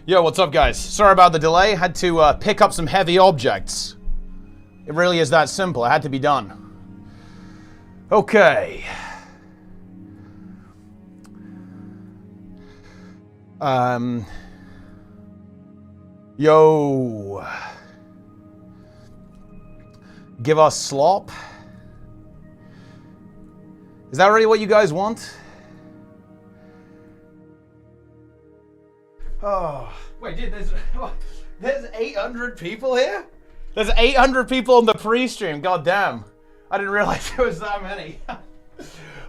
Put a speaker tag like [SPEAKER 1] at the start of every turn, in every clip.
[SPEAKER 1] Yo, what's up, guys? Sorry about the delay. Had to pick up some heavy objects. It really is that simple. It had to be done. Okay. Yo. Give us slop. Is that really what you guys want? Oh, wait, dude, there's 800 people here? There's 800 people on the pre-stream, goddamn. I didn't realize there was that many.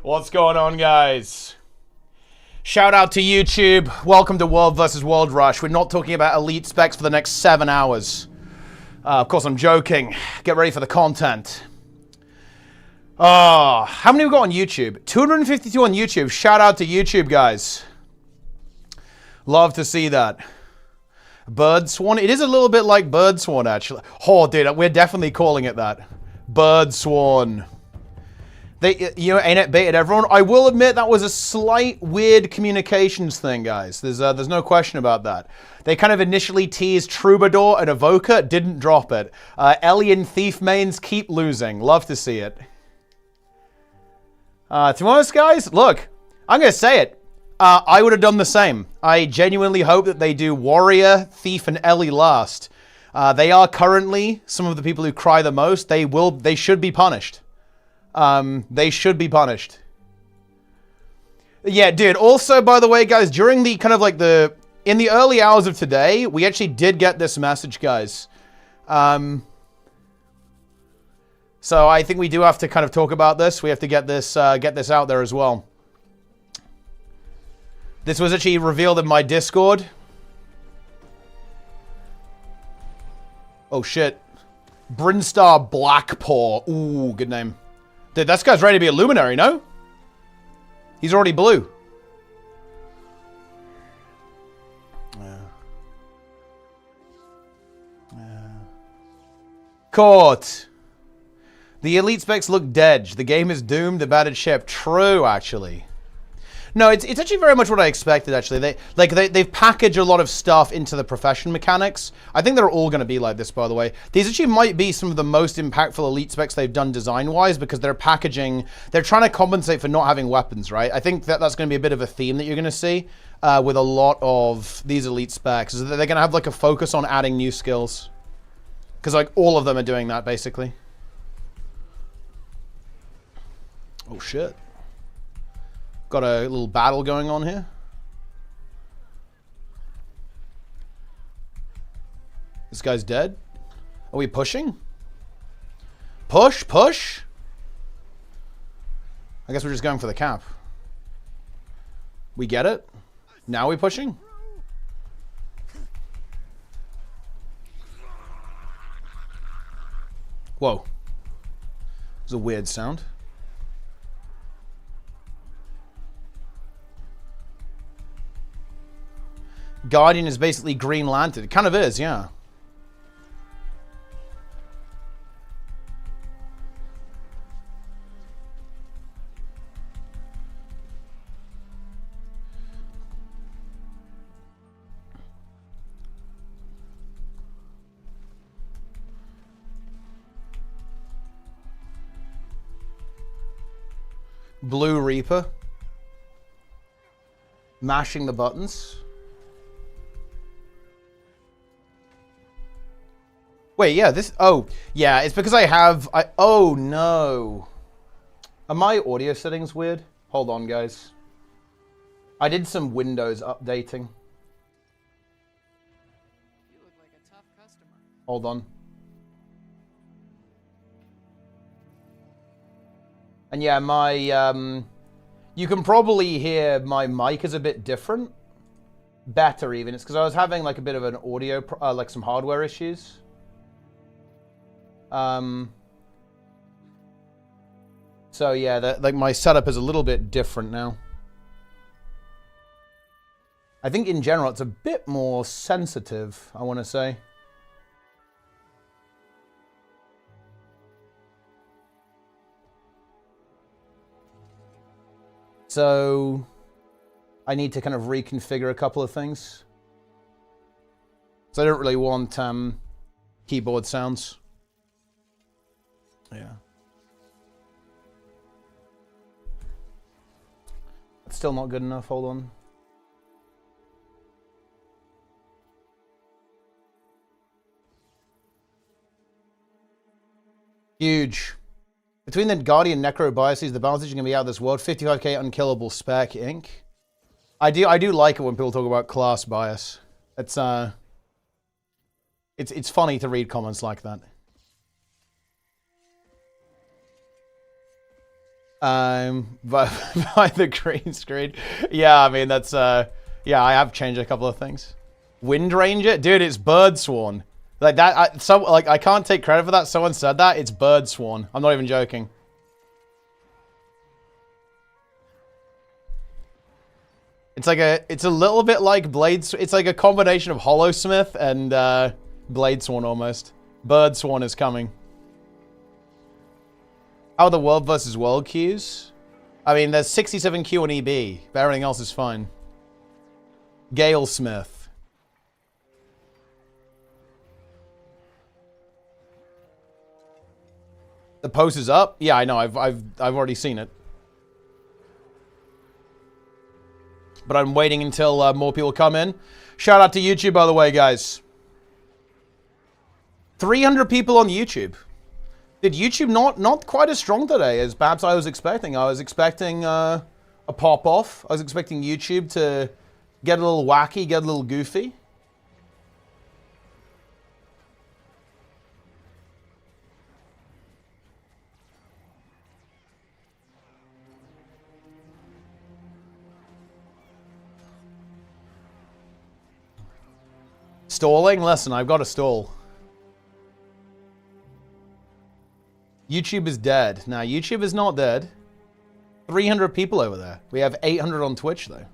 [SPEAKER 1] What's going on, guys? Shout out to YouTube. Welcome to World vs. World Rush. We're not talking about elite specs for the next 7 hours. Of course, I'm joking. Get ready for the content. Oh, how many we got on YouTube? 252 on YouTube. Shout out to YouTube, guys. Love to see that. Bird Swan. It is a little bit like Bird Swan, actually. Oh, dude, we're definitely calling it that. Bird Swan. ArenaNet baited everyone. I will admit that was a slight weird communications thing, guys. There's no question about that. They kind of initially teased Troubadour and Evoker, didn't drop it. Ellie and Thief mains keep losing. Love to see it. To be honest, guys, look, I'm going to say it. I would have done the same. I genuinely hope that they do Warrior, Thief, and Ellie last. They are currently some of the people who cry the most. They should be punished. They should be punished. Yeah, dude. Also, by the way, guys, during the kind of like in the early hours of today, we actually did get this message, guys. So I think we do have to kind of talk about this. We have to get this out there as well. This was actually revealed in my Discord. Oh, shit. Brinstar Blackpaw. Ooh, good name. Dude, this guy's ready to be a Luminary, no? He's already blue. Caught. The elite specs look dead. The game is doomed. The battered ship. True, actually. No, it's actually very much what I expected, actually. They've packaged a lot of stuff into the profession mechanics. I think they're all going to be like this, by the way. These actually might be some of the most impactful elite specs they've done design-wise because they're packaging... They're trying to compensate for not having weapons, right? I think that's going to be a bit of a theme that you're going to see with a lot of these elite specs. Is that they're going to have like a focus on adding new skills. Because like all of them are doing that, basically. Oh, shit. Got a little battle going on here. This guy's dead. Are we pushing? Push, push? I guess we're just going for the cap. We get it? Now we pushing? Whoa. It was a weird sound. Guardian is basically Green Lantern. It kind of is, yeah. Blue Reaper. Mashing the buttons. Wait, yeah, oh, yeah, it's because oh no. Are my audio settings weird? Hold on, guys. I did some Windows updating.
[SPEAKER 2] You look like a tough customer.
[SPEAKER 1] Hold on. And yeah, you can probably hear my mic is a bit different. Better even, it's because I was having like a bit of an audio, like some hardware issues. So yeah, like my setup is a little bit different now. I think in general it's a bit more sensitive, I want to say. So I need to kind of reconfigure a couple of things. So I don't really want keyboard sounds. Yeah. It's still not good enough. Hold on. Huge. Between the Guardian Necro biases, the balance is going to be out of this world. 55k unkillable spec ink. I do like it when people talk about class bias. It's funny to read comments like that. By the green screen. Yeah, I mean that's yeah, I have changed a couple of things. Wind Ranger, dude, it's Bird Sworn. Like that, I can't take credit for that. Someone said that. It's Bird Sworn. I'm not even joking. It's a little bit like Blade. It's like a combination of Hollowsmith and Blade Sworn almost. Bird Sworn is coming. How are the world versus world queues? I mean, there's 67 Q on EB, but everything else is fine. Gale Smith. The post is up? Yeah, I know. I've already seen it. But I'm waiting until more people come in. Shout out to YouTube, by the way, guys. 300 people on YouTube. Did YouTube not quite as strong today as perhaps I was expecting? I was expecting a pop-off. I was expecting YouTube to get a little wacky, get a little goofy. Stalling? Listen, I've got to stall. YouTube is dead. Now, YouTube is not dead. 300 people over there. We have 800 on Twitch, though.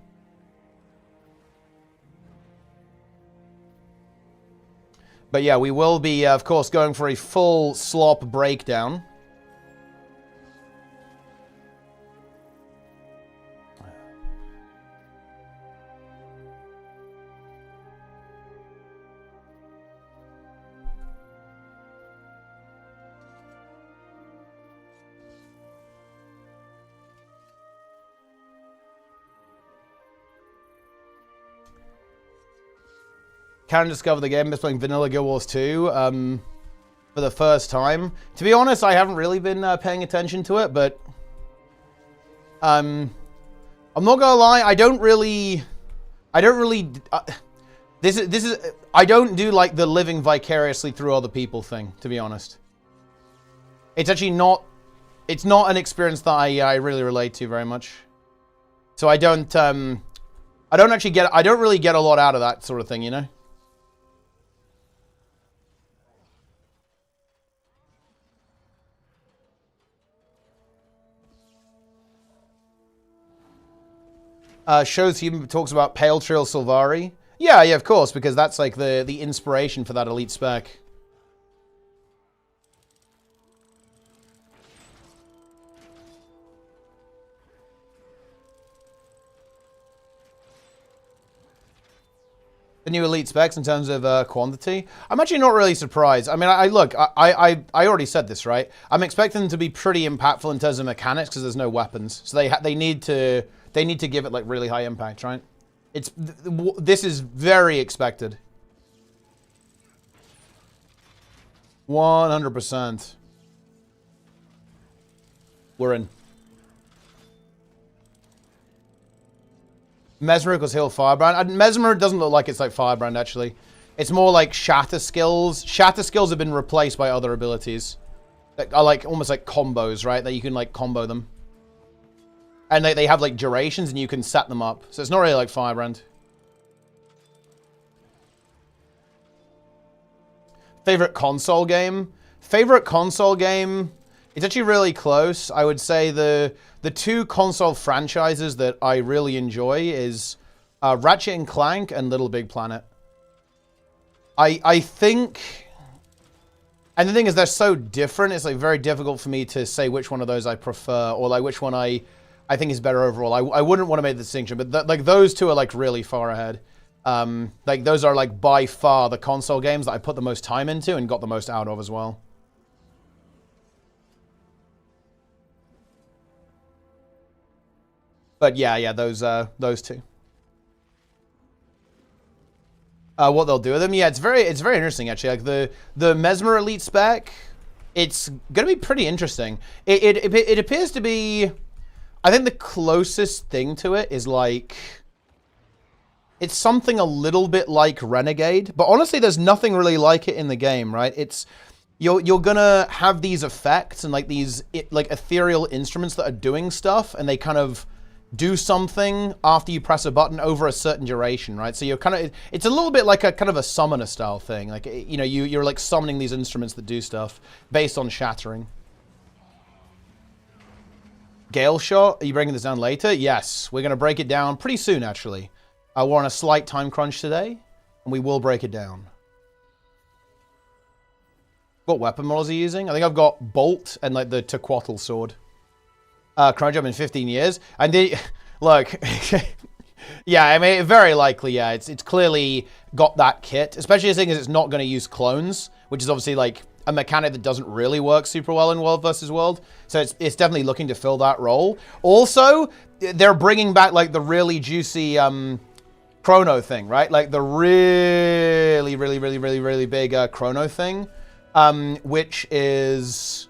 [SPEAKER 1] But yeah, we will be, of course, going for a full slop breakdown. Can discover the game. Is playing Vanilla Guild Wars 2 for the first time. To be honest, I haven't really been paying attention to it, but I'm not gonna lie. I don't do like the living vicariously through other people thing. To be honest, it's actually not. It's not an experience that I really relate to very much. So I don't really get a lot out of that sort of thing, you know. Shows he talks about Pale Trail Sylvari. Yeah, of course, because that's like the inspiration for that elite spec. The new elite specs in terms of quantity. I'm actually not really surprised. I mean, I already said this, right? I'm expecting them to be pretty impactful in terms of mechanics because there's no weapons, so they need to give it like really high impact, right? This is very expected. 100%. We're in. Mesmer equals Heal Firebrand. Mesmer doesn't look like it's like Firebrand, actually. It's more like Shatter skills. Shatter skills have been replaced by other abilities. That are like almost like combos, right? That you can like combo them. And they have like durations and you can set them up. So it's not really like Firebrand. Favorite console game? Favorite console game? It's actually really close. I would say the two console franchises that I really enjoy is Ratchet and Clank and Little Big Planet. I think... And the thing is, they're so different, it's like very difficult for me to say which one of those I prefer, or like which one I think is better overall. I wouldn't want to make the distinction, but like those two are like really far ahead. Like those are like by far the console games that I put the most time into and got the most out of as well. But yeah, those two. What they'll do with them, yeah, it's very interesting actually. Like the Mesmer Elite spec, it's gonna be pretty interesting. It appears to be, I think the closest thing to it is like, it's something a little bit like Renegade, but honestly, there's nothing really like it in the game, right? It's you're gonna have these effects and like these like ethereal instruments that are doing stuff, and they kind of do something after you press a button over a certain duration, right? So you're kind of, it's a little bit like a kind of a summoner style thing. Like, you know, you're like summoning these instruments that do stuff based on shattering. GALESHOT, are you breaking this down later? Yes, we're going to break it down pretty soon, actually. We're on a slight time crunch today, and we will break it down. What weapon models are you using? I think I've got Bolt and like the Tequatl sword. Chrono Jump in 15 years. And look, yeah, I mean, very likely, yeah. It's clearly got that kit, especially as it's not going to use clones, which is obviously like a mechanic that doesn't really work super well in World versus World. So it's definitely looking to fill that role. Also, they're bringing back like the really juicy chrono thing, right? Like the really big chrono thing, which is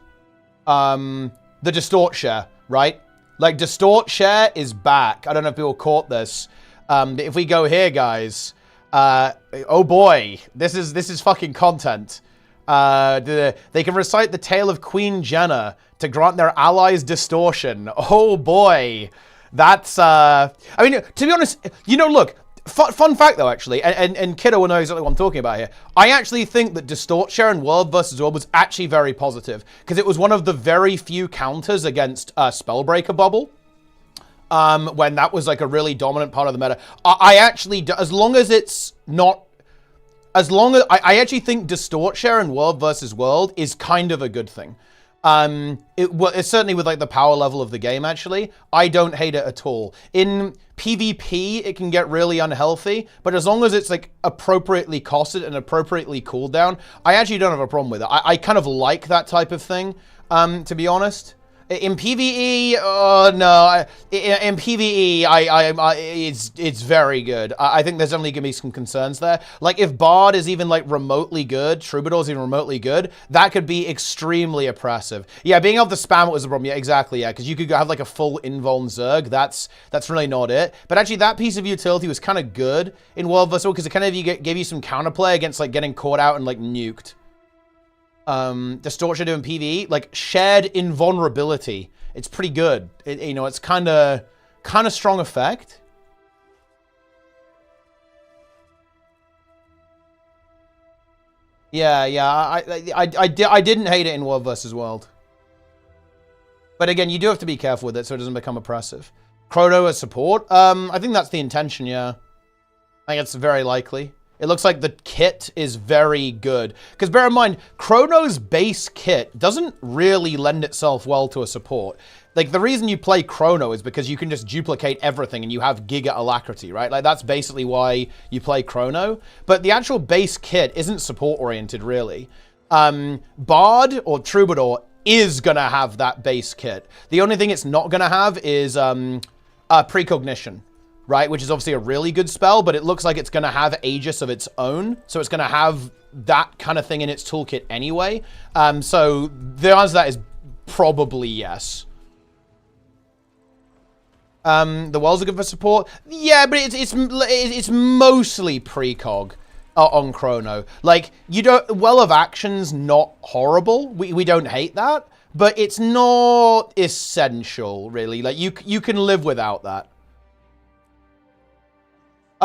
[SPEAKER 1] the distort share. Right? Like, distort share is back. I don't know if people caught this. If we go here, guys, oh boy, this is fucking content. They can recite the tale of Queen Jenna to grant their allies distortion. Oh boy, that's I mean, to be honest, you know, look. Fun fact, though, actually, and Kiddo will know exactly what I'm talking about here. I actually think that Distort Share in World vs. World was actually very positive, because it was one of the very few counters against Spellbreaker Bubble, when that was like a really dominant part of the meta. I actually, as long as it's not, as long as, I actually think Distort Share in World vs. World is kind of a good thing. It's certainly with like the power level of the game, actually. I don't hate it at all. In PvP, it can get really unhealthy, but as long as it's like appropriately costed and appropriately cooled down, I actually don't have a problem with it. I kind of like that type of thing, to be honest. In PvE, no. In PvE, it's very good. I think there's only gonna be some concerns there. Like if Bard is even like remotely good, Troubadour is even remotely good, that could be extremely oppressive. Yeah, being able to spam it was the problem. Yeah, exactly. Yeah, because you could have like a full invuln Zerg. That's really not it. But actually, that piece of utility was kind of good in World vs. World because it kind of gave you some counterplay against like getting caught out and like nuked. Distortion doing PvE, like shared invulnerability. It's pretty good. You know, it's kind of strong effect. Yeah. I didn't hate it in World vs. World. But again, you do have to be careful with it so it doesn't become oppressive. Chrono as support. I think that's the intention. Yeah, I think it's very likely. It looks like the kit is very good. Because bear in mind, Chrono's base kit doesn't really lend itself well to a support. Like, the reason you play Chrono is because you can just duplicate everything and you have Giga Alacrity, right? Like, that's basically why you play Chrono. But the actual base kit isn't support-oriented, really. Bard or Troubadour is going to have that base kit. The only thing it's not going to have is Precognition. Right, which is obviously a really good spell, but it looks like it's going to have Aegis of its own, so it's going to have that kind of thing in its toolkit anyway. So the answer to that is probably yes. The wells are good for support. Yeah, but it's mostly precog on Chrono. Like Well of Action's not horrible. We don't hate that, but it's not essential really. Like you can live without that.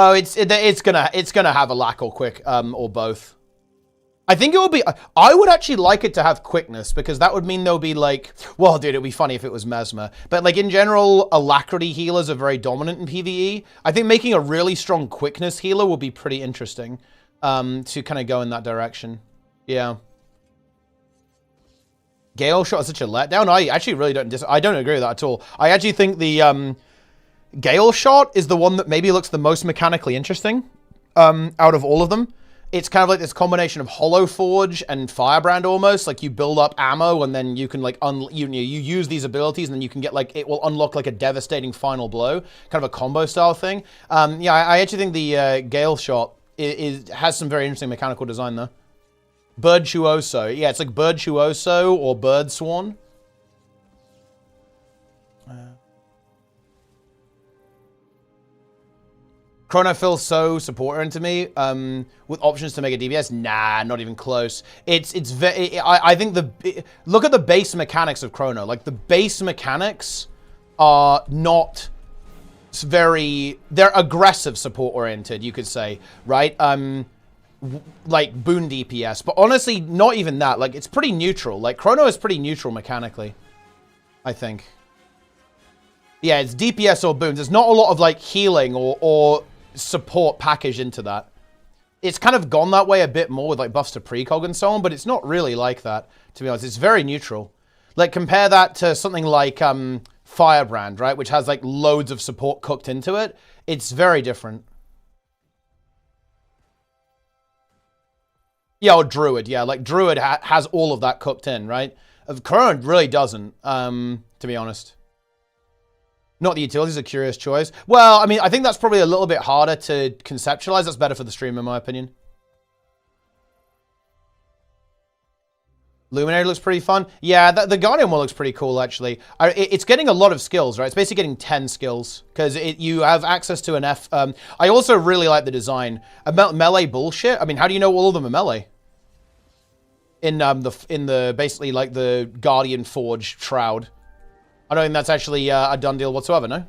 [SPEAKER 1] Oh, it's gonna have a lack or quick, or both. I think it will be. I would actually like it to have quickness because that would mean there'll be like. Well, dude, it'd be funny if it was Mesmer. But like in general, alacrity healers are very dominant in PvE. I think making a really strong quickness healer will be pretty interesting. To kind of go in that direction. Yeah. GALESHOT is such a letdown. I actually really I don't agree with that at all. I actually think the GALESHOT is the one that maybe looks the most mechanically interesting. out of all of them. It's kind of like this combination of Hollow Forge and Firebrand almost. Like you build up ammo and then you can like you use these abilities and then you can get like it will unlock like a devastating final blow, kind of a combo style thing. Yeah, I actually think the GALESHOT has some very interesting mechanical design though. Bird Chuoso, yeah, it's like Bird Chuoso or Bird Swan. Chrono feels so supporter to me, with options to make a DPS. Nah, not even close. I think look at the base mechanics of Chrono. Like the base mechanics are not they're aggressive support oriented, you could say, right? Like boon DPS, but honestly, not even that. Like it's pretty neutral. Like Chrono is pretty neutral mechanically, I think. Yeah, it's DPS or boons. There's not a lot of like healing or support packaged into that. It's kind of gone that way a bit more with like buffs to precog and so on, but it's not really like that, to be honest. It's very neutral. Like compare that to something like Firebrand, right? Which has like loads of support cooked into it. It's very different. Yeah, or Druid, yeah. Like Druid has all of that cooked in, right? Current really doesn't, to be honest. Not the utilities, a curious choice. Well, I mean, I think that's probably a little bit harder to conceptualize. That's better for the stream, in my opinion. Luminary looks pretty fun. Yeah, the Guardian one looks pretty cool, actually. It's getting a lot of skills, right? It's basically getting 10 skills, because you have access to an F. I also really like the design. About melee bullshit. I mean, how do you know all of them are melee? In the basically, like, the Guardian Forge Shroud. I don't think that's actually a done deal whatsoever, no?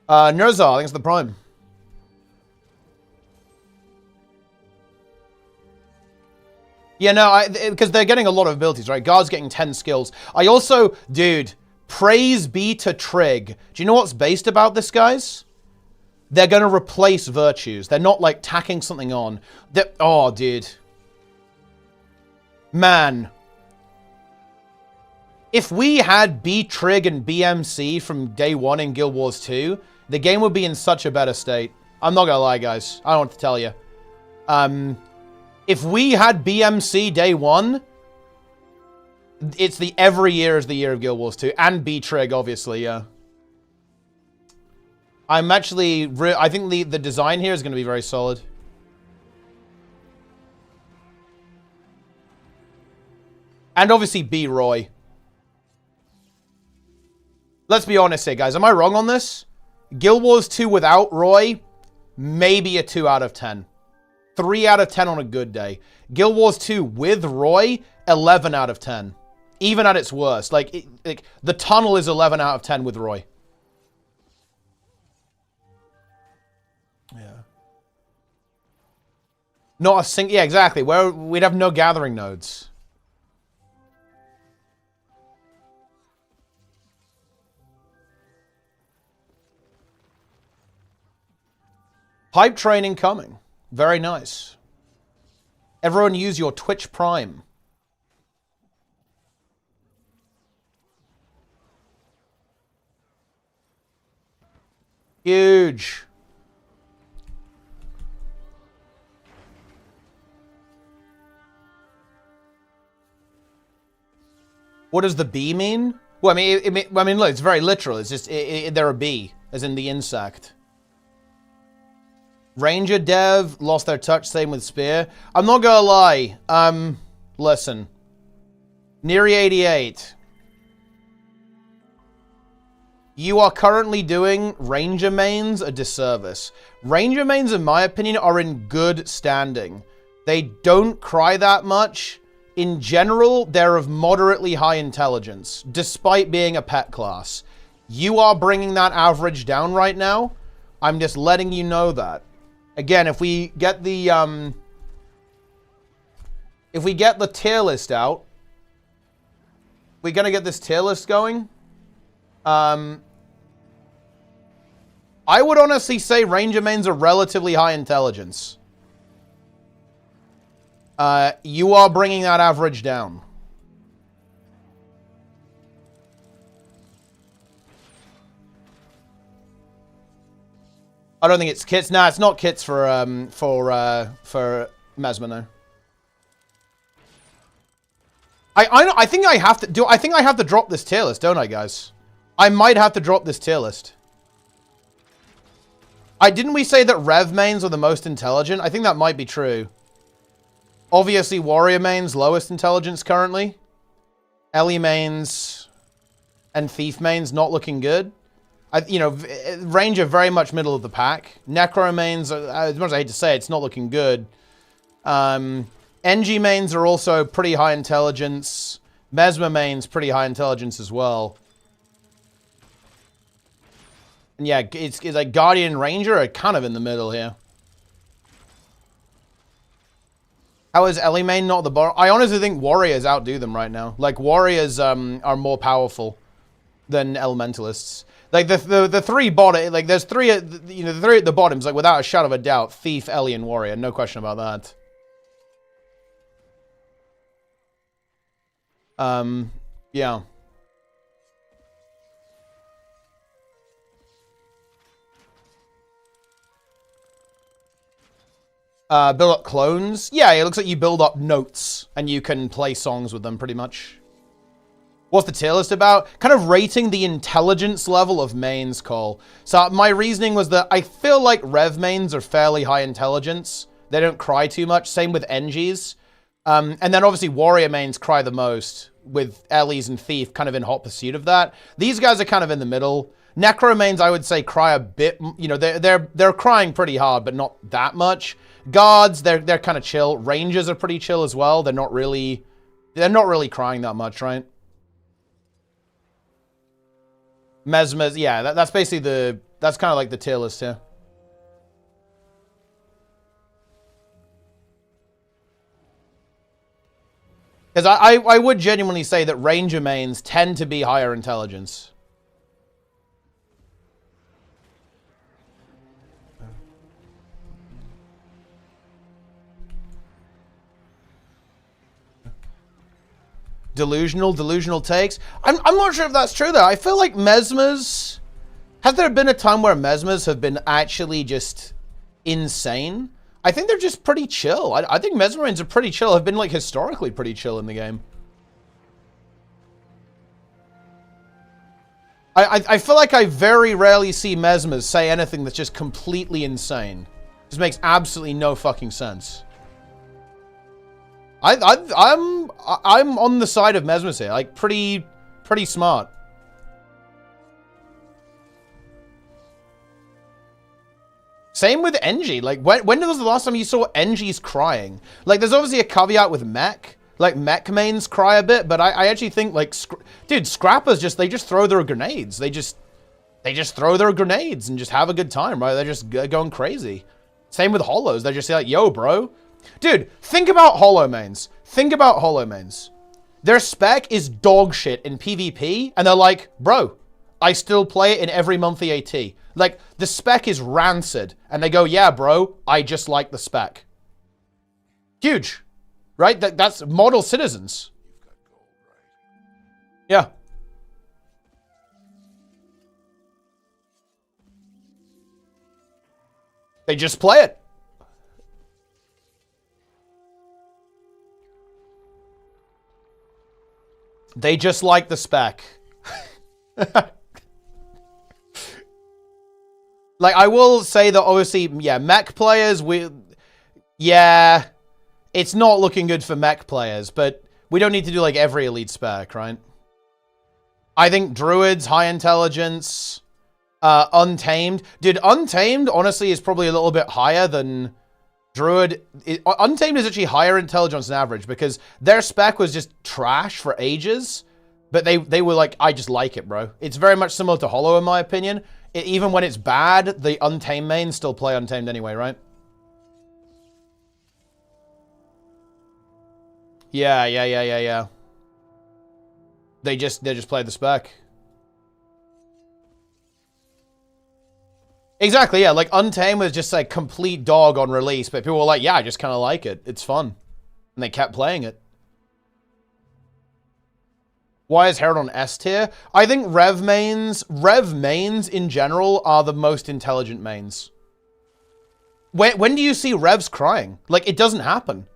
[SPEAKER 1] Nerza, I think it's the Prime. Yeah, no, because they're getting a lot of abilities, right? Guard's getting 10 skills. I also, dude... Praise be to Trig. Do you know what's based about this, guys? They're going to replace virtues. They're not, like, tacking something on. Oh, dude. Man. If we had B-Trig and BMC from day one in Guild Wars 2, the game would be in such a better state. I'm not going to lie, guys. I don't want to tell you. If we had BMC day one... It's every year is the year of Guild Wars 2. And B-Trig, obviously, yeah. I'm actually... I think the design here is going to be very solid. And obviously B-Roy. Let's be honest here, guys. Am I wrong on this? Guild Wars 2 without Roy, maybe a 2 out of 10. 3 out of 10 on a good day. Guild Wars 2 with Roy, 11 out of 10. Even at its worst. Like the tunnel is 11 out of 10 with Roy. Yeah. Not a single... Yeah, exactly. Where we'd have no gathering nodes. Hype training coming. Very nice. Everyone use your Twitch Prime. Huge. What does the bee mean? Well, I mean, look, it's very literal. It's just they're a bee, as in the insect. Ranger dev lost their touch. Same with spear. I'm not gonna lie. Listen. Neri 88. You are currently doing Ranger mains a disservice. Ranger mains, in my opinion, are in good standing. They don't cry that much. In general, they're of moderately high intelligence, despite being a pet class. You are bringing that average down right now. I'm just letting you know that. Again, if we get the tier list out, we're gonna get this tier list going. I would honestly say Ranger mains are relatively high intelligence. You are bringing that average down. I don't think it's kits. Nah, it's not kits for Mesmer, no. I think I have to I think I have to drop this tier list, don't I, guys? I might have to drop this tier list. Didn't we say that Rev mains are the most intelligent? I think that might be true. Obviously, Warrior mains lowest intelligence currently. Ellie mains and Thief mains not looking good. You know, Ranger very much middle of the pack. Necro mains, as much as I hate to say it, it's not looking good. NG mains are also pretty high intelligence. Mesmer mains pretty high intelligence as well. And yeah, it's like Guardian and Ranger are kind of in the middle here. How is Ellie main not the bar? I honestly think Warriors outdo them right now. Like, Warriors are more powerful than Elementalists. Like, the three bottom, like, there's three, you know, the three at the bottoms, like, without a shadow of a doubt, Thief, Ellie, and Warrior. No question about that. Yeah. Build up clones. Yeah, it looks like you build up notes, and you can play songs with them, pretty much. What's the tier list about? Kind of rating the intelligence level of mains, Cole. So my reasoning was that I feel like Rev mains are fairly high intelligence. They don't cry too much. Same with NGs. And then obviously Warrior mains cry the most, with Ellie's and Thief kind of in hot pursuit of that. These guys are kind of in the middle. Necro mains, I would say, cry a bit. You know, they're crying pretty hard, but not that much. Guards, they're kind of chill. Rangers are pretty chill as well. They're not really crying that much, right? Mesmers, yeah, that's basically that's kind of like the tier list here. Because I would genuinely say that Ranger mains tend to be higher intelligence. Delusional takes. I'm not sure if that's true though. I feel like Mesmers... Has there been a time where Mesmers have been actually just insane? I think they're just pretty chill. I think Mesmerians are pretty chill. Have been like historically pretty chill in the game. I feel like I very rarely see Mesmers say anything that's just completely insane. Just makes absolutely no fucking sense. I'm on the side of Mesmers here. Like, pretty smart. Same with NG. Like, when was the last time you saw NGs crying? Like, there's obviously a caveat with mech. Like, mech mains cry a bit, but I actually think, like, dude, scrappers they just throw their grenades. They just throw their grenades and just have a good time, right? They're just going crazy. Same with hollows. They're just like, yo, bro. Dude, think about hollow mains. Think about hollow mains. Their spec is dog shit in PvP, and they're like, bro, I still play it in every monthly AT. Like, the spec is rancid, and they go, yeah, bro, I just like the spec. Huge, right? That's model citizens. Yeah. They just play it. They just like the spec. Like, I will say that, obviously, yeah, mech players, yeah, it's not looking good for mech players, but we don't need to do, like, every elite spec, right? I think Druids, high intelligence, Untamed. Dude, Untamed, honestly, is probably a little bit higher than Druid. Untamed is actually higher intelligence than average, because their spec was just trash for ages, but they were like, I just like it, bro. It's very much similar to Hollow, in my opinion. Even when it's bad, the Untamed mains still play Untamed anyway, right? Yeah. They just play the spec. Exactly, yeah. Like, Untamed was just like complete dog on release, but people were like, yeah, I just kind of like it. It's fun. And they kept playing it. Why is Herald on S tier? I think Rev mains in general are the most intelligent mains. When do you see Revs crying? Like, it doesn't happen.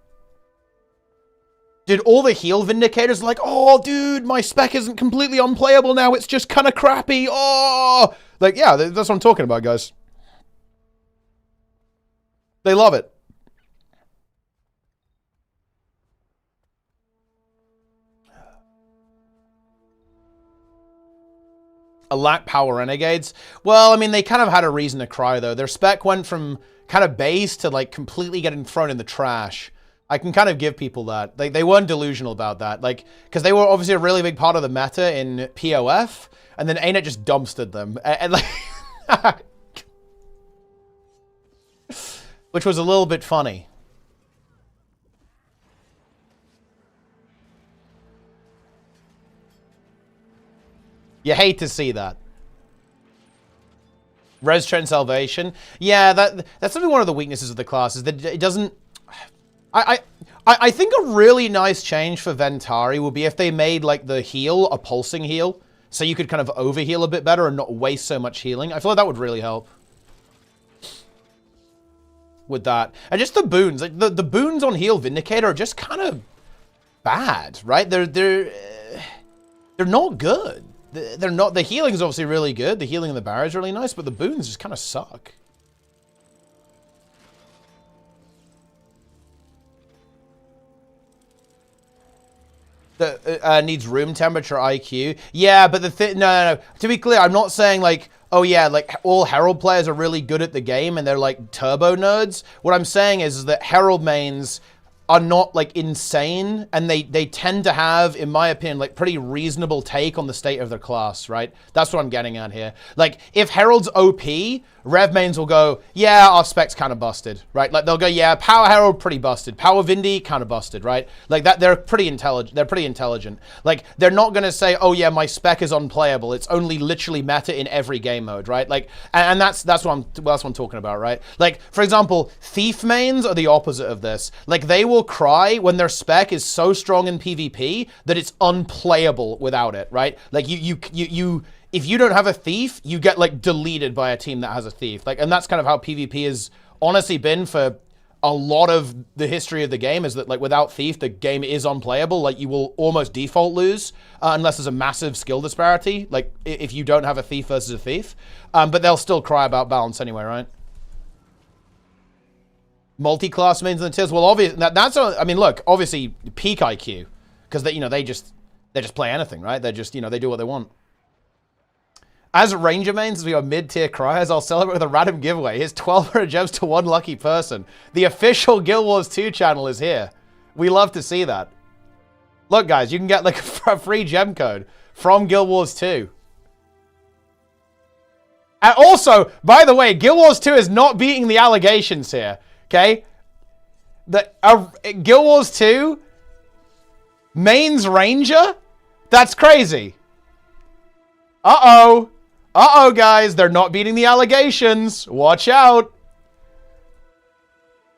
[SPEAKER 1] Did all the heal Vindicators like, oh, dude, my spec isn't completely unplayable now. It's just kind of crappy. Oh, like, yeah, that's what I'm talking about, guys. They love it. A lack power Renegades. Well, I mean, they kind of had a reason to cry, though. Their spec went from kind of base to, like, completely getting thrown in the trash. I can kind of give people that. They weren't delusional about that. Like, because they were obviously a really big part of the meta in POF, and then ArenaNet just dumpstered them. And like... which was a little bit funny. You hate to see that. Res Trend Salvation. Yeah, that's probably one of the weaknesses of the class, is that it doesn't... I think a really nice change for Ventari would be if they made, like, the heal a pulsing heal, so you could kind of overheal a bit better and not waste so much healing. I feel like that would really help. With that. And just the boons. Like, the boons on heal Vindicator are just kind of bad, right? They're not good. They're not... The healing is obviously really good. The healing in the barrier is really nice, but the boons just kind of suck. Needs room temperature IQ. Yeah, but the thing... No. To be clear, I'm not saying, like... Oh, yeah, like, all Herald players are really good at the game and they're, like, turbo nerds. What I'm saying is that Herald mains are not, like, insane, and they tend to have, in my opinion, like, pretty reasonable take on the state of their class, right? That's what I'm getting at here. Like, if Herald's OP, Rev mains will go, yeah, our spec's kind of busted, right? Like, they'll go, yeah, Power Herald, pretty busted. Power Vindy, kind of busted, right? Like, that, they're pretty intelligent. Like, they're not going to say, oh, yeah, my spec is unplayable. It's only literally meta in every game mode, right? Like, and that's what I'm talking about, right? Like, for example, Thief mains are the opposite of this. Like, they will cry when their spec is so strong in PvP that it's unplayable without it, right? Like, if you don't have a Thief, you get, like, deleted by a team that has a Thief. Like, and that's kind of how PvP has honestly been for a lot of the history of the game, is that, like, without Thief, the game is unplayable. Like, you will almost default lose unless there's a massive skill disparity, like, if you don't have a Thief versus a Thief. But they'll still cry about balance anyway, right? Multi-class mains in the tiers. Well, obviously, I mean, look, obviously, peak IQ. Because, they just play anything, right? They're just, they do what they want. As Ranger mains, as we are mid-tier criers, I'll celebrate with a random giveaway. Here's 1,200 gems to one lucky person. The official Guild Wars 2 channel is here. We love to see that. Look, guys, you can get, like, a free gem code from Guild Wars 2. And also, by the way, Guild Wars 2 is not beating the allegations here. Okay? Guild Wars 2 mains Ranger? That's crazy. Uh-oh. Uh-oh, guys. They're not beating the allegations. Watch out.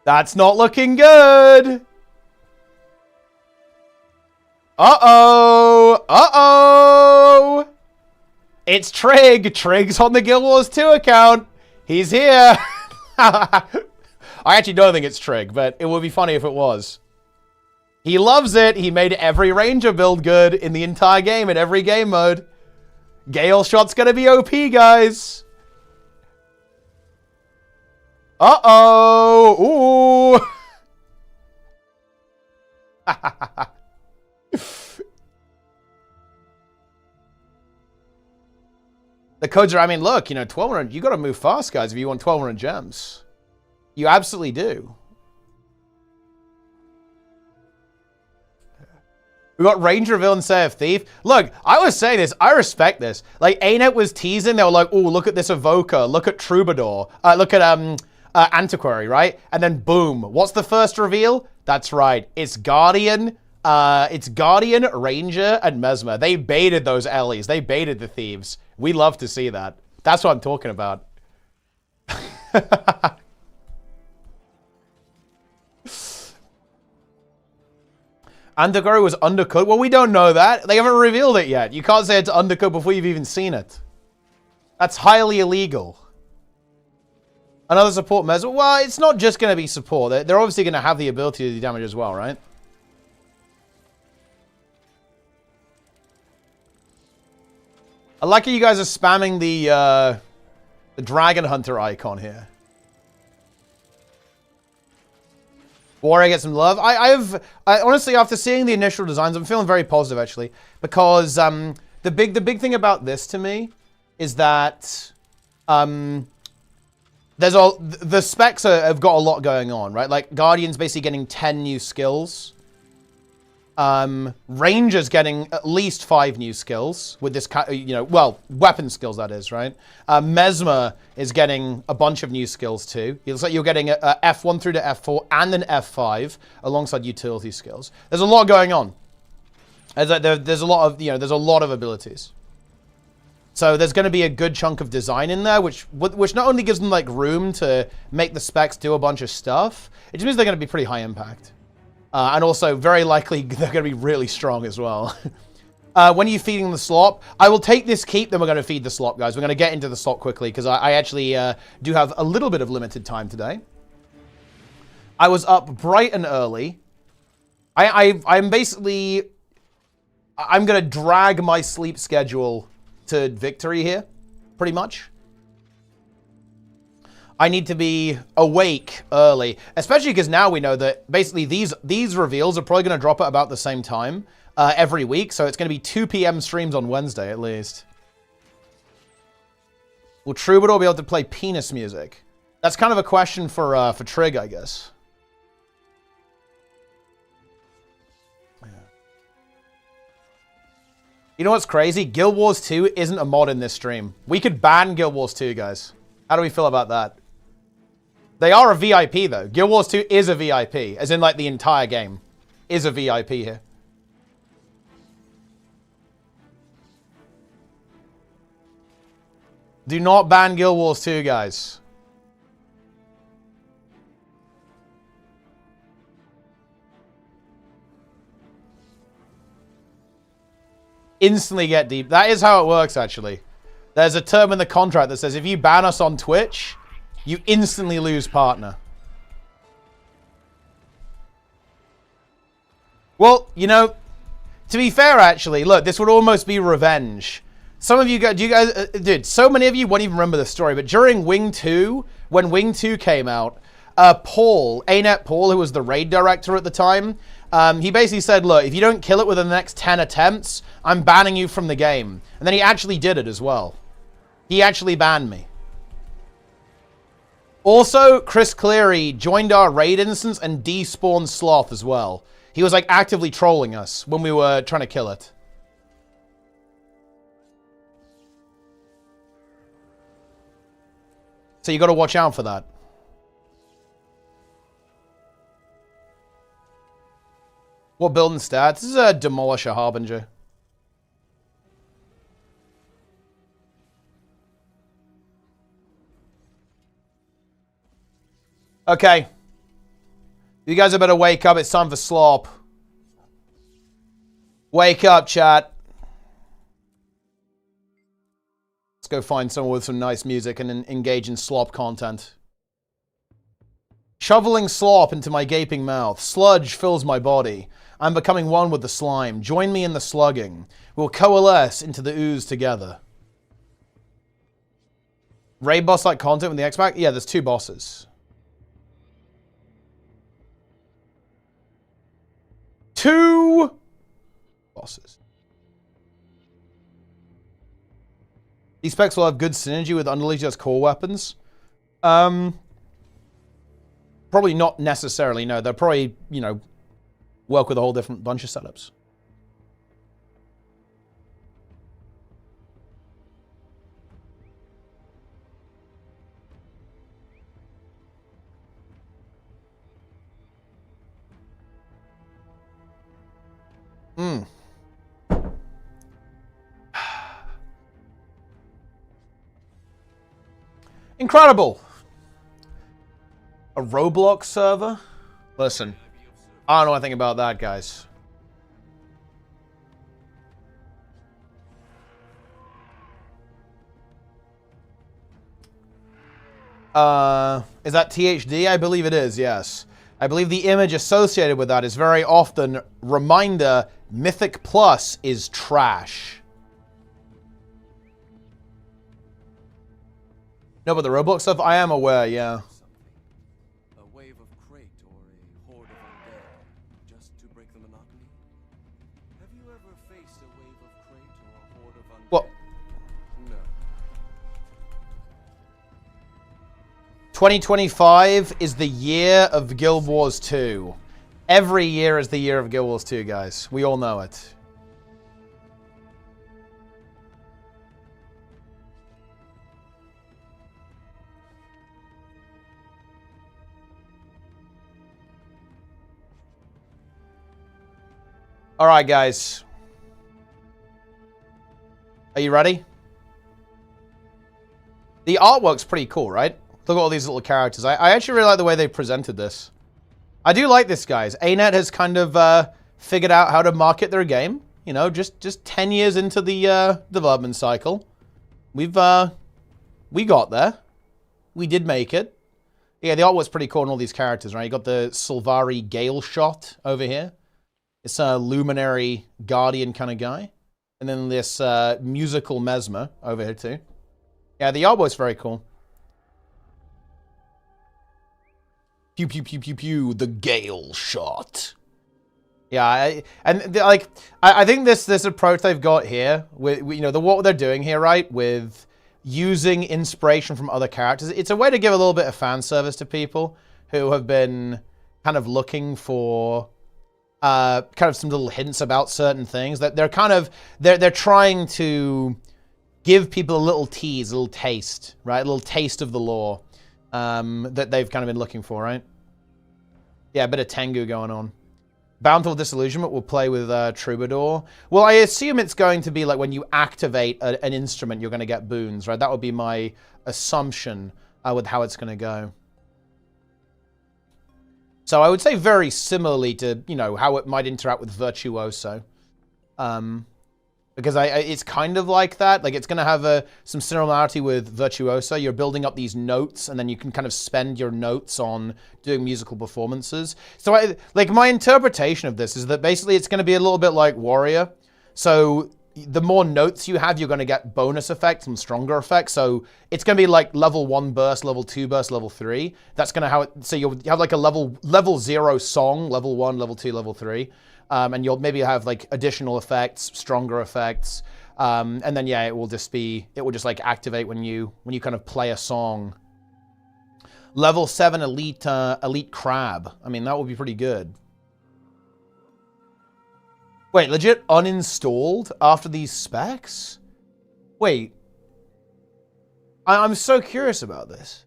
[SPEAKER 1] That's not looking good. Uh-oh. Uh-oh. It's Trig. Trig's on the Guild Wars 2 account. He's here. I actually don't think it's Trig, but it would be funny if it was. He loves it. He made every Ranger build good in the entire game, in every game mode. GALESHOT's gonna be OP, guys. Uh-oh. Ooh. The codes are, I mean, look, 1,200, you gotta move fast, guys, if you want 1,200 gems. You absolutely do. We got Ranger, Villain, Save, Thief. Look, I was saying this. I respect this. Like, ArenaNet was teasing. They were like, oh, look at this Evoker. Look at Troubadour. Look at Antiquary, right? And then, boom. What's the first reveal? That's right. It's Guardian. Ranger, and Mesmer. They baited those Ellies. They baited the thieves. We love to see that. That's what I'm talking about. Undergrow was undercooked? Well, we don't know that. They haven't revealed it yet. You can't say it's undercooked before you've even seen it. That's highly illegal. Another support Mesmer? Well, it's not just going to be support. They're obviously going to have the ability to do damage as well, right? I like how you guys are spamming the Dragon Hunter icon here. Warrior gets some love. I honestly, after seeing the initial designs, I'm feeling very positive actually, because the big thing about this to me is that the specs have got a lot going on, right? Like Guardian's basically getting 10 new skills. Ranger's getting at least 5 new skills with this, well, weapon skills that is, right? Mesmer is getting a bunch of new skills too. It looks like you're getting a F1 through to F4 and an F5 alongside utility skills. There's a lot going on. There's a lot of, there's a lot of abilities. So there's going to be a good chunk of design in there, which not only gives them like room to make the specs do a bunch of stuff, it just means they're going to be pretty high impact. And also, very likely, they're going to be really strong as well. When are you feeding the slop? I will take this keep, then we're going to feed the slop, guys. We're going to get into the slop quickly, because I actually do have a little bit of limited time today. I was up bright and early. I'm basically... I'm going to drag my sleep schedule to victory here, pretty much. I need to be awake early, especially because now we know that basically these reveals are probably going to drop at about the same time every week, so it's going to be 2 p.m. streams on Wednesday at least. Will Troubadour be able to play penis music? That's kind of a question for Trig, I guess. You know what's crazy? Guild Wars 2 isn't a mod in this stream. We could ban Guild Wars 2, guys. How do we feel about that? They are a VIP, though. Guild Wars 2 is a VIP, as in, like, the entire game is a VIP here. Do not ban Guild Wars 2, guys. Instantly get deep. That is how it works, actually. There's a term in the contract that says if you ban us on Twitch, you instantly lose partner. Well, to be fair, actually, look, this would almost be revenge. Some of you guys, dude, so many of you won't even remember the story, but during Wing 2, when Wing 2 came out, Paul, ArenaNet Paul, who was the raid director at the time, he basically said, look, if you don't kill it within the next 10 attempts, I'm banning you from the game. And then he actually did it as well. He actually banned me. Also, Chris Cleary joined our raid instance and despawned Sloth as well. He was like actively trolling us when we were trying to kill it. So you got to watch out for that. What building stats? This is a Demolisher Harbinger. Okay. You guys better wake up. It's time for slop. Wake up, chat. Let's go find someone with some nice music and engage in slop content. Shoveling slop into my gaping mouth. Sludge fills my body. I'm becoming one with the slime. Join me in the slugging. We'll coalesce into the ooze together. Raid boss-like content with the X-Pack? Yeah, there's 2 bosses. 2 bosses. These specs will have good synergy with Unleashed's core weapons. Probably not necessarily, no. They'll probably, work with a whole different bunch of setups. Incredible. A Roblox server? Listen, I don't know anything about that, guys. Is that THD? I believe it is, yes. I believe the image associated with that is very often reminder Mythic Plus is trash. No, but the Roblox stuff, I am aware, yeah.
[SPEAKER 3] A wave of crate or a horde of undead, just to break the monotony? Have you ever faced a wave of crate or a horde of undead?
[SPEAKER 1] What?
[SPEAKER 3] No.
[SPEAKER 1] 2025 is the year of Guild Wars 2. Every year is the year of Guild Wars 2, guys. We all know it. All right, guys. Are you ready? The artwork's pretty cool, right? Look at all these little characters. I actually really like the way they presented this. I do like this, guys. ArenaNet has kind of figured out how to market their game. You know, just 10 years into the development cycle. We got there. We did make it. Yeah, the artwork's pretty cool on all these characters, right? You got the Sylvari GALESHOT over here. It's a Luminary Guardian kind of guy. And then this musical Mesmer over here too. Yeah, the artwork's very cool. Pew, pew, pew, pew, pew, the GALESHOT. Yeah, I think this approach they've got here, with you know, what they're doing here, right, with using inspiration from other characters, it's a way to give a little bit of fan service to people who have been kind of looking for kind of some little hints about certain things. That they're trying to give people a little tease, a little taste, right, a little taste of the lore that they've kind of been looking for, right? Yeah, a bit of Tengu going on. Bountiful Disillusionment will play with Troubadour. Well, I assume it's going to be like when you activate an instrument, you're going to get boons, right? That would be my assumption with how it's going to go. So I would say very similarly to, you know, how it might interact with Virtuoso. Because it's kind of like that. Like, it's going to have some similarity with Virtuoso. You're building up these notes, and then you can kind of spend your notes on doing musical performances. So, like, my interpretation of this is that basically it's going to be a little bit like Warrior. So, the more notes you have, you're going to get bonus effects and stronger effects. So, it's going to be like level 1 burst, level 2 burst, level 3. That's going to how it... So, you'll have like a level 0 song, level 1, level 2, level 3. And you'll maybe have like additional effects, stronger effects, and then yeah, it will just like activate when you kind of play a song. Level 7 elite crab. I mean, that would be pretty good. Wait, legit uninstalled after these specs? Wait, I'm so curious about this.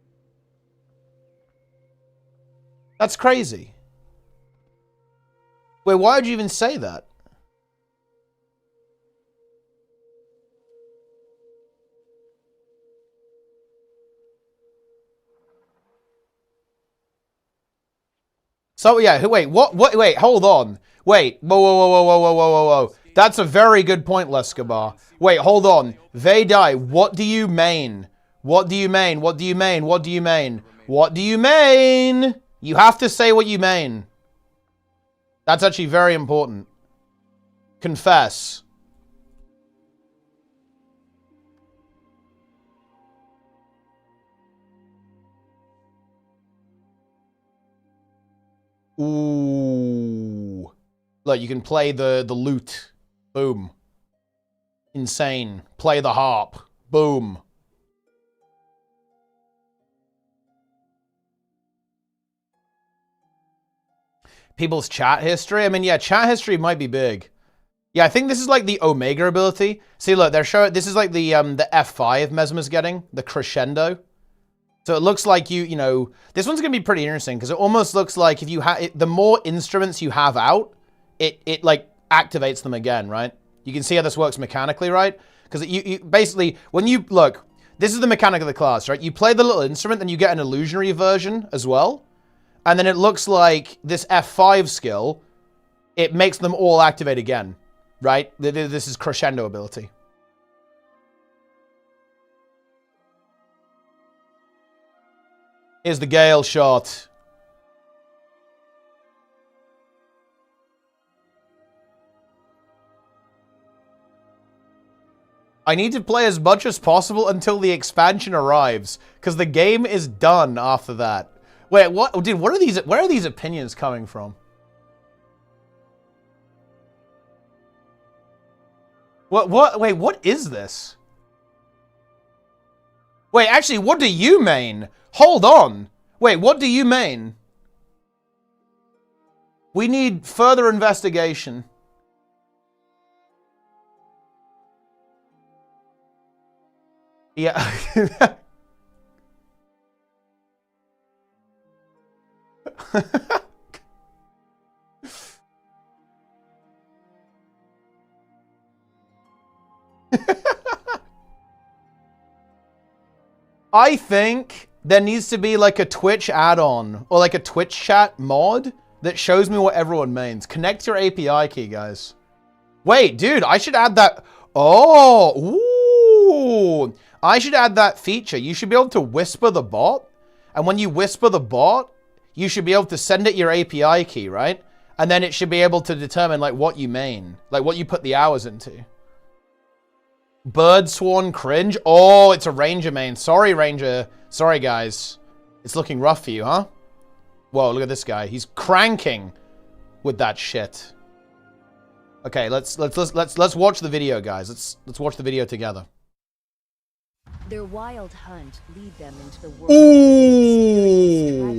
[SPEAKER 1] That's crazy. Wait, why would you even say that? So, yeah, wait, wait, hold on. Wait, whoa. That's a very good point, Lescabar. Wait, hold on. Vaydai, what do you mean? What do you mean? What do you mean? What do you mean? What do you mean? You have to say what you mean. That's actually very important. Confess. Ooh. Look, you can play the lute. Boom. Insane. Play the harp. Boom. People's chat history? I mean, yeah, chat history might be big. Yeah, I think this is like the Omega ability. See, look, they're showing, this is like the F5 Mesmer's getting, the crescendo. So it looks like you know, this one's going to be pretty interesting because it almost looks like if you have, the more instruments you have out, it like activates them again, right? You can see how this works mechanically, right? Because you basically, when you, look, this is the mechanic of the class, right? You play the little instrument, then you get an illusionary version as well. And then it looks like this F5 skill, it makes them all activate again, right? This is crescendo ability. Here's the Gale shot. I need to play as much as possible until the expansion arrives, because the game is done after that. Wait, what? Dude, what are these? Where are these opinions coming from? What? Wait, what is this? Wait, actually, what do you mean? Hold on. Wait, what do you mean? We need further investigation. Yeah. I think there needs to be like a Twitch add-on or like a Twitch chat mod that shows me what everyone means. Connect your API key, guys. Wait, dude, I should add that. Oh, ooh. I should add that feature. You should be able to whisper the bot. And when you whisper the bot, you should be able to send it your API key, right? And then it should be able to determine like what you mean, like what you put the hours into. Bird Sworn cringe. Oh, it's a Ranger main. Sorry, Ranger. Sorry, guys. It's looking rough for you, huh? Whoa, look at this guy. He's cranking with that shit. Okay, let's watch the video, guys. Let's watch the video together.
[SPEAKER 4] Their wild hunt lead them into the world of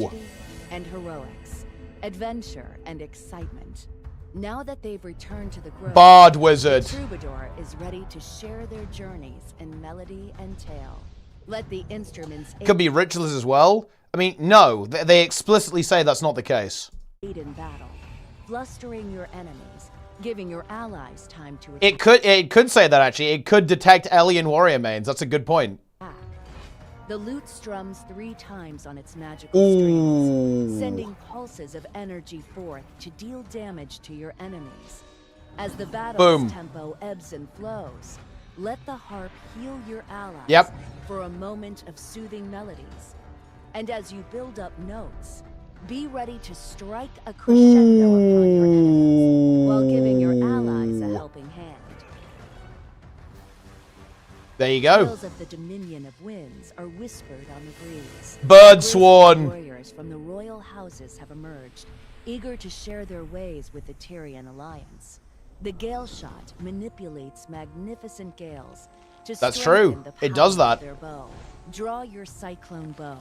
[SPEAKER 4] tragedy and heroics, adventure and excitement. Now that they've returned to the grove,
[SPEAKER 1] Bard Wizard.
[SPEAKER 4] the Troubadour is ready to share their journeys in melody and tale. Let the instruments
[SPEAKER 1] Could be rituals as well. I mean, no, they explicitly say that's not the case.
[SPEAKER 4] aid in battle, flustering your enemies, giving your allies time to attack.
[SPEAKER 1] It could say that actually. It could detect alien warrior mains. That's a good point.
[SPEAKER 4] The lute strums 3 times on its magical strings, sending pulses of energy forth to deal damage to your enemies. As the battle's tempo ebbs and flows, let the harp heal your allies for a moment of soothing melodies. And as you build up notes, be ready to strike a crescendo upon your enemies while giving your allies a helping hand.
[SPEAKER 1] There you go.
[SPEAKER 4] Tales of the Dominion of Winds are whispered on the breeze.
[SPEAKER 1] Bird Sworn.
[SPEAKER 4] Warriors from the royal houses have emerged, eager to share their ways with the Tyrian alliance. The GALESHOT manipulates magnificent gales to
[SPEAKER 1] That's
[SPEAKER 4] strengthen
[SPEAKER 1] true.
[SPEAKER 4] the
[SPEAKER 1] It does
[SPEAKER 4] power of
[SPEAKER 1] that.
[SPEAKER 4] their bow. Draw your cyclone bow,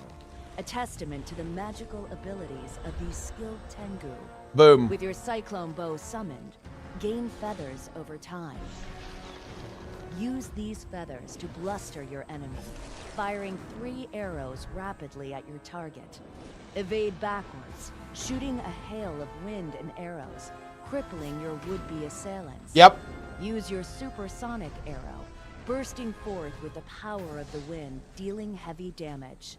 [SPEAKER 4] a testament to the magical abilities of these skilled Tengu.
[SPEAKER 1] Boom.
[SPEAKER 4] With your cyclone bow summoned, gain feathers over time. Use these feathers to bluster your enemy, firing 3 arrows rapidly at your target. Evade backwards, shooting a hail of wind and arrows, crippling your would-be assailants.
[SPEAKER 1] Yep.
[SPEAKER 4] Use your supersonic arrow, bursting forth with the power of the wind, dealing heavy damage.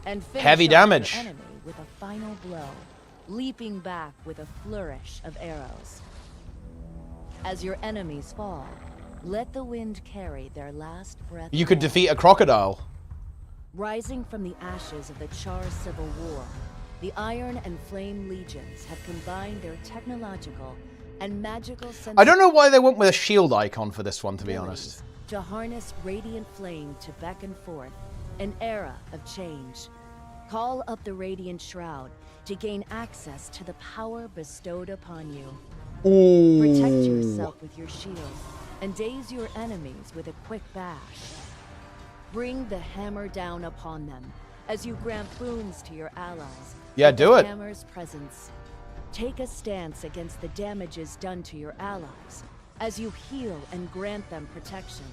[SPEAKER 4] And finish
[SPEAKER 1] Heavy
[SPEAKER 4] off
[SPEAKER 1] damage.
[SPEAKER 4] your enemy with a final blow, leaping back with a flourish of arrows. As your enemies fall, let the wind carry their last breath.
[SPEAKER 1] You could
[SPEAKER 4] away.
[SPEAKER 1] defeat a crocodile.
[SPEAKER 4] Rising from the ashes of the Char Civil War, the Iron and Flame Legions have combined their technological and magical
[SPEAKER 1] I don't know why they went with a shield icon for this one, to be honest.
[SPEAKER 4] to harness radiant flame to beckon forth an era of change. Call up the Radiant Shroud to gain access to the power bestowed upon you. Protect yourself with your shield and daze your enemies with a quick bash. Bring the hammer down upon them as you grant boons to your allies.
[SPEAKER 1] Yeah,
[SPEAKER 4] with
[SPEAKER 1] do
[SPEAKER 4] the
[SPEAKER 1] it.
[SPEAKER 4] Hammer's presence. Take a stance against the damages done to your allies as you heal and grant them protection.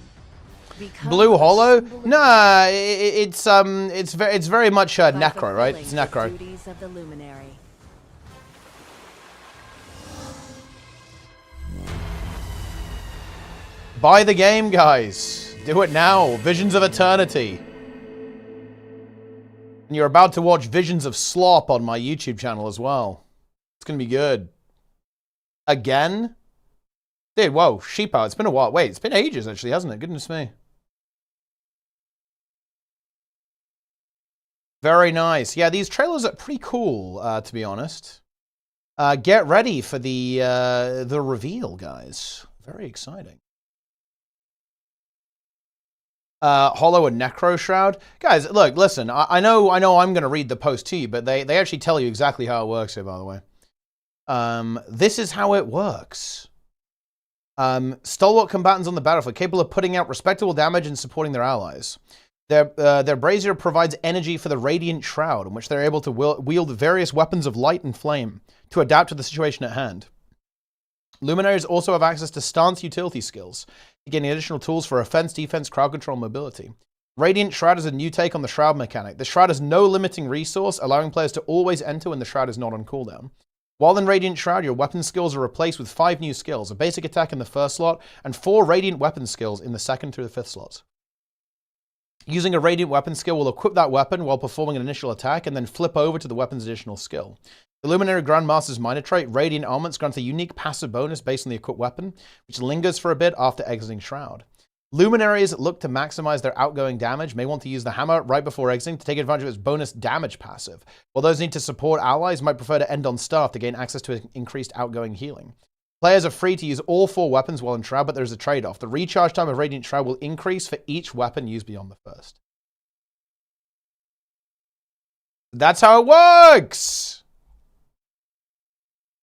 [SPEAKER 4] Become
[SPEAKER 1] Blue
[SPEAKER 4] a
[SPEAKER 1] Hollow?
[SPEAKER 4] symbol of
[SPEAKER 1] Nah, it's very much
[SPEAKER 4] by
[SPEAKER 1] Necro, right?
[SPEAKER 4] fulfilling
[SPEAKER 1] It's
[SPEAKER 4] the
[SPEAKER 1] Necro.
[SPEAKER 4] duties of the Luminary.
[SPEAKER 1] Buy the game, guys. Do it now. Visions of Eternity. And you're about to watch Visions of Slop on my YouTube channel as well. It's gonna be good. Again? Dude, whoa, Sheepow, it's been a while. Wait, it's been ages actually, hasn't it? Goodness me. Very nice. Yeah, these trailers are pretty cool, to be honest. Get ready for the reveal, guys. Very exciting. Hollow and Necro Shroud. Guys, look, listen, I know I'm going to read the post to you, but they actually tell you exactly how it works here, by the way. This is how it works. Stalwart combatants on the battlefield, capable of putting out respectable damage and supporting their allies. Their brazier provides energy for the Radiant Shroud, in which they're able to wield various weapons of light and flame to adapt to the situation at hand. Luminaries also have access to stance utility skills, getting additional tools for offense, defense, crowd control, and mobility. Radiant Shroud is a new take on the Shroud mechanic. The Shroud has no limiting resource, allowing players to always enter when the Shroud is not on cooldown. While in Radiant Shroud, your weapon skills are replaced with 5 new skills, a basic attack in the first slot, and 4 Radiant weapon skills in the second through the 5th slots. Using a Radiant weapon skill will equip that weapon while performing an initial attack, and then flip over to the weapon's additional skill. The Luminary Grandmaster's minor trait, Radiant Armaments, grants a unique passive bonus based on the equipped weapon, which lingers for a bit after exiting Shroud. Luminaries look to maximize their outgoing damage, may want to use the hammer right before exiting to take advantage of its bonus damage passive, while those need to support allies might prefer to end on staff to gain access to increased outgoing healing. Players are free to use all 4 weapons while in Shroud, but there's a trade-off. The recharge time of Radiant Shroud will increase for each weapon used beyond the first. That's how it works!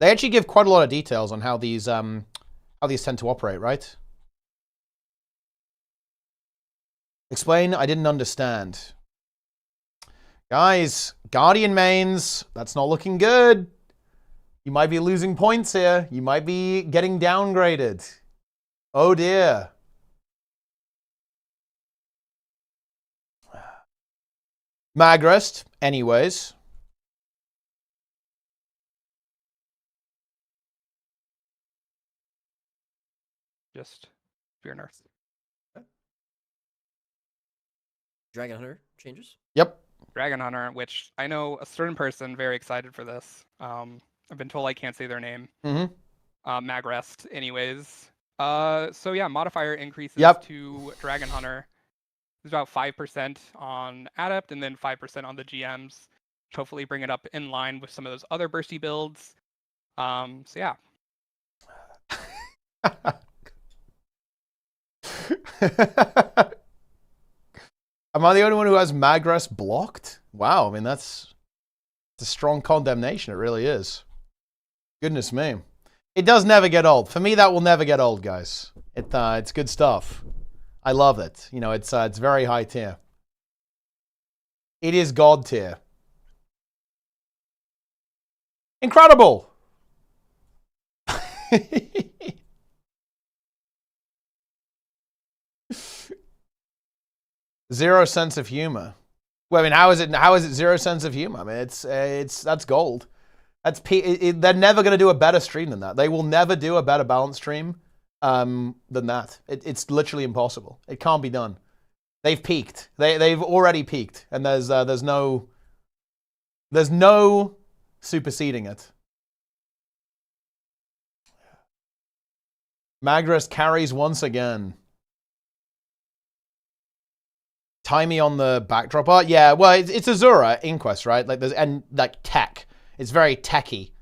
[SPEAKER 1] They actually give quite a lot of details on how these tend to operate, right? Explain, I didn't understand. Guys, Guardian mains, that's not looking good. You might be losing points here. You might be getting downgraded. Oh dear. Magrest, anyways.
[SPEAKER 5] Just Fear and Earth.
[SPEAKER 6] Dragon Hunter changes?
[SPEAKER 1] Yep.
[SPEAKER 5] Dragon Hunter, which I know a certain person very excited for this. I've been told I can't say their name.
[SPEAKER 1] Mm-hmm.
[SPEAKER 5] Magrest, anyways. So yeah, modifier increases to Dragon Hunter. It's about 5% on Adept and then 5% on the GMs. Hopefully bring it up in line with some of those other bursty builds. So yeah.
[SPEAKER 1] Am I the only one who has Magrest blocked? Wow, I mean, it's a strong condemnation. It really is. Goodness me. It does never get old. For me, that will never get old, guys. It's good stuff. I love it. You know, it's very high tier. It is God tier. Incredible! Zero sense of humor. Well, I mean, how is it zero sense of humor? I mean, that's gold. They're never going to do a better stream than that. They will never do a better balanced stream than that. It's literally impossible. It can't be done. They've peaked. They've already peaked, and there's no superseding it. Magrest carries once again. Timey on the backdrop art. Yeah, well, it's Azura Inquest, right? Like tech. It's very techy,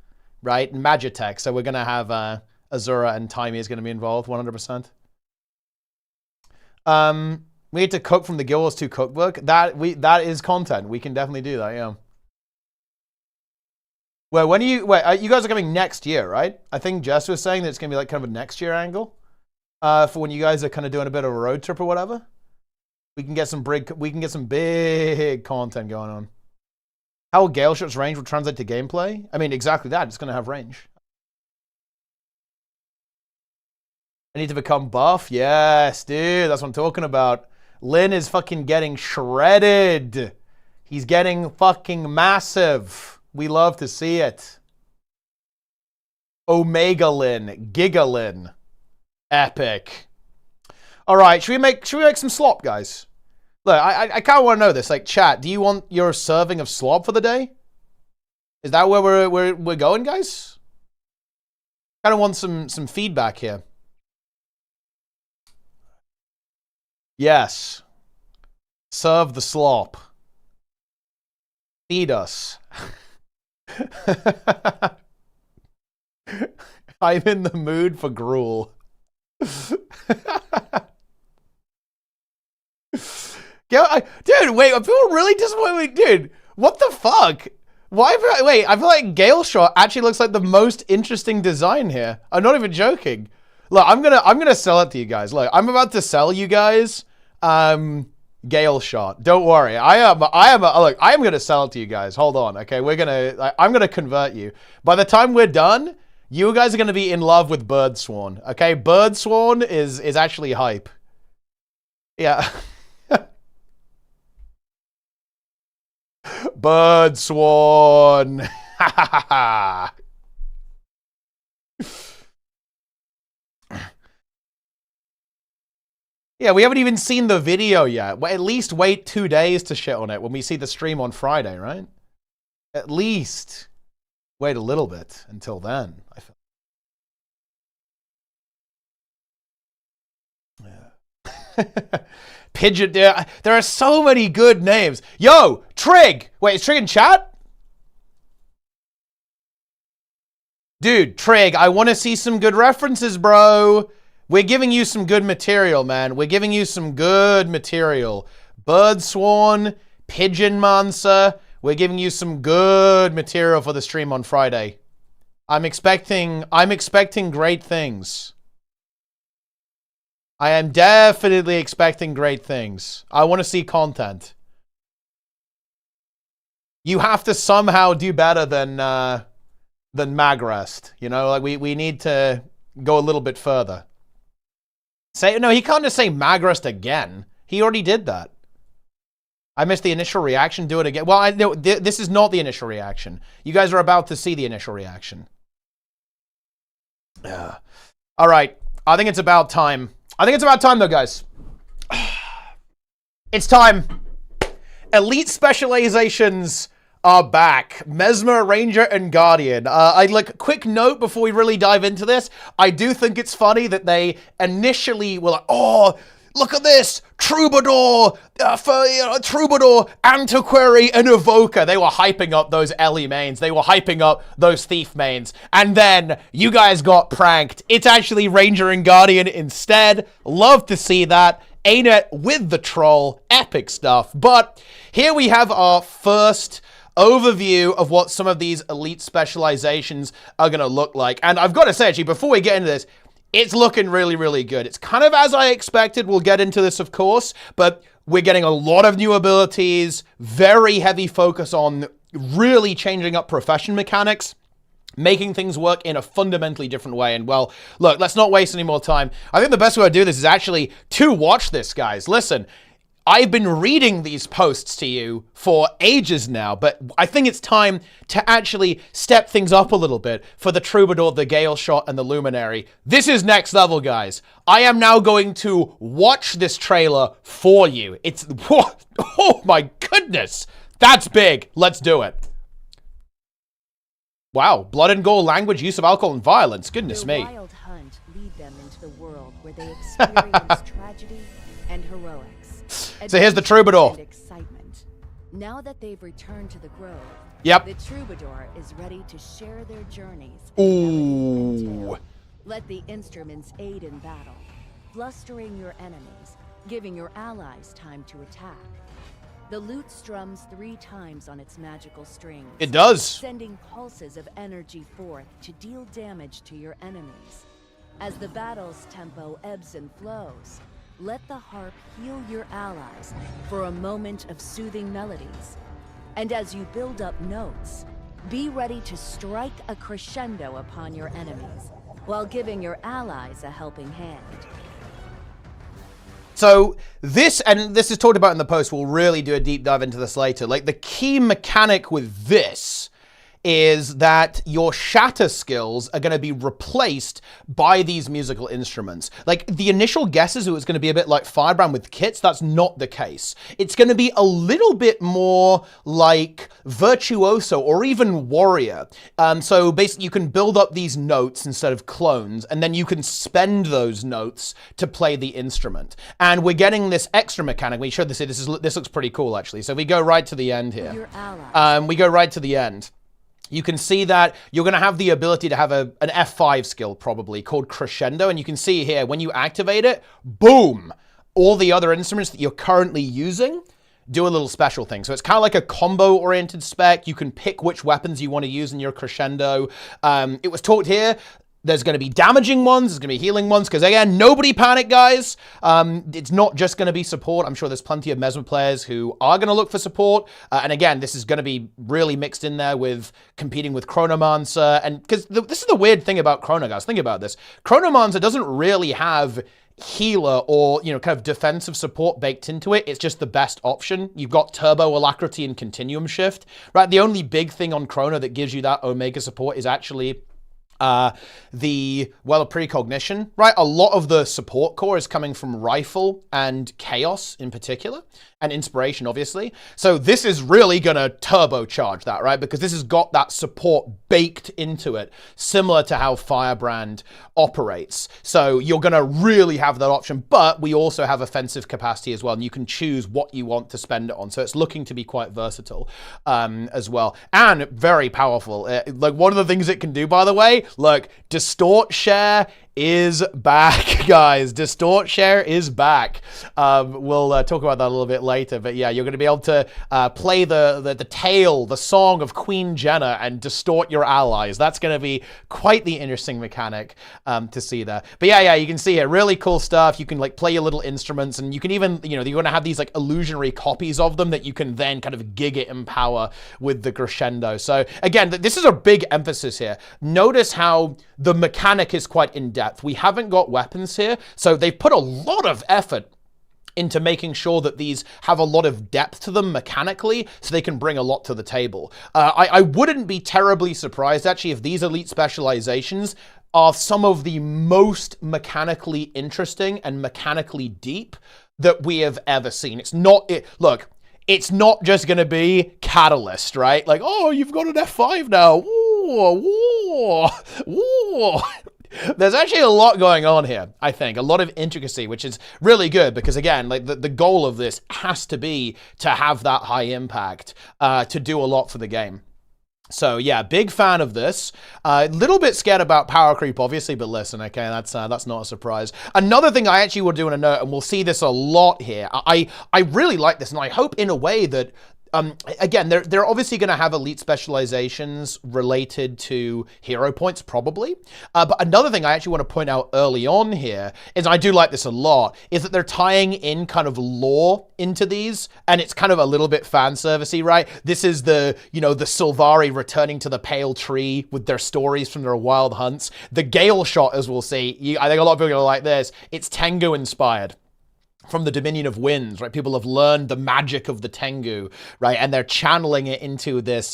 [SPEAKER 1] right? Magitech. So we're gonna have Azura and Timey is gonna be involved 100%. We need to cook from the GW2 cookbook. That is content. We can definitely do that. Yeah. Well, you guys are coming next year, right? I think Jess was saying that it's gonna be like kind of a next year angle for when you guys are kind of doing a bit of a road trip or whatever. We can get some big content going on. How will GALESHOT's range will translate to gameplay? I mean, exactly that. It's going to have range. I need to become buff? Yes, dude. That's what I'm talking about. Lin is fucking getting shredded. He's getting fucking massive. We love to see it. Omega Lin. Giga Lin. Epic. All right, should we make some slop, guys? Look, I kind of want to know this. Like, chat, do you want your serving of slop for the day? Is that where we're going, guys? Kind of want some feedback here. Yes. Serve the slop. Feed us. I'm in the mood for gruel. Dude, wait, I feel really disappointed. Dude, what the fuck? Wait, I feel like GALESHOT actually looks like the most interesting design here. I'm not even joking. Look, I'm gonna sell it to you guys. Look, I'm about to sell you guys GALESHOT. Don't worry. Look, I am gonna sell it to you guys. Hold on, okay? I'm gonna convert you. By the time we're done, you guys are gonna be in love with Birdsworn. Okay? Birdsworn is actually hype. Yeah. Birdsworn. Ha ha ha. Yeah, we haven't even seen the video yet. Well, at least wait 2 days to shit on it when we see the stream on Friday, right? At least wait a little bit until then. I feel. Yeah. Pigeon. There are so many good names. Yo, Trig. Wait, is Trig in chat? Dude, Trig, I want to see some good references, bro. We're giving you some good material, man. We're giving you some good material. Birdsworn, Pigeon Mancer. We're giving you some good material for the stream on Friday. I'm expecting great things. I am definitely expecting great things. I want to see content. You have to somehow do better than Magrest. You know, like we need to go a little bit further. No, he can't just say Magrest again. He already did that. I missed the initial reaction. Do it again. Well, I know this is not the initial reaction. You guys are about to see the initial reaction. All right. I think it's about time. Though, guys. It's time. Elite specializations are back. Mesmer, Ranger, and Guardian. Quick note before we really dive into this. I do think it's funny that they initially were like, oh, look at this. Troubadour, Troubadour, Antiquary, and Evoker. They were hyping up those Ellie mains. They were hyping up those Thief mains. And then you guys got pranked. It's actually Ranger and Guardian instead. Love to see that. ArenaNet with the troll. Epic stuff. But here we have our first overview of what some of these elite specializations are going to look like. And I've got to say, actually, before we get into this, it's looking really, really good. It's kind of as I expected. We'll get into this, of course, but we're getting a lot of new abilities, very heavy focus on really changing up profession mechanics, making things work in a fundamentally different way. And well, look, let's not waste any more time. I think the best way to do this is actually to watch this, guys. Listen, I've been reading these posts to you for ages now, but I think it's time to actually step things up a little bit for the Troubadour, the GALESHOT, and the Luminary. This is next level, guys. I am now going to watch this trailer for you. It's, oh my goodness. That's big. Let's do it. Wow, blood and gore language, use of alcohol and violence. Goodness
[SPEAKER 4] Their
[SPEAKER 1] me.
[SPEAKER 4] wild hunt lead them into the world where they experience tragedy and heroics.
[SPEAKER 1] So here's the Troubadour.
[SPEAKER 4] And excitement. Now that they've returned to the grove,
[SPEAKER 1] Yep.
[SPEAKER 4] the Troubadour is ready to share their journeys.
[SPEAKER 1] Ooh.
[SPEAKER 4] Let the instruments aid in battle, flustering your enemies, giving your allies time to attack. The lute strums 3 times on its magical strings.
[SPEAKER 1] It does.
[SPEAKER 4] Sending pulses of energy forth to deal damage to your enemies. As the battle's tempo ebbs and flows, let the harp heal your allies for a moment of soothing melodies. And as you build up notes, be ready to strike a crescendo upon your enemies, while giving your allies a helping hand.
[SPEAKER 1] So this, and this is talked about in the post, we'll really do a deep dive into this later. Like the key mechanic with this is that your shatter skills are going to be replaced by these musical instruments. Like, the initial guesses it was going to be a bit like Firebrand with kits. That's not the case. It's going to be a little bit more like Virtuoso or even Warrior. So basically you can build up these notes instead of clones, and then you can spend those notes to play the instrument. And we're getting this extra mechanic. We showed this here. This looks pretty cool, actually. So we go right to the end here. We go right to the end. You can see that you're going to have the ability to have an F5 skill, probably, called Crescendo. And you can see here, when you activate it, boom! All the other instruments that you're currently using do a little special thing. So it's kind of like a combo-oriented spec. You can pick which weapons you want to use in your Crescendo. It was talked here. There's going to be damaging ones, there's going to be healing ones, because again, nobody panic, guys. It's not just going to be support. I'm sure there's plenty of Mesmer players who are going to look for support. And again, this is going to be really mixed in there with competing with Chronomancer. And because this is the weird thing about Chrono, guys. Think about this. Chronomancer doesn't really have healer or, you know, kind of defensive support baked into it. It's just the best option. You've got Turbo Alacrity and Continuum Shift, right? The only big thing on Chrono that gives you that Omega support is actually the Well of Precognition, right? A lot of the support core is coming from Rifle and Chaos in particular, and Inspiration, obviously. So this is really going to turbocharge that, right? Because this has got that support baked into it, similar to how Firebrand operates. So you're going to really have that option, but we also have offensive capacity as well, and you can choose what you want to spend it on. So it's looking to be quite versatile as well, and very powerful. Like, one of the things it can do, by the way, look, Distort Share is back, guys. Distort Share is back. We'll talk about that a little bit later, but yeah, you're going to be able to play the tale, the song of Queen Jenna, and distort your allies. That's going to be quite the interesting mechanic to see there. But yeah, you can see here, really cool stuff. You can like play your little instruments, and you can even, you know, you're going to have these like illusionary copies of them that you can then kind of giga empower with the Crescendo. So again, this is a big emphasis here. Notice how the mechanic is quite in-depth. We haven't got weapons here, so they've put a lot of effort into making sure that these have a lot of depth to them mechanically, so they can bring a lot to the table. I wouldn't be terribly surprised, actually, if these elite specializations are some of the most mechanically interesting and mechanically deep that we have ever seen. It's not, look, it's not just going to be Catalyst, right? Like, oh, you've got an F5 now. Whoa. There's actually a lot going on here, I think. A lot of intricacy, which is really good because, again, like the goal of this has to be to have that high impact, to do a lot for the game. So yeah, big fan of this. A little bit scared about power creep, obviously, but listen, okay, that's not a surprise. Another thing I actually want to do in a note, and we'll see this a lot here. I really like this, and I hope in a way that again, they're obviously going to have elite specializations related to hero points, probably. But another thing I actually want to point out early on here is, I do like this a lot, is that they're tying in kind of lore into these, and it's kind of a little bit fan servicey, right? This is the, you know, the Sylvari returning to the Pale Tree with their stories from their wild hunts. The GALESHOT, as we'll see, I think a lot of people are going to like this. It's Tengu inspired. From the Dominion of Winds, right? People have learned the magic of the Tengu, right? And they're channeling it into this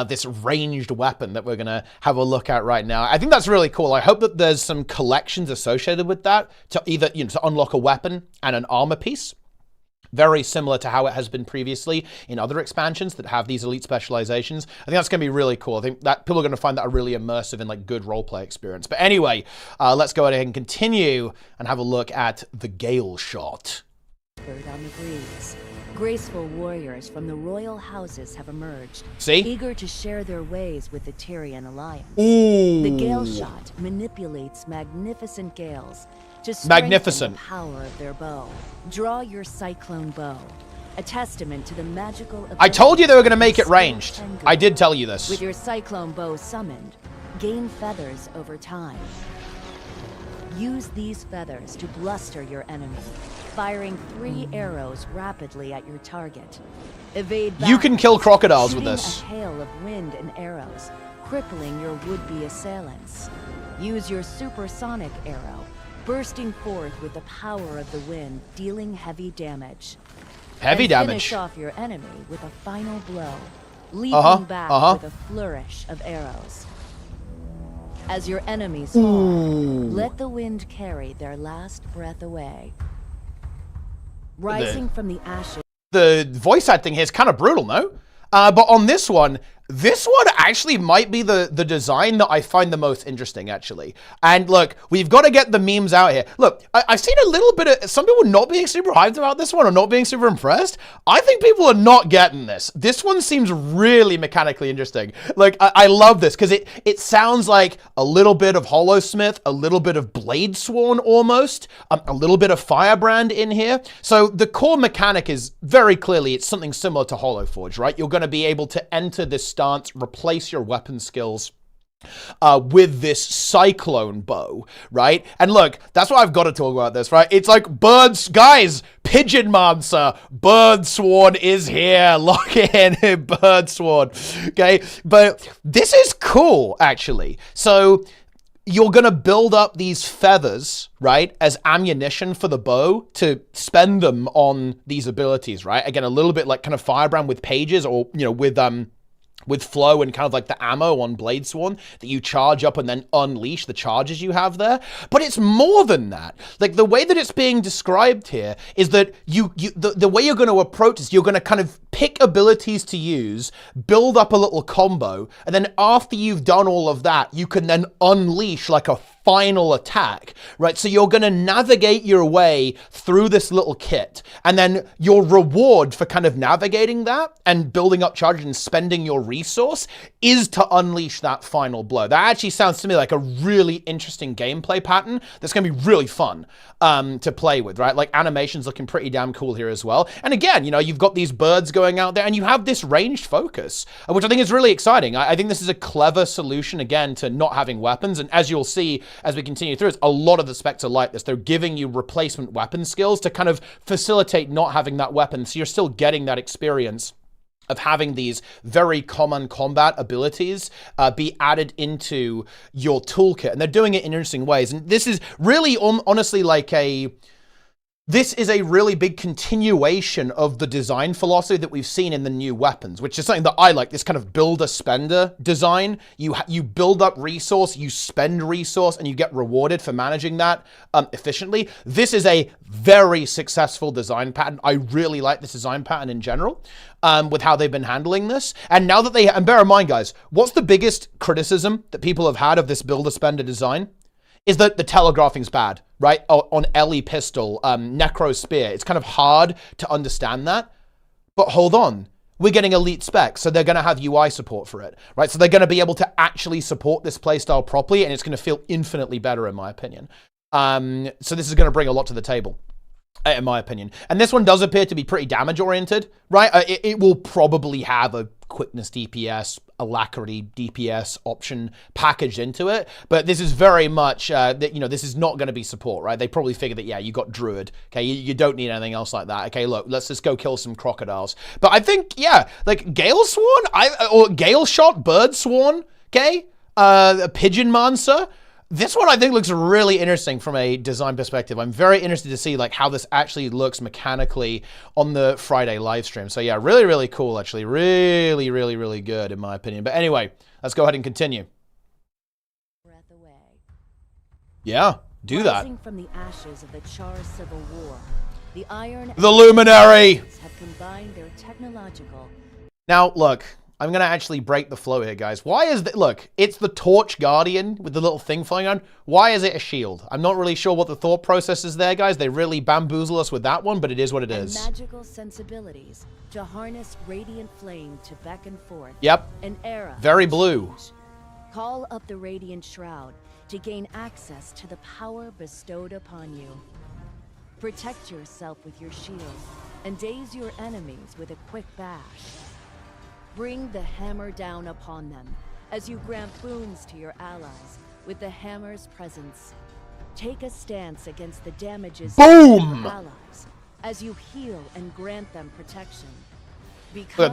[SPEAKER 1] this ranged weapon that we're gonna have a look at right now. I think that's really cool. I hope that there's some collections associated with that to either, you know, to unlock a weapon and an armor piece. Very similar to how it has been previously in other expansions that have these elite specializations. I think that's going to be really cool. I think that people are going to find that a really immersive and like good roleplay experience. But anyway, let's go ahead and continue and have a look at the GALESHOT.
[SPEAKER 4] On the breeze, graceful warriors from the royal houses have emerged,
[SPEAKER 1] see?
[SPEAKER 4] Eager to share their ways with the Tyrian alliance.
[SPEAKER 1] Ooh.
[SPEAKER 4] The GALESHOT manipulates magnificent gales to strengthen the power of their bow. Draw your cyclone bow, a testament to the magical ability.
[SPEAKER 1] I told you they were going to make it ranged. I did tell you this.
[SPEAKER 4] With your cyclone bow summoned, gain feathers over time. Use these feathers to bluster your enemy, firing 3 arrows rapidly at your target. Evade back,
[SPEAKER 1] you can kill crocodiles with this.
[SPEAKER 4] A hail of wind and arrows, crippling your would-be assailants. Use your supersonic arrow, bursting forth with the power of the wind, dealing heavy damage.
[SPEAKER 1] Heavy damage.
[SPEAKER 4] Finish off your enemy with a final blow. leaping back with a flourish of arrows. As your enemies fall, let the wind carry their last breath away. Rising from the ashes.
[SPEAKER 1] The voice acting here is kind of brutal, no? But on this one actually might be the design that I find the most interesting, actually. And look, we've got to get the memes out here. Look, I've seen a little bit of some people not being super hyped about this one or not being super impressed. I think people are not getting this. This one seems really mechanically interesting. Like, I love this because it sounds like a little bit of Hollowsmith, a little bit of Bladesworn almost, a little bit of Firebrand in here. So the core mechanic is very clearly, it's something similar to Hollowforge, right? You're going to be able to enter this stance, replace your weapon skills with this cyclone bow, right? And look, that's why I've got to talk about this, right? It's like guys, Pigeonmancer, Birdsworn is here. Lock in, Birdsworn. Okay, but this is cool, actually. So you're going to build up these feathers, right, as ammunition for the bow to spend them on these abilities, right? Again, a little bit like kind of Firebrand with pages, or, you know, with flow and kind of like the ammo on Bladesworn that you charge up and then unleash the charges you have there. But it's more than that. Like, the way that it's being described here is that the way you're going to approach this, you're going to kind of pick abilities to use, build up a little combo, and then after you've done all of that, you can then unleash like a final attack, right? So you're going to navigate your way through this little kit, and then your reward for kind of navigating that and building up charges and spending your resource is to unleash that final blow. That actually sounds to me like a really interesting gameplay pattern that's going to be really fun to play with, right? Like, animation's looking pretty damn cool here as well. And again, you know, you've got these birds going out there and you have this ranged focus, which I think is really exciting. I think this is a clever solution, again, to not having weapons. And as you'll see, as we continue through, a lot of the specs are like this. They're giving you replacement weapon skills to kind of facilitate not having that weapon, so you're still getting that experience of having these very common combat abilities be added into your toolkit. And they're doing it in interesting ways. And this is really honestly like this is a really big continuation of the design philosophy that we've seen in the new weapons, which is something that I like, this kind of builder-spender design. You build up resource, you spend resource, and you get rewarded for managing that efficiently. This is a very successful design pattern. I really like this design pattern in general with how they've been handling this. And now that and bear in mind, guys, what's the biggest criticism that people have had of this builder-spender design? Is that the telegraphing's bad, right? On Ellie Pistol, Necro Spear. It's kind of hard to understand that. But hold on. We're getting elite specs, so they're going to have UI support for it, right? So they're going to be able to actually support this playstyle properly, and it's going to feel infinitely better, in my opinion. So this is going to bring a lot to the table, in my opinion. And this one does appear to be pretty damage-oriented, right? It will probably have a quickness DPS, alacrity DPS option packaged into it, but this is very much that, you know, this is not going to be support, right? They probably figured that, yeah, you got Druid, okay, you don't need anything else like that. Okay, look, let's just go kill some crocodiles. But I think, yeah, like Galesworn, or Galeshot, Birdsworn, okay, Pigeonmancer. This one I think looks really interesting from a design perspective. I'm very interested to see like how this actually looks mechanically on the Friday live stream. So yeah, really, really cool actually. Really, really, really good in my opinion. But anyway, let's go ahead and continue.
[SPEAKER 4] Breath away.
[SPEAKER 1] Yeah, do that.
[SPEAKER 4] Rising from the ashes of the Char Civil War, the Iron
[SPEAKER 1] The Luminary
[SPEAKER 4] have combined their technological.
[SPEAKER 1] Now, look, I'm going to actually break the flow here, guys. Why is that? Look, it's the Torch Guardian with the little thing flying on. Why is it a shield? I'm not really sure what the thought process is there, guys. They really bamboozle us with that one, but it is what it is.
[SPEAKER 4] Magical sensibilities to harness radiant flame to beckon forth.
[SPEAKER 1] Yep.
[SPEAKER 4] An era.
[SPEAKER 1] Very blue.
[SPEAKER 4] Call up the radiant shroud to gain access to the power bestowed upon you. Protect yourself with your shield and daze your enemies with a quick bash. Bring the hammer down upon them as you grant boons to your allies with the hammer's presence. Take a stance against the damages
[SPEAKER 1] Boom!
[SPEAKER 4] of your allies as you heal and grant them protection.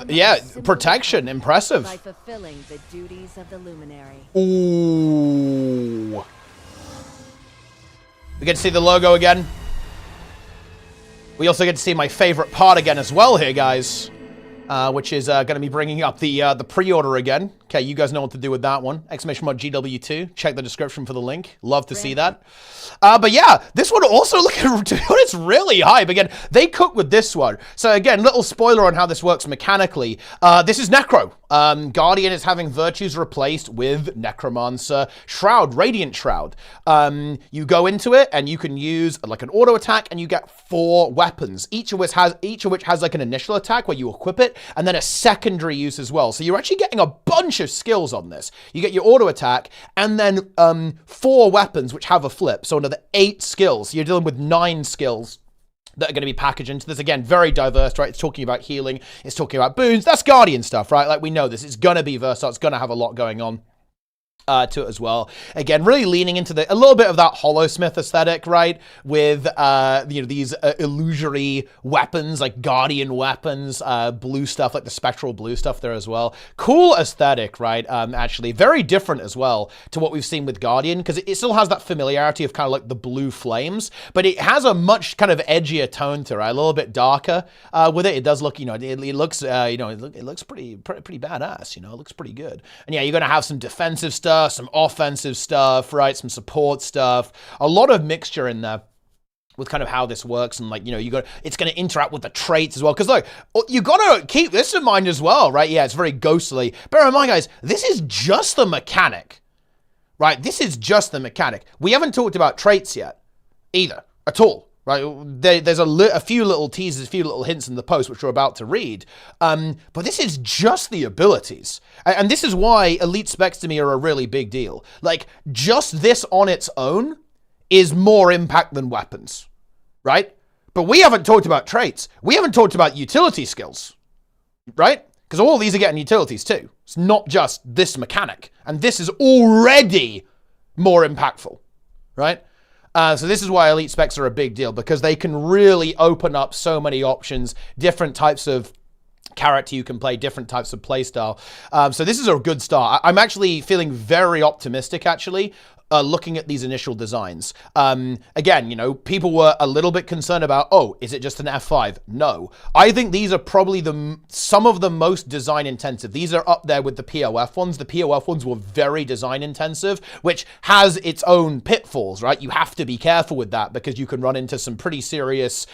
[SPEAKER 1] Yeah, protection, impressive.
[SPEAKER 4] By fulfilling the duties of the Luminary.
[SPEAKER 1] Ooh. We get to see the logo again. We also get to see my favorite part again as well here, guys. which is going to be bringing up the pre-order again. Okay, you guys know what to do with that one. !GW2. Check the description for the link. Love to see that. But yeah, this one also looking, it's really hype. Again, they cook with this one. So again, little spoiler on how this works mechanically. This is Necro. Guardian is having virtues replaced with Necromancer Shroud, Radiant Shroud. You go into it and you can use like an auto attack and you get 4 weapons, each of which has like an initial attack where you equip it and then a secondary use as well. So you're actually getting a bunch of skills on this. You get your auto attack and then 4 weapons which have a flip. So another 8 skills. You're dealing with 9 skills that are going to be packaged into this. Again, very diverse, right? It's talking about healing. It's talking about boons. That's Guardian stuff, right? Like we know this. It's going to be versatile. It's going to have a lot going on to it as well. Again, really leaning into a little bit of that Hollowsmith aesthetic, right? With, these illusory weapons, like Guardian weapons, blue stuff, like the spectral blue stuff there as well. Cool aesthetic, right? Actually, very different as well to what we've seen with Guardian, because it still has that familiarity of kind of like the blue flames, but it has a much kind of edgier tone to it, right? A little bit darker with it. It does look, it looks, it looks pretty badass, it looks pretty good. And yeah, you're going to have some defensive stuff, some offensive stuff, right? Some support stuff. A lot of mixture in there with kind of how this works, and like, it's going to interact with the traits as well. Because look, you got to keep this in mind as well, right? Yeah, it's very ghostly. Bear in mind, guys, this is just the mechanic, right? This is just the mechanic. We haven't talked about traits yet either, at all. Right, there's a few little teasers, a few little hints in the post, which we're about to read. But this is just the abilities. And this is why elite specs to me are a really big deal. Like, just this on its own is more impact than weapons, right? But we haven't talked about traits. We haven't talked about utility skills, right? Because all of these are getting utilities too. It's not just this mechanic. And this is already more impactful, right? So this is why elite specs are a big deal, because they can really open up so many options, different types of character you can play, different types of play style. So this is a good start. I'm actually feeling very optimistic, actually, looking at these initial designs. Again, people were a little bit concerned about, is it just an F5? No. I think these are probably some of the most design intensive. These are up there with the POF ones. The POF ones were very design intensive, which has its own pitfalls, right? You have to be careful with that because you can run into some pretty serious,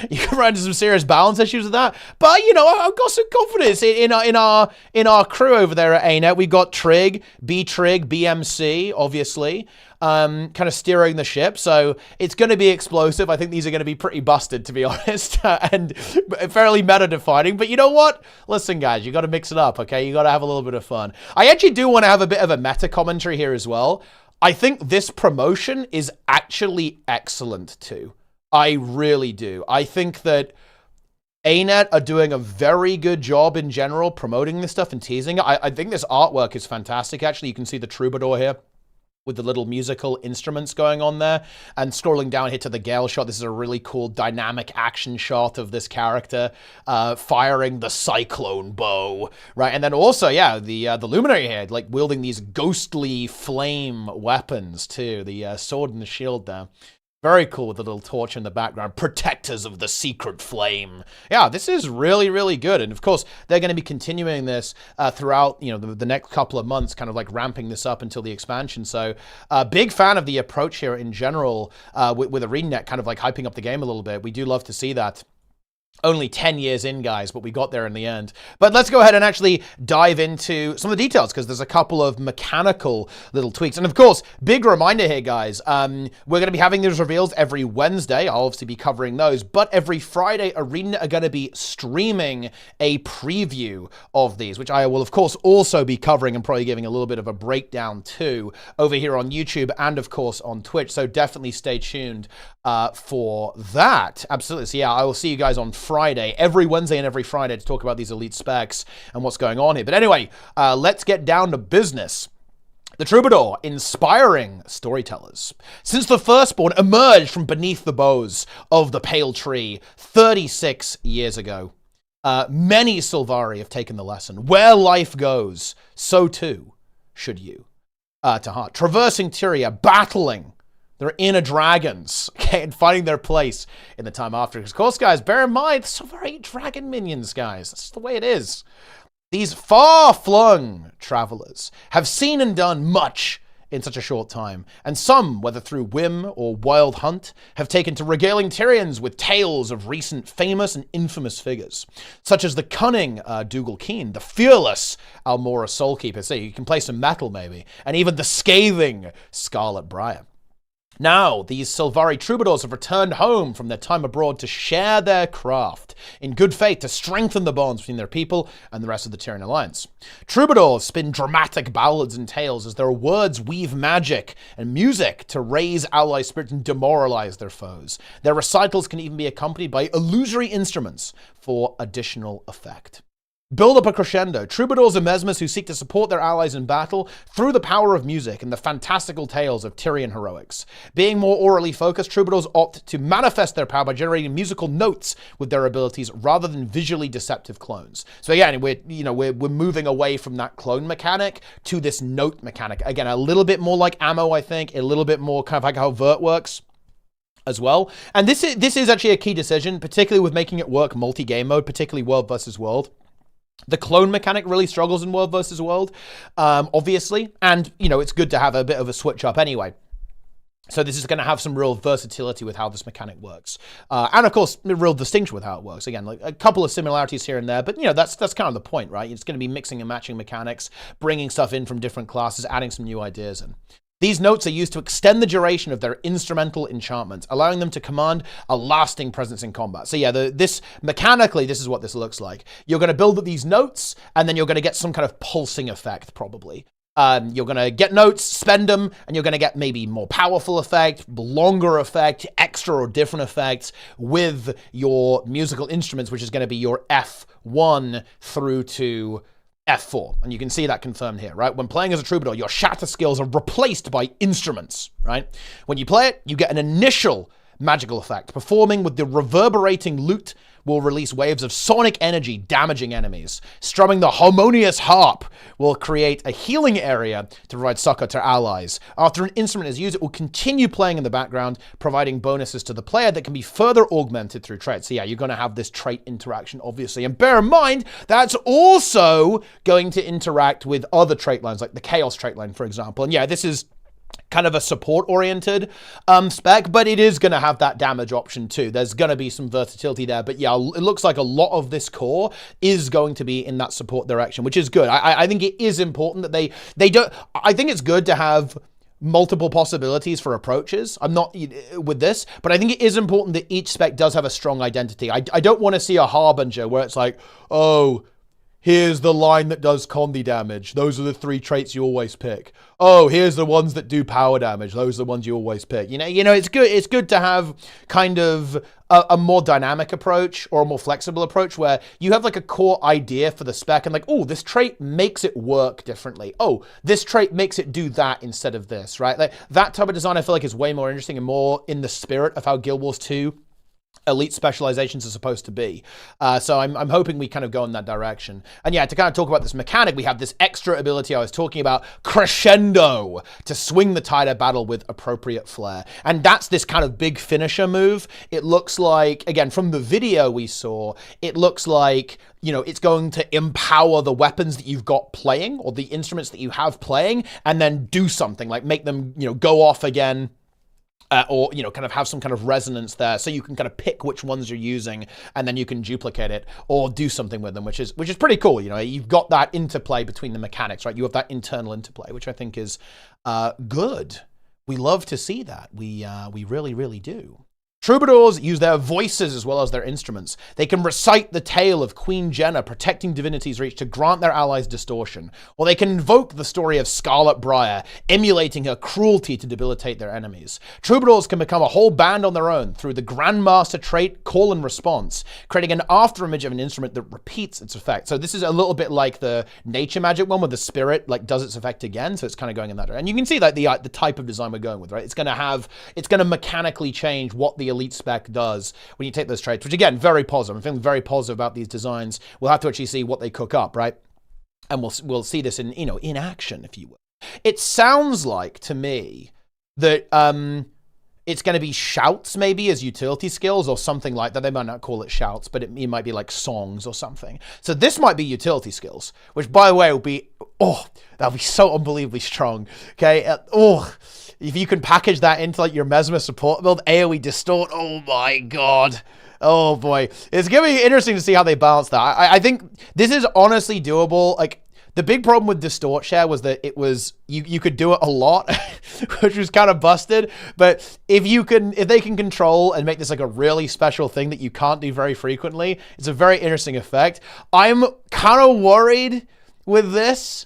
[SPEAKER 1] balance issues with that. But, I've got some confidence in our crew over there at ArenaNet. We've got Trig, B-Trig, BMC, obviously. Kind of steering the ship, so it's going to be explosive. I think these are going to be pretty busted, to be honest, and fairly meta-defining. But you know what? Listen, guys, you got to mix it up, okay? You got to have a little bit of fun. I actually do want to have a bit of a meta commentary here as well. I think this promotion is actually excellent too. I really do. I think that ArenaNet are doing a very good job in general promoting this stuff and teasing it. I think this artwork is fantastic. Actually, you can see the Troubadour here with the little musical instruments going on there. And scrolling down here to the Gale shot, this is a really cool dynamic action shot of this character firing the cyclone bow, right? And then also, yeah, the Luminary here, like wielding these ghostly flame weapons too, the sword and the shield there. Very cool with the little torch in the background. Protectors of the secret flame. Yeah, this is really, really good. And of course, they're going to be continuing this throughout, the next couple of months, kind of like ramping this up until the expansion. So, big fan of the approach here in general with ArenaNet, kind of like hyping up the game a little bit. We do love to see that. Only 10 years in, guys, but we got there in the end. But let's go ahead and actually dive into some of the details, because there's a couple of mechanical little tweaks. And of course, big reminder here, guys, we're going to be having these reveals every Wednesday. I'll obviously be covering those. But every Friday, ArenaNet are going to be streaming a preview of these, which I will, of course, also be covering and probably giving a little bit of a breakdown too over here on YouTube and, of course, on Twitch. So definitely stay tuned for that. Absolutely. So yeah, I will see you guys on Friday, every Wednesday and every Friday, to talk about these elite specs and what's going on here. But anyway, let's get down to business. The Troubadour, inspiring storytellers. Since the firstborn emerged from beneath the boughs of the pale tree 36 years ago, many Sylvari have taken the lesson. Where life goes, so too should you. To heart. Traversing Tyria, battling Their inner dragons, okay, and finding their place in the time after. Because, of course, guys, bear in mind, so there are dragon minions, guys. That's the way it is. These far-flung travelers have seen and done much in such a short time, and some, whether through whim or wild hunt, have taken to regaling Tyrians with tales of recent famous and infamous figures, such as the cunning Dougal Keen, the fearless Almora Soulkeeper, so you can play some metal maybe, and even the scathing Scarlet Briar. Now, these Sylvari troubadours have returned home from their time abroad to share their craft, in good faith to strengthen the bonds between their people and the rest of the Tyrian alliance. Troubadours spin dramatic ballads and tales as their words weave magic and music to raise ally spirits and demoralize their foes. Their recitals can even be accompanied by illusory instruments for additional effect. Build up a crescendo. Troubadours are Mesmers who seek to support their allies in battle through the power of music and the fantastical tales of Tyrian heroics. Being more orally focused, troubadours opt to manifest their power by generating musical notes with their abilities rather than visually deceptive clones. So again, we're moving away from that clone mechanic to this note mechanic. Again, a little bit more like ammo, I think, a little bit more kind of like how Vert works as well. And this is actually a key decision, particularly with making it work multi-game mode, particularly world versus world. The clone mechanic really struggles in World versus World, obviously, and, it's good to have a bit of a switch up anyway. So this is going to have some real versatility with how this mechanic works. And, of course, a real distinction with how it works. Again, like a couple of similarities here and there, but, that's kind of the point, right? It's going to be mixing and matching mechanics, bringing stuff in from different classes, adding some new ideas in. These notes are used to extend the duration of their instrumental enchantments, allowing them to command a lasting presence in combat. So yeah, mechanically, this is what this looks like. You're going to build up these notes, and then you're going to get some kind of pulsing effect, probably. You're going to get notes, spend them, and you're going to get maybe more powerful effect, longer effect, extra or different effects with your musical instruments, which is going to be your F1 through to F4, and you can see that confirmed here, right? When playing as a troubadour, your shatter skills are replaced by instruments, right? When you play it, you get an initial magical effect. Performing with the reverberating lute will release waves of sonic energy damaging enemies. Strumming the harmonious harp will create a healing area to provide succor to allies. After an instrument is used, it will continue playing in the background, providing bonuses to the player that can be further augmented through traits. So yeah, you're going to have this trait interaction, obviously. And bear in mind, that's also going to interact with other trait lines, like the Chaos trait line, for example. And yeah, this is kind of a support-oriented spec, but it is going to have that damage option too. There's going to be some versatility there, but yeah, it looks like a lot of this core is going to be in that support direction, which is good. I think it is important that they don't. I think it's good to have multiple possibilities for approaches. I'm not with this, but I think it is important that each spec does have a strong identity. I don't want to see a Harbinger where it's like, oh, here's the line that does Condi damage. Those are the 3 traits you always pick. Oh, here's the ones that do power damage. Those are the ones you always pick. It's good. It's good to have kind of a more dynamic approach or a more flexible approach where you have like a core idea for the spec and like, oh, this trait makes it work differently. Oh, this trait makes it do that instead of this, right? Like that type of design I feel like is way more interesting and more in the spirit of how Guild Wars 2 elite specializations are supposed to be. So I'm hoping we kind of go in that direction. And yeah, to kind of talk about this mechanic, we have this extra ability I was talking about, crescendo, to swing the tide of battle with appropriate flair. And that's this kind of big finisher move. It looks like, again, from the video we saw, it looks like, it's going to empower the weapons that you've got playing or the instruments that you have playing and then do something, like make them, go off again. Or, kind of have some kind of resonance there so you can kind of pick which ones you're using and then you can duplicate it or do something with them, which is pretty cool. You've got that interplay between the mechanics, right? You have that internal interplay, which I think is good. We love to see that. We really, really do. Troubadours use their voices as well as their instruments. They can recite the tale of Queen Jenna protecting divinity's reach to grant their allies distortion, or they can invoke the story of Scarlet Briar, emulating her cruelty to debilitate their enemies. Troubadours can become a whole band on their own through the Grandmaster trait Call and Response, creating an afterimage of an instrument that repeats its effect. So this is a little bit like the Nature Magic one where the spirit does its effect again, so it's kind of going in that direction. And you can see that the type of design we're going with, right? It's going to mechanically change what the elite spec does when you take those traits, which again, very positive. I'm feeling very positive about these designs. We'll have to actually see what they cook up, right? And we'll see this in action, if you will. It sounds like to me that it's going to be shouts maybe as utility skills or something like that. They might not call it shouts, but it might be like songs or something. So this might be utility skills, which by the way will be, oh, that'll be so unbelievably strong. Okay. If you can package that into like your Mesmer support build, AoE distort, oh my God. Oh boy. It's going to be interesting to see how they balance that. I think this is honestly doable. Like, the big problem with Distort Share was that it was, you could do it a lot, which was kind of busted. But if they can control and make this like a really special thing that you can't do very frequently, it's a very interesting effect. I'm kind of worried with this.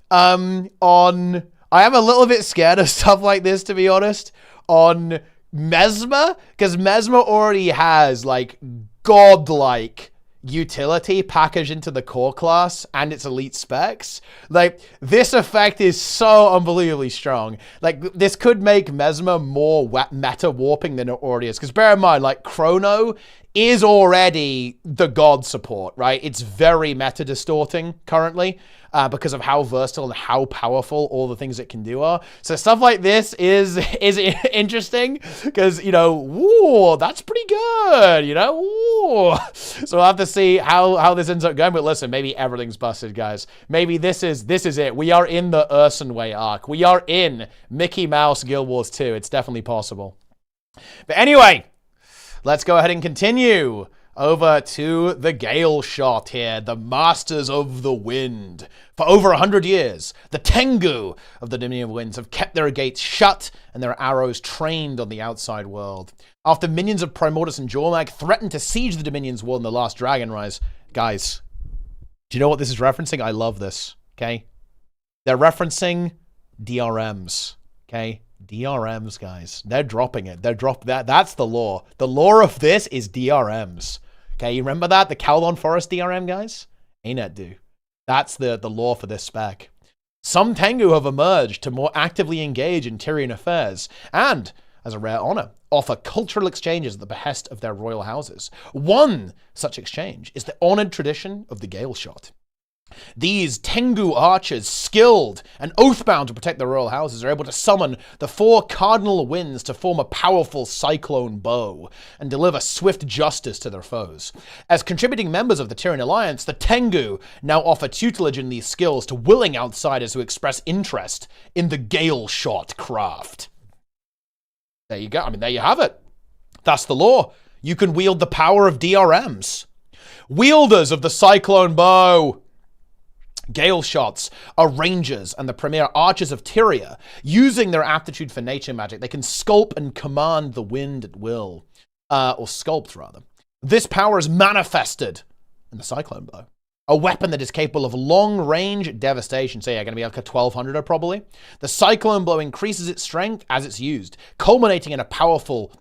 [SPEAKER 1] I am a little bit scared of stuff like this, to be honest, on Mesmer, because Mesmer already has like godlike utility packaged into the core class and its elite specs. Like, this effect is so unbelievably strong. Like, this could make Mesmer more meta warping than it already is. Because bear in mind, like, Chrono is already the god support, right? It's very meta distorting currently because of how versatile and how powerful all the things it can do are. So stuff like this is interesting because, you know, woo, that's pretty good, you know? Woo. So we'll have to see how this ends up going. But listen, maybe everything's busted, guys. Maybe this is it. We are in the Ursenway arc. We are in Mickey Mouse Guild Wars 2. It's definitely possible. But anyway, let's go ahead and continue over to the GALESHOT here, the Masters of the Wind. For over 100 years, the Tengu of the Dominion of Winds have kept their gates shut and their arrows trained on the outside world. After minions of Primordus and Jormag threatened to siege the Dominion's world in the last Dragon Rise, guys, do you know what this is referencing? I love this, okay? They're referencing DRMs, okay? DRMs, guys. They're dropping it. That's the lore. The lore of this is DRMs. Okay, you remember that? The Caldon Forest DRM, guys? ArenaNet do. That's the lore for this spec. Some Tengu have emerged to more actively engage in Tyrian affairs and, as a rare honor, offer cultural exchanges at the behest of their royal houses. One such exchange is the honored tradition of the GALESHOT. These Tengu archers, skilled and oathbound to protect the royal houses, are able to summon the 4 cardinal winds to form a powerful cyclone bow and deliver swift justice to their foes. As contributing members of the Tyrian Alliance, the Tengu now offer tutelage in these skills to willing outsiders who express interest in the GALESHOT craft. There you go. I mean, there you have it. That's the lore. You can wield the power of DRMs. Wielders of the cyclone bow. GALESHOTs are rangers and the premier archers of Tyria. Using their aptitude for nature magic, they can sculpt and command the wind at will. Or sculpt, rather. This power is manifested in the cyclone bow. A weapon that is capable of long-range devastation. So yeah, going to be like a 1200er probably. The cyclone bow increases its strength as it's used, culminating in a powerful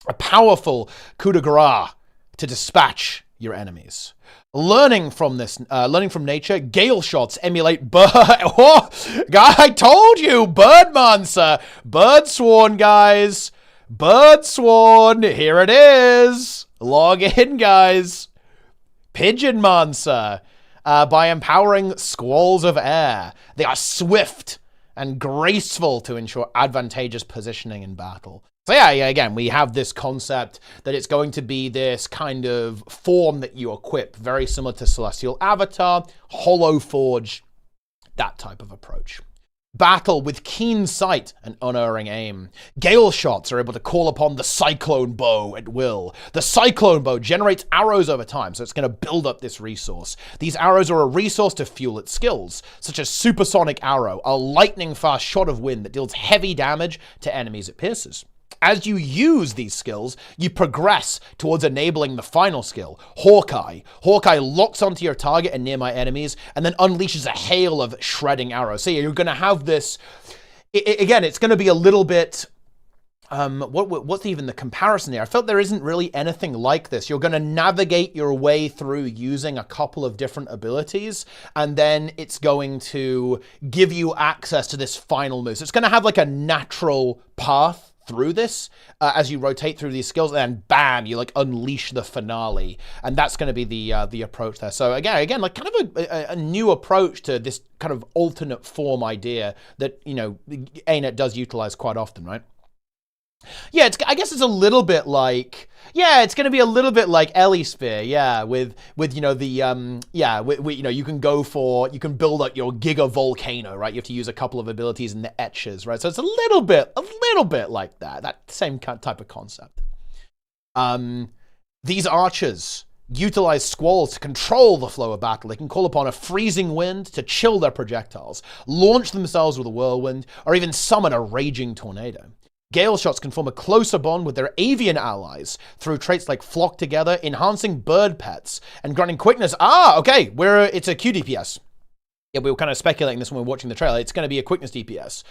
[SPEAKER 1] coup de grace to dispatch your enemies. Learning from nature, GALESHOTs emulate bird. Oh, I told you, Birdmancer, Bird Sworn, guys, Bird Sworn. Here it is. Log in, guys. Pigeonmancer. By empowering squalls of air, they are swift and graceful to ensure advantageous positioning in battle. So yeah, again, we have this concept that it's going to be this kind of form that you equip, very similar to Celestial Avatar, Hollow Forge, that type of approach. Battle with keen sight and unerring aim. GALESHOTs are able to call upon the cyclone bow at will. The cyclone bow generates arrows over time, so it's going to build up this resource. These arrows are a resource to fuel its skills, such as Supersonic Arrow, a lightning-fast shot of wind that deals heavy damage to enemies it pierces. As you use these skills, you progress towards enabling the final skill, Hawkeye. Hawkeye locks onto your target and nearby enemies, and then unleashes a hail of shredding arrows. So you're going to have this, again, it's going to be a little bit, what's even the comparison here? I felt there isn't really anything like this. You're going to navigate your way through using a couple of different abilities, and then it's going to give you access to this final move. So it's going to have like a natural path through this as you rotate through these skills, and then bam, you like unleash the finale, and that's going to be the approach there. So again, like kind of a new approach to this kind of alternate form idea that, you know, ArenaNet does utilize quite often, right? Yeah, I guess it's a little bit like, yeah, it's going to be a little bit like Ellie Spear, yeah, with you know the you know, you can build like your Giga Volcano, right? You have to use a couple of abilities in the etches, right? So it's a little bit like that same type of concept. These archers utilize squalls to control the flow of battle. They can call upon a freezing wind to chill their projectiles, launch themselves with a whirlwind, or even summon a raging tornado. GALESHOTs can form a closer bond with their avian allies through traits like Flock Together, enhancing bird pets, and granting quickness. Okay, it's a Q DPS. Yeah, we were kind of speculating this when we were watching the trailer. It's going to be a quickness DPS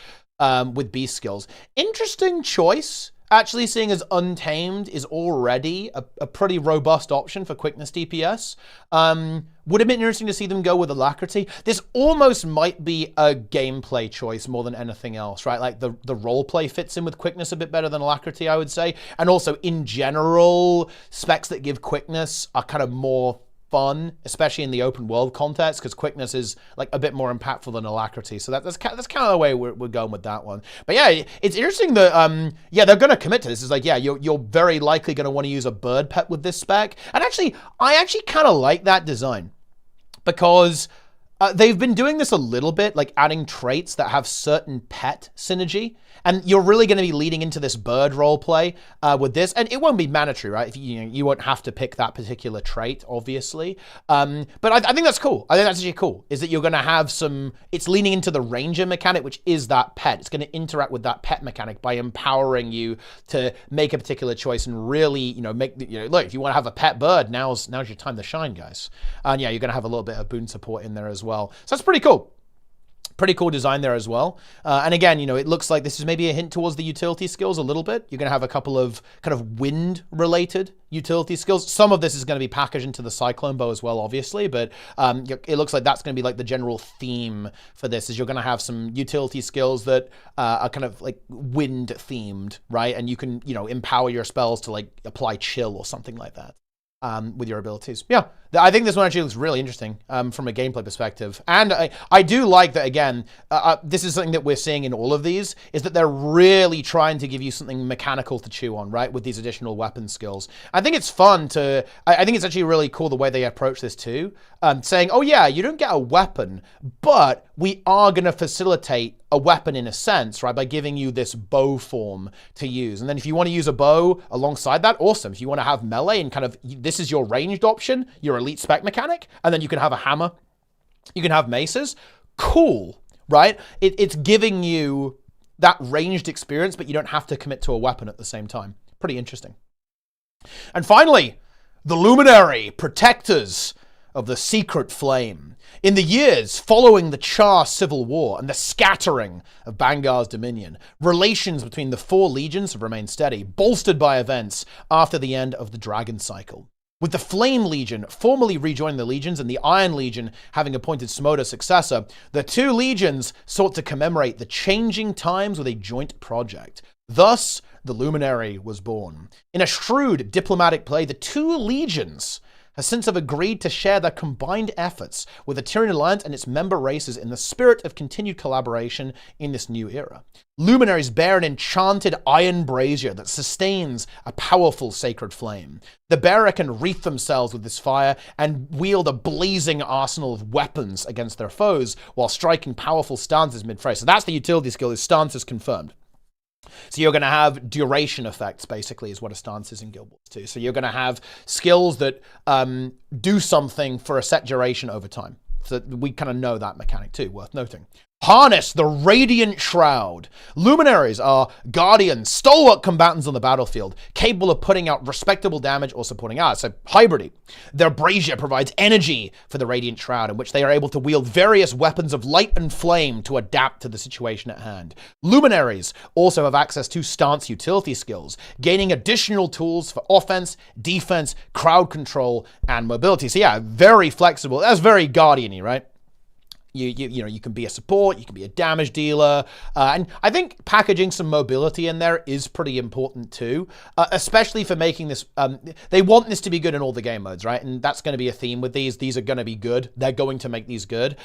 [SPEAKER 1] with beast skills. Interesting choice. Actually, seeing as Untamed is already a pretty robust option for quickness DPS. Would have been interesting to see them go with Alacrity. This almost might be a gameplay choice more than anything else, right? Like the roleplay fits in with quickness a bit better than Alacrity, I would say. And also, in general, specs that give quickness are kind of more fun, especially in the open world context, because quickness is like a bit more impactful than Alacrity. So that's kind of the way we're going with that one. But yeah, it's interesting that yeah, they're going to commit to this. It's like, yeah, you're very likely going to want to use a bird pet with this spec. And actually, I actually kind of like that design, because they've been doing this a little bit, like adding traits that have certain pet synergy. And you're really going to be leading into this bird roleplay with this. And it won't be mandatory, right? If you won't have to pick that particular trait, obviously. But I think that's cool. I think that's actually cool, is that you're going to have it's leaning into the ranger mechanic, which is that pet. It's going to interact with that pet mechanic by empowering you to make a particular choice and really, look, if you want to have a pet bird, now's your time to shine, guys. And yeah, you're going to have a little bit of boon support in there as well. So that's pretty cool. Pretty cool design there as well. And again, it looks like this is maybe a hint towards the utility skills a little bit. You're going to have a couple of kind of wind-related utility skills. Some of this is going to be packaged into the Cyclone Bow as well, obviously, but it looks like that's going to be like the general theme for this, is you're going to have some utility skills that are kind of like wind-themed, right? And you can, empower your spells to like apply chill or something like that. With your abilities. Yeah, I think this one actually looks really interesting from a gameplay perspective. And I do like that, again, this is something that we're seeing in all of these, is that they're really trying to give you something mechanical to chew on, right, with these additional weapon skills. I think it's fun I think it's actually really cool the way they approach this too, saying, oh yeah, you don't get a weapon, but we are going to facilitate a weapon in a sense, right, by giving you this bow form to use. And then if you want to use a bow alongside that, awesome. If you want to have melee and kind of, this is your ranged option, your elite spec mechanic, and then you can have a hammer, you can have maces, cool, right? It's giving you that ranged experience, but you don't have to commit to a weapon at the same time. Pretty interesting. And finally, the Luminary, protectors of the secret flame. In the years following the Char Civil War and the scattering of Bangar's dominion, relations between the four legions have remained steady, bolstered by events after the end of the Dragon Cycle. With the Flame Legion formally rejoining the legions and the Iron Legion having appointed Smoda's successor, the two legions sought to commemorate the changing times with a joint project. Thus, the Luminary was born. In a shrewd diplomatic play, the two legions has since have agreed to share their combined efforts with the Tyrian Alliance and its member races in the spirit of continued collaboration in this new era. Luminaries bear an enchanted iron brazier that sustains a powerful sacred flame. The bearer can wreath themselves with this fire and wield a blazing arsenal of weapons against their foes while striking powerful stances mid-fray. So that's the utility skill, is stances confirmed. So you're going to have duration effects, basically, is what a stance is in Guild Wars 2. So you're going to have skills that do something for a set duration over time. So we kind of know that mechanic too, worth noting. Harness the Radiant Shroud. Luminaries are guardians, stalwart combatants on the battlefield, capable of putting out respectable damage or supporting ours, so hybridy. Their brazier provides energy for the Radiant Shroud, in which they are able to wield various weapons of light and flame to adapt to the situation at hand. Luminaries also have access to stance utility skills, gaining additional tools for offense, defense, crowd control, and mobility. So yeah, very flexible. That's very guardian-y, right? You can be a support, you can be a damage dealer, and I think packaging some mobility in there is pretty important too, especially for making this, they want this to be good in all the game modes, right? And that's going to be a theme with these. These are going to be good. They're going to make these good.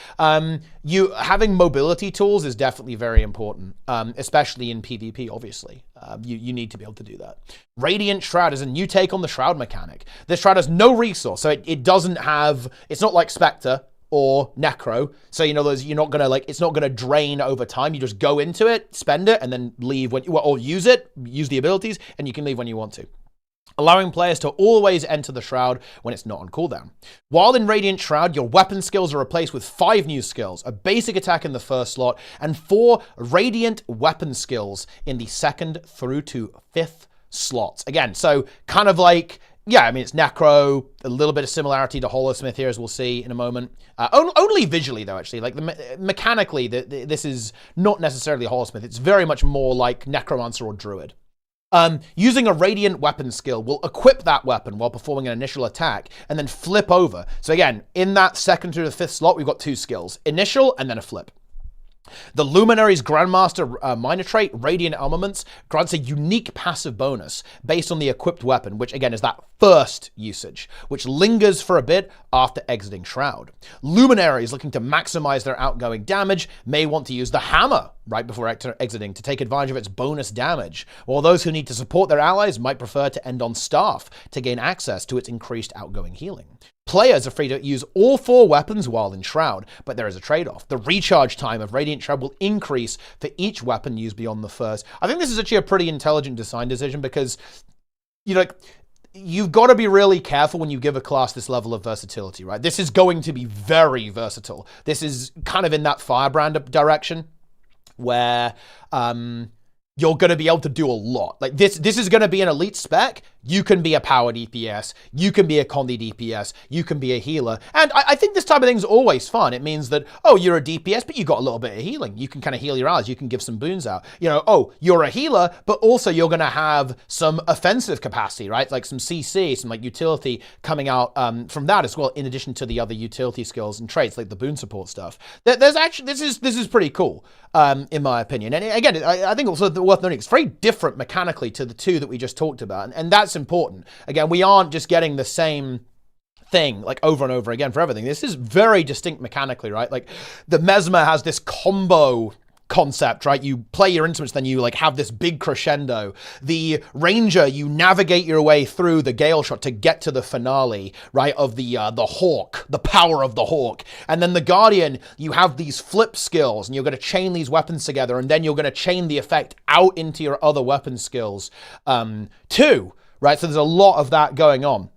[SPEAKER 1] You having mobility tools is definitely very important, especially in PvP, obviously. You need to be able to do that. Radiant Shroud is a new take on the Shroud mechanic. This Shroud has no resource, so it doesn't have, it's not like Spectre or Necro, so you're not gonna it's not gonna drain over time. You just go into it, spend it, and then leave or use the abilities, and you can leave when you want to, allowing players to always enter the Shroud when it's not on cooldown. While in Radiant Shroud, your weapon skills are replaced with 5 new skills, a basic attack in the first slot, and 4 Radiant weapon skills in the 2nd through to 5th slots. Again, so kind of like, yeah, I mean, it's Necro, a little bit of similarity to Holosmith here, as we'll see in a moment. Only visually, though, actually. Like, mechanically, this is not necessarily a Holosmith. It's very much more like Necromancer or Druid. Using a Radiant weapon skill will equip that weapon while performing an initial attack, and then flip over. So again, in that 2nd through the 5th slot, we've got 2 skills. Initial, and then a flip. The Luminary's Grandmaster minor trait, Radiant Armaments, grants a unique passive bonus based on the equipped weapon, which again is that first usage, which lingers for a bit after exiting Shroud. Luminaries looking to maximize their outgoing damage may want to use the Hammer right before exiting to take advantage of its bonus damage, while those who need to support their allies might prefer to end on Staff to gain access to its increased outgoing healing. Players are free to use all 4 weapons while in Shroud, but there is a trade-off. The recharge time of Radiant Shroud will increase for each weapon used beyond the first. I think this is actually a pretty intelligent design decision because, you've got to be really careful when you give a class this level of versatility, right? This is going to be very versatile. This is kind of in that Firebrand direction where you're going to be able to do a lot. Like this is going to be an elite spec. You can be a power DPS. You can be a Condi DPS. You can be a healer. And I think this type of thing is always fun. It means that, oh, you're a DPS, but you got a little bit of healing. You can kind of heal your allies. You can give some boons out. Oh, you're a healer, but also you're going to have some offensive capacity, right? Like some CC, some like utility coming out from that as well, in addition to the other utility skills and traits, like the boon support stuff. There's actually, this is pretty cool, in my opinion. And again, I think also worth noting, it's very different mechanically to the 2 that we just talked about. And that's important. Again, we aren't just getting the same thing like over and over again for everything. This is very distinct mechanically, right? Like the Mesmer has this combo concept, right? You play your instruments, then you like have this big crescendo. The Ranger, you navigate your way through the GALESHOT to get to the finale, right? Of the Hawk, the power of the Hawk. And then the Guardian, you have these flip skills and you're going to chain these weapons together, and then you're going to chain the effect out into your other weapon skills too, right? So there's a lot of that going on.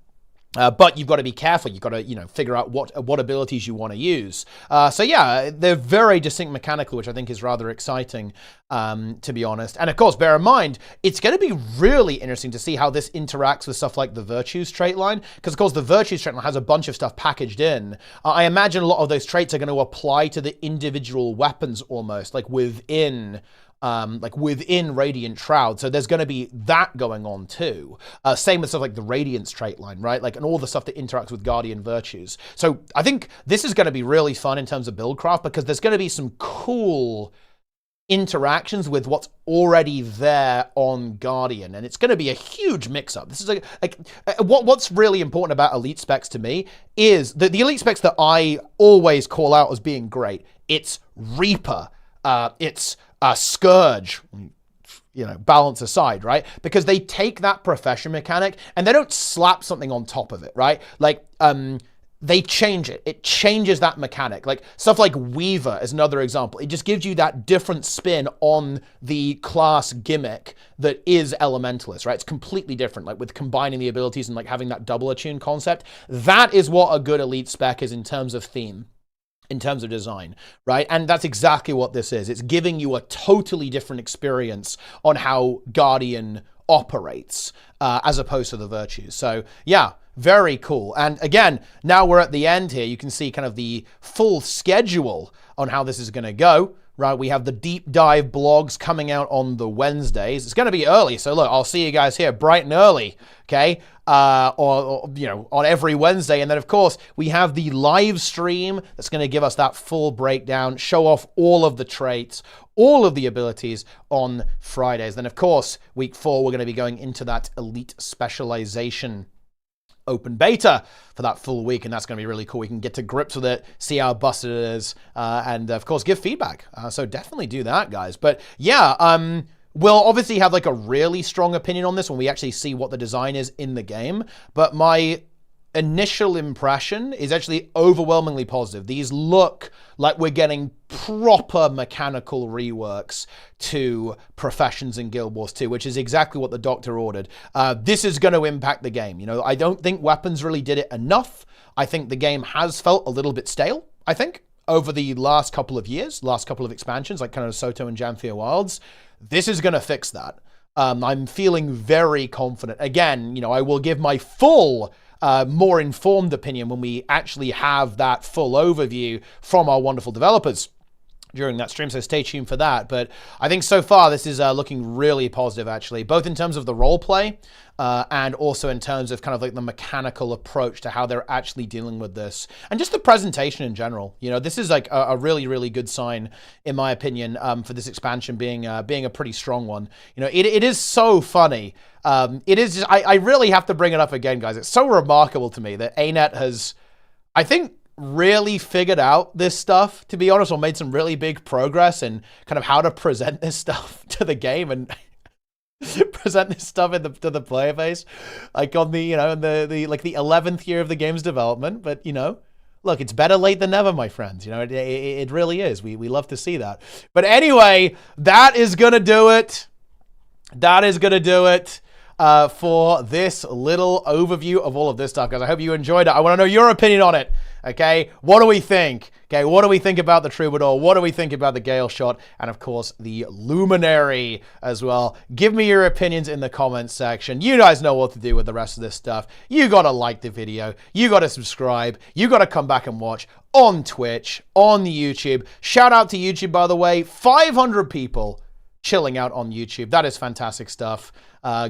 [SPEAKER 1] But you've got to be careful. You've got to, figure out what abilities you want to use. So yeah, they're very distinct mechanically, which I think is rather exciting, to be honest. And of course, bear in mind, it's going to be really interesting to see how this interacts with stuff like the Virtues trait line, because of course the Virtues trait line has a bunch of stuff packaged in. I imagine a lot of those traits are going to apply to the individual weapons almost, like within Radiant Shroud. So there's going to be that going on too. Same with stuff like the Radiance trait line, right? Like, and all the stuff that interacts with Guardian Virtues. So I think this is going to be really fun in terms of buildcraft, because there's going to be some cool interactions with what's already there on Guardian, and it's going to be a huge mix-up. This is what's really important about elite specs to me is the elite specs that I always call out as being great. It's Reaper, it's Scourge, balance aside, right? Because they take that profession mechanic and they don't slap something on top of it, right? Like, they change it. It changes that mechanic. Like stuff like Weaver is another example. It just gives you that different spin on the class gimmick that is Elementalist, right? It's completely different, like with combining the abilities and like having that double attune concept. That is what a good elite spec is in terms of theme, in terms of design, right? And that's exactly what this is. It's giving you a totally different experience on how Guardian operates, as opposed to the Virtues. So yeah, very cool. And again, now we're at the end here. You can see kind of the full schedule on how this is going to go, right? We have the deep dive blogs coming out on the Wednesdays. It's going to be early, so look, I'll see you guys here bright and early, okay? Or, you know, on every Wednesday. And then, of course, we have the live stream that's going to give us that full breakdown, show off all of the traits, all of the abilities on Fridays. Then, of course, week 4, we're going to be going into that elite specialization open beta for that full week, and that's going to be really cool. We can get to grips with it, see how busted it is, and of course give feedback. So definitely do that, guys. But yeah, we'll obviously have like a really strong opinion on this when we actually see what the design is in the game. But my initial impression is actually overwhelmingly positive. These look like we're getting proper mechanical reworks to Professions in Guild Wars 2, which is exactly what the doctor ordered. This is going to impact the game. You know, I don't think weapons really did it enough. I think the game has felt a little bit stale, I think, over the last couple of years, last couple of expansions, like kind of Soto and Jamfia Wilds. This is going to fix that. I'm feeling very confident. Again, you know, I will give my full more informed opinion when we actually have that full overview from our wonderful developers during that stream, so stay tuned for that. But I think so far this is looking really positive, actually, both in terms of the role play and also in terms of kind of like the mechanical approach to how they're actually dealing with this, and just the presentation in general. You know, this is like a really, really good sign, in my opinion, for this expansion being a pretty strong one. You know, it is so funny. It is just, I really have to bring it up again, guys. It's so remarkable to me that ArenaNet has, I think, really figured out this stuff, to be honest, or made some really big progress in kind of how to present this stuff to the game and present this stuff to the player base, like on the, you know, the like the 11th year of the game's development. But, you know, look, it's better late than never, my friends. You know, it really is. We love to see that. But anyway, that is gonna do it. That is gonna do it for this little overview of all of this stuff, guys. I hope you enjoyed it. I want to know your opinion on it. Okay, what do we think? Okay, what do we think about the Troubadour? What do we think about the GALESHOT? And of course, the Luminary as well. Give me your opinions in the comments section. You guys know what to do with the rest of this stuff. You gotta like the video. You gotta subscribe. You gotta come back and watch on Twitch, on YouTube. Shout out to YouTube, by the way. 500 people chilling out on YouTube. That is fantastic stuff.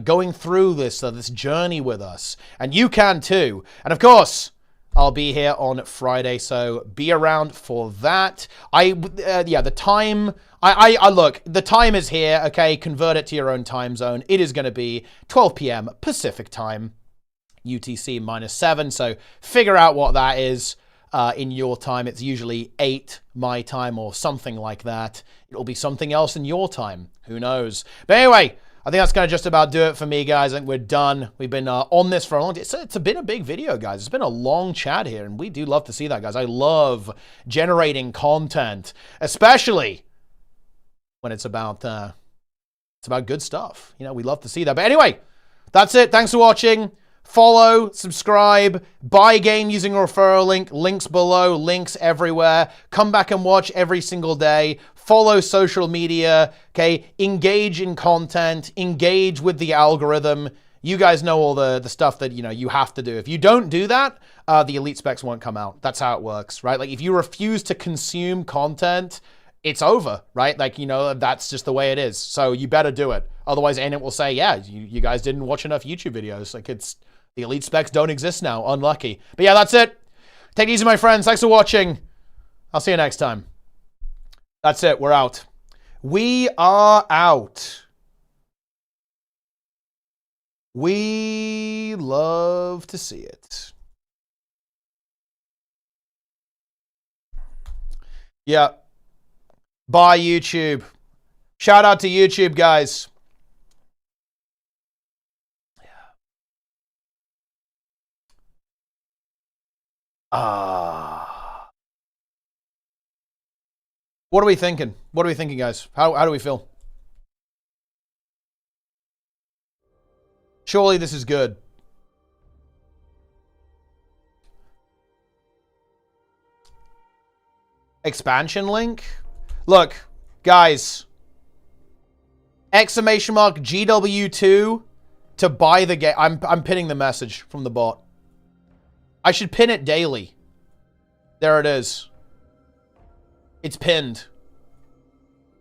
[SPEAKER 1] Going through this journey with us. And you can too. And of course, I'll be here on Friday, so be around for that. Yeah, the time, look, the time is here, okay? Convert it to your own time zone. It is going to be 12 p.m. Pacific time, UTC -7, so figure out what that is in your time. It's usually 8 my time or something like that. It'll be something else in your time. Who knows? But anyway, I think that's going to just about do it for me, guys. I think we're done. We've been on this for a long time. It's been a big video, guys. It's been a long chat here, and we do love to see that, guys. I love generating content, especially when it's about good stuff. You know, we love to see that. But anyway, that's it. Thanks for watching. Follow, subscribe, buy game using a referral link. Links below, links everywhere. Come back and watch every single day. Follow social media, okay? Engage in content. Engage with the algorithm. You guys know all the stuff that, you know, you have to do. If you don't do that, the elite specs won't come out. That's how it works, right? Like, if you refuse to consume content, it's over, right? Like, you know, that's just the way it is. So you better do it. Otherwise, ArenaNet will say, yeah, you guys didn't watch enough YouTube videos. Like, the elite specs don't exist now. Unlucky. But yeah, that's it. Take it easy, my friends. Thanks for watching. I'll see you next time. That's it. We're out. We are out. We love to see it. Yeah. Bye, YouTube. Shout out to YouTube, guys. What are we thinking? What are we thinking, guys? How do we feel? Surely this is good. Expansion link? Look, guys. Exclamation mark GW2 to buy the game. I'm pinning the message from the bot. I should pin it daily. There it is. It's pinned.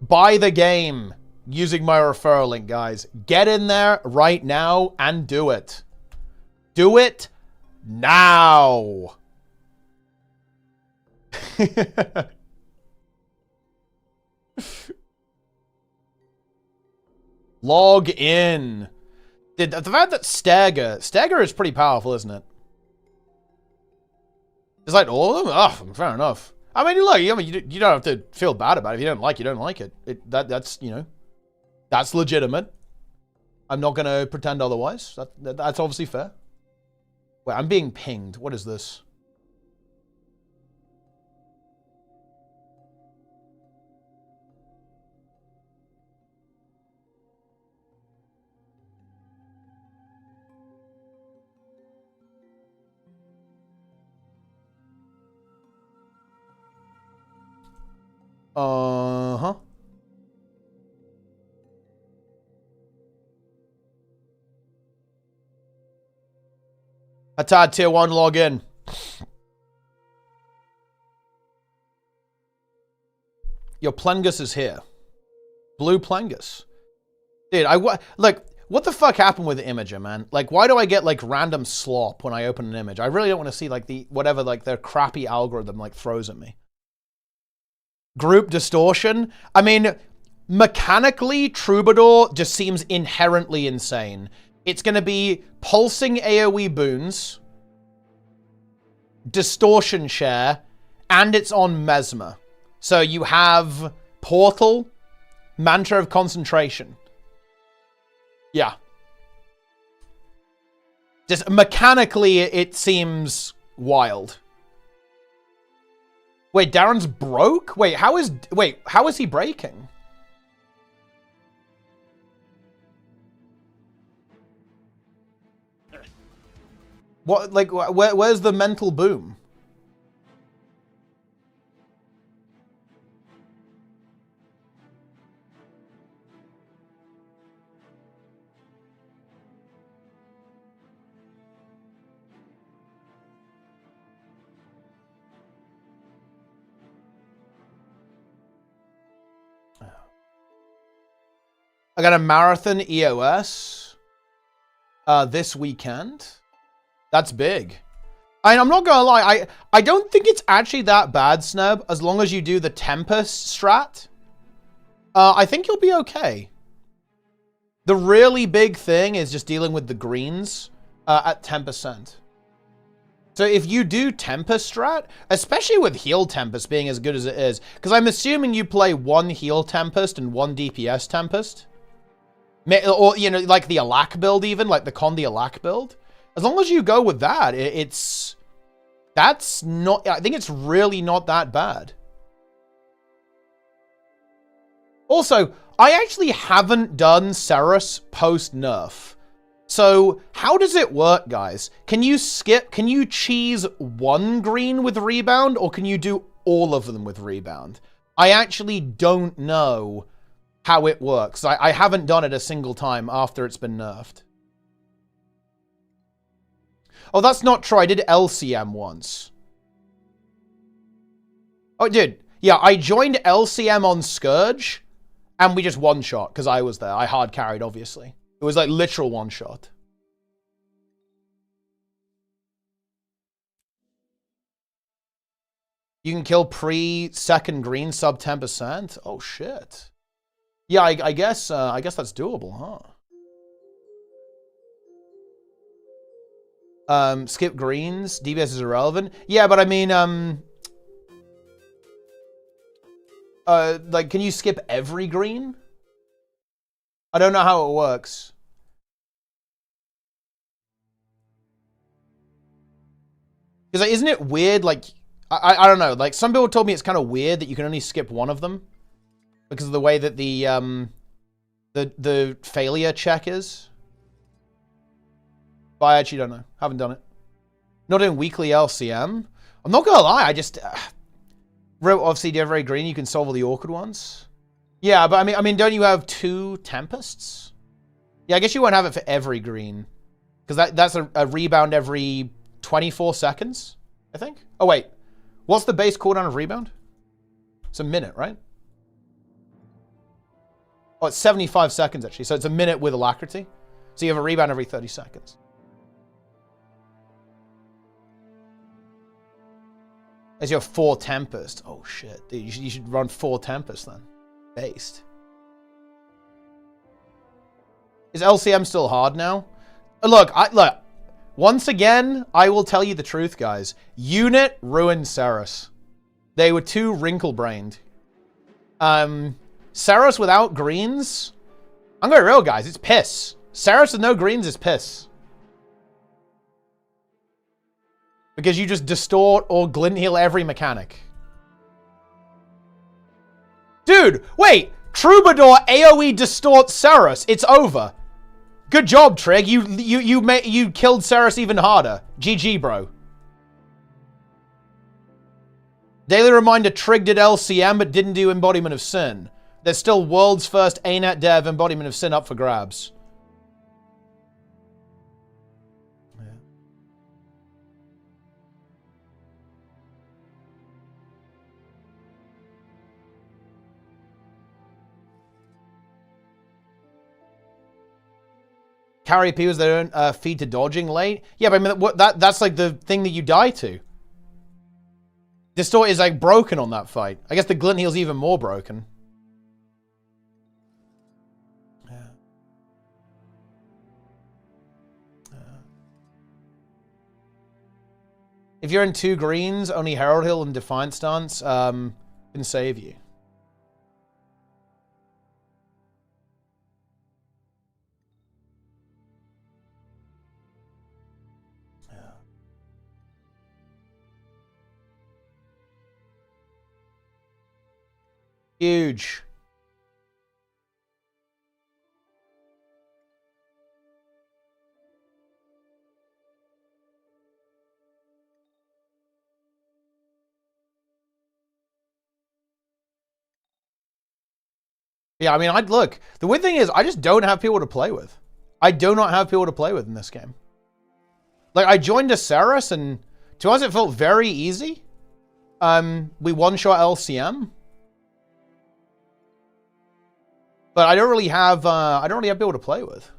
[SPEAKER 1] Buy the game using my referral link, guys. Get in there right now and do it. Do it now. Log in. The fact that Stagger is pretty powerful, isn't it? It's like all of them? Oh, fair enough. I mean, look, you don't have to feel bad about it. If you don't like it, you don't like it. That's, you know, that's legitimate. I'm not going to pretend otherwise. That's obviously fair. Wait, I'm being pinged. What is this? Uh-huh. Atad tier 1 login. Your Plengus is here. Blue Plengus. Dude, look, what the fuck happened with the imager, man? Like, why do I get, like, random slop when I open an image? I really don't want to see, like, whatever, like, their crappy algorithm, like, throws at me. Group distortion. I mean, mechanically, Troubadour just seems inherently insane. It's going to be pulsing AoE boons, distortion share, and it's on Mesmer. So you have Portal, Mantra of Concentration. Yeah. Just mechanically, it seems wild. Wait, Darren's broke? Wait, how is he breaking? What, like, where's the mental boom? I got a marathon EOS this weekend. That's big. I'm not gonna lie, I don't think it's actually that bad, Snub, as long as you do the Tempest strat. I think you'll be okay. The really big thing is just dealing with the greens at 10%. So if you do Tempest strat, especially with Heal Tempest being as good as it is, because I'm assuming you play one Heal Tempest and one DPS Tempest. Or, you know, like the Alak build even, like the Condi Alak build. As long as you go with that, that's not, I think it's really not that bad. Also, I actually haven't done Cerus post-nerf. So, how does it work, guys? Can you cheese one green with rebound, or can you do all of them with rebound? I actually don't know how it works. I haven't done it a single time after it's been nerfed. Oh, that's not true. I did LCM once. Oh, dude. Yeah, I joined LCM on Scourge, and we just one-shot, because I was there. I hard carried, obviously. It was like literal one-shot. You can kill pre-second green sub 10%? Oh, shit. Yeah, I guess that's doable, huh? Skip greens. DBS is irrelevant. Yeah, but I mean, like, can you skip every green? I don't know how it works. Because isn't it weird? Like, I don't know. Like, some people told me it's kind of weird that you can only skip one of them because of the way that the failure check is. But I actually don't know. Haven't done it. Not doing weekly LCM. I'm not gonna lie. I just obviously every green you can solve all the awkward ones. Yeah, but I mean, don't you have 2 Tempests? Yeah, I guess you won't have it for every green because that's a rebound every 24 seconds, I think. Oh wait, what's the base cooldown of rebound? It's a minute, right? Oh, it's 75 seconds, actually. So it's a minute with alacrity. So you have a rebound every 30 seconds. As you have 4 Tempest. Oh, shit. Dude, you should run 4 Tempest, then. Based. Is LCM still hard now? Look, once again, I will tell you the truth, guys. Unit ruined Ceres. They were too wrinkle-brained. Ceres without greens? I'm going real, guys. It's piss. Ceres with no greens is piss. Because you just distort or glint heal every mechanic. Dude, wait! Troubadour AoE distorts Ceres. It's over. Good job, Trig. You killed Ceres even harder. GG, bro. Daily reminder, Trig did LCM but didn't do Embodiment of Sin. There's still world's first ArenaNet dev Embodiment of Sin up for grabs. Carry P was their own feed to dodging late. Yeah, but I mean, that's like the thing that you die to. Distort is like broken on that fight. I guess the glint heal's even more broken. Yeah. If you're in 2 greens, only Herald Heal and Defiant Stance can save you. Huge. Yeah, I mean, look. The weird thing is, I just don't have people to play with. I do not have people to play with in this game. Like, I joined a Ceres, and to us, it felt very easy. We one-shot LCM. But I don't really have people to play with.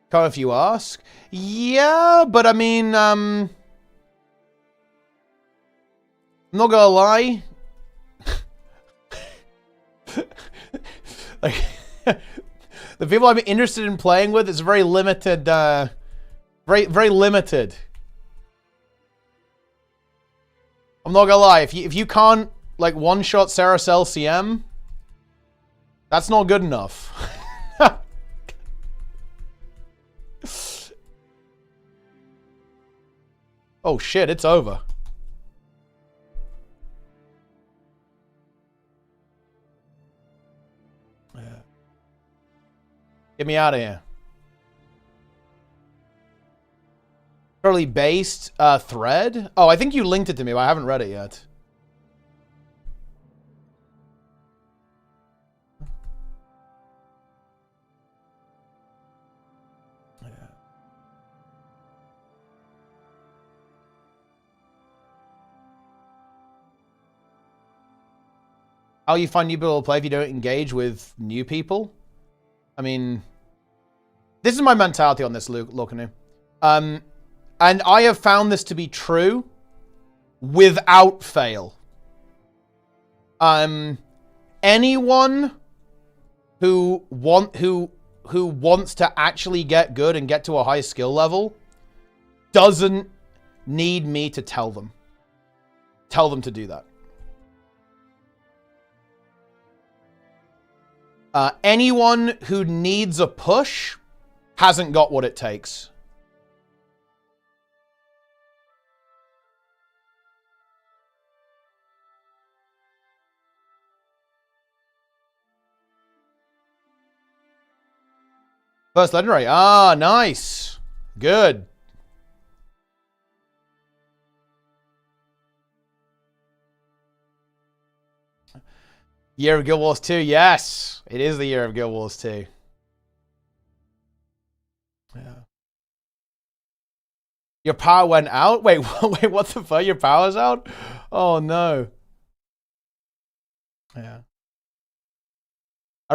[SPEAKER 1] Kind of if you ask. Yeah, but I mean, I'm not gonna lie. Like, the people I'm interested in playing with is very limited, very limited. I'm not gonna lie, if you can't like one-shot Ceres LCM, that's not good enough. Oh shit, it's over. Yeah. Get me out of here. Early based thread? Oh, I think you linked it to me, but I haven't read it yet. How you find new people to play if you don't engage with new people? I mean, this is my mentality on this, Locanu. And I have found this to be true without fail. Anyone who wants to actually get good and get to a high skill level doesn't need me to tell them to do that. Anyone who needs a push hasn't got what it takes. First legendary. Ah, nice. Good. Year of Guild Wars 2, yes. It is the year of Guild Wars 2. Yeah. Your power went out? Wait, wait, what the fuck? Your power's out? Oh no. Yeah.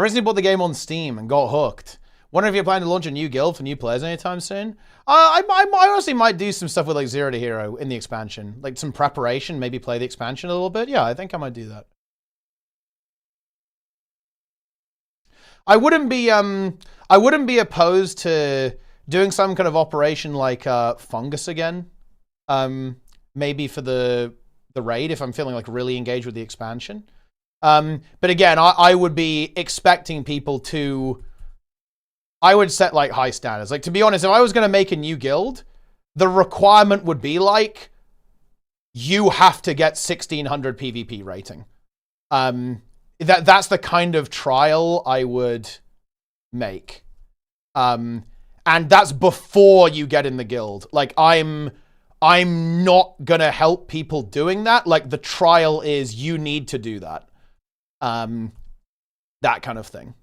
[SPEAKER 1] I recently bought the game on Steam and got hooked. Wonder if you're planning to launch a new guild for new players anytime soon? I honestly might do some stuff with like 0 to Hero in the expansion. Like some preparation, maybe play the expansion a little bit. Yeah, I think I might do that. I wouldn't be opposed to doing some kind of operation like Fungus again. Maybe for the raid if I'm feeling like really engaged with the expansion. But again, I would be expecting people to... I would set like high standards. Like, to be honest, if I was going to make a new guild, the requirement would be like, you have to get 1600 PvP rating. That's the kind of trial I would make. And that's before you get in the guild. Like, I'm not going to help people doing that. Like, the trial is you need to do that. That kind of thing.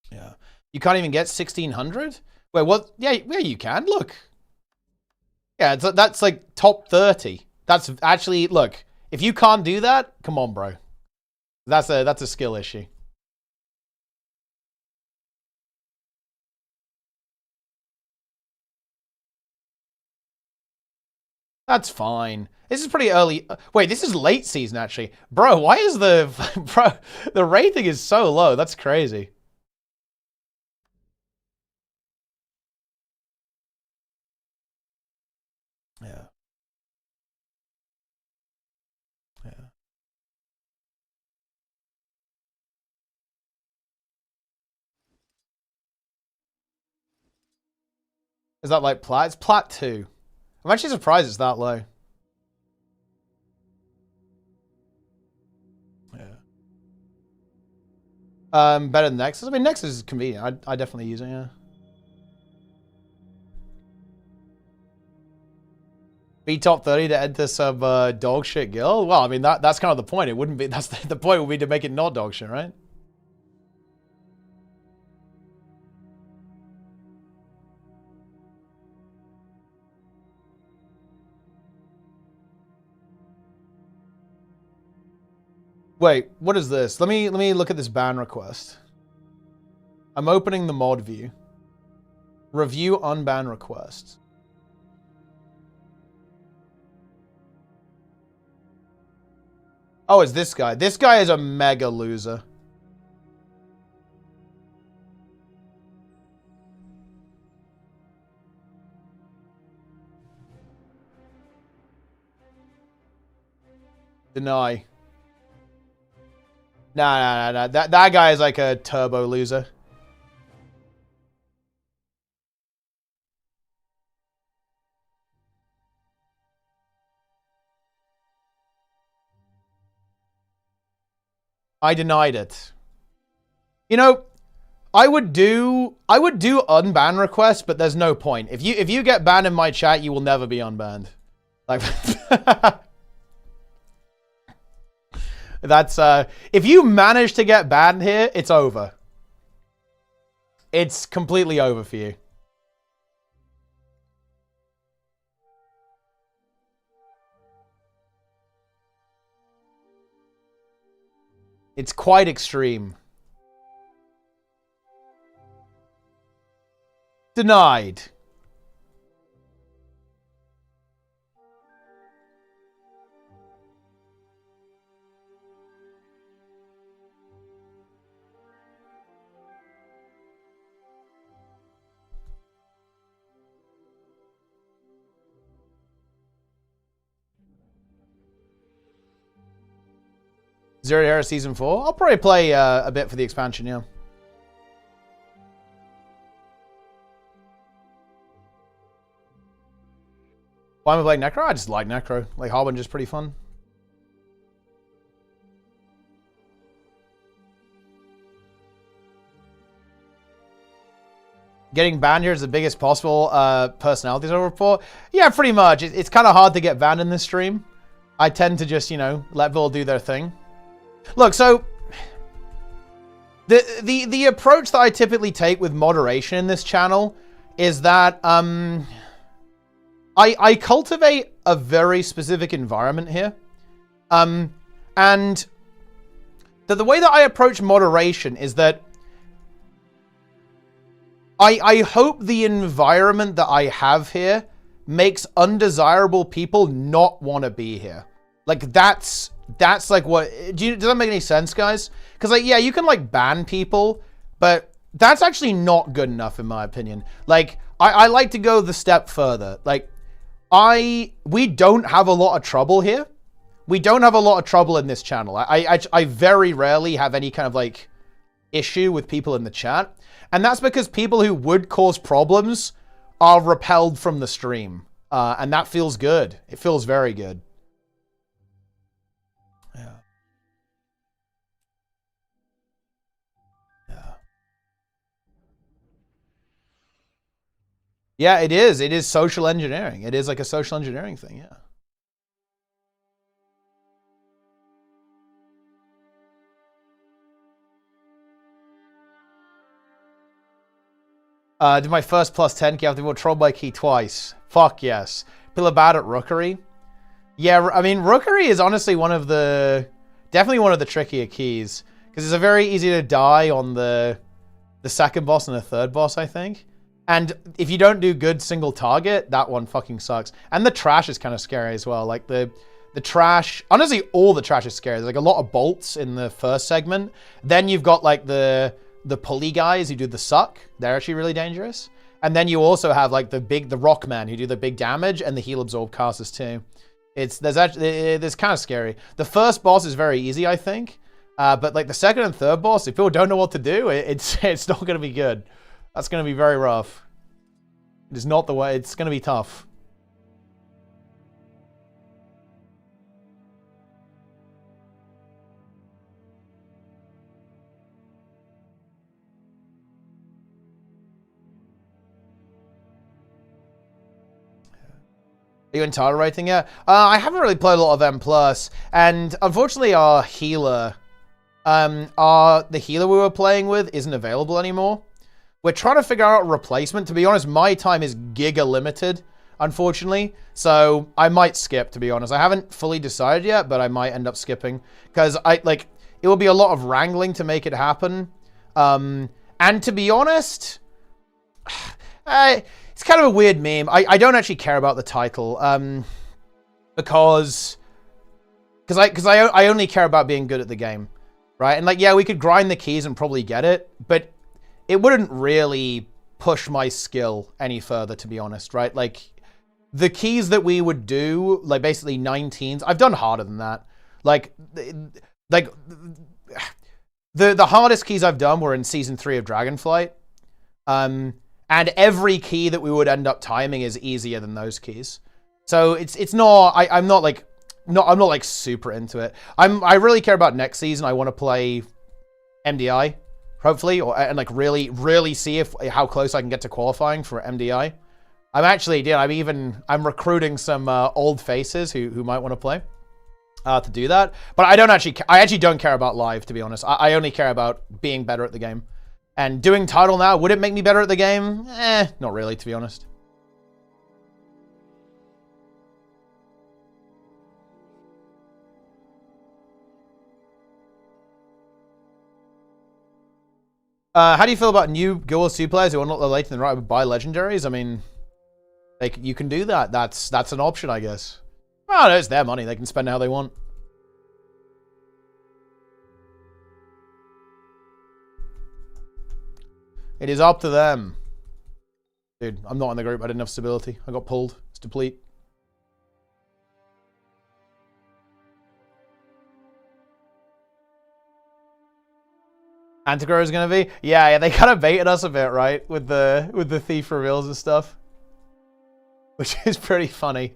[SPEAKER 1] Yeah. You can't even get 1600? Wait, what? Yeah, you can. Look. Yeah, that's like top 30. That's actually, look, if you can't do that, come on, bro. That's a skill issue. That's fine. This is pretty early. Wait, this is late season, actually. Bro, why is the rating is so low? That's crazy. Yeah. Yeah. Is that like plat? It's plat 2. I'm actually surprised it's that low. Yeah. Better than Nexus. I mean, Nexus is convenient. I definitely use it, yeah. Be top 30 to enter some dog shit guild? Well, I mean, that's kind of the point. It wouldn't be, that's the point would be to make it not dog shit, right? Wait, what is this? Let me look at this ban request. I'm opening the mod view. Review unban requests. Oh, it's this guy. This guy is a mega loser. Deny. Nah. That guy is like a turbo loser. I denied it. You know, I would do unban requests, but there's no point. If you get banned in my chat, you will never be unbanned. Like that's if you manage to get banned here, it's over. It's completely over for you. It's quite extreme. Denied. Zero to Hero Season 4? I'll probably play a bit for the expansion, yeah. Why am I playing Necro? I just like Necro. Like, Harbinger's pretty fun. Getting banned here is the biggest possible personalities I report. Yeah, pretty much. It's kind of hard to get banned in this stream. I tend to just, you know, let people do their thing. Look, so the approach that I typically take with moderation in this channel is that I cultivate a very specific environment here. And the way that I approach moderation is that I hope the environment that I have here makes undesirable people not want to be here. Like, that's like what... Does that make any sense, guys? Because, like, yeah, you can, like, ban people, but that's actually not good enough, in my opinion. Like, I like to go the step further. Like, we don't have a lot of trouble here. We don't have a lot of trouble in this channel. I very rarely have any kind of, like, issue with people in the chat. And that's because people who would cause problems are repelled from the stream. And that feels good. It feels very good. Yeah. Yeah. Yeah, it is. It is social engineering. It is like a social engineering thing, yeah. Did my first plus 10 key have to be trolled by key twice? Fuck yes. Feel bad at Rookery? Yeah, I mean, Rookery is honestly definitely one of the trickier keys. Because it's very easy to die on the second boss and the third boss, I think. And if you don't do good single target, that one fucking sucks. And the trash is kind of scary as well. Like the trash, honestly, all the trash is scary. There's like a lot of bolts in the first segment. Then you've got like the pulley guys who do the suck. They're actually really dangerous. And then you also have like the Rockmen who do the big damage, and the heal absorb casters too. It's kind of scary. The first boss is very easy, I think. But like the second and third boss, if people don't know what to do, it's not going to be good. That's going to be very rough. It is not the way. It's going to be tough. Are you in title rating yet? I haven't really played a lot of M+, and unfortunately our healer, the healer we were playing with isn't available anymore. We're trying to figure out a replacement. To be honest, my time is giga limited, unfortunately, so I might skip, to be honest. I haven't fully decided yet, but I might end up skipping, because it will be a lot of wrangling to make it happen. And to be honest, it's kind of a weird meme. I don't actually care about the title, because I only care about being good at the game, right? And like, yeah, we could grind the keys and probably get it, but it wouldn't really push my skill any further, to be honest, right? Like, the keys that we would do, like basically 19s, I've done harder than that. Like the hardest keys I've done were in season 3 of Dragonflight. And every key that we would end up timing is easier than those keys. So it's not, I'm not like super into it. I really care about next season. I want to play MDI, hopefully, and like really see how close I can get to qualifying for MDI. I'm recruiting some old faces who might want to play to do that. But I actually don't care about live, to be honest. I only care about being better at the game. And doing title now, would it make me better at the game? Not really, to be honest. How do you feel about new gw2 players who unlock the late in the right to buy legendaries? I mean, you can do that. That's an option, I guess. Well, it's their money. They can spend it how they want. It is up to them. Dude, I'm not in the group. I didn't have stability. I got pulled. It's deplete. Antigro is gonna be? Yeah, they kind of baited us a bit, right? With the thief reveals and stuff. Which is pretty funny.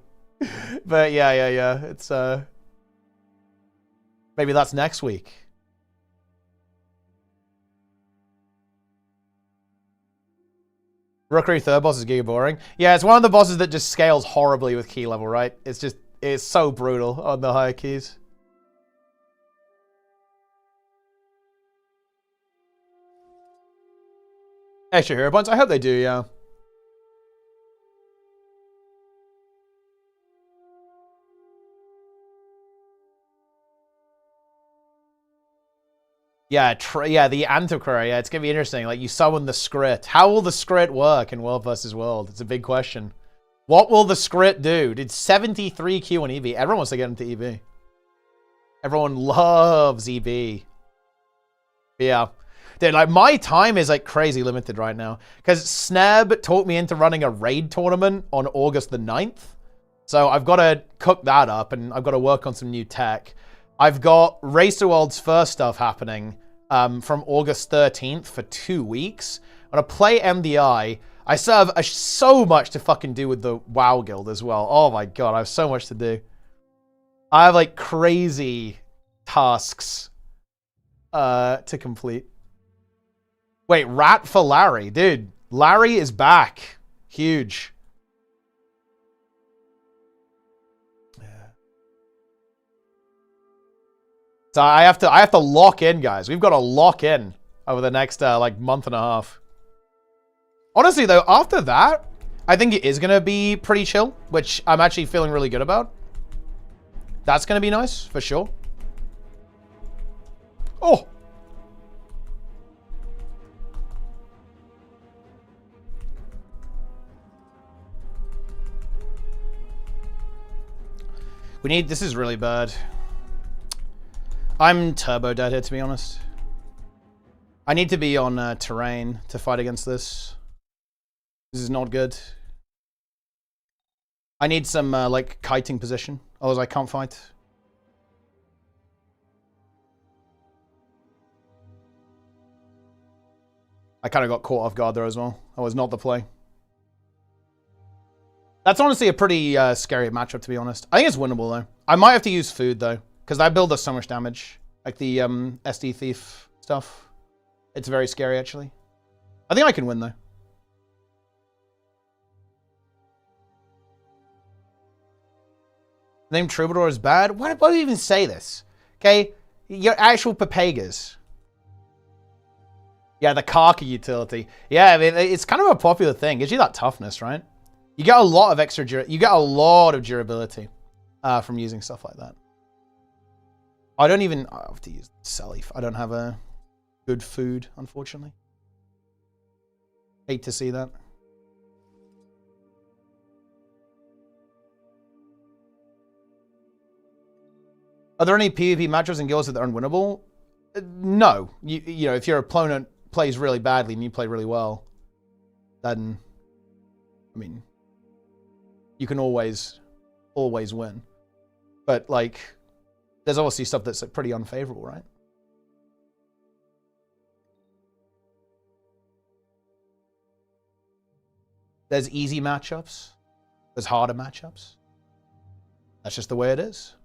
[SPEAKER 1] But yeah. It's maybe that's next week. Rookery third boss is giga boring. Yeah, it's one of the bosses that just scales horribly with key level, right? It's so brutal on the higher keys. Extra hero points? I hope they do, yeah. Yeah, yeah, the Antiquary. Yeah, it's gonna be interesting. Like, you summon the Skrit. How will the Skrit work in World vs. World? It's a big question. What will the Skrit do? Did 73 Q on EV? Everyone wants to get into EV. Everyone loves EV. Yeah. Dude, like, my time is, like, crazy limited right now. Because Sneb talked me into running a raid tournament on August the 9th. So I've got to cook that up, and I've got to work on some new tech. I've got Race to World's first stuff happening from August 13th for 2 weeks. I'm going to play MDI. I still have so much to fucking do with the WoW Guild as well. Oh my god, I have so much to do. I have, like, crazy tasks to complete. Wait, Rat for Larry. Dude, Larry is back. Huge. So I have to lock in, guys. We've got to lock in over the next like month and a half. Honestly though, after that, I think it is going to be pretty chill, which I'm actually feeling really good about. That's going to be nice for sure. Oh. This is really bad. I'm turbo dead here, to be honest. I need to be on terrain to fight against this. This is not good. I need some, like, kiting position. Otherwise, I can't fight. I kind of got caught off guard there as well. That was not the play. That's honestly a pretty scary matchup, to be honest. I think it's winnable, though. I might have to use food, though. Because that build does so much damage. Like the SD Thief stuff. It's very scary, actually. I think I can win, though. The name Troubadour is bad? Why do you even say this? Okay? Your actual Papagas. Yeah, the Karka utility. Yeah, I mean, it's kind of a popular thing. It gives you that toughness, right? You get a lot of extra you get a lot of durability from using stuff like that. I have to use Selif. I don't have a good food, unfortunately. Hate to see that. Are there any PvP matchups in guilds that are unwinnable? No. You know, if your opponent plays really badly and you play really well, then, I mean, you can always win. But, like, there's obviously stuff that's, like, pretty unfavorable, right? There's easy matchups. There's harder matchups. That's just the way it is.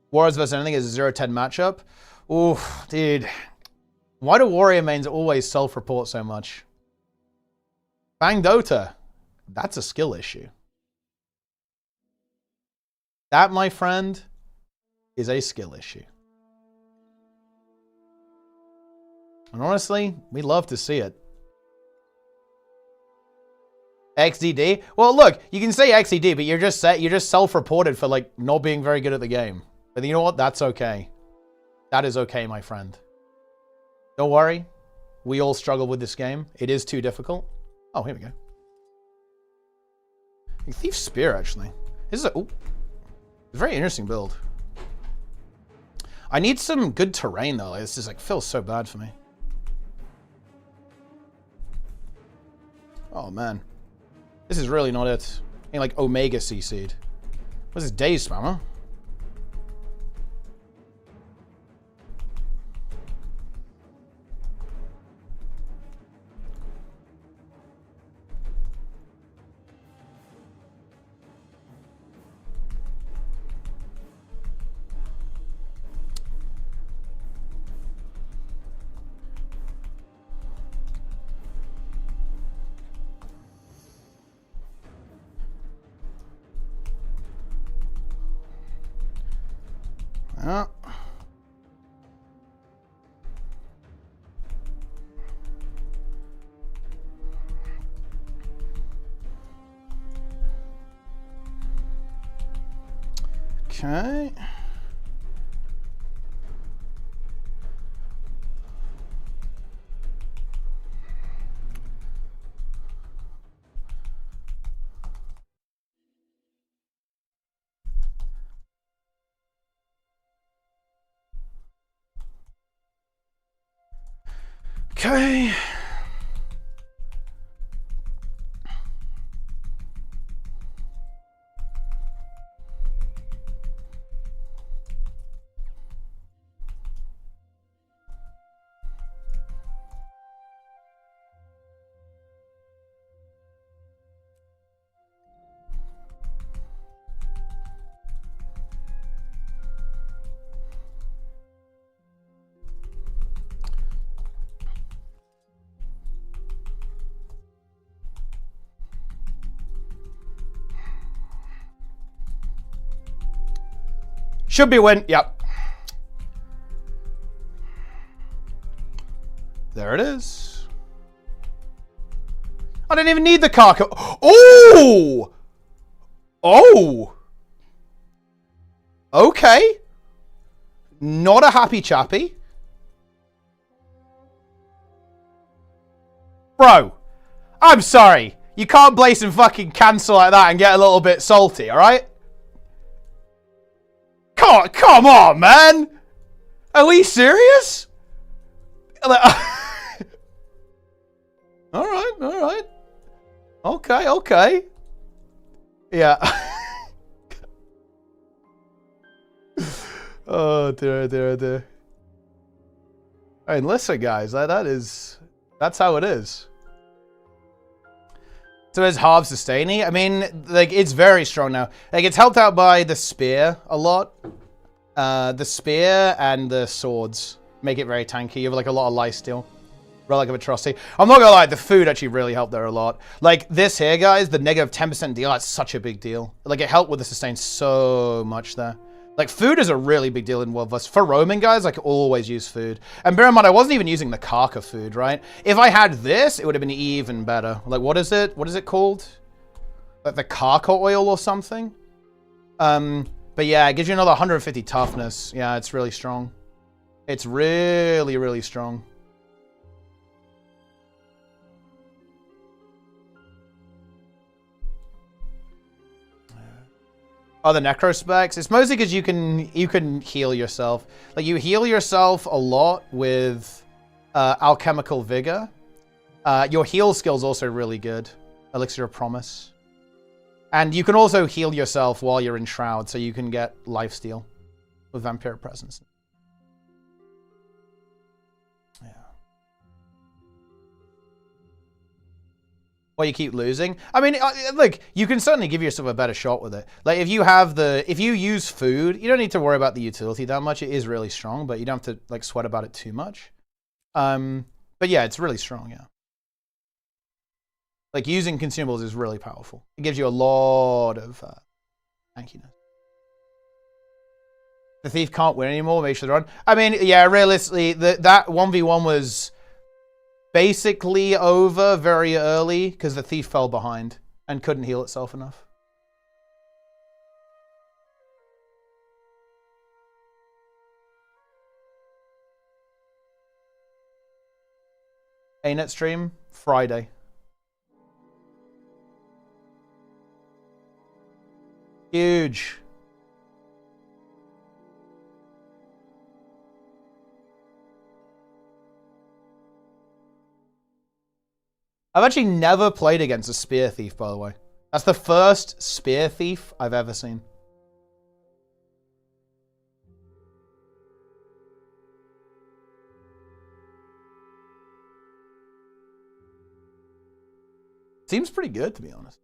[SPEAKER 1] Warriors versus anything is a 0-10 matchup. Oof, dude. Why do Warrior mains always self-report so much? Bang Dota. That's a skill issue. That, my friend, is a skill issue. And honestly, we love to see it. XDD? Well, look, you can say XDD, but you're just self-reported for, like, not being very good at the game. But you know what? That's okay. That is okay, my friend. Don't worry. We all struggle with this game. It is too difficult. Oh, here we go. Thief Spear, actually. This is a very interesting build. I need some good terrain, though. This is, like, feels so bad for me. Oh, man. This is really not it. I need, like, Omega CC'd. What's this Daze Spammer? Okay. Okay. Should be a win. Yep. There it is. I didn't even need the car. Oh! Oh! Okay. Not a happy chappy. Bro, I'm sorry. You can't blaze and fucking cancel like that and get a little bit salty, alright? Come on, man! Are we serious? Alright. Okay. Yeah. Oh, dear. I mean, listen, guys, that's how it is. So is half sustaining? I mean, like, it's very strong now. Like, it's helped out by the spear a lot. The spear and the swords make it very tanky. You have, like, a lot of lifesteal. Relic of Atrocity. I'm not gonna lie, the food actually really helped there a lot. Like, this here, guys, the negative 10% deal, that's such a big deal. Like, it helped with the sustain so much there. Like, food is a really big deal in World Vs. For roaming, guys, like, always use food. And bear in mind, I wasn't even using the Karka food, right? If I had this, it would have been even better. Like, what is it? What is it called? Like, the Karka oil or something? But yeah, it gives you another 150 toughness. Yeah, it's really strong. It's really, really strong. Oh, the necro specs. It's mostly because you can heal yourself. Like, you heal yourself a lot with alchemical vigor. Your heal skill's also really good. Elixir of Promise. And you can also heal yourself while you're in Shroud, so you can get lifesteal with Vampiric Presence. Yeah. Well, you keep losing. I mean, look, you can certainly give yourself a better shot with it. Like, if you use food, you don't need to worry about the utility that much. It is really strong, but you don't have to, like, sweat about it too much. But yeah, it's really strong, yeah. Like, using consumables is really powerful. It gives you a lot of tankiness. The Thief can't win anymore. Make sure they run. I mean, yeah, realistically, that 1v1 was basically over very early because the Thief fell behind and couldn't heal itself enough. ArenaNet stream Friday. Huge. I've actually never played against a Spear Thief, by the way. That's the first Spear Thief I've ever seen. Seems pretty good, to be honest.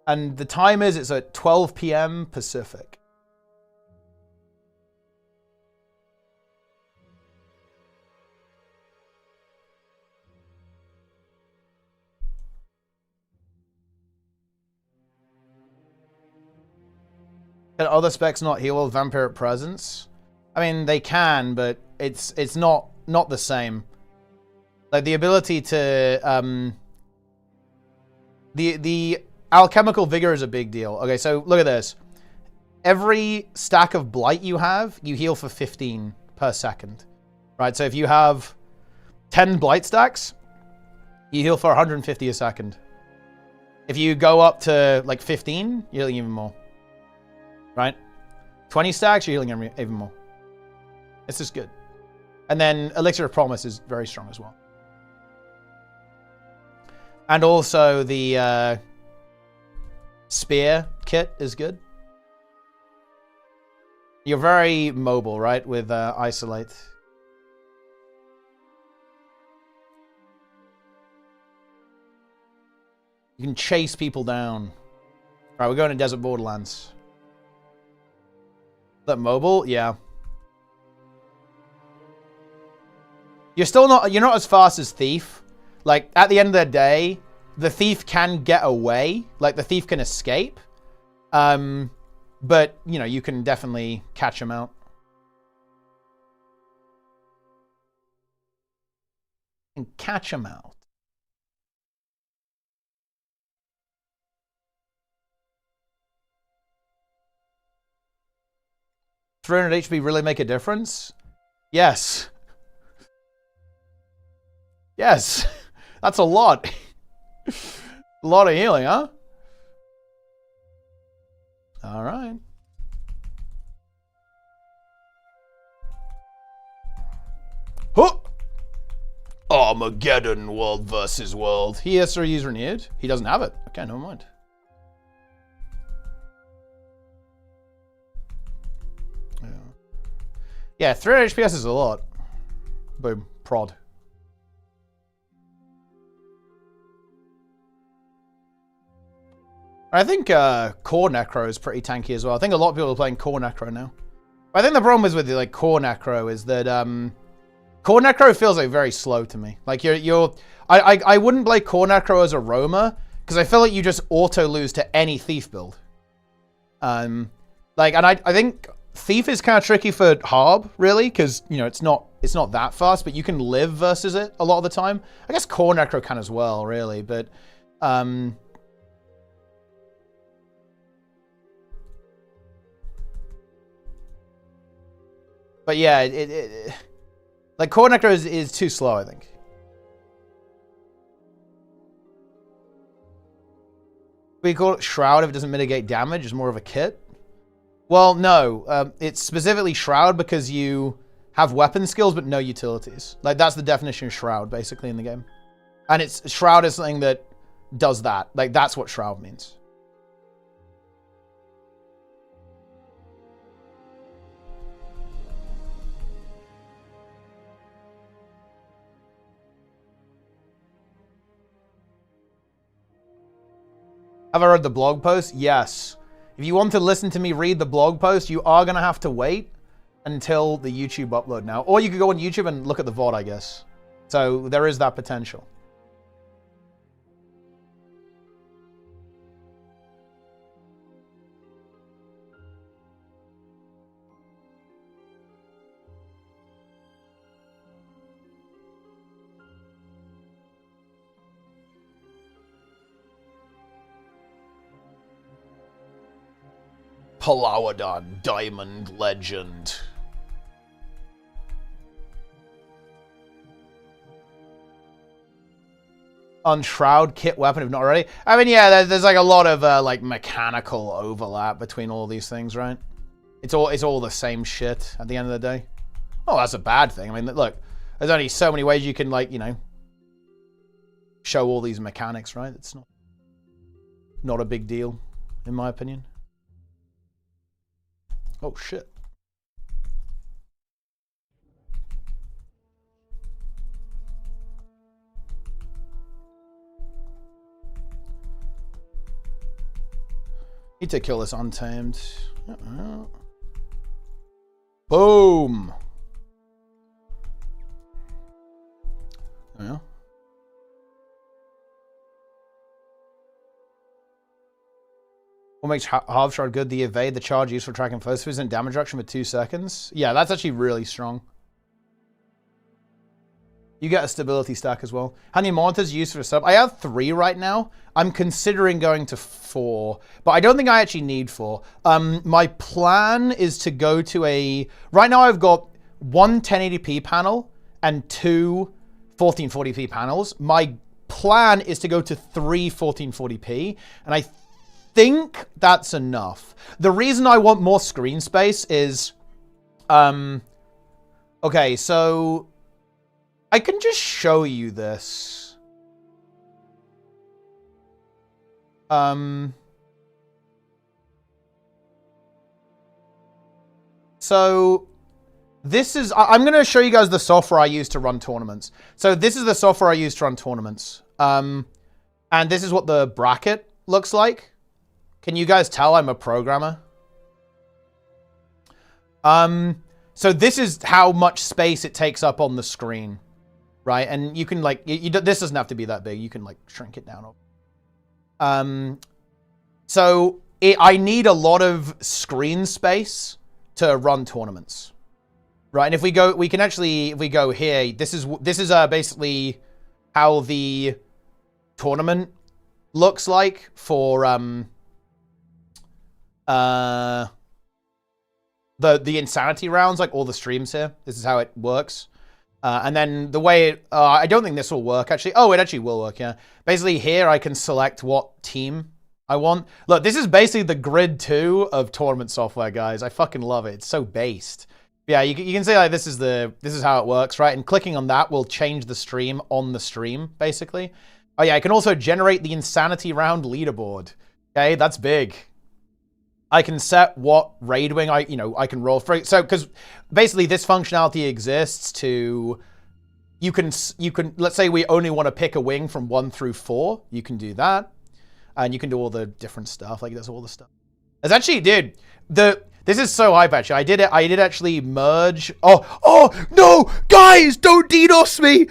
[SPEAKER 1] And the time is, it's at 12 p.m. Pacific. Can other specs not heal with Vampiric Presence? I mean, they can, but it's not the same. Like, the ability to The alchemical vigor is a big deal. Okay, so look at this. Every stack of blight you have, you heal for 15 per second. Right, so if you have 10 blight stacks, you heal for 150 a second. If you go up to like 15, you're healing even more. Right? 20 stacks, you're healing even more. This is good. And then Elixir of Promise is very strong as well. And also the Spear kit is good. You're very mobile, right, with Isolate. You can chase people down. All right, we're going to Desert Borderlands. Is that mobile? Yeah. You're not as fast as Thief. Like, at the end of the day, the Thief can get away. Like, the Thief can escape. But, you know, you can definitely catch him out. And catch him out. $300 HP really make a difference? Yes. Yes. That's a lot. A lot of healing, huh? All right. Huh! Armageddon world versus world. He has to use renewed. He doesn't have it. Okay, never mind. Yeah, 300 HPS is a lot. Boom. Prod. I think Core Necro is pretty tanky as well. I think a lot of people are playing Core Necro now. But I think the problem is with like Core Necro is that Core Necro feels like very slow to me. Like I wouldn't play Core Necro as a roamer because I feel like you just auto lose to any Thief build. And I think Thief is kind of tricky for Harb, really, because, you know, it's not that fast, but you can live versus it a lot of the time. I guess Core Necro can as well, really, but yeah, like Core Necro is too slow, I think. We call it Shroud if it doesn't mitigate damage. It's more of a kit. Well, no. It's specifically Shroud because you have weapon skills but no utilities. Like, that's the definition of Shroud, basically, in the game. And Shroud is something that does that. Like, that's what Shroud means. Have I read the blog post? Yes. If you want to listen to me read the blog post, you are going to have to wait until the YouTube upload now. Or you could go on YouTube and look at the VOD, I guess. So there is that potential. Palawadon Diamond Legend. Unshroud kit weapon if not already. I mean, yeah, there's like a lot of like mechanical overlap between all these things, right? It's all the same shit at the end of the day. Oh, that's a bad thing. I mean, look, there's only so many ways you can, like, you know, show all these mechanics, right? It's not a big deal, in my opinion. Oh, shit. Need to kill this Untamed. Boom! Yeah. What makes Half Shard good? The evade, the charge used for tracking foes and damage reduction for 2 seconds. Yeah, that's actually really strong. You get a stability stack as well. How many monitors used for a sub? I have 3 right now. I'm considering going to 4, but I don't think I actually need 4. My plan is to go to a... Right now I've got 1 1080p panel and 2 1440p panels. My plan is to go to 3 1440p, and I think that's enough. The reason I want more screen space is... okay, so... I can just show you this. So this is, I'm going to show you guys the software I use to run tournaments. So this is the software I use to run tournaments. And this is what the bracket looks like. Can you guys tell I'm a programmer? So this is how much space it takes up on the screen. Right, and you can like, this doesn't have to be that big. You can like shrink it down. So I need a lot of screen space to run tournaments, right? And if we go, we can actually, if we go here, this is basically how the tournament looks like for the insanity rounds, like all the streams here. This is how it works. And then the way, I don't think this will work actually. Oh, it actually will work, yeah. Basically here I can select what team I want. Look, this is basically the grid 2 of tournament software, guys. I fucking love it. It's so based. Yeah, you can say like this is how it works, right? And clicking on that will change the stream on the stream, basically. Oh yeah, I can also generate the insanity round leaderboard. Okay, that's big. I can set what raid wing I can roll for. So, because basically this functionality exists to, you can, let's say we only want to pick a wing from 1 through 4. You can do that. And you can do all the different stuff. Like there's all the stuff. There's actually, dude, this is so hype actually. I did actually merge. Oh, no, guys, don't DDoS me.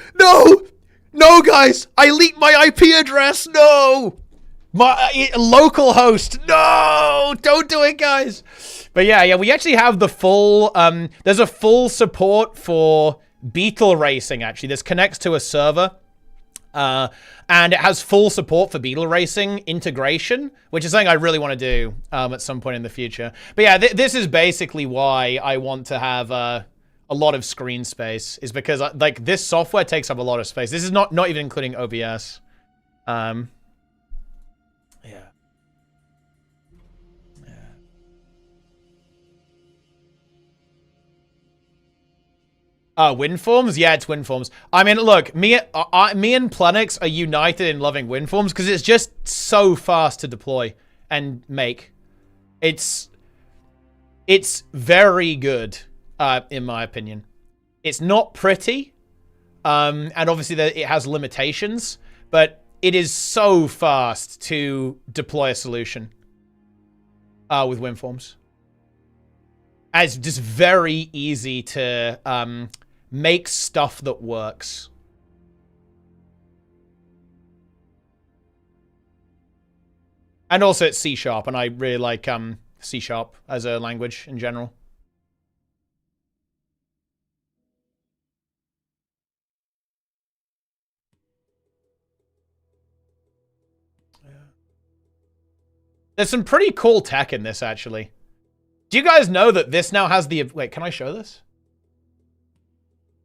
[SPEAKER 1] No, guys, I leaked my IP address. No. My local host, no, don't do it, guys. But yeah, we actually have the full, there's a full support for Beetle Racing, actually. This connects to a server, and it has full support for Beetle Racing integration, which is something I really want to do at some point in the future. But yeah, this is basically why I want to have a lot of screen space, is because like this software takes up a lot of space. This is not even including OBS. WinForms? Yeah, it's WinForms. I mean, look, me and Plenix are united in loving WinForms because it's just so fast to deploy and make. It's very good, in my opinion. It's not pretty, and obviously it has limitations, but it is so fast to deploy a solution with WinForms. And it's just very easy to make stuff that works. And also it's C#, and I really like C# as a language in general. Yeah. There's some pretty cool tech in this, actually. Do you guys know that this now has the... Wait, can I show this?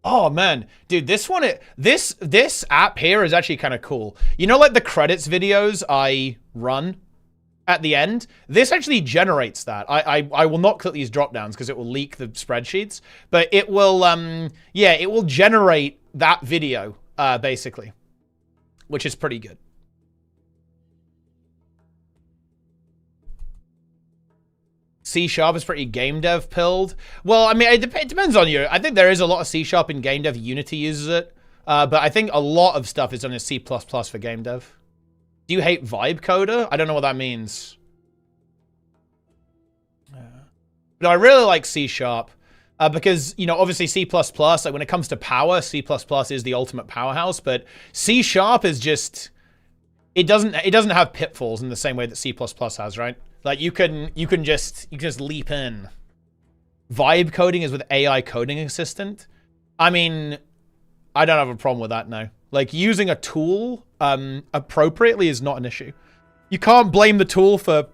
[SPEAKER 1] Oh, man. Dude, this app here is actually kind of cool. You know, like the credits videos I run at the end? This actually generates that. I will not click these drop downs because it will leak the spreadsheets. But it will, yeah, it will generate that video, basically. Which is pretty good. C# is pretty game dev pilled. Well, I mean, it depends on you. I think there is a lot of C# in game dev. Unity uses it. But I think a lot of stuff is done in C++ for game dev. Do you hate vibe coder? I don't know what that means. But I really like C#. Because, you know, obviously C++, like when it comes to power, C++ is the ultimate powerhouse. But C# is just... It doesn't have pitfalls in the same way that C++ has, right? Like you can just leap in. Vibe coding is with AI coding assistant. I mean, I don't have a problem with that, no. Like, using a tool appropriately is not an issue. You can't blame the tool for...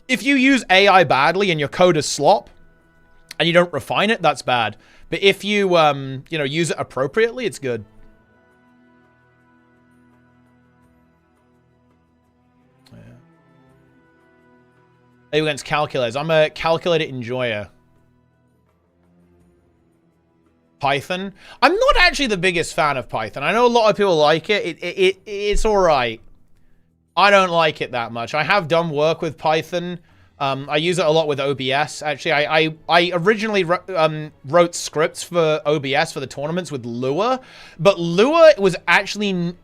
[SPEAKER 1] If you use AI badly and your code is slop, and you don't refine it, that's bad. But if you, you know, use it appropriately, it's good. Yeah. Against calculators. I'm a calculator enjoyer. Python. I'm not actually the biggest fan of Python. I know a lot of people like it. It's all right. I don't like it that much. I have done work with Python. I use it a lot with OBS. Actually, I originally wrote scripts for OBS for the tournaments with Lua, but Lua was actually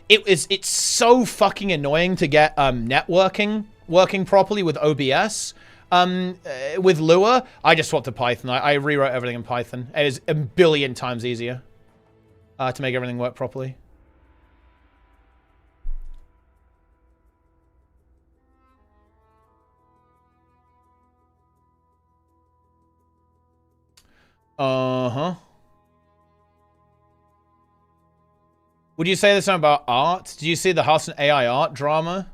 [SPEAKER 1] it's so fucking annoying to get networking working properly with OBS. With Lua, I just swapped to Python. I rewrote everything in Python. It is a billion times easier to make everything work properly. Uh-huh. Would you say the same about art? Did you see the Hardstuck AI art drama?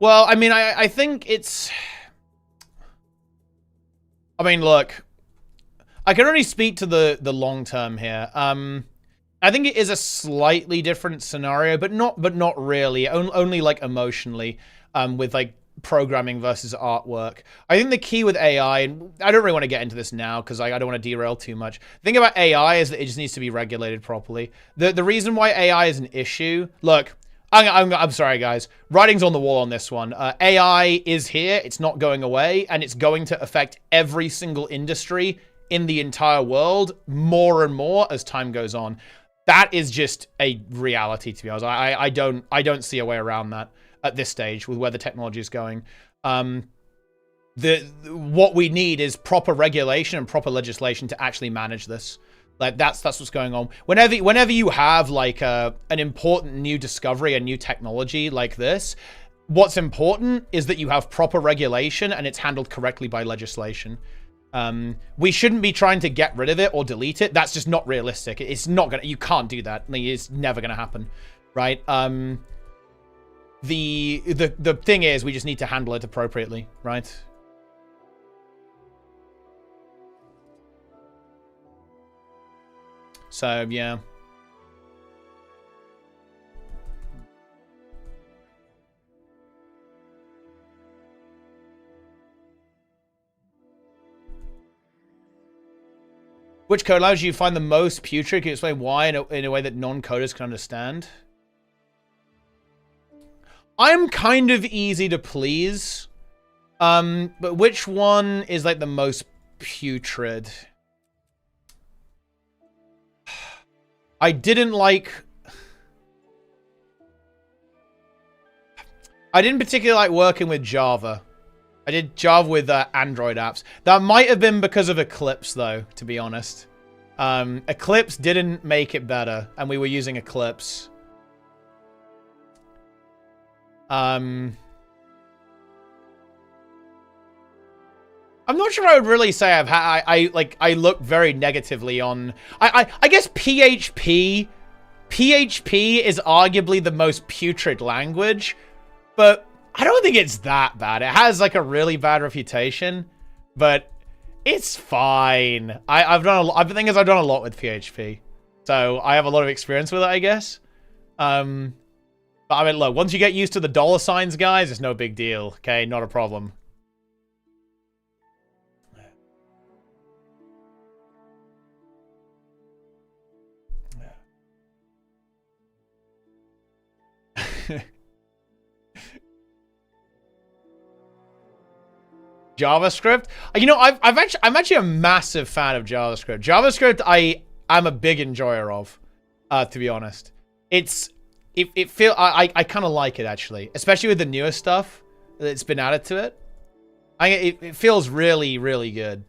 [SPEAKER 1] Well, I mean, I think it's... I mean, look, I can only speak to the long term here. I think it is a slightly different scenario, but not really. Only like emotionally, with like programming versus artwork. I think the key with AI, and I don't really want to get into this now because I don't want to derail too much. The thing about AI is that it just needs to be regulated properly. The reason why AI is an issue, look. I'm sorry, guys. Writing's on the wall on this one. AI is here. It's not going away. And it's going to affect every single industry in the entire world more and more as time goes on. That is just a reality, to be honest. I don't see a way around that at this stage with where the technology is going. What we need is proper regulation and proper legislation to actually manage this. Like that's what's going on. Whenever you have like an important new discovery, a new technology like this, what's important is that you have proper regulation and it's handled correctly by legislation. We shouldn't be trying to get rid of it or delete it. That's just not realistic. It's not gonna. You can't do that. It's never gonna happen, right? The thing is, we just need to handle it appropriately, right? So, yeah. Which code allows you to find the most putrid? Can you explain why in a way that non-coders can understand? I'm kind of easy to please. But which one is like the most putrid? I didn't particularly like working with Java. I did Java with Android apps. That might have been because of Eclipse, though, to be honest. Eclipse didn't make it better, and we were using Eclipse. I'm not sure I would really say I look very negatively on... I guess PHP is arguably the most putrid language, but I don't think it's that bad. It has like a really bad reputation, but it's fine. I've done a lot with PHP, so I have a lot of experience with it, I guess. But I mean, look, once you get used to the dollar signs, guys, it's no big deal. Okay, not a problem. JavaScript. You know, I'm actually a massive fan of JavaScript. JavaScript, I'm a big enjoyer of, to be honest. I kind of like it actually, especially with the newer stuff that's been added to it. It feels really, really good.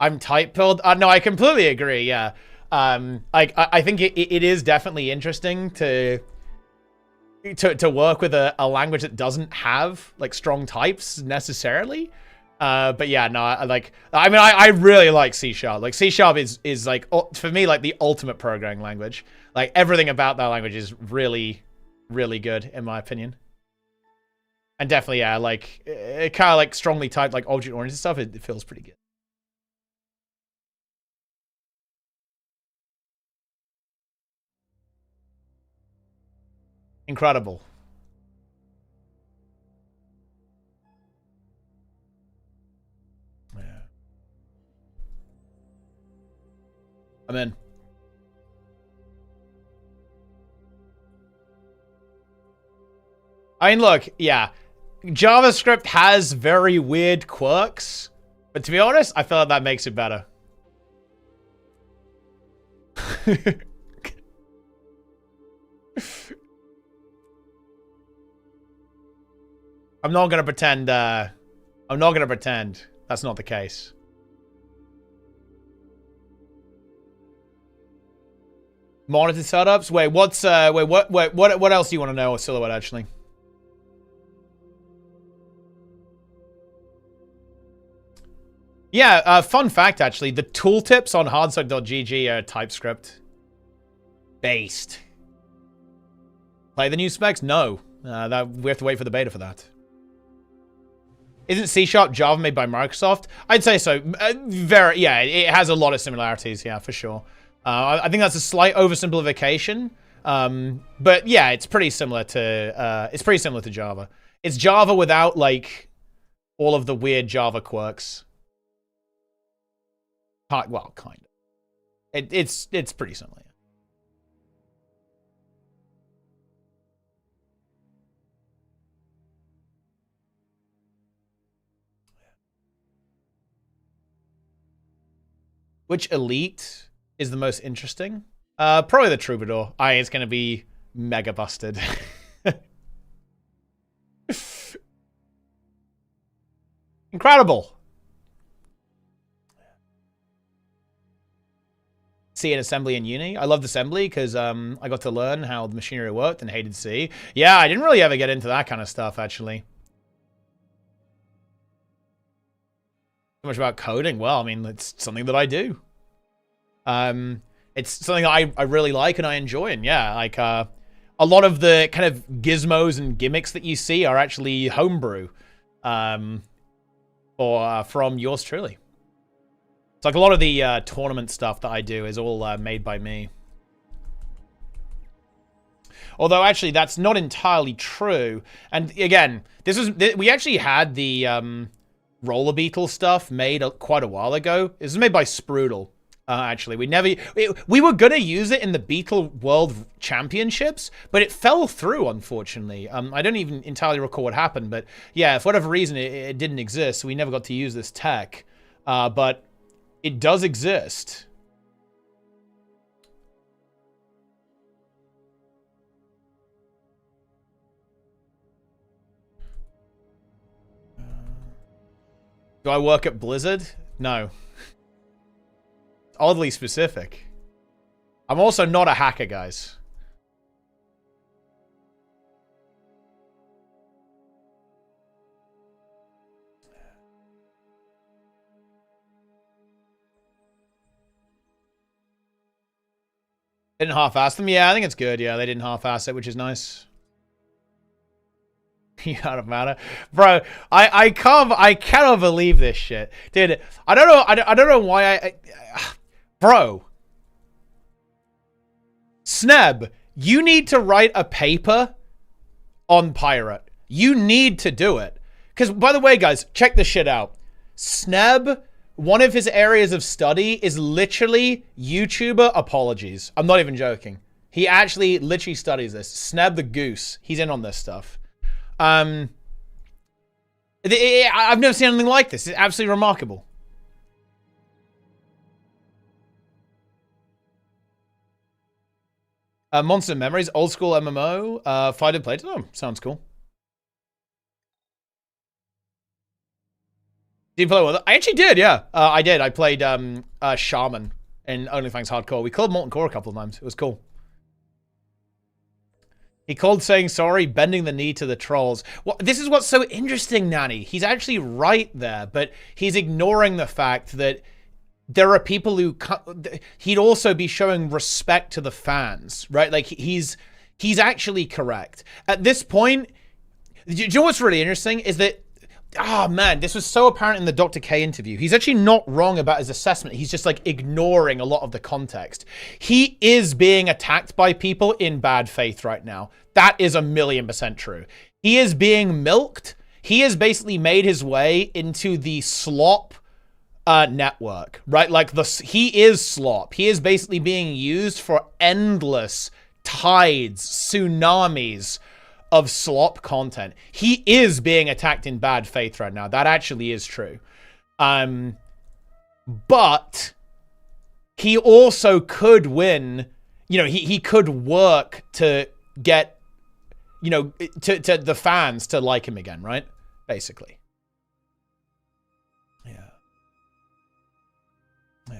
[SPEAKER 1] I'm tight-pilled. No, I completely agree. Yeah. I think it is definitely interesting to work with a language that doesn't have like strong types necessarily. But yeah, no, I really like C#. Like C# is like, for me, like the ultimate programming language. Like everything about that language is really, really good in my opinion. And definitely, yeah, like it kind of like strongly typed like object-oriented stuff. It feels pretty good. Incredible. Yeah. I'm in. I mean, look, yeah. JavaScript has very weird quirks, but to be honest, I feel like that makes it better. I'm not gonna pretend, that's not the case. Monitor setups? Wait, what else do you want to know, Silhouette, actually? Yeah, fun fact, actually. The tooltips on hardstuck.gg are TypeScript based. Play the new specs? No. We have to wait for the beta for that. Isn't C# Java made by Microsoft? I'd say so. Yeah, it has a lot of similarities, yeah, for sure. I think that's a slight oversimplification. But yeah, it's pretty similar to Java. It's Java without, like, all of the weird Java quirks. Well, kind of. It's pretty similar. Which elite is the most interesting? Probably the Troubadour. It's going to be mega busted. Incredible. C in assembly in uni. I loved assembly because I got to learn how the machinery worked and hated C. Yeah, I didn't really ever get into that kind of stuff, actually. So much about coding. Well, I mean, it's something that I do. It's something that I really like and I enjoy. And yeah, like a lot of the kind of gizmos and gimmicks that you see are actually homebrew, or from yours truly. It's like a lot of the tournament stuff that I do is all made by me. Although actually that's not entirely true. And again, we actually had the Roller Beetle stuff made quite a while ago. This was made by Sprudel. Actually, we were gonna use it in the Beetle World Championships, but it fell through, unfortunately. I don't even entirely recall what happened, but yeah, for whatever reason, it didn't exist, so we never got to use this tech. But it does exist. Do I work at Blizzard? No. Oddly specific. I'm also not a hacker, guys. Didn't half-ass them? Yeah, I think it's good. Yeah, they didn't half-ass it, which is nice. You don't matter, bro. I cannot believe this shit, dude. I don't know why bro. Sneb, you need to write a paper on Pirate. You need to do it. Because, by the way, guys, check this shit out. Sneb, one of his areas of study is literally YouTuber apologies. I'm not even joking. He actually literally studies this. Sneb the Goose. He's in on this stuff. I've never seen anything like this. It's absolutely remarkable. Monster Memories, old school MMO, fighter played. Oh, sounds cool. Did you play with it? I actually did, yeah. I did. I played Shaman in OnlyFans Hardcore. We called Molten Core a couple of times. It was cool. He called saying sorry, bending the knee to the trolls. Well, this is what's so interesting, Nanny. He's actually right there, but he's ignoring the fact that there are people who... He'd also be showing respect to the fans, right? Like, he's actually correct. At this point, do you know what's really interesting? Is that... Oh, man, this was so apparent in the Dr. K interview. He's actually not wrong about his assessment. He's just, like, ignoring a lot of the context. He is being attacked by people in bad faith right now. That is 1,000,000% true. He is being milked. He has basically made his way into the slop network, right? Like, he is slop. He is basically being used for endless tides, tsunamis of slop content. He is being attacked in bad faith right now. That actually is true. But he also could win, you know, he could work to get, you know, to the fans to like him again, right? Basically. Yeah. Yeah.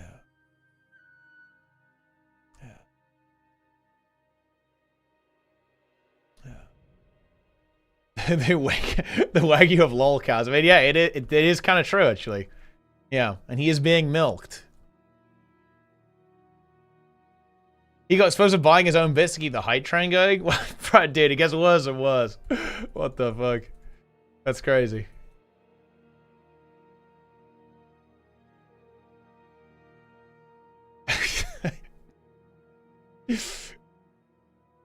[SPEAKER 1] the Wagyu of lolcast. I mean, yeah, it is kind of true, actually. Yeah, and he is being milked. He got supposed to buying his own bits to keep the hype train going? Dude, it gets worse and worse. What the fuck? That's crazy.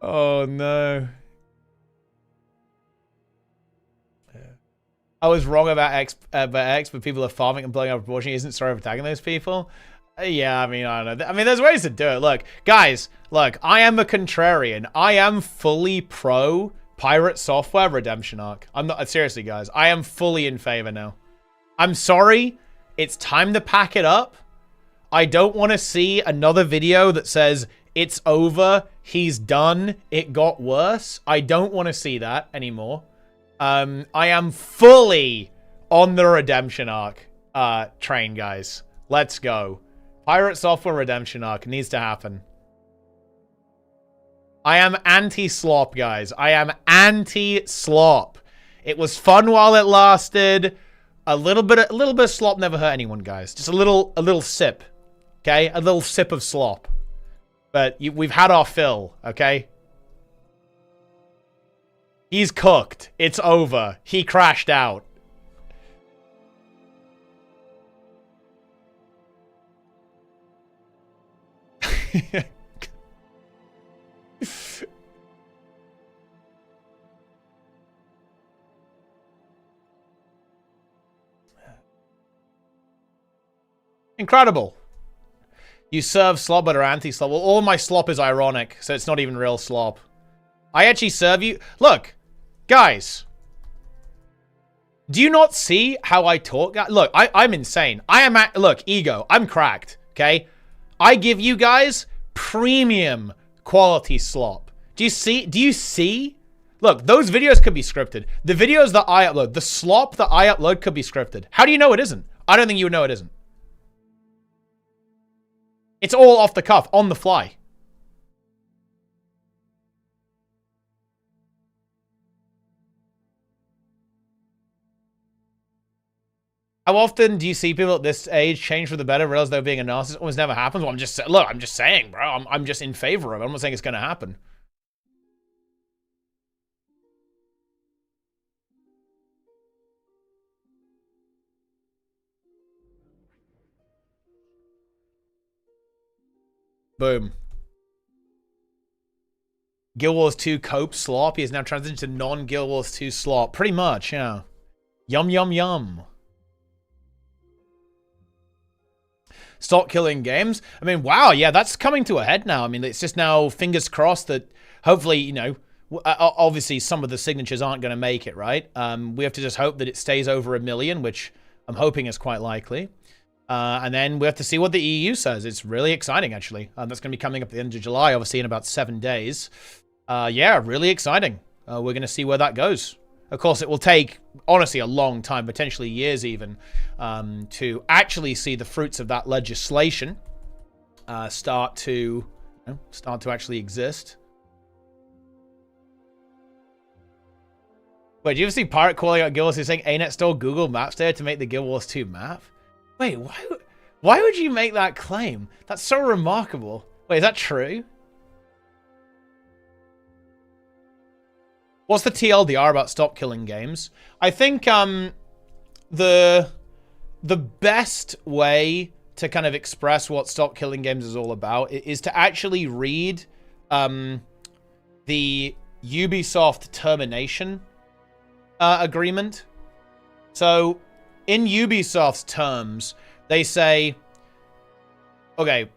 [SPEAKER 1] Oh, no. I was wrong about X, but people are farming and blowing up proportion. Isn't sorry for attacking those people. Yeah, I mean, I don't know. I mean, there's ways to do it. Look, guys, look, I am a contrarian. I am fully pro Pirate Software Redemption Arc. I'm not, seriously, guys, I am fully in favor now. I'm sorry. It's time to pack it up. I don't want to see another video that says, it's over, he's done, it got worse. I don't want to see that anymore. I am fully on the Redemption Arc train, guys. Let's go. Pirate Software Redemption Arc needs to happen. I am anti-slop, guys. I am anti-slop. It was fun while it lasted. A little bit of slop never hurt anyone, guys. Just a little sip, okay? A little sip of slop. But we've had our fill, okay? He's cooked. It's over. He crashed out. Incredible. You serve slop but are anti-slop. Well, all my slop is ironic, so it's not even real slop. I actually serve you. Look, guys. Do you not see how I talk? Look, I'm insane. Look, ego. I'm cracked, okay? I give you guys premium quality slop. Do you see? Do you see? Look, those videos could be scripted. The videos that I upload, the slop that I upload could be scripted. How do you know it isn't? I don't think you would know it isn't. It's all off the cuff, on the fly. How often do you see people at this age change for the better, realize they're being a narcissist? Almost never happens. Well, I'm just saying, bro. I'm just in favor of it. I'm not saying it's going to happen. Boom. Guild Wars 2 cope slop. He has now transitioned to non-Guild Wars 2 slop. Pretty much, yeah. Yum, yum, yum. Stop killing games. I mean, wow, yeah, that's coming to a head now. I mean, it's just now fingers crossed that hopefully, you know, obviously some of the signatures aren't going to make it, right? We have to just hope that it stays over 1 million, which I'm hoping is quite likely. And then we have to see what the EU says. It's really exciting, actually. That's going to be coming up at the end of July, obviously in about 7 days. Yeah, really exciting. We're going to see where that goes. Of course, it will take, honestly, a long time, potentially years even, to actually see the fruits of that legislation start to actually exist. Wait, do you ever see Pirate calling out Guild Wars who's saying ArenaNet stole Google Maps data to make the Guild Wars 2 map? Wait, why would you make that claim? That's so remarkable. Wait, is that true? What's the TLDR about stop killing games? I think the best way to kind of express what stop killing games is all about is to actually read the Ubisoft termination agreement. So in Ubisoft's terms, they say, okay,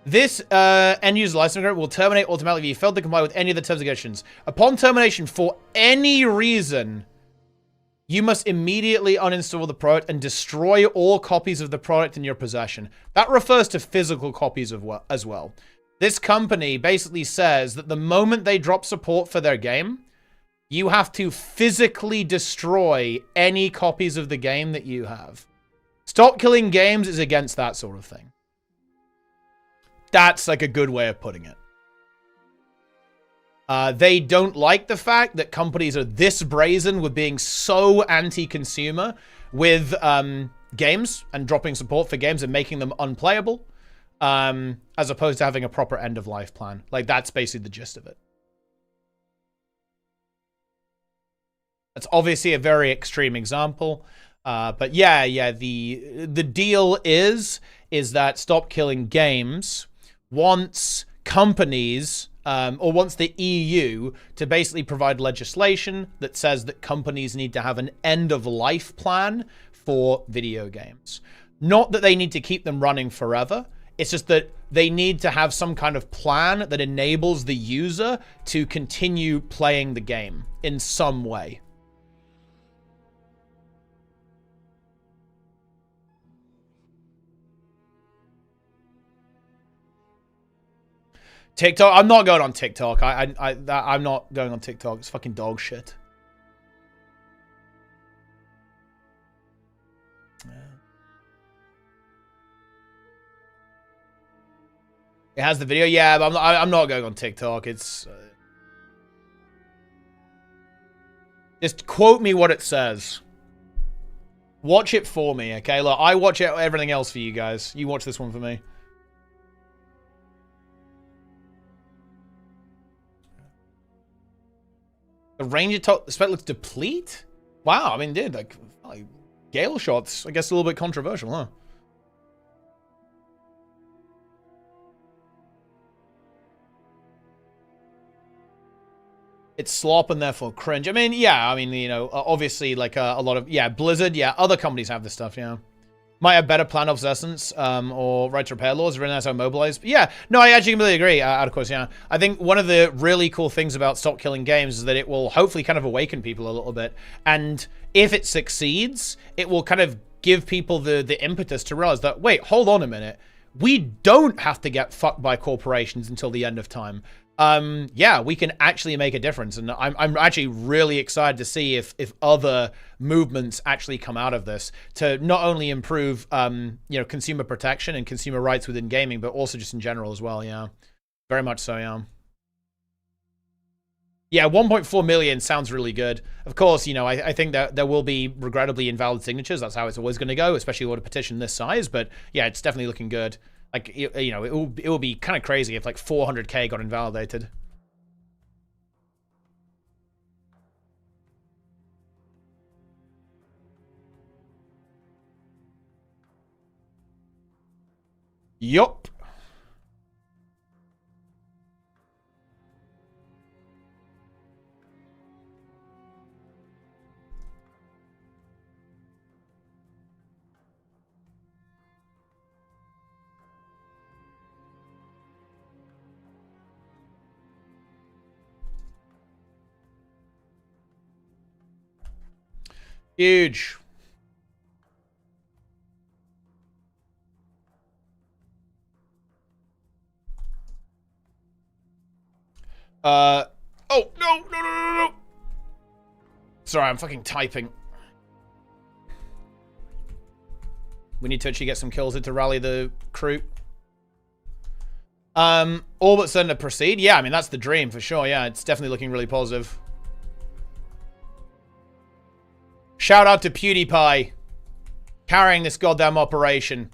[SPEAKER 1] this end-user license agreement will terminate automatically if you failed to comply with any of the terms and conditions. Upon termination, for any reason, you must immediately uninstall the product and destroy all copies of the product in your possession. That refers to physical copies as well. This company basically says that the moment they drop support for their game, you have to physically destroy any copies of the game that you have. Stop killing games is against that sort of thing. That's like a good way of putting it. They don't like the fact that companies are this brazen with being so anti-consumer with games and dropping support for games and making them unplayable, as opposed to having a proper end-of-life plan. Like, that's basically the gist of it. That's obviously a very extreme example. But yeah, the deal is that Stop Killing Games wants companies, or wants the EU to basically provide legislation that says that companies need to have an end-of-life plan for video games. Not that they need to keep them running forever. It's just that they need to have some kind of plan that enables the user to continue playing the game in some way. TikTok? I'm not going on TikTok. I'm not going on TikTok. It's fucking dog shit. It has the video, yeah, but I'm not going on TikTok. It's just quote me what it says. Watch it for me, okay? Look, I watch everything else for you guys. You watch this one for me. The Ranger spec looks deplete? Wow, I mean, dude, like GALESHOT's, I guess, a little bit controversial, huh? It's slop and therefore cringe. I mean, yeah, I mean, you know, obviously, like, a lot of, yeah, Blizzard, yeah, other companies have this stuff, yeah. Might have better plan obsolescence, or right to repair laws, really nice how mobilized. But yeah, no, I actually completely agree, out of course, yeah. I think one of the really cool things about Stop Killing Games is that it will hopefully kind of awaken people a little bit. And if it succeeds, it will kind of give people the impetus to realize that, wait, hold on a minute. We don't have to get fucked by corporations until the end of time. Yeah, we can actually make a difference, and I'm actually really excited to see if other movements actually come out of this to not only improve, you know, consumer protection and consumer rights within gaming, but also just in general as well. Yeah, very much so. Yeah. Yeah, 1.4 million sounds really good. Of course, you know, I think that there will be regrettably invalid signatures. That's how it's always going to go, especially with a petition this size. But yeah, it's definitely looking good. Like, you know, it will be kind of crazy if like 400K got invalidated. Yup. Huge. Oh, no. Sorry, I'm fucking typing. We need to actually get some kills in to rally the crew. All but certain to proceed. Yeah, I mean, that's the dream for sure. Yeah, it's definitely looking really positive. Shout out to PewDiePie carrying this goddamn operation.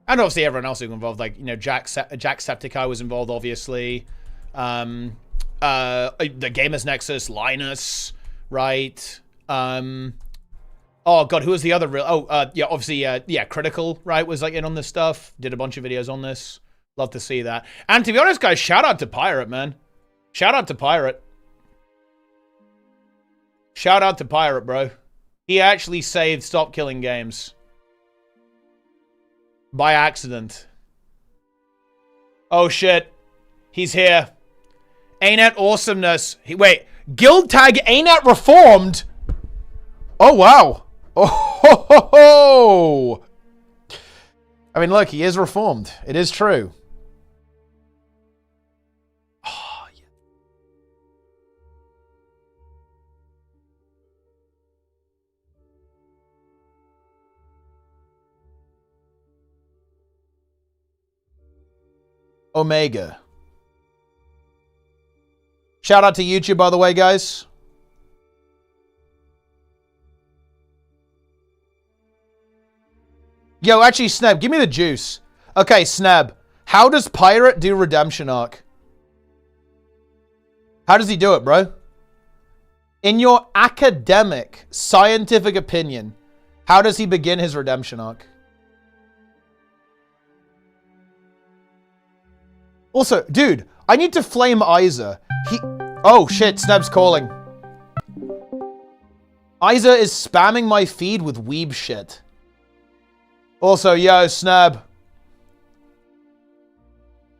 [SPEAKER 1] And obviously everyone else who was involved, like, you know, Jacksepticeye was involved, obviously. The Gamers Nexus, Linus, right? Oh god, who was the other real? Oh, yeah, obviously, yeah, Critical, right, was like in on this stuff. Did a bunch of videos on this. Love to see that. And to be honest, guys, shout out to Pirate, man. Shout out to Pirate. Shout out to Pirate, bro. He actually saved Stop Killing Games. By accident. Oh shit. He's here. ArenaNet awesomeness. Wait, guild tag ArenaNet reformed? Oh wow. Oh ho, ho, ho. I mean, look, he is reformed. It is true. Oh, yeah. Omega. Shout out to YouTube, by the way, guys. Yo, actually, Sneb, give me the juice. Okay, Sneb, how does Pirate do Redemption Arc? How does he do it, bro? In your academic, scientific opinion, how does he begin his Redemption Arc? Also, dude, I need to flame Isa. Oh, shit, Sneb's calling. Isa is spamming my feed with weeb shit. Also, yo, Sneb.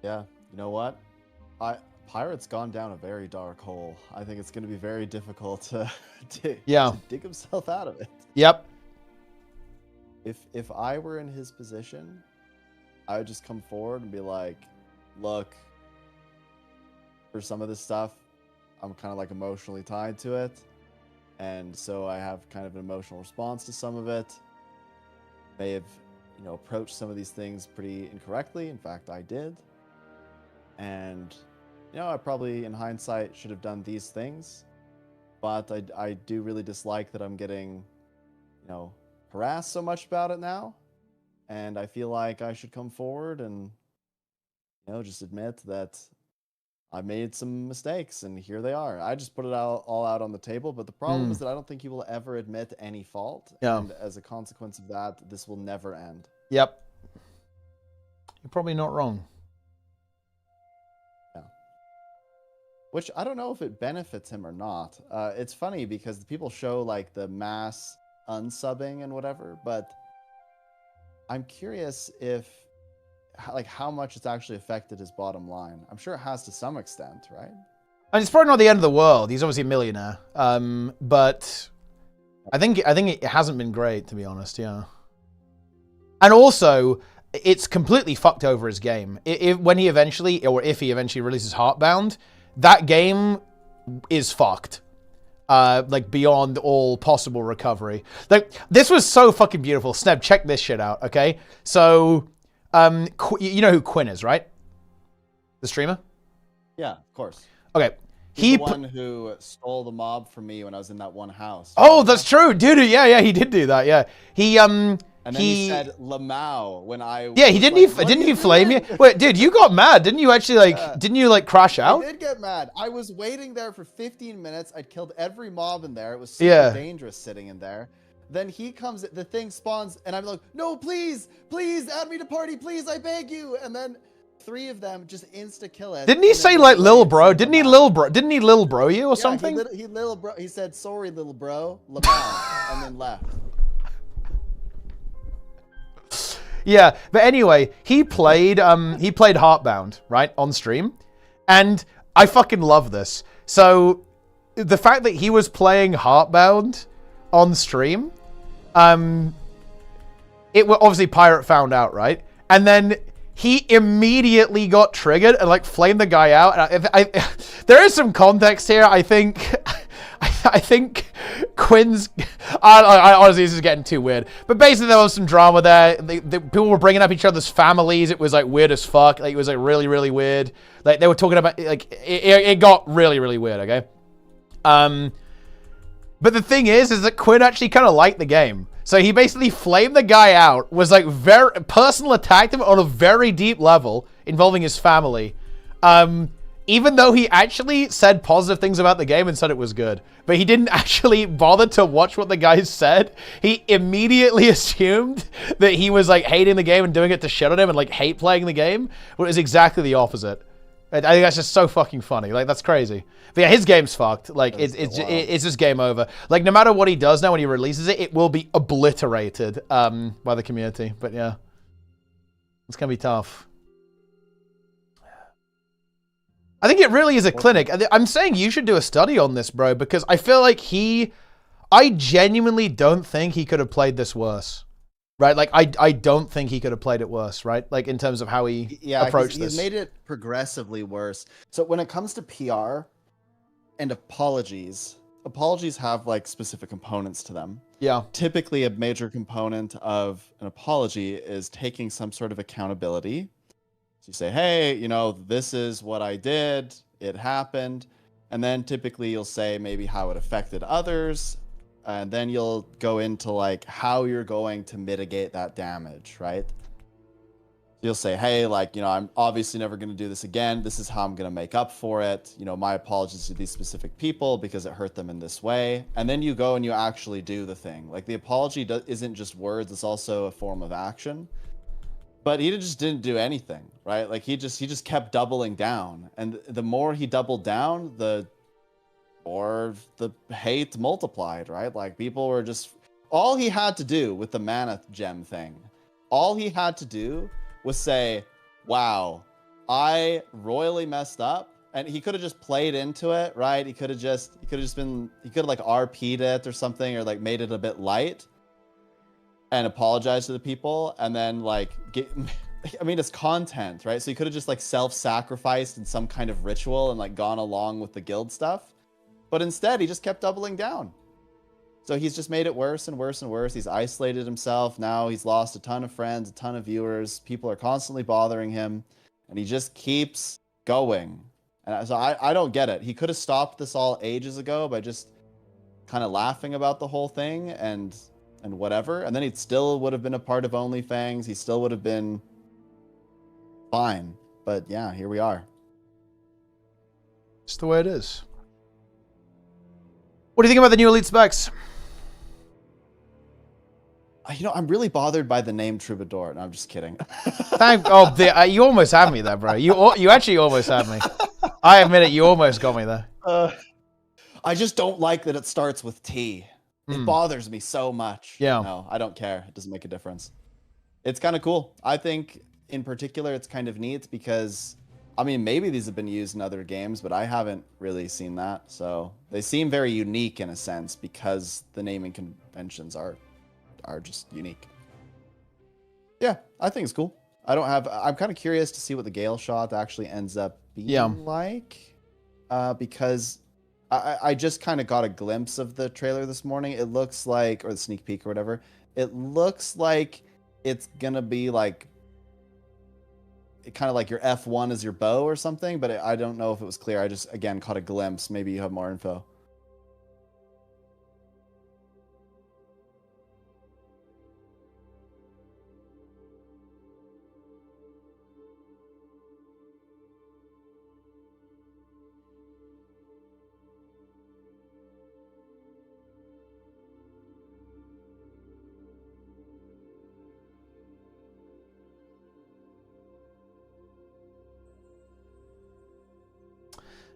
[SPEAKER 7] Yeah, you know what? Pirate's gone down a very dark hole. I think it's going to be very difficult to dig himself out of it.
[SPEAKER 1] Yep.
[SPEAKER 7] If I were in his position, I would just come forward and be like, look, for some of this stuff, I'm kind of like emotionally tied to it. And so I have kind of an emotional response to some of it. May have, you know, approached some of these things pretty incorrectly. In fact, I did. And, you know, I probably, in hindsight, should have done these things. But I do really dislike that I'm getting, you know, harassed so much about it now. And I feel like I should come forward and, you know, just admit that I made some mistakes, and here they are. I just put it all out on the table, but the problem is that I don't think he will ever admit any fault.
[SPEAKER 1] Yeah.
[SPEAKER 7] And as a consequence of that, this will never end.
[SPEAKER 1] Yep. You're probably not wrong.
[SPEAKER 7] Yeah. Which I don't know if it benefits him or not. It's funny because the people show like the mass unsubbing and whatever, but I'm curious if like how much it's actually affected his bottom line. I'm sure it has to some extent, right?
[SPEAKER 1] And it's probably not the end of the world. He's obviously a millionaire. But I think it hasn't been great, to be honest, yeah. And also, it's completely fucked over his game. If he eventually releases Heartbound, that game is fucked. Like beyond all possible recovery. Like, this was so fucking beautiful. Sneb, check this shit out, okay? So, you know who Quinn is, right? The streamer?
[SPEAKER 7] Yeah, of course.
[SPEAKER 1] Okay.
[SPEAKER 7] He's the one who stole the mob from me when I was in that one house.
[SPEAKER 1] Oh, that's true, dude. Yeah, he did do that. Yeah,
[SPEAKER 7] and then he said Lamau when I.
[SPEAKER 1] Yeah, he didn't. Like, didn't he flame you? Wait, dude, you got mad, didn't you? Actually, like, didn't you like crash out?
[SPEAKER 7] I did get mad. I was waiting there for 15 minutes. I'd killed every mob in there. It was super dangerous sitting in there. Then he comes, the thing spawns, and I'm like, no, please, add me to party, please, I beg you. And then 3 of them just insta kill it.
[SPEAKER 1] Didn't he say like Lil Bro? Didn't he Lil Bro you or something?
[SPEAKER 7] He said sorry, little bro, Lamau, and then left.
[SPEAKER 1] Yeah, but anyway, he played Heartbound, right, on stream, and I fucking love this. So the fact that he was playing Heartbound on stream, obviously Pirate found out, right? And then he immediately got triggered and like flamed the guy out. And there is some context here. I think I think Quinn's. I honestly, this is getting too weird. But basically, there was some drama there. People were bringing up each other's families. It was like weird as fuck. Like it was like really, really weird. Like they were talking about like it got really, really weird. Okay. But the thing is that Quinn actually kind of liked the game. So he basically flamed the guy out, was like very personal attacked him on a very deep level involving his family. Even though he actually said positive things about the game and said it was good. But he didn't actually bother to watch what the guy said. He immediately assumed that he was like hating the game and doing it to shit on him and like hate playing the game. When it was exactly the opposite. I think that's just so fucking funny. Like, that's crazy. But yeah, his game's fucked. Like, it's just game over. Like, no matter what he does now when he releases it, it will be obliterated by the community. But yeah, it's going to be tough. I think it really is a clinic. I'm saying you should do a study on this, bro, because I feel like I genuinely don't think he could have played this worse. Right? Like, I don't think he could have played it worse, right? Like, in terms of how he approached this.
[SPEAKER 7] He's made it progressively worse. So when it comes to PR and apologies have, like, specific components to them.
[SPEAKER 1] Yeah.
[SPEAKER 7] Typically, a major component of an apology is taking some sort of accountability. So you say, hey, you know, this is what I did. It happened. And then typically you'll say maybe how it affected others. And then you'll go into like how you're going to mitigate that damage, right? You'll say, hey, like, you know, I'm obviously never going to do this again. This is how I'm going to make up for it. You know, my apologies to these specific people because it hurt them in this way. And then you go and you actually do the thing. Like the apology isn't just words. It's also a form of action. But he just didn't do anything, right? Like he just kept doubling down. And the more he doubled down, the more the hate multiplied, right? Like people were just, all he had to do with the Maneth gem thing, all he had to do was say, wow, I royally messed up. And he could have just played into it, right? He could have like RP'd it or something, or like made it a bit light and apologized to the people. And then like, it's content, right? So he could have just like self-sacrificed in some kind of ritual and like gone along with the guild stuff. But instead, he just kept doubling down. So he's just made it worse and worse and worse. He's isolated himself. Now he's lost a ton of friends, a ton of viewers. People are constantly bothering him. And he just keeps going. And so I don't get it. He could have stopped this all ages ago by just kind of laughing about the whole thing and whatever. And then he still would have been a part of OnlyFans. He still would have been fine. But yeah, here we are.
[SPEAKER 1] It's the way it is. What do you think about the new Elite specs?
[SPEAKER 7] You know, I'm really bothered by the name Troubadour. No, I'm just kidding.
[SPEAKER 1] You almost had me there, bro. You actually almost had me. I admit it, you almost got me there.
[SPEAKER 7] I just don't like that it starts with T. It bothers me so much.
[SPEAKER 1] Yeah.
[SPEAKER 7] No, I don't care. It doesn't make a difference. It's kind of cool. I think, in particular, it's kind of neat because, I mean, maybe these have been used in other games, but I haven't really seen that. So they seem very unique in a sense because the naming conventions are just unique. Yeah, I think it's cool. I'm kind of curious to see what the GALESHOT actually ends up being like. Because I just kind of got a glimpse of the trailer this morning. It looks like, or the sneak peek or whatever, it looks like it's going to be like, kind of like your F1 is your bow or something, but I don't know if it was clear. I just, again, caught a glimpse. Maybe you have more info.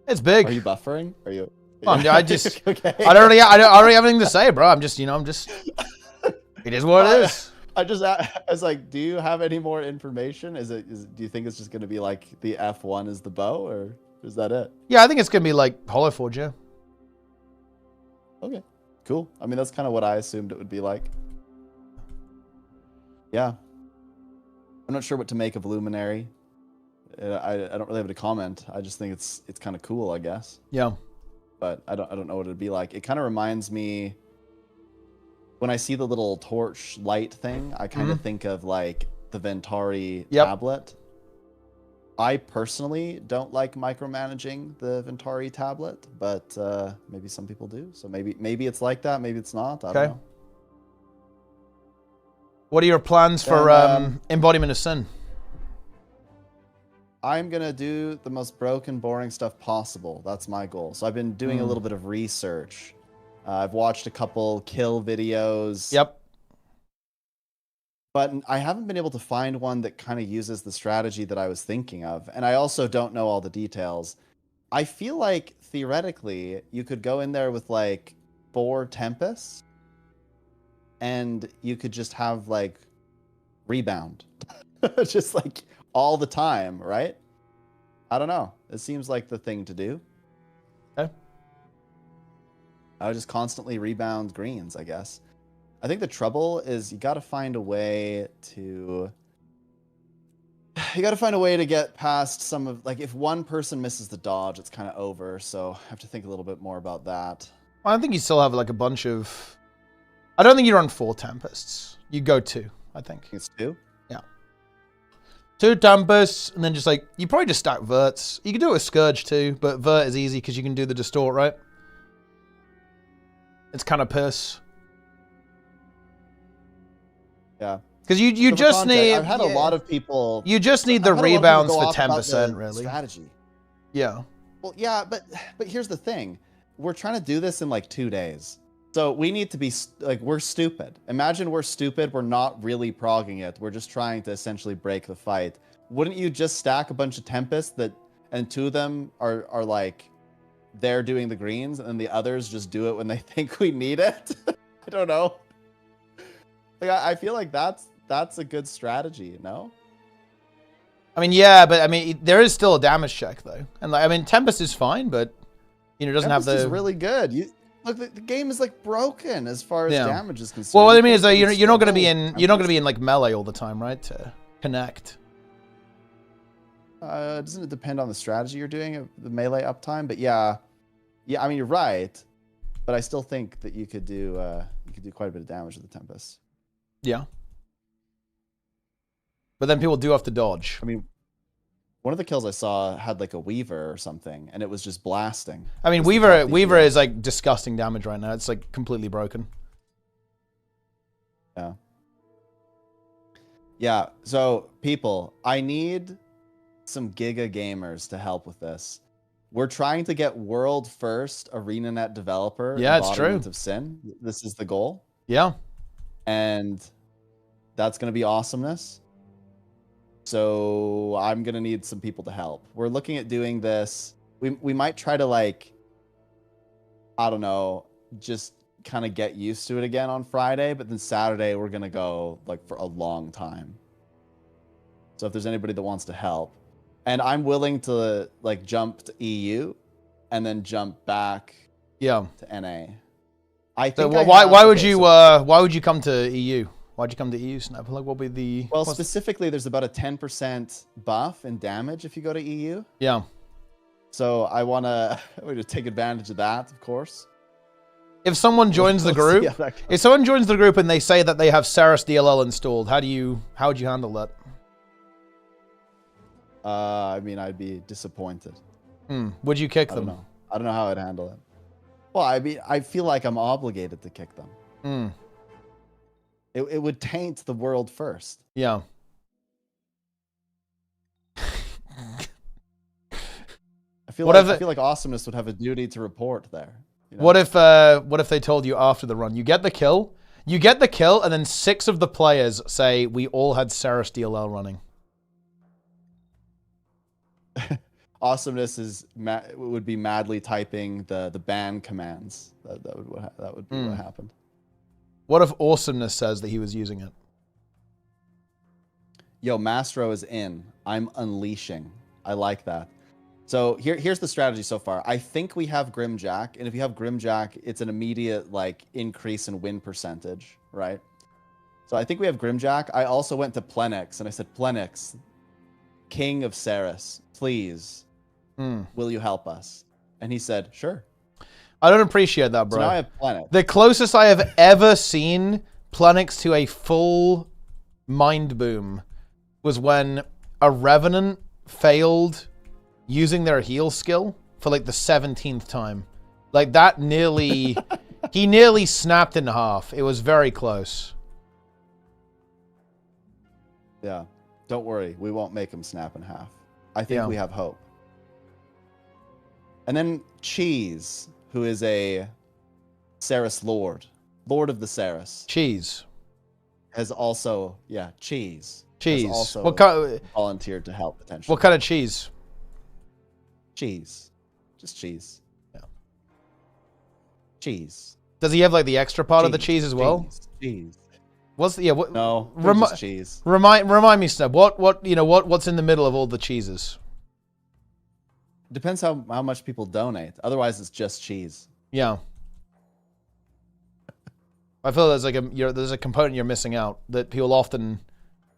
[SPEAKER 1] It's big.
[SPEAKER 7] Are you buffering? Are you?
[SPEAKER 1] I just,
[SPEAKER 7] okay.
[SPEAKER 1] I don't really have anything to say, bro. I'm just, it is what it is.
[SPEAKER 7] I was like, do you have any more information? Do you think it's just going to be like the F1 is the bow, or is that it?
[SPEAKER 1] Yeah, I think it's going to be like Hollow Forge, yeah.
[SPEAKER 7] Okay, cool. I mean, that's kind of what I assumed it would be like. Yeah. I'm not sure what to make of Luminary. I don't really have a comment. I just think it's kind of cool, I guess.
[SPEAKER 1] Yeah.
[SPEAKER 7] but I don't know what it'd be like. It kind of reminds me when I see the little torch light thing, I kind of think of like the Ventari tablet. I personally don't like micromanaging the Ventari tablet, but maybe some people do. So maybe it's like that, maybe it's not. I don't know.
[SPEAKER 1] What are your plans for Embodiment of Sin?
[SPEAKER 7] I'm going to do the most broken, boring stuff possible. That's my goal. So I've been doing a little bit of research. I've watched a couple kill videos.
[SPEAKER 1] Yep.
[SPEAKER 7] But I haven't been able to find one that kind of uses the strategy that I was thinking of. And I also don't know all the details. I feel like, theoretically, you could go in there with, like, 4 Tempests. And you could just have, like, rebound. Just, like, all the time, right? I don't know. It seems like the thing to do.
[SPEAKER 1] Okay.
[SPEAKER 7] I would just constantly rebound greens, I guess. I think the trouble is you got to find a way to... You got to find a way to get past some of... Like, if one person misses the dodge, it's kind of over. So I have to think a little bit more about that.
[SPEAKER 1] I think you still have, like, a bunch of... I don't think you run 4 Tempests. You go 2, I think.
[SPEAKER 7] It's 2?
[SPEAKER 1] Yeah. 2 Tempests, and then just, like... You probably just stack Verts. You can do it with Scourge, too, but Vert is easy because you can do the Distort, right? It's kind of piss.
[SPEAKER 7] Yeah.
[SPEAKER 1] Because you
[SPEAKER 7] So
[SPEAKER 1] just
[SPEAKER 7] context,
[SPEAKER 1] need...
[SPEAKER 7] I've had a lot of people...
[SPEAKER 1] You just need the
[SPEAKER 7] I've had a lot of people
[SPEAKER 1] rebounds
[SPEAKER 7] go
[SPEAKER 1] for
[SPEAKER 7] off about
[SPEAKER 1] 10%,
[SPEAKER 7] the
[SPEAKER 1] really.
[SPEAKER 7] Strategy.
[SPEAKER 1] Yeah.
[SPEAKER 7] Well, yeah, but here's the thing. We're trying to do this in like 2 days. So we need to be, like, we're stupid. Imagine we're stupid. We're not really progging it. We're just trying to essentially break the fight. Wouldn't you just stack a bunch of Tempests and 2 of them are like, they're doing the greens and the others just do it when they think we need it? I don't know. Like, I feel like that's a good strategy, no?
[SPEAKER 1] I mean, yeah, but I mean, there is still a damage check, though. And, like, I mean, Tempest is fine, but, you know, it doesn't
[SPEAKER 7] Tempest
[SPEAKER 1] have the...
[SPEAKER 7] is really good. Look, the game is like broken as far as damage is concerned.
[SPEAKER 1] Well, what I mean is that you're not going to be in like melee all the time, right? To connect.
[SPEAKER 7] Doesn't it depend on the strategy you're doing, the melee uptime? But yeah. I mean, you're right, but I still think that you could do quite a bit of damage with the Tempest.
[SPEAKER 1] Yeah. But then people do have to dodge.
[SPEAKER 7] I mean, one of the kills I saw had like a Weaver or something, and it was just blasting.
[SPEAKER 1] I mean, Weaver is like disgusting damage right now. It's like completely broken.
[SPEAKER 7] Yeah. Yeah. So people, I need some Giga gamers to help with this. We're trying to get world first ArenaNet developer.
[SPEAKER 1] Yeah, it's true.
[SPEAKER 7] Of Sin. This is the goal.
[SPEAKER 1] Yeah.
[SPEAKER 7] And that's going to be awesomeness. So I'm going to need some people to help. We're looking at doing this. We might try to, like, I don't know, just kind of get used to it again on Friday. But then Saturday, we're going to go, like, for a long time. So if there's anybody that wants to help. And I'm willing to, like, jump to EU and then jump back to NA. I think.
[SPEAKER 1] So why would you come to EU? Why'd you come to EU, Snap? Like, what would be the...
[SPEAKER 7] Well, specifically, there's about a 10% buff in damage if you go to EU.
[SPEAKER 1] Yeah.
[SPEAKER 7] So I want to take advantage of that, of course.
[SPEAKER 1] If someone joins the group, if someone joins the group and they say that they have Saris DLL installed, how would you handle that?
[SPEAKER 7] I mean, I'd be disappointed.
[SPEAKER 1] Would you kick them?
[SPEAKER 7] I don't know how I'd handle it. Well, I mean, I feel like I'm obligated to kick them. It would taint the world first.
[SPEAKER 1] Yeah.
[SPEAKER 7] I feel like Awesomeness would have a duty to report there. You know?
[SPEAKER 1] What if they told you after the run, you get the kill, and then 6 of the players say we all had Saris DLL running.
[SPEAKER 7] Awesomeness would be madly typing the ban commands. That would be what happened.
[SPEAKER 1] What if Awesomeness says that he was using it?
[SPEAKER 7] Yo, Mastro is in. I'm unleashing. I like that. So here's the strategy so far. I think we have Grimjack, and if you have Grimjack, it's an immediate like increase in win percentage, right? So I think we have Grimjack. I also went to Plenix, and I said, Plenix, King of Saris, please, will you help us? And he said, sure.
[SPEAKER 1] I don't appreciate that, bro.
[SPEAKER 7] So now I have Planet.
[SPEAKER 1] The closest I have ever seen Planix to a full mind boom was when a Revenant failed using their heal skill for like the 17th time. Like that nearly, he nearly snapped in half. It was very close.
[SPEAKER 7] Yeah. Don't worry. We won't make him snap in half. I think we have hope. And then Cheese, who is a Ceres Lord. Lord of the Ceres.
[SPEAKER 1] Cheese.
[SPEAKER 7] Has also, Cheese.
[SPEAKER 1] Cheese.
[SPEAKER 7] Has also
[SPEAKER 1] What kind?
[SPEAKER 7] volunteered to help potentially.
[SPEAKER 1] What kind of cheese?
[SPEAKER 7] Cheese. Just cheese.
[SPEAKER 1] Yeah.
[SPEAKER 7] Cheese.
[SPEAKER 1] Does he have like the extra part of the cheese as well?
[SPEAKER 7] Cheese.
[SPEAKER 1] What's the, what?
[SPEAKER 7] No, just cheese.
[SPEAKER 1] Remind me, Snub. What's in the middle of all the cheeses?
[SPEAKER 7] Depends how much people donate. Otherwise, it's just cheese.
[SPEAKER 1] Yeah. I feel there's like there's a component you're missing out that people often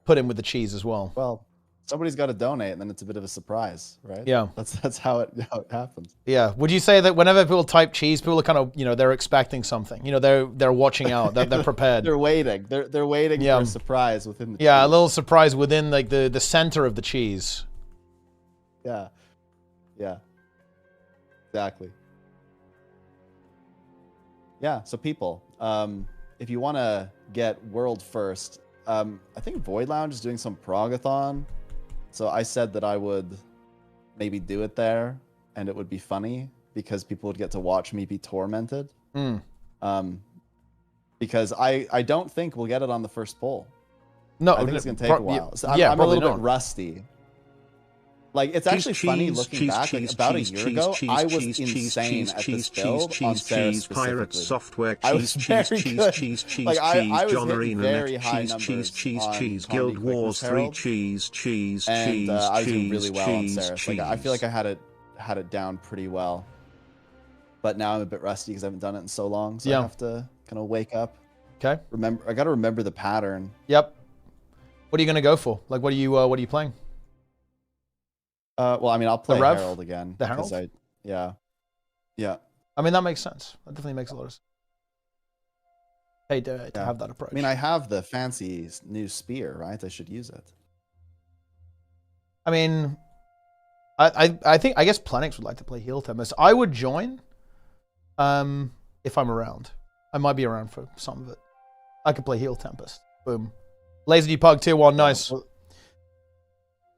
[SPEAKER 1] put in with the cheese as well.
[SPEAKER 7] Well, somebody's got to donate, and then it's a bit of a surprise, right?
[SPEAKER 1] Yeah.
[SPEAKER 7] That's how it happens.
[SPEAKER 1] Yeah. Would you say that whenever people type cheese, people are kind of they're expecting something. They're watching out. They're prepared.
[SPEAKER 7] They're waiting. They're waiting for a surprise within the cheese.
[SPEAKER 1] A little surprise within like the center of the cheese.
[SPEAKER 7] Yeah. Yeah. Exactly. Yeah. So people, if you want to get world first, I think Void Lounge is doing some Progathon. So I said that I would maybe do it there, and it would be funny because people would get to watch me be tormented. Because I don't think we'll get it on the first poll.
[SPEAKER 1] No,
[SPEAKER 7] I think it's gonna take a while. So I'm a little bit rusty. Like, it's actually funny looking back. Like, about a year ago, I was insane at this build on Ceres
[SPEAKER 8] Pirate Software,
[SPEAKER 7] I was very good. Like, I was hitting very high numbers
[SPEAKER 8] cheese, Guild Wars 3, cheese,
[SPEAKER 7] and I was doing really well on Ceres. Like, I feel like I had it down pretty well. But now I'm a bit rusty because I haven't done it in so long. So I have to kind of wake up.
[SPEAKER 1] Okay.
[SPEAKER 7] I got to remember the pattern.
[SPEAKER 1] Yep. What are you gonna go for? Like, what are you playing?
[SPEAKER 7] Well, I mean, I'll play Herald again.
[SPEAKER 1] The Herald?
[SPEAKER 7] Yeah.
[SPEAKER 1] I mean, that makes sense. That definitely makes a lot of sense. Hey, to have that approach.
[SPEAKER 7] I mean, I have the fancy new spear, right? I should use it.
[SPEAKER 1] I mean, I guess Planix would like to play Heal Tempest. I would join, if I'm around. I might be around for some of it. I could play Heal Tempest. Boom. Laser Pug tier 1, nice.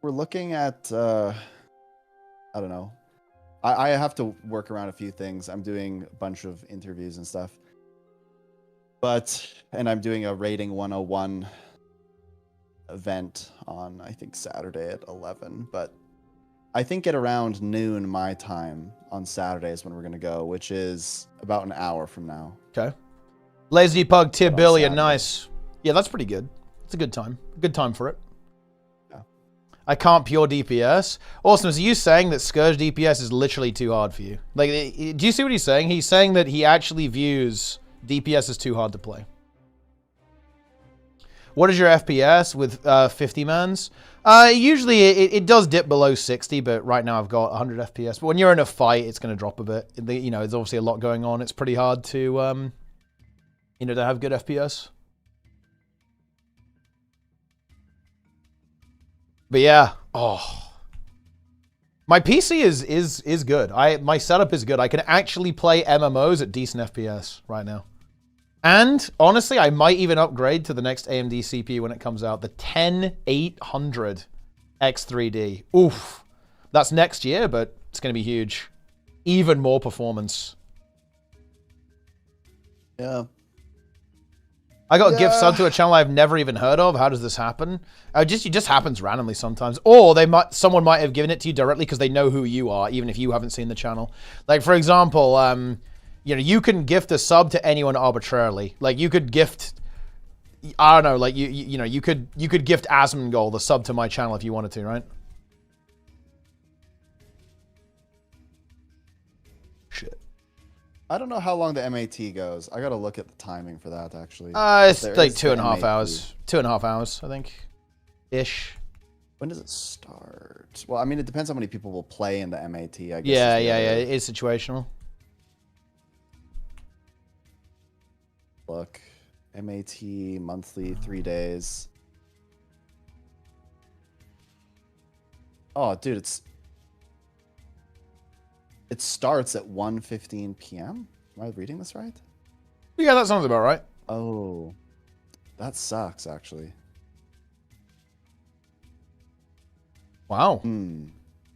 [SPEAKER 7] We're looking at, I don't know. I have to work around a few things. I'm doing a bunch of interviews and stuff. And I'm doing a Rating 101 event on, I think, Saturday at 11. But I think at around noon my time on Saturday is when we're going to go, which is about an hour from now.
[SPEAKER 1] Okay. Lazy Pug tier billion, nice. Yeah, that's pretty good. It's a good time. Good time for it.
[SPEAKER 7] Yeah.
[SPEAKER 1] I can't pure DPS. Awesome. So you saying that Scourge DPS is literally too hard for you? Like, do you see what he's saying? He's saying that he actually views DPS as too hard to play. What is your FPS with 50 mans? Usually it does dip below 60, but right now I've got 100 FPS. But when you're in a fight, it's going to drop a bit. There's obviously a lot going on. It's pretty hard to, to have good FPS. But yeah, my PC is good. My setup is good. I can actually play MMOs at decent FPS right now. And honestly, I might even upgrade to the next AMD CPU when it comes out, the 10800 X3D. Oof. That's next year, but it's going to be huge. Even more performance.
[SPEAKER 7] Yeah.
[SPEAKER 1] I got a gift sub to a channel I've never even heard of. How does this happen? It just happens randomly sometimes. Or someone might have given it to you directly because they know who you are, even if you haven't seen the channel. Like, for example, you can gift a sub to anyone arbitrarily. Like, you could gift, I don't know, like you could gift Asmongold the sub to my channel if you wanted to, right? Shit.
[SPEAKER 7] I don't know how long the MAT goes. I gotta look at the timing for that, actually.
[SPEAKER 1] It's like 2.5 hours. 2.5 hours, I think. Ish.
[SPEAKER 7] When does it start? Well, I mean, it depends how many people will play in the MAT, I guess.
[SPEAKER 1] Yeah. It's situational.
[SPEAKER 7] Look, MAT monthly 3 days. Oh, dude, it starts at 1:15 p.m. Am I reading this right?
[SPEAKER 1] Yeah, that sounds about right.
[SPEAKER 7] Oh, that sucks, actually.
[SPEAKER 1] Wow.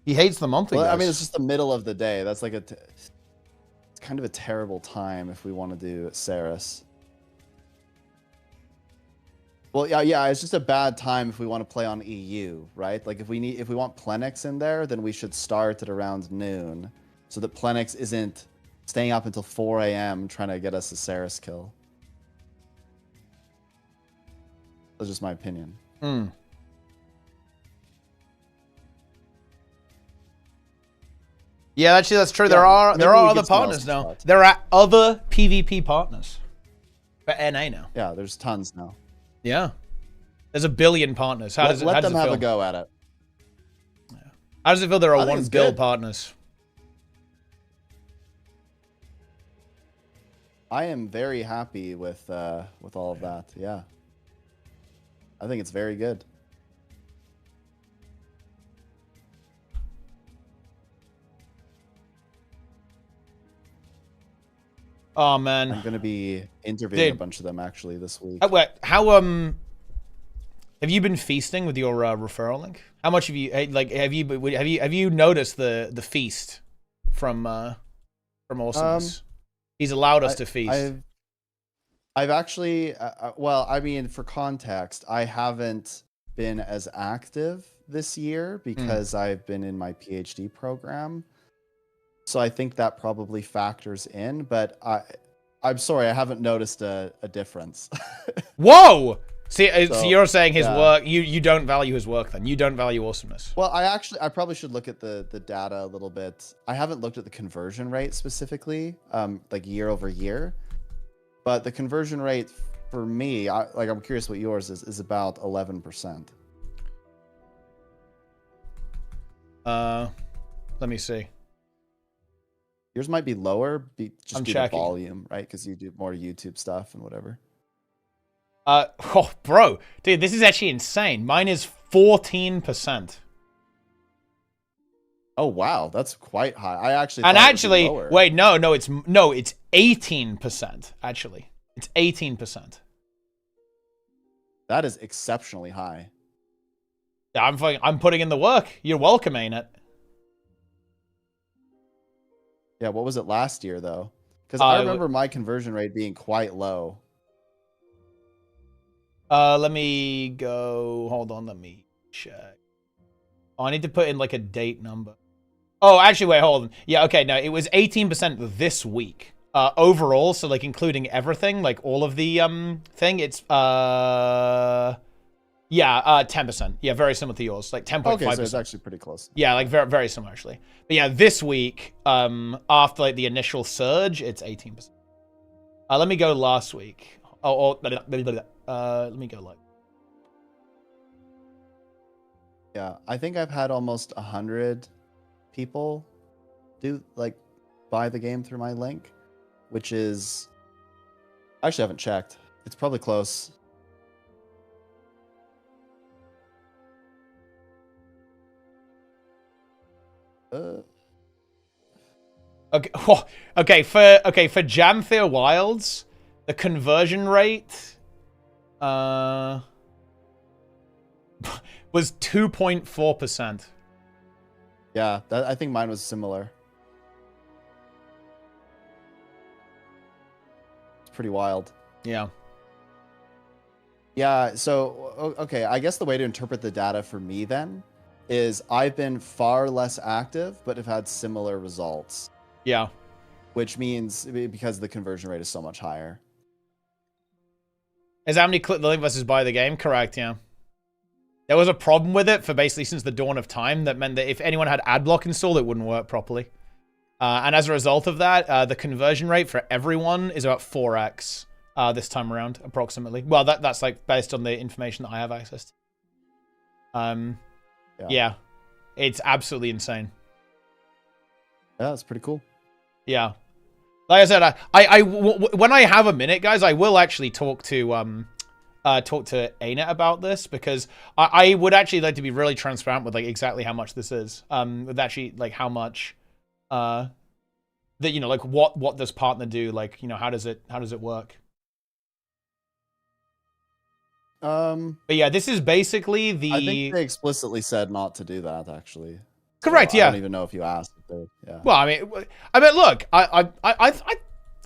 [SPEAKER 1] He hates the monthly.
[SPEAKER 7] Well, I
[SPEAKER 1] guys.
[SPEAKER 7] mean, it's just the middle of the day. That's like it's kind of a terrible time if we want to do Ceres. Well, yeah, it's just a bad time if we want to play on EU, right? Like if we want Plenix in there, then we should start at around noon, so that Plenix isn't staying up until 4 a.m. trying to get us a Ceres kill. That's just my opinion.
[SPEAKER 1] Yeah, actually, that's true.
[SPEAKER 7] Yeah,
[SPEAKER 1] there are
[SPEAKER 7] maybe we
[SPEAKER 1] other
[SPEAKER 7] give someone
[SPEAKER 1] partners
[SPEAKER 7] else a
[SPEAKER 1] now.
[SPEAKER 7] shot.
[SPEAKER 1] There are other PvP partners for NA now.
[SPEAKER 7] Yeah, there's tons now.
[SPEAKER 1] Yeah, there's a billion partners. How does it
[SPEAKER 7] Let
[SPEAKER 1] how
[SPEAKER 7] them
[SPEAKER 1] does it
[SPEAKER 7] have
[SPEAKER 1] feel?
[SPEAKER 7] a go at it.
[SPEAKER 1] How does it feel? There
[SPEAKER 7] I
[SPEAKER 1] are
[SPEAKER 7] think
[SPEAKER 1] 1
[SPEAKER 7] it's
[SPEAKER 1] bill
[SPEAKER 7] good.
[SPEAKER 1] partners.
[SPEAKER 7] I am very happy with all of that. Yeah, I think it's very good.
[SPEAKER 1] Oh man,
[SPEAKER 7] I'm gonna be interviewing a
[SPEAKER 1] Dude.
[SPEAKER 7] bunch of them actually this week.
[SPEAKER 1] Wait, how have you been feasting with your referral link? How much have you like? Have you noticed the feast from Awesomeness? He's allowed us to feast.
[SPEAKER 7] I've actually, well, I mean, for context, I haven't been as active this year because I've been in my PhD program. So I think that probably factors in, but I'm sorry, I haven't noticed a difference.
[SPEAKER 1] Whoa! See, so
[SPEAKER 7] So,
[SPEAKER 1] you're saying his
[SPEAKER 7] yeah.
[SPEAKER 1] work, you don't value his work then. You don't value Awesomeness.
[SPEAKER 7] Well, I probably should look at the data a little bit. I haven't looked at the conversion rate specifically, like year over year, but the conversion rate for me, I'm curious what yours is about 11%.
[SPEAKER 1] Let me see.
[SPEAKER 7] Yours might be lower, just
[SPEAKER 1] I'm
[SPEAKER 7] due
[SPEAKER 1] checking.
[SPEAKER 7] to volume, right? Because you do more YouTube stuff and whatever.
[SPEAKER 1] Oh, bro, dude, this is actually insane. Mine is 14%.
[SPEAKER 7] Oh wow, that's quite high. I actually
[SPEAKER 1] And
[SPEAKER 7] thought it would be
[SPEAKER 1] actually,
[SPEAKER 7] lower.
[SPEAKER 1] wait, it's 18%. Actually, it's 18%.
[SPEAKER 7] That is exceptionally high.
[SPEAKER 1] Yeah, I'm putting in the work. You're welcome, ain't it?
[SPEAKER 7] Yeah, what was it last year though? Because I
[SPEAKER 1] Uh,
[SPEAKER 7] remember my conversion rate being quite low.
[SPEAKER 1] Let me go. Hold on, let me check. Oh, I need to put in like a date number. Oh, actually, wait, hold on. Yeah, okay, no, it was 18% this week. Overall, so like including everything, like all of the thing, it's 10%. Yeah, very similar to yours, like 10.5%.
[SPEAKER 7] Okay, so it's actually pretty close.
[SPEAKER 1] Yeah, like very, very similar actually. But yeah, this week, after like the initial surge, it's 18%. Let me go last week. Let me go like.
[SPEAKER 7] Yeah, I think I've had almost 100 people buy the game through my link, which is, I actually haven't checked. It's probably close.
[SPEAKER 1] Okay, for Janthea Wilds, the conversion rate was 2.4%.
[SPEAKER 7] Yeah, I think mine was similar. It's pretty wild.
[SPEAKER 1] Yeah.
[SPEAKER 7] Yeah, so, okay, I guess the way to interpret the data for me then is I've been far less active, but have had similar results.
[SPEAKER 1] Yeah.
[SPEAKER 7] Which means because the conversion rate is so much higher.
[SPEAKER 1] Is how many click the link versus buy the game? Correct, yeah. There was a problem with it for basically since the dawn of time that meant that if anyone had adblock installed, it wouldn't work properly. And as a result of that, the conversion rate for everyone is about 4x this time around, approximately. Well, that's like based on the information that I have access to. Yeah. It's absolutely insane.
[SPEAKER 7] Yeah, it's pretty cool.
[SPEAKER 1] Yeah. Like I said, when I have a minute, guys, I will actually talk to ArenaNet about this, because I would actually like to be really transparent with like exactly how much this is. With actually like how much that, you know, like what does partner do? Like, you know, how does it work? But yeah, this is basically the.
[SPEAKER 7] I think they explicitly said not to do that, actually.
[SPEAKER 1] Correct.
[SPEAKER 7] So
[SPEAKER 1] yeah.
[SPEAKER 7] I don't even know if you asked. Yeah.
[SPEAKER 1] Well, I mean, look, I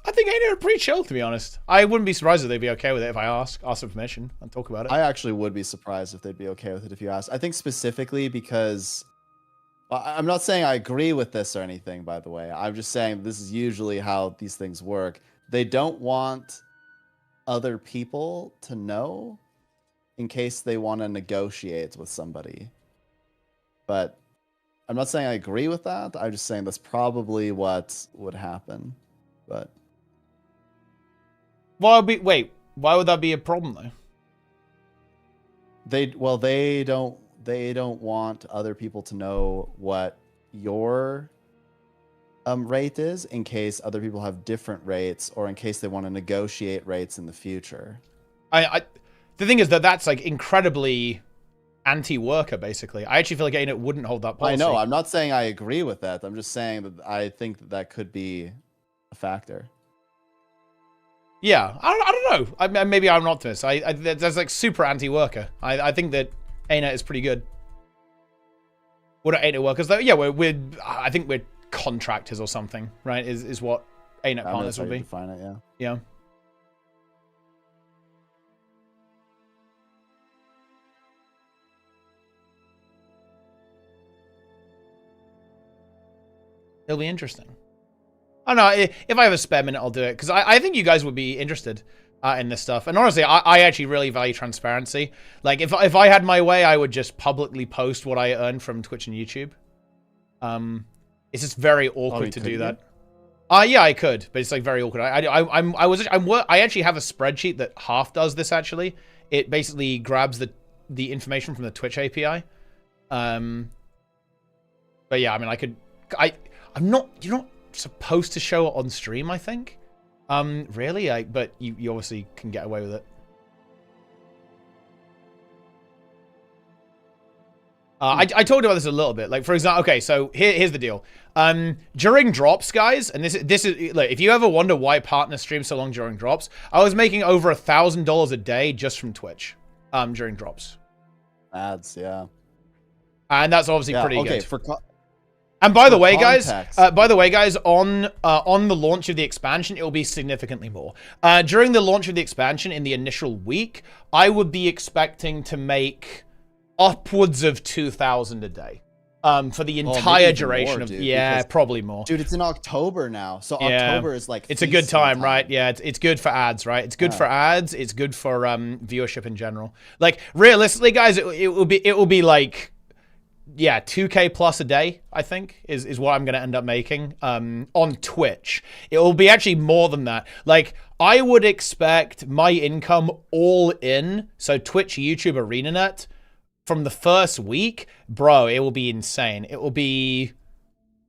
[SPEAKER 1] think ArenaNet are pretty chill, to be honest. I wouldn't be surprised if they'd be okay with it if I ask for permission and talk about it.
[SPEAKER 7] I actually would be surprised if they'd be okay with it if you asked. I think specifically because I'm not saying I agree with this or anything, by the way. I'm just saying this is usually how these things work. They don't want other people to know in case they want to negotiate with somebody. But I'm not saying I agree with that. I'm just saying that's probably what would happen. But
[SPEAKER 1] why would that be a problem though?
[SPEAKER 7] They don't want other people to know what your rate is in case other people have different rates, or in case they want to negotiate rates in the future.
[SPEAKER 1] The thing is that's like incredibly anti-worker, basically. I actually feel like ArenaNet wouldn't hold that policy.
[SPEAKER 7] I know. I'm not saying I agree with that. I'm just saying that I think that could be a factor.
[SPEAKER 1] Yeah, I don't know. Maybe I'm an optimist. That's like super anti-worker. I think that ArenaNet is pretty good. We're not ArenaNet workers though. Yeah, I think we're contractors or something, right? Is what ArenaNet partners would be.
[SPEAKER 7] Define it, yeah.
[SPEAKER 1] Yeah. It'll be interesting. I don't know. If I have a spare minute, I'll do it, because I think you guys would be interested in this stuff. And honestly, I actually really value transparency. Like, if I had my way, I would just publicly post what I earn from Twitch and YouTube. It's just very awkward to do that. Yeah, I could, but it's like very awkward. I actually have a spreadsheet that half does this. Actually, it basically grabs the information from the Twitch API. But yeah, I mean, you're not supposed to show it on stream, I think. Really? But you obviously can get away with it. I talked about this a little bit. Like, for example, okay, so here's the deal. During drops, guys, and this is like, if you ever wonder why partner streams so long during drops, I was making over $1,000 a day just from Twitch during drops.
[SPEAKER 7] Ads, yeah.
[SPEAKER 1] And that's obviously pretty
[SPEAKER 7] okay,
[SPEAKER 1] good. And by the way, guys, on the launch of the expansion, it will be significantly more. During the launch of the expansion in the initial week, I would be expecting to make upwards of 2,000 a day for the entire duration of probably more.
[SPEAKER 7] Dude, it's in October now, so October is like
[SPEAKER 1] it's a good time, right? Yeah, it's good for ads, right? It's good for ads. It's good for viewership in general. Like, realistically, guys, it will be like, yeah, 2K plus a day, I think, is what I'm going to end up making on Twitch. It will be actually more than that. Like, I would expect my income all in, so Twitch, YouTube, ArenaNet, from the first week, bro, it will be insane. It will be...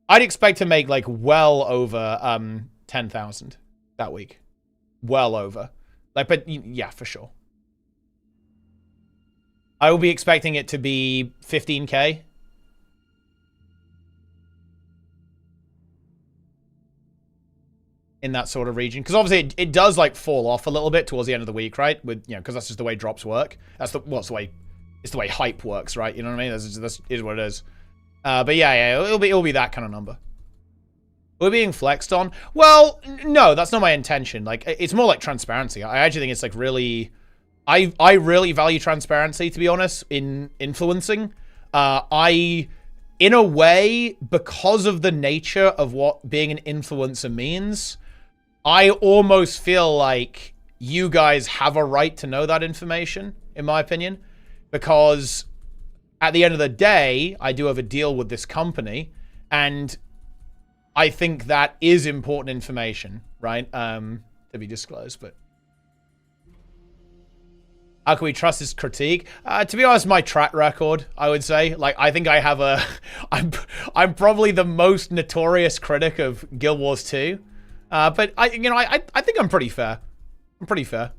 [SPEAKER 1] I'd expect to make, like, well over 10,000 that week. Well over. Like, but, yeah, for sure. I will be expecting it to be 15K. In that sort of region, because obviously it does like fall off a little bit towards the end of the week, right? With, you know, because that's just the way drops work. It's the way hype works, right? You know what I mean? That's is what it is. But yeah, it'll be that kind of number. We're being flexed on. Well, no, that's not my intention. Like, it's more like transparency. I actually think it's like really, I really value transparency, to be honest, in influencing. In a way, because of the nature of what being an influencer means, I almost feel like you guys have a right to know that information, in my opinion, because at the end of the day, I do have a deal with this company, and I think that is important information, right? To be disclosed, but how can we trust this critique? To be honest, my track record, I would say, like, I think I have I'm probably the most notorious critic of Guild Wars 2. But I think I'm pretty fair. I'm pretty fair.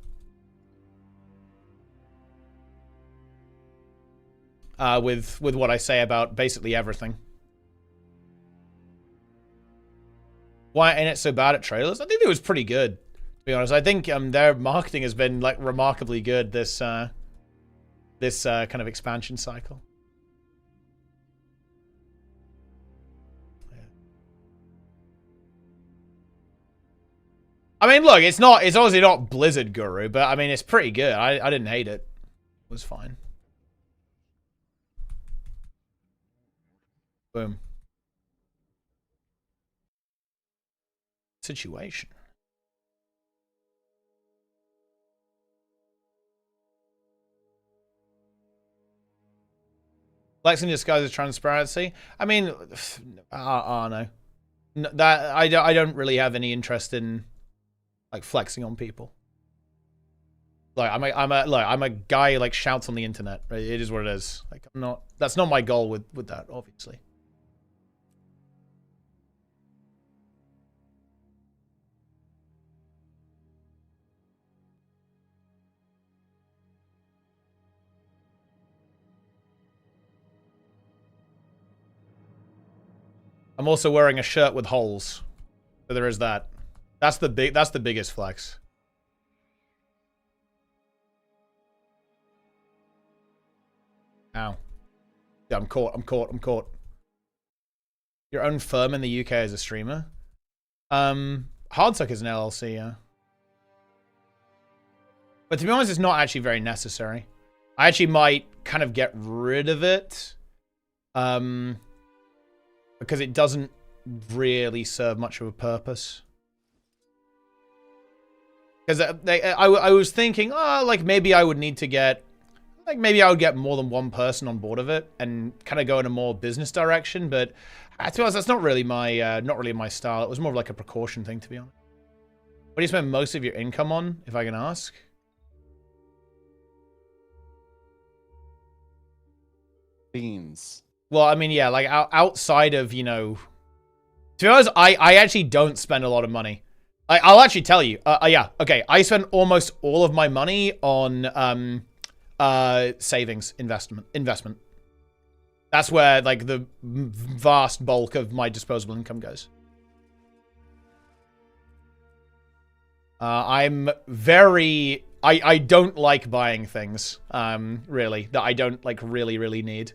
[SPEAKER 1] With what I say about basically everything. Why ain't it so bad at trailers? I think it was pretty good, to be honest. I think their marketing has been like remarkably good this kind of expansion cycle. I mean, look, it's obviously not Blizzard Guru, but I mean, it's pretty good. I didn't hate it. It was fine. Boom. Situation. Flexing disguises transparency. I mean, no. That I don't really have any interest in like flexing on people. Like I'm a guy who like shouts on the internet. Right? It is what it is. Like I'm not. That's not my goal with that, obviously. I'm also wearing a shirt with holes. So there is that. That's the biggest flex. Ow. Yeah, I'm caught. Your own firm in the UK as a streamer? Hardstuck is an LLC, yeah. But to be honest, it's not actually very necessary. I actually might kind of get rid of it. Because it doesn't really serve much of a purpose. Because I was thinking, oh, like maybe I would need to get, like maybe I would get more than one person on board of it and kind of go in a more business direction. But to be honest, that's not really my style. It was more of like a precaution thing, to be honest. What do you spend most of your income on, if I can ask?
[SPEAKER 7] Beans.
[SPEAKER 1] Well, I mean, yeah, like outside of, you know, to be honest, I actually don't spend a lot of money. I'll actually tell you. Yeah, okay. I spend almost all of my money on savings investment. That's where like the vast bulk of my disposable income goes. I'm very I don't like buying things really that I don't like really need.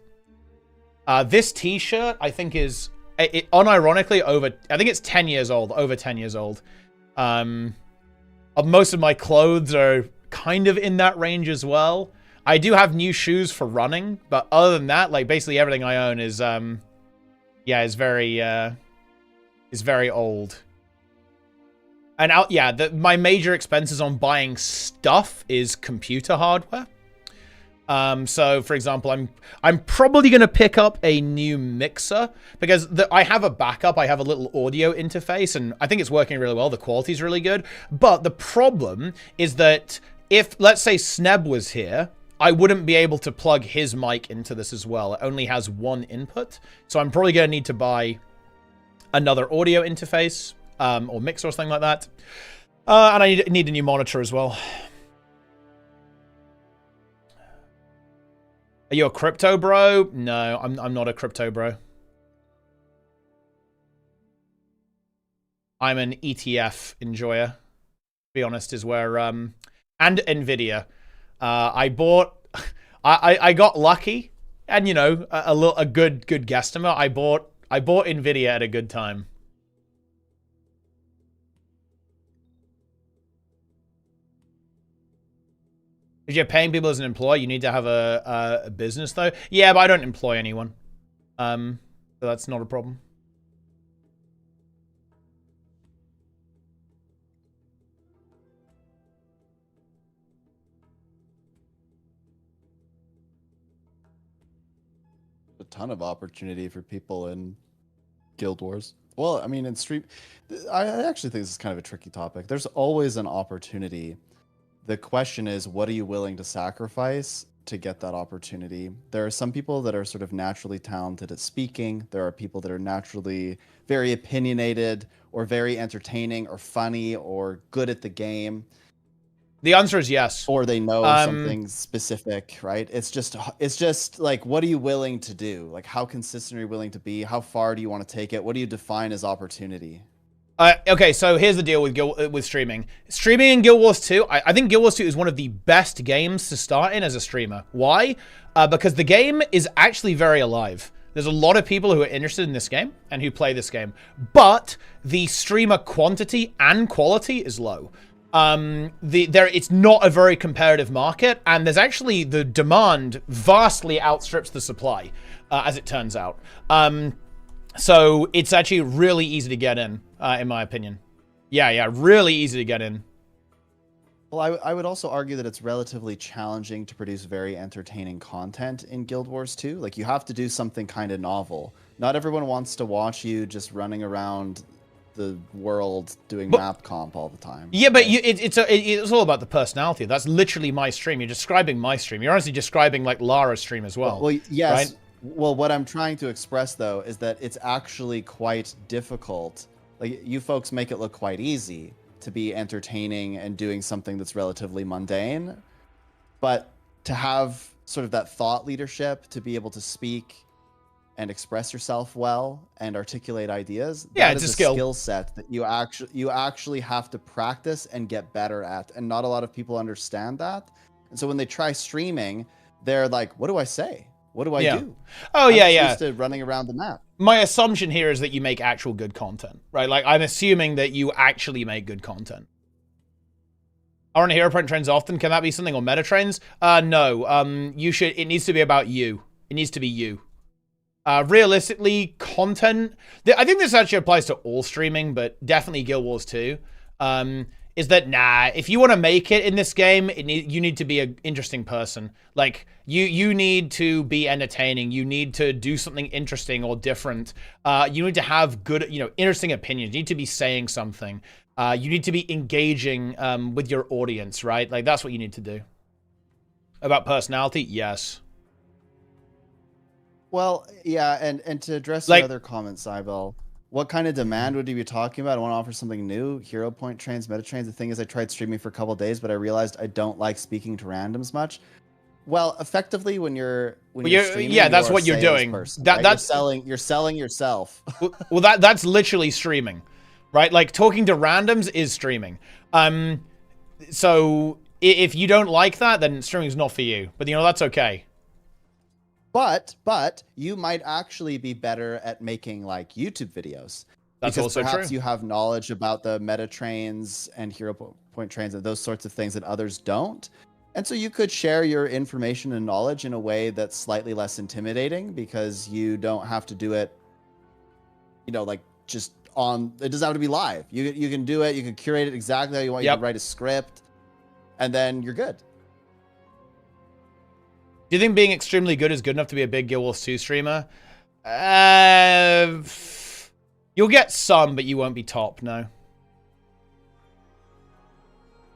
[SPEAKER 1] This t-shirt, I think, is unironically I think it's 10 years old, over 10 years old. Most of my clothes are kind of in that range as well. I do have new shoes for running, but other than that, like basically everything I own is is very old. And my major expenses on buying stuff is computer hardware. So, for example, I'm probably going to pick up a new mixer because I have a backup. I have a little audio interface, and I think it's working really well. The quality's really good. But the problem is that if, let's say, Sneb was here, I wouldn't be able to plug his mic into this as well. It only has one input. So I'm probably going to need to buy another audio interface or mixer or something like that. And I need a new monitor as well. Are you a crypto bro? No, I'm not a crypto bro. I'm an ETF enjoyer. To be honest, is where and Nvidia. I bought. I got lucky, and you know a good guesstimate. I bought Nvidia at a good time. If you're paying people as an employee, you need to have a business, though. Yeah, but I don't employ anyone. So that's not a problem.
[SPEAKER 7] A ton of opportunity for people in Guild Wars. Well, I mean, in stream, I actually think this is kind of a tricky topic. There's always an opportunity. The question is, what are you willing to sacrifice to get that opportunity. There are some people that are sort of naturally talented at speaking. There are people that are naturally very opinionated or very entertaining or funny or good at the game.
[SPEAKER 1] The answer is yes.
[SPEAKER 7] Or they know something specific, right? It's just like, what are you willing to do? Like, how consistent are you willing to be? How far do you want to take it? What do you define as opportunity?
[SPEAKER 1] Okay, so here's the deal with streaming. Streaming in Guild Wars 2, I think Guild Wars 2 is one of the best games to start in as a streamer. Why? Because the game is actually very alive. There's a lot of people who are interested in this game and who play this game, but the streamer quantity and quality is low. It's not a very competitive market, and there's actually the demand vastly outstrips the supply, as it turns out. So it's actually really easy to get in my opinion. Yeah, really easy to get in.
[SPEAKER 7] Well, I would also argue that it's relatively challenging to produce very entertaining content in Guild Wars 2. Like, you have to do something kind of novel. Not everyone wants to watch you just running around the world doing map comp all the time.
[SPEAKER 1] Yeah, but it's all about the personality. That's literally my stream. You're describing my stream. You're honestly describing, like, Lara's stream as well.
[SPEAKER 7] Well, yes.
[SPEAKER 1] Right?
[SPEAKER 7] Well, what I'm trying to express, though, is that it's actually quite difficult. Like, you folks make it look quite easy to be entertaining and doing something that's relatively mundane. But to have sort of that thought leadership, to be able to speak and express yourself well and articulate ideas,
[SPEAKER 1] yeah,
[SPEAKER 7] it's
[SPEAKER 1] a
[SPEAKER 7] skill set that you actually have to practice and get better at. And not a lot of people understand that. And so when they try streaming, they're like, what do I say? What do I do?
[SPEAKER 1] Oh,
[SPEAKER 7] I'm
[SPEAKER 1] yeah.
[SPEAKER 7] used to running around the map.
[SPEAKER 1] My assumption here is that you make actual good content, right? Like, I'm assuming that you actually make good content. Are on hero point trains often? Can that be something on meta trains? No. It needs to be about you. It needs to be you. Realistically, content, I think this actually applies to all streaming, but definitely Guild Wars 2. Is that, if you want to make it in this game, you need to be an interesting person. Like, you need to be entertaining. You need to do something interesting or different. You need to have good, interesting opinions. You need to be saying something. You need to be engaging with your audience, right? Like, that's what you need to do. About personality, yes.
[SPEAKER 7] Well, yeah, and to address your other comments, Cybel, what kind of demand would you be talking about? I want to offer something new. Hero point trains, meta trains. The thing is, I tried streaming for a couple of days, but I realized I don't like speaking to randoms much. Well, effectively, when you're streaming,
[SPEAKER 1] yeah, that's what you're doing.
[SPEAKER 7] Person, right? That's you're selling yourself.
[SPEAKER 1] Well, that's literally streaming, right? Like, talking to randoms is streaming. So if you don't like that, then streaming is not for you. But that's okay.
[SPEAKER 7] But you might actually be better at making, like, YouTube videos.
[SPEAKER 1] That's
[SPEAKER 7] because
[SPEAKER 1] also
[SPEAKER 7] perhaps
[SPEAKER 1] true.
[SPEAKER 7] You have knowledge about the meta trains and hero point trains and those sorts of things that others don't. And so you could share your information and knowledge in a way that's slightly less intimidating, because you don't have to do it, like, just on, it doesn't have to be live. You can do it, you can curate it exactly how you want. You can write a script, and then you're good.
[SPEAKER 1] Do you think being extremely good is good enough to be a big Guild Wars 2 streamer? You'll get some, but you won't be top, no.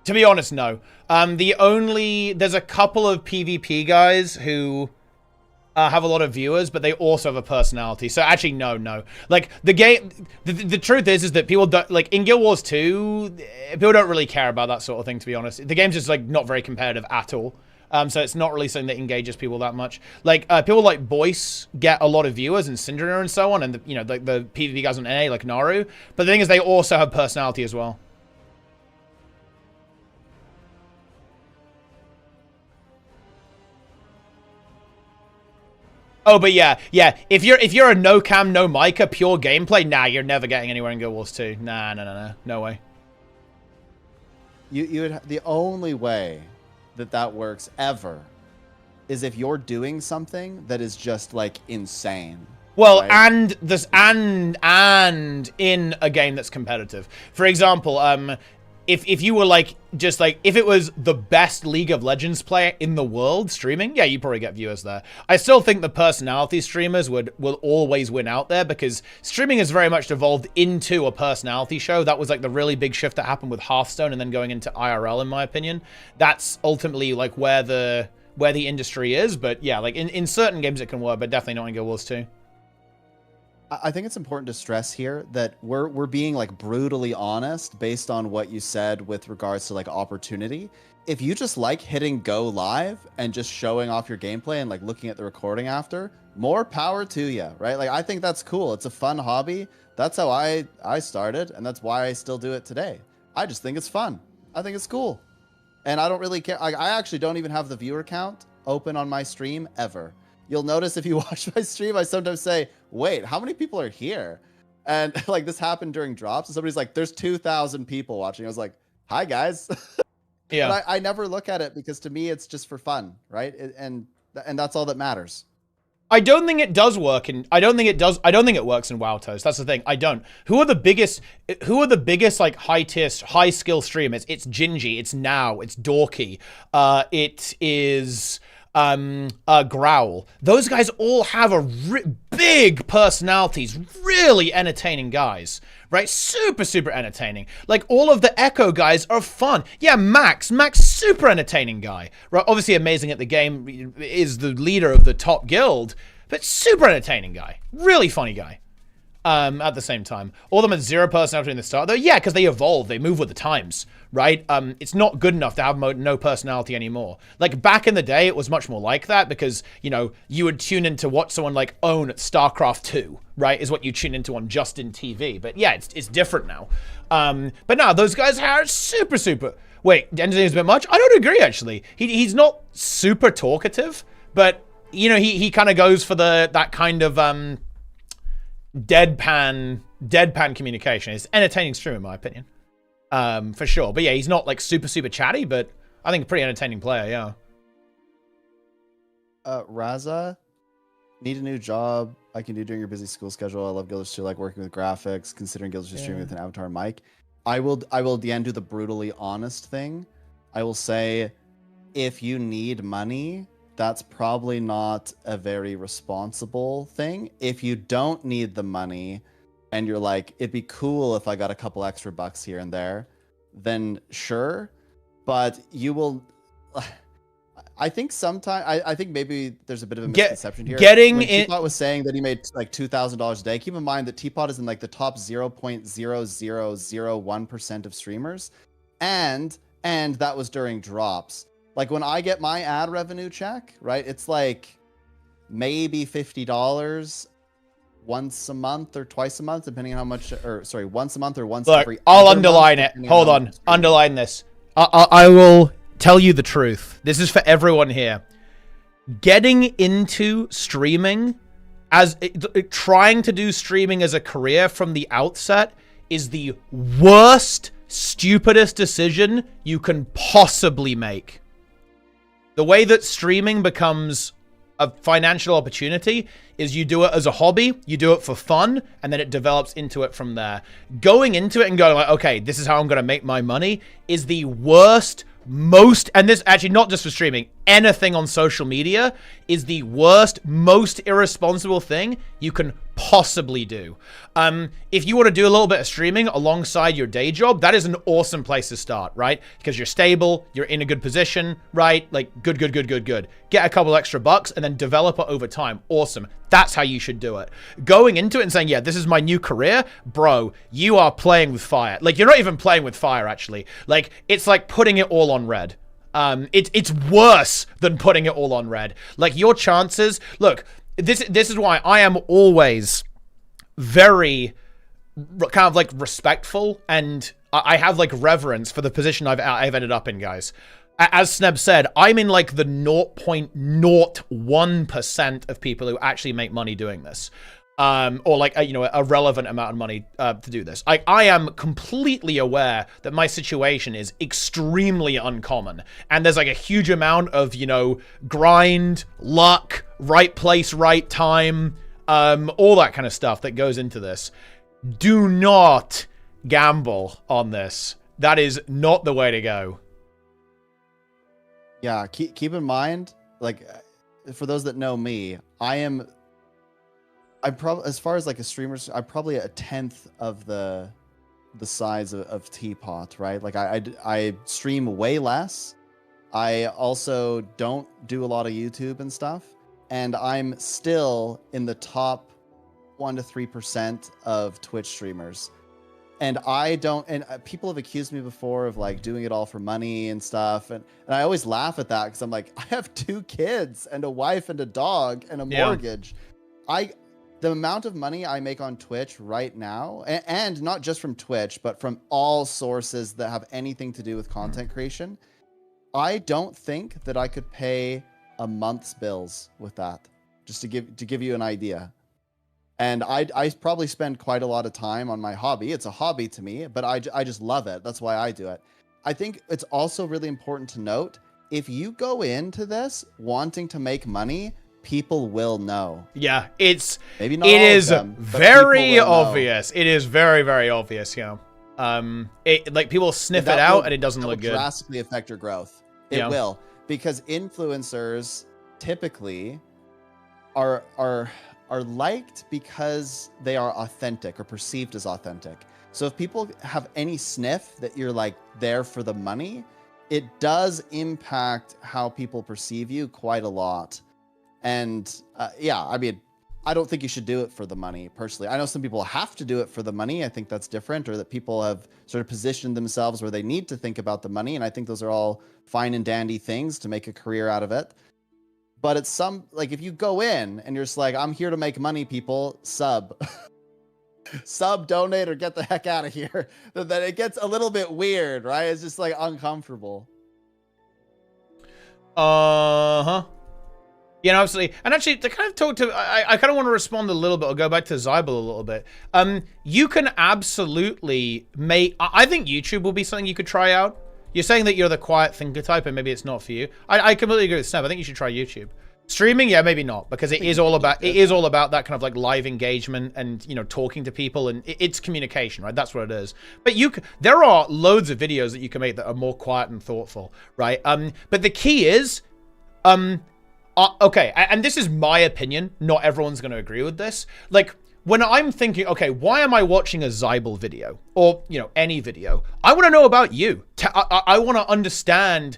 [SPEAKER 1] To be honest, no. There's a couple of PvP guys who have a lot of viewers, but they also have a personality. So actually, no. Like, the game, the truth is that people don't, like, in Guild Wars 2, people don't really care about that sort of thing, to be honest. The game's just, like, not very competitive at all. So it's not really something that engages people that much. Like, people like Boyce get a lot of viewers, and Syndra and so on, and, the PvP guys on NA, like Naru. But the thing is, they also have personality as well. Oh, but yeah. If you're a no cam, no mica, pure gameplay, you're never getting anywhere in Guild Wars 2. No way.
[SPEAKER 7] You would the only way that works ever is if you're doing something that is just, like, insane.
[SPEAKER 1] Well,
[SPEAKER 7] right?
[SPEAKER 1] and in a game that's competitive. For example, if you were, like, just, like, if it was the best League of Legends player in the world streaming, yeah, you probably get viewers there. I still think the personality streamers will always win out there, because streaming has very much evolved into a personality show. That was, like, the really big shift that happened with Hearthstone and then going into IRL, in my opinion. That's ultimately, like, where the where the industry is. But yeah, like in certain games it can work, but definitely not in Guild Wars 2.
[SPEAKER 7] I think it's important to stress here that we're being like brutally honest based on what you said with regards to like opportunity. If you just like hitting go live and just showing off your gameplay and like looking at the recording after, more power to you, right? Like I think that's cool. It's a fun hobby. That's how I started, and that's why I still do it today. I just think it's fun. I think it's cool. And I don't really care. Like, I actually don't even have the viewer count open on my stream ever. You'll notice if you watch my stream, I sometimes say, wait, how many people are here? And like this happened during drops, and somebody's like, there's 2,000 people watching. I was like, hi guys.
[SPEAKER 1] Yeah.
[SPEAKER 7] But I never look at it because to me, it's just for fun, right? And that's all that matters.
[SPEAKER 1] I don't think it does work, and I don't think it works in WoW Toast. That's the thing. I don't. Who are the biggest like high skill streamers? It's Gingy, it's Now, it's Dorky, it is Growl. Those guys all have big personalities, really entertaining guys, right? Super entertaining. Like all of the Echo guys are fun. Yeah, Max, super entertaining guy, right? Obviously amazing at the game, is the leader of the top guild, but super entertaining guy, really funny guy. At the same time, all of them had zero personality in the start, though. Yeah, because they evolve, they move with the times, right? It's not good enough to have no personality anymore. Like back in the day, it was much more like that because you know you would tune into what someone like own at StarCraft 2, right? Is what you tune into on Justin TV. But yeah, it's different now. But no, those guys are super. Wait, Denzel's a bit much. I don't agree actually. He's not super talkative, but you know he kind of goes for that kind of deadpan communication. It's entertaining stream in my opinion, for sure. But yeah, he's not like super chatty, but I think a pretty entertaining player. Yeah.
[SPEAKER 7] Raza, need a new job I can do during your busy school schedule. I love Guilders 2, like working with graphics, considering Guilders 2 streaming with an avatar mic. I will again do the brutally honest thing. I will say, if you need money, that's probably not a very responsible thing. If you don't need the money and you're like, it'd be cool if I got a couple extra bucks here and there, then sure. But you will, I think sometimes, I think maybe there's a bit of a misconception here. When Teapot was saying that he made like $2,000 a day, keep in mind that Teapot is in like the top 0.0001% of streamers. And that was during drops. Like when I get my ad revenue check, right? It's like maybe $50 once a month or twice a month, depending on how much, or sorry, once a month or once every
[SPEAKER 1] I'll underline it. Hold on. Underline this. I will tell you the truth. This is for everyone here. Getting into streaming trying to do streaming as a career from the outset is the worst, stupidest decision you can possibly make. The way that streaming becomes a financial opportunity is you do it as a hobby, you do it for fun, and then it develops into it from there. Going into it and going like, okay, this is how I'm going to make my money is the worst, and this actually not just for streaming, anything on social media is the worst, most irresponsible thing you can possibly do. If you want to do a little bit of streaming alongside your day job, that is an awesome place to start, right? Because you're stable, you're in a good position, right? Like good. Get a couple extra bucks and then develop it over time. Awesome. That's how you should do it. Going into it and saying, yeah, this is my new career, bro, you are playing with fire. Like you're not even playing with fire actually. Like it's like putting it all on red. It's worse than putting it all on red. Like your chances, look, this is why I am always very kind of like respectful, and I have like reverence for the position I've ended up in, guys. As Sneb said, I'm in like the 0.01% of people who actually make money doing this. Or like, you know, a relevant amount of money to do this. I am completely aware that my situation is extremely uncommon. And there's like a huge amount of, you know, grind, luck, right place, right time, all that kind of stuff that goes into this. Do not gamble on this. That is not the way to go.
[SPEAKER 7] Yeah, keep in mind, like, for those that know me, I'm probably, as far as like a streamer, I'm probably a 10th of the size of Teapot, right? Like I stream way less. I also don't do a lot of YouTube and stuff, and I'm still in the top 1 to 3% of Twitch streamers. And I don't, and people have accused me before of like doing it all for money and stuff. And I always laugh at that because I'm like, I have 2 kids and a wife and a dog and a mortgage. The amount of money I make on Twitch right now, and not just from Twitch, but from all sources that have anything to do with content creation, I don't think that I could pay a month's bills with that. Just to give you an idea. And I probably spend quite a lot of time on my hobby. It's a hobby to me, but I just love it. That's why I do it. I think it's also really important to note, if you go into this wanting to make money, people will know.
[SPEAKER 1] Yeah, it's
[SPEAKER 7] maybe not
[SPEAKER 1] it
[SPEAKER 7] all
[SPEAKER 1] is
[SPEAKER 7] of them,
[SPEAKER 1] very obvious. It is very, very obvious, yeah. Like people sniff it out and it doesn't look good.
[SPEAKER 7] That will drastically affect your growth. It will, because influencers typically are liked because they are authentic or perceived as authentic. So if people have any sniff that you're like there for the money, it does impact how people perceive you quite a lot. And yeah, I mean, I don't think you should do it for the money personally. I know some people have to do it for the money. I think that's different, or that people have sort of positioned themselves where they need to think about the money. And I think those are all fine and dandy things to make a career out of it. But it's like if you go in and you're just like, I'm here to make money, people, sub, donate, or get the heck out of here, then it gets a little bit weird, right? It's just like uncomfortable.
[SPEAKER 1] You know, absolutely. And actually, to kind of talk to, I kind of want to respond a little bit, or go back to Zybel a little bit. You can absolutely make, I think YouTube will be something you could try out. You're saying that you're the quiet thinker type, and maybe it's not for you. I completely agree with Snap. I think you should try YouTube. Streaming, yeah, maybe not, because it is all about that kind of like live engagement and, you know, talking to people, and it's communication, right? That's what it is. But there are loads of videos that you can make that are more quiet and thoughtful, right? But the key is, okay, and this is my opinion. Not everyone's going to agree with this. Like, when I'm thinking, okay, why am I watching a Zybel video, or, you know, any video? I want to know about you. I want to understand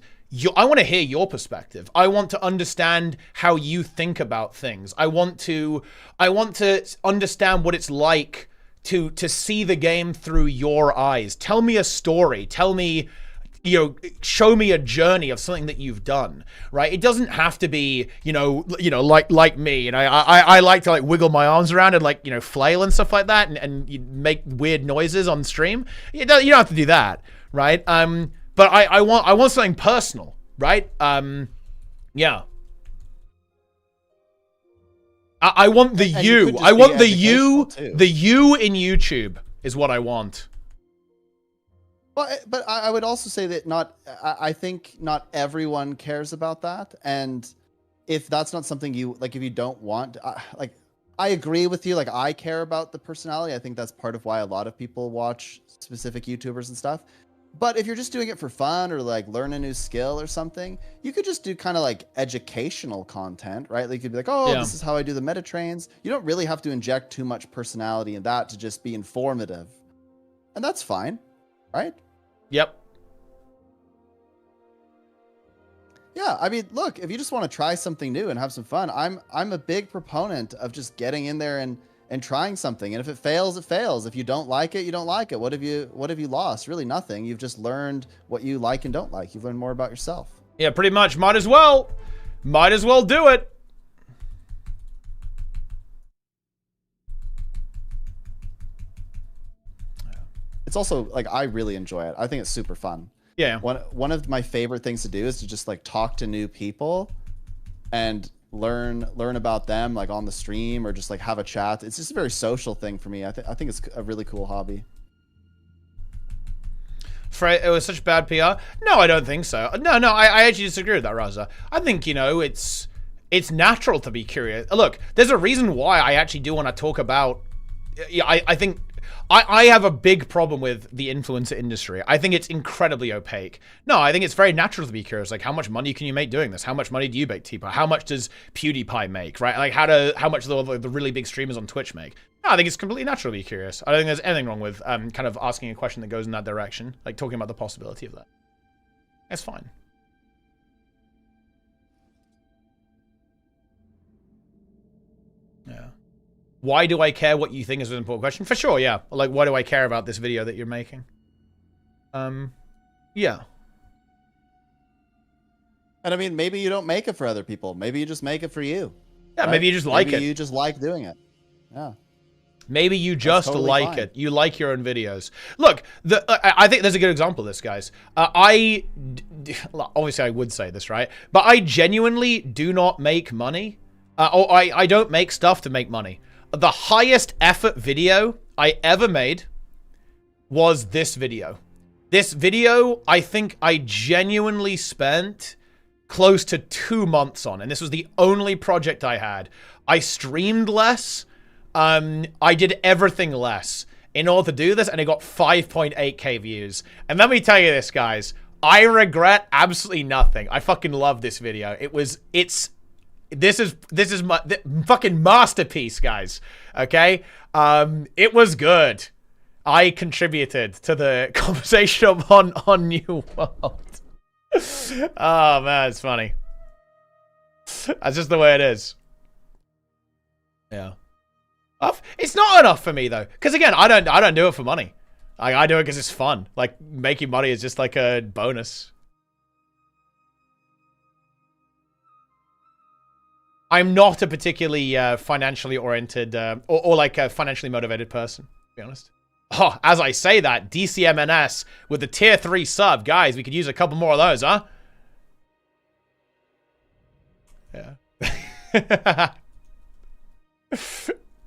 [SPEAKER 1] I want to hear your perspective. I want to understand how you think about things. I want to understand what it's like to see the game through your eyes. Tell me a story. Tell me, you know, show me a journey of something that you've done, right? It doesn't have to be, you know, like me, and I like to like wiggle my arms around and like, you know, flail and stuff like that, and you make weird noises on stream. You don't have to do that, right? But I want something personal, right? Yeah. I want the you. I want the you. The you in YouTube is what I want.
[SPEAKER 7] Well, but I would also say that I think not everyone cares about that. And if that's not something you, like, if you don't want, like, I agree with you. Like, I care about the personality. I think that's part of why a lot of people watch specific YouTubers and stuff. But if you're just doing it for fun, or like learn a new skill or something, you could just do kind of like educational content, right? Like, you could be like, oh, this is how I do the meta trains. You don't really have to inject too much personality in that to just be informative. And that's fine, right?
[SPEAKER 1] Yep.
[SPEAKER 7] Yeah, I mean, look, if you just want to try something new and have some fun, I'm a big proponent of just getting in there and trying something. And if it fails, it fails. If you don't like it, you don't like it. What have you lost? Really nothing. You've just learned what you like and don't like. You've learned more about yourself.
[SPEAKER 1] Yeah, pretty much. Might as well do it.
[SPEAKER 7] It's also like, I really enjoy it. I think it's super fun.
[SPEAKER 1] Yeah.
[SPEAKER 7] One of my favorite things to do is to just like talk to new people and learn about them, like on the stream, or just like have a chat. It's just a very social thing for me. I think it's a really cool hobby.
[SPEAKER 1] It was such bad PR? No, I don't think so. No, I actually disagree with that, Raza. I think, you know, it's natural to be curious. Look, there's a reason why I actually do want to talk about. I think I have a big problem with the influencer industry. I think it's incredibly opaque. No, I think it's very natural to be curious. Like, how much money can you make doing this? How much money do you make, T-Pie? How much does PewDiePie make, right? Like, how much do the really big streamers on Twitch make? No, I think it's completely natural to be curious. I don't think there's anything wrong with kind of asking a question that goes in that direction, like talking about the possibility of that. It's fine. Yeah. Why do I care what you think is an important question? For sure, yeah. Like, why do I care about this video that you're making? Yeah.
[SPEAKER 7] And I mean, maybe you don't make it for other people. Maybe you just make it for you.
[SPEAKER 1] Yeah,
[SPEAKER 7] right?
[SPEAKER 1] maybe you just like
[SPEAKER 7] maybe
[SPEAKER 1] it.
[SPEAKER 7] you just like doing it. Yeah.
[SPEAKER 1] Maybe you just
[SPEAKER 7] totally
[SPEAKER 1] like
[SPEAKER 7] fine.
[SPEAKER 1] it. You like your own videos. Look, I think there's a good example of this, guys. Obviously I would say this, right? But I genuinely do not make money. Or I don't make stuff to make money. The highest effort video I ever made was this video. This video, I think I genuinely spent close to 2 months on, and this was the only project I had. I streamed less. I did everything less in order to do this, and it got 5.8k views. And let me tell you this, guys. I regret absolutely nothing. I fucking love this video. This is my fucking masterpiece, guys. Okay? It was good. I contributed to the conversation on New World. Oh man, it's funny. That's just the way it is. Yeah. It's not enough for me though, because again, I don't do it for money. I do it because it's fun. Like making money is just like a bonus. I'm not a particularly financially oriented or like a financially motivated person, to be honest. Oh, as I say that, DCMNS with the tier 3 sub. Guys, we could use a couple more of those, huh? Yeah.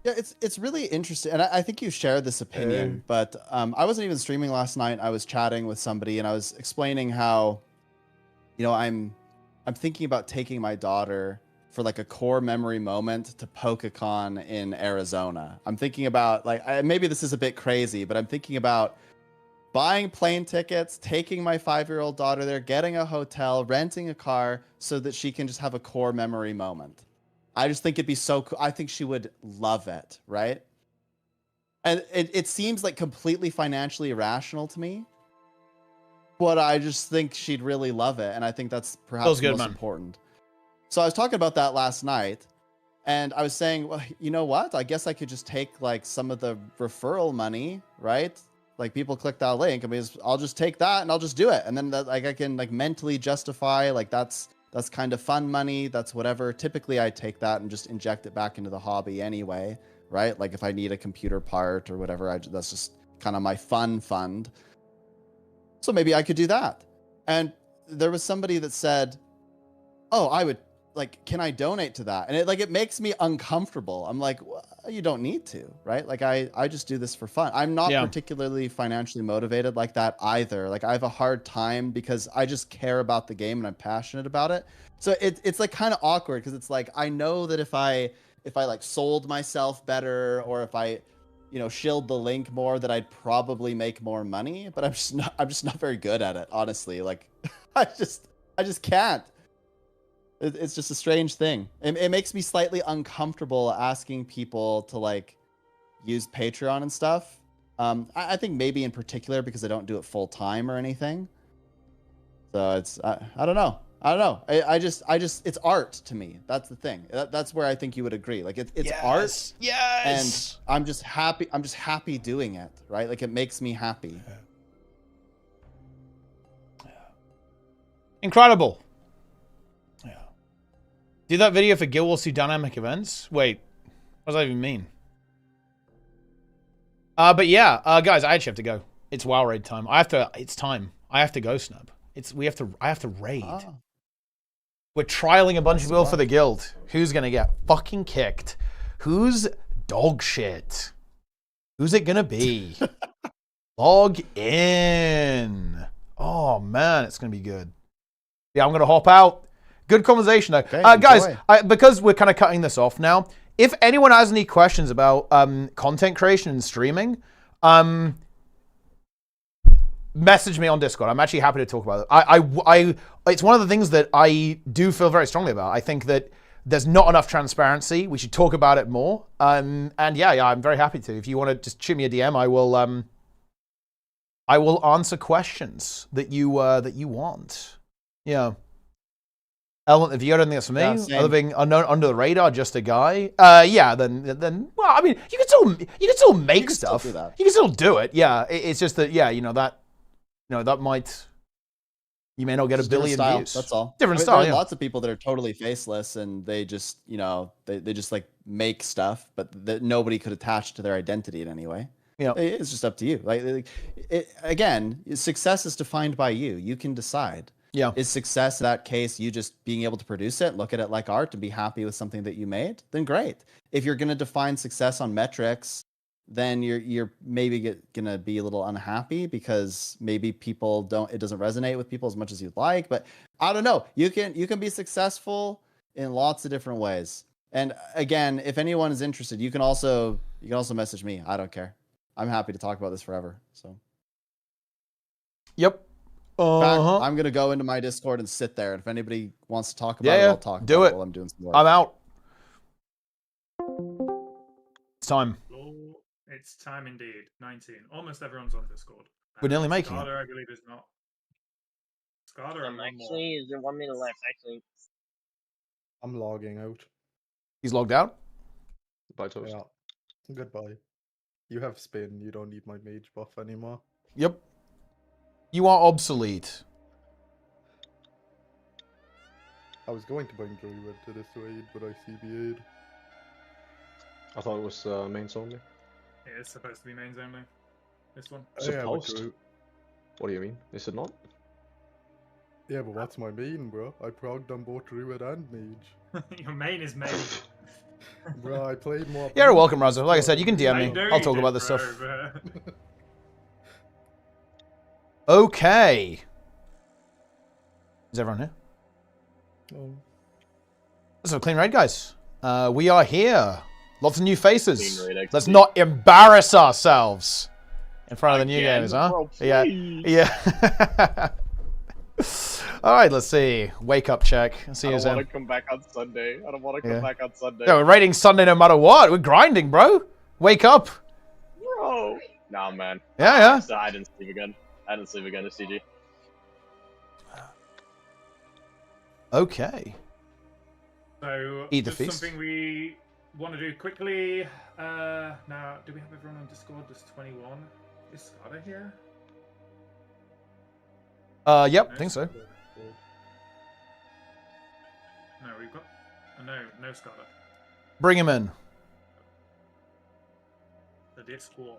[SPEAKER 7] Yeah, it's really interesting, and I think you shared this opinion. But I wasn't even streaming last night. I was chatting with somebody, and I was explaining how, you know, I'm thinking about taking my daughter for like a core memory moment to PokeCon in Arizona. I'm thinking about like maybe this is a bit crazy, but I'm thinking about buying plane tickets, taking my 5-year-old daughter there, getting a hotel, renting a car so that she can just have a core memory moment. I just think it'd be so cool. I think she would love it, right? And it seems like completely financially irrational to me, but I just think she'd really love it, and I think that's perhaps the most important. So I was talking about that last night, and I was saying, well, you know what? I guess I could just take like some of the referral money, right? Like people click that link. I mean, I'll just take that and I'll just do it, and then that, like I can like mentally justify like that's kind of fun money. That's whatever. Typically, I take that and just inject it back into the hobby anyway, right? Like if I need a computer part or whatever, that's just kind of my fun fund. So maybe I could do that. And there was somebody that said, "Oh, I would." Like, can I donate to that? And it makes me uncomfortable. I'm like, well, you don't need to, right? Like I just do this for fun. I'm not particularly financially motivated like that either. Like I have a hard time because I just care about the game and I'm passionate about it. So it's like kind of awkward because it's like, I know that if I like sold myself better or if I, you know, shilled the link more, that I'd probably make more money, but I'm just not very good at it, honestly. Like I just can't. It's just a strange thing. It makes me slightly uncomfortable asking people to like use Patreon and stuff. I think maybe in particular because I don't do it full time or anything. So it's I don't know. I just it's art to me. That's the thing. That's where I think you would agree. Like it's art.
[SPEAKER 1] Yes.
[SPEAKER 7] And I'm just happy doing it. Right. Like it makes me happy.
[SPEAKER 1] Incredible. Do that video for GW2 dynamic events? Wait, what does that even mean? But yeah, guys, I actually have to go. It's WoW raid time. It's time. I have to go, Snub. I have to raid. Oh. We're trialing a bunch of people for the guild. Who's gonna get fucking kicked? Who's dog shit? Who's it gonna be? Log in. Oh man, it's gonna be good. Yeah, I'm gonna hop out. Good conversation, though. Okay, guys, because we're kind of cutting this off now, if anyone has any questions about content creation and streaming, message me on Discord. I'm actually happy to talk about it. It's one of the things that I do feel very strongly about. I think that there's not enough transparency. We should talk about it more. And yeah, I'm very happy to. If you want to just shoot me a DM, I will answer questions that you want. Yeah. Element, if you got anything that's for me,
[SPEAKER 7] Yeah, same.
[SPEAKER 1] other being unknown, under the radar, just a guy. Yeah, then well, I mean, you can still make
[SPEAKER 7] can still
[SPEAKER 1] stuff.
[SPEAKER 7] do that.
[SPEAKER 1] You can still do it. Yeah, it's just that that might. You may not get
[SPEAKER 7] Just
[SPEAKER 1] a billion
[SPEAKER 7] different style,
[SPEAKER 1] views.
[SPEAKER 7] that's all.
[SPEAKER 1] Different
[SPEAKER 7] I mean,
[SPEAKER 1] style,
[SPEAKER 7] there are
[SPEAKER 1] yeah.
[SPEAKER 7] lots of people that are totally faceless and they just, they just like make stuff, but that nobody could attach to their identity in any way.
[SPEAKER 1] Yeah.
[SPEAKER 7] It's just up to you. Again, success is defined by you. You can decide.
[SPEAKER 1] Yeah.
[SPEAKER 7] Is success in that case you just being able to produce it, look at it like art, and be happy with something that you made? Then great. If you're going to define success on metrics, then you're maybe gonna be a little unhappy because maybe it doesn't resonate with people as much as you'd like. But I don't know. You can be successful in lots of different ways. And again, if anyone is interested, you can also message me. I don't care. I'm happy to talk about this forever. So.
[SPEAKER 1] Yep.
[SPEAKER 7] In fact, I'm gonna go into my Discord and sit there. And if anybody wants to talk about it, I'll talk about it while I'm doing some work.
[SPEAKER 1] I'm out. It's time.
[SPEAKER 9] It's time indeed. 19. Almost everyone's on Discord.
[SPEAKER 1] We're nearly making it.
[SPEAKER 9] Scarter, I believe, is not. Scarter, and one more.
[SPEAKER 10] Actually, is there 1 minute left? Actually,
[SPEAKER 11] I'm logging out.
[SPEAKER 1] He's logged out?
[SPEAKER 12] Bye, Toast.
[SPEAKER 11] Yeah. Goodbye. You have spin. You don't need my mage buff anymore.
[SPEAKER 1] Yep. You are obsolete.
[SPEAKER 11] I was going to bring Druid to this raid, but I CBA'd.
[SPEAKER 12] I thought it was mains only.
[SPEAKER 9] It is supposed to be mains only. This one.
[SPEAKER 12] Supposed?
[SPEAKER 11] Yeah,
[SPEAKER 12] what do you mean? Is it not?
[SPEAKER 11] Yeah, but what's my main, bro? I progged on both Druid and Mage.
[SPEAKER 9] Your main is main.
[SPEAKER 11] Bro, I played more.
[SPEAKER 1] Yeah, you're welcome, Razo. Like I said, you can DM me. I'll talk about this stuff. Okay. Is everyone here? This is a clean raid, guys. We are here. Lots of new faces. Let's not embarrass ourselves in front of the new gamers, huh?
[SPEAKER 10] Bro,
[SPEAKER 1] Yeah. Yeah. All right, let's see. Wake up check. See
[SPEAKER 10] I
[SPEAKER 1] who's
[SPEAKER 10] don't
[SPEAKER 1] in.
[SPEAKER 10] want to come back on Sunday. I don't want to come back on Sunday.
[SPEAKER 1] Yeah, we're raiding Sunday no matter what. We're grinding, bro. Wake up.
[SPEAKER 10] Bro. Nah, man.
[SPEAKER 1] Yeah.
[SPEAKER 10] So I didn't sleep again. I didn't sleep again to CG.
[SPEAKER 1] Okay.
[SPEAKER 9] So,
[SPEAKER 1] Eat the
[SPEAKER 9] just
[SPEAKER 1] feast.
[SPEAKER 9] something we want to do quickly. Now, do we have everyone on Discord? There's 21. Is Scarter here?
[SPEAKER 1] Yep, I think so.
[SPEAKER 9] No, we've got... no Scarter.
[SPEAKER 1] Bring him in.
[SPEAKER 9] The Discord.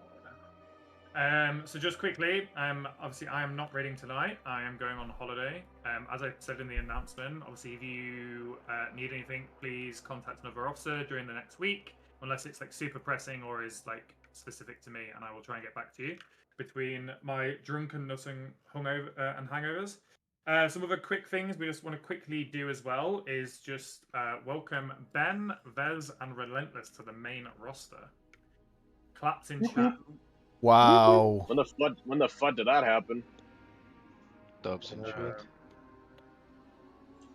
[SPEAKER 9] So just quickly, obviously I am not raiding tonight. I am going on holiday. As I said in the announcement, obviously if you need anything, please contact another officer during the next week, unless it's like super pressing or is like specific to me, and I will try and get back to you between my drunkenness and hangovers. Some other quick things we just want to quickly do as well is just welcome Ben, Vez, and Relentless to the main roster. Claps in chat.
[SPEAKER 1] Wow.
[SPEAKER 10] When the fuck did that happen?
[SPEAKER 12] Dubs and shit.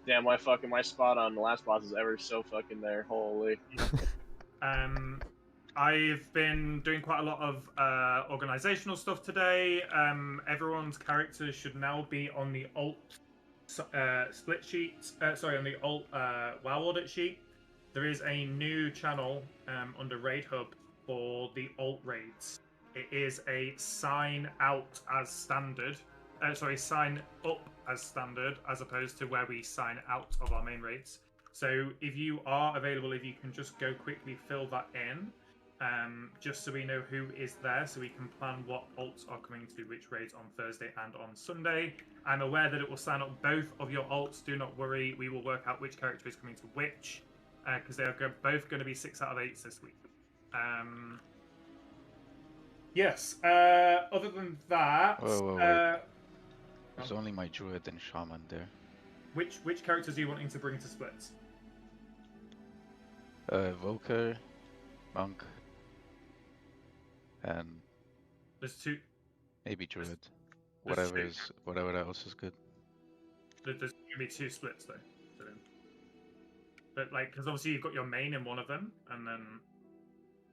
[SPEAKER 10] Damn, my spot on the last boss is ever so fucking there. Holy.
[SPEAKER 9] I've been doing quite a lot of organizational stuff today. Everyone's characters should now be on the alt split sheet. Sorry, on the alt WoW audit sheet. There is a new channel under Raid Hub for the alt raids. It is a sign out as standard. Sign up as standard, as opposed to where we sign out of our main raids. So if you are available, if you can just go quickly fill that in, just so we know who is there, so we can plan what alts are coming to which raids on Thursday and on Sunday. I'm aware that it will sign up both of your alts. Do not worry. We will work out which character is coming to which, because they are both going to be 6 out of 8 this week. Yes. Other than that,
[SPEAKER 13] wait. There's only my druid and shaman there.
[SPEAKER 9] Which characters are you wanting to bring to splits?
[SPEAKER 13] Voker, monk, and
[SPEAKER 9] there's 2.
[SPEAKER 13] Maybe druid.
[SPEAKER 9] There's
[SPEAKER 13] Whatever else is good.
[SPEAKER 9] There's gonna be 2 splits though. But like, because obviously you've got your main in one of them, and then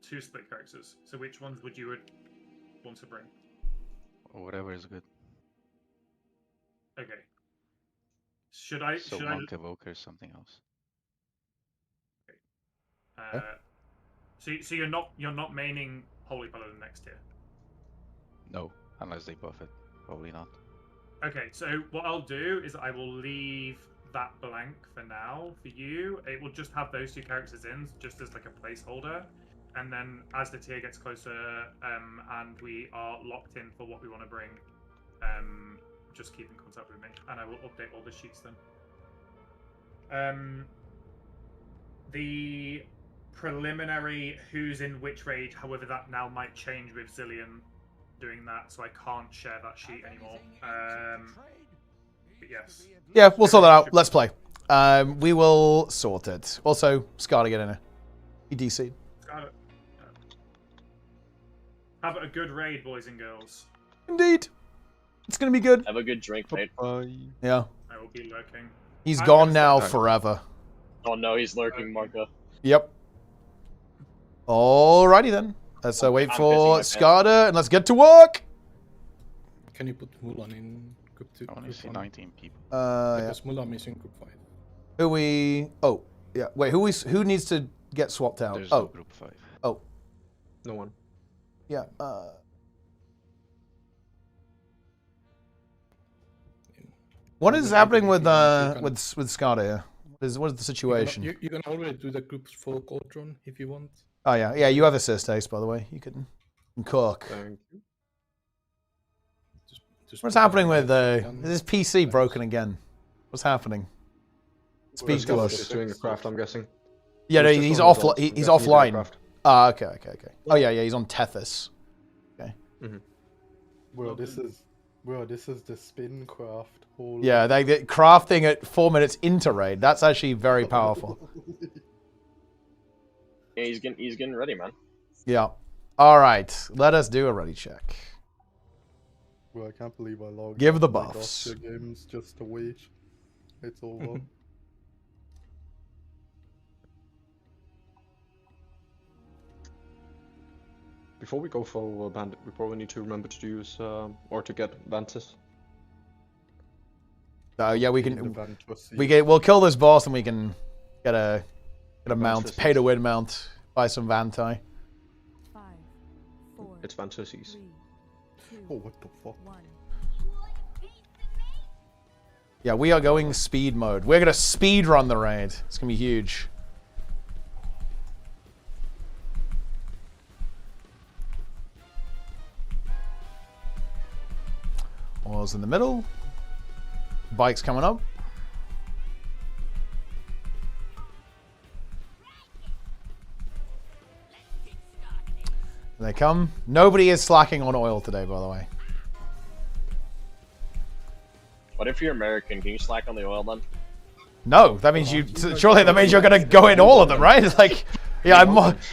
[SPEAKER 9] 2 split characters. So which ones would you want to bring?
[SPEAKER 13] Or whatever is good.
[SPEAKER 9] Okay. Should I?
[SPEAKER 13] So
[SPEAKER 9] should
[SPEAKER 13] Monk Evoker is something else.
[SPEAKER 9] So you're not maining Holy Paladin next tier.
[SPEAKER 13] No, unless they buff it. Probably not.
[SPEAKER 9] Okay, so what I'll do is I will leave that blank for now for you. It will just have those 2 characters in, just as like a placeholder. And then as the tier gets closer and we are locked in for what we want to bring, just keep in contact with me, and I will update all the sheets then. The preliminary who's in which raid, however, that now might change with Zillion doing that, so I can't share that sheet anymore. But yes.
[SPEAKER 1] Yeah, we'll sort that out. Let's play. We will sort it. Also, Scar to get in a EDC.
[SPEAKER 9] Have a good raid, boys and girls.
[SPEAKER 1] Indeed. It's going to be good.
[SPEAKER 10] Have a good drink, mate.
[SPEAKER 1] Yeah.
[SPEAKER 9] I will be lurking.
[SPEAKER 1] He's gone now forever.
[SPEAKER 10] Oh no, he's lurking, Marco.
[SPEAKER 1] Yep. Alrighty then. Let's wait for Skada and let's get to work.
[SPEAKER 14] Can you put Mulan in group 2?
[SPEAKER 13] I only see 19 people.
[SPEAKER 14] Because Mulan is in group 5.
[SPEAKER 1] Who we? Oh, yeah. Wait, who needs to get swapped out?
[SPEAKER 13] There's
[SPEAKER 1] oh,
[SPEAKER 13] no group 5.
[SPEAKER 1] Oh,
[SPEAKER 12] No one.
[SPEAKER 1] yeah. What is happening with Skada here? What is the situation?
[SPEAKER 14] You can already do the groups for Cauldron if you want.
[SPEAKER 1] Oh yeah, yeah. You have assist, Ace, by the way. You can cook.
[SPEAKER 12] Thank you.
[SPEAKER 1] What's happening with is this PC broken again? What's happening? Speak to us.
[SPEAKER 12] Just doing a craft, I'm guessing.
[SPEAKER 1] Yeah, no, he's offline. Ah, okay. Oh yeah, he's on Tethys. Okay.
[SPEAKER 11] Bro, this is the spin craft.
[SPEAKER 1] Yeah, they get crafting at 4 minutes into raid. That's actually very powerful.
[SPEAKER 10] Yeah, he's getting ready, man.
[SPEAKER 1] Yeah. All right, let us do a ready check.
[SPEAKER 11] Bro, I can't believe I logged.
[SPEAKER 1] Give the
[SPEAKER 11] my
[SPEAKER 1] buffs.
[SPEAKER 11] Gotcha games just to wait. It's over.
[SPEAKER 12] Before we go for Bandit, we probably need to remember to use or to get Ventus.
[SPEAKER 1] Yeah, we can. We'll kill this boss and we can get a mount, pay to win mount, buy some Vantai.
[SPEAKER 4] 5, 4,
[SPEAKER 12] It's Ventuses.
[SPEAKER 11] Oh, what the fuck?
[SPEAKER 4] 1.
[SPEAKER 1] Yeah, we are going speed mode. We're gonna speed run the raid. It's gonna be huge. Oil's in the middle. Bike's coming up. There they come. Nobody is slacking on oil today, by the way.
[SPEAKER 10] What if you're American? Can you slack on the oil then?
[SPEAKER 1] No, that means surely that means you're gonna go in all of them, right? Like, yeah,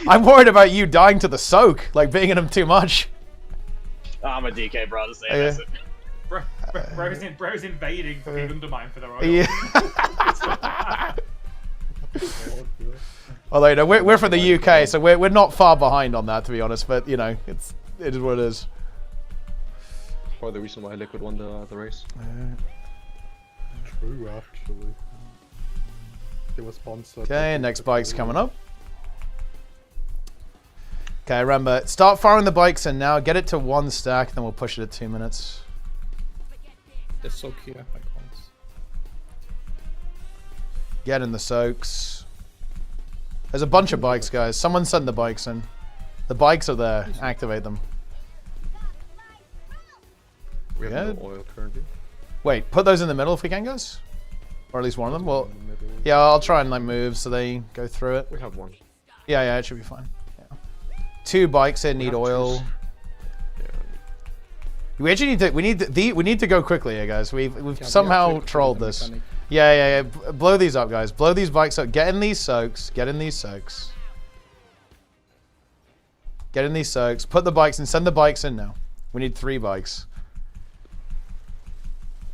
[SPEAKER 1] I'm worried about you dying to the soak, like being in them too much.
[SPEAKER 10] Oh, I'm a DK, bro. Just say
[SPEAKER 1] Yeah.
[SPEAKER 10] it.
[SPEAKER 9] Bro's invading for the undermine for the royal.
[SPEAKER 1] Yeah. Although, you know, we're from the UK, so we're not far behind on that, to be honest. But you know, it is what it is.
[SPEAKER 12] Probably the reason why Liquid won the race.
[SPEAKER 11] True, actually. They were sponsored.
[SPEAKER 1] Okay, next bike's coming up. Okay, remember, start firing the bikes in now. Get it to 1 stack, then we'll push it at 2 minutes.
[SPEAKER 14] The soak here, I can't.
[SPEAKER 1] Get in the soaks. There's a bunch of bikes, guys. Someone send the bikes in. The bikes are there. Activate them.
[SPEAKER 12] We have no oil currently.
[SPEAKER 1] Wait, put those in the middle if we can, guys. Or at least one of them. Well, yeah, I'll try and like move so they go through it.
[SPEAKER 12] We have one.
[SPEAKER 1] Yeah, it should be fine. Yeah. 2 bikes in need oil. We actually need to go quickly here, guys. We've somehow trolled this. Yeah. Blow these up, guys. Blow these bikes up. Get in these soaks. Get in these soaks. Get in these soaks. Put the bikes in. Send the bikes in now. We need 3 bikes.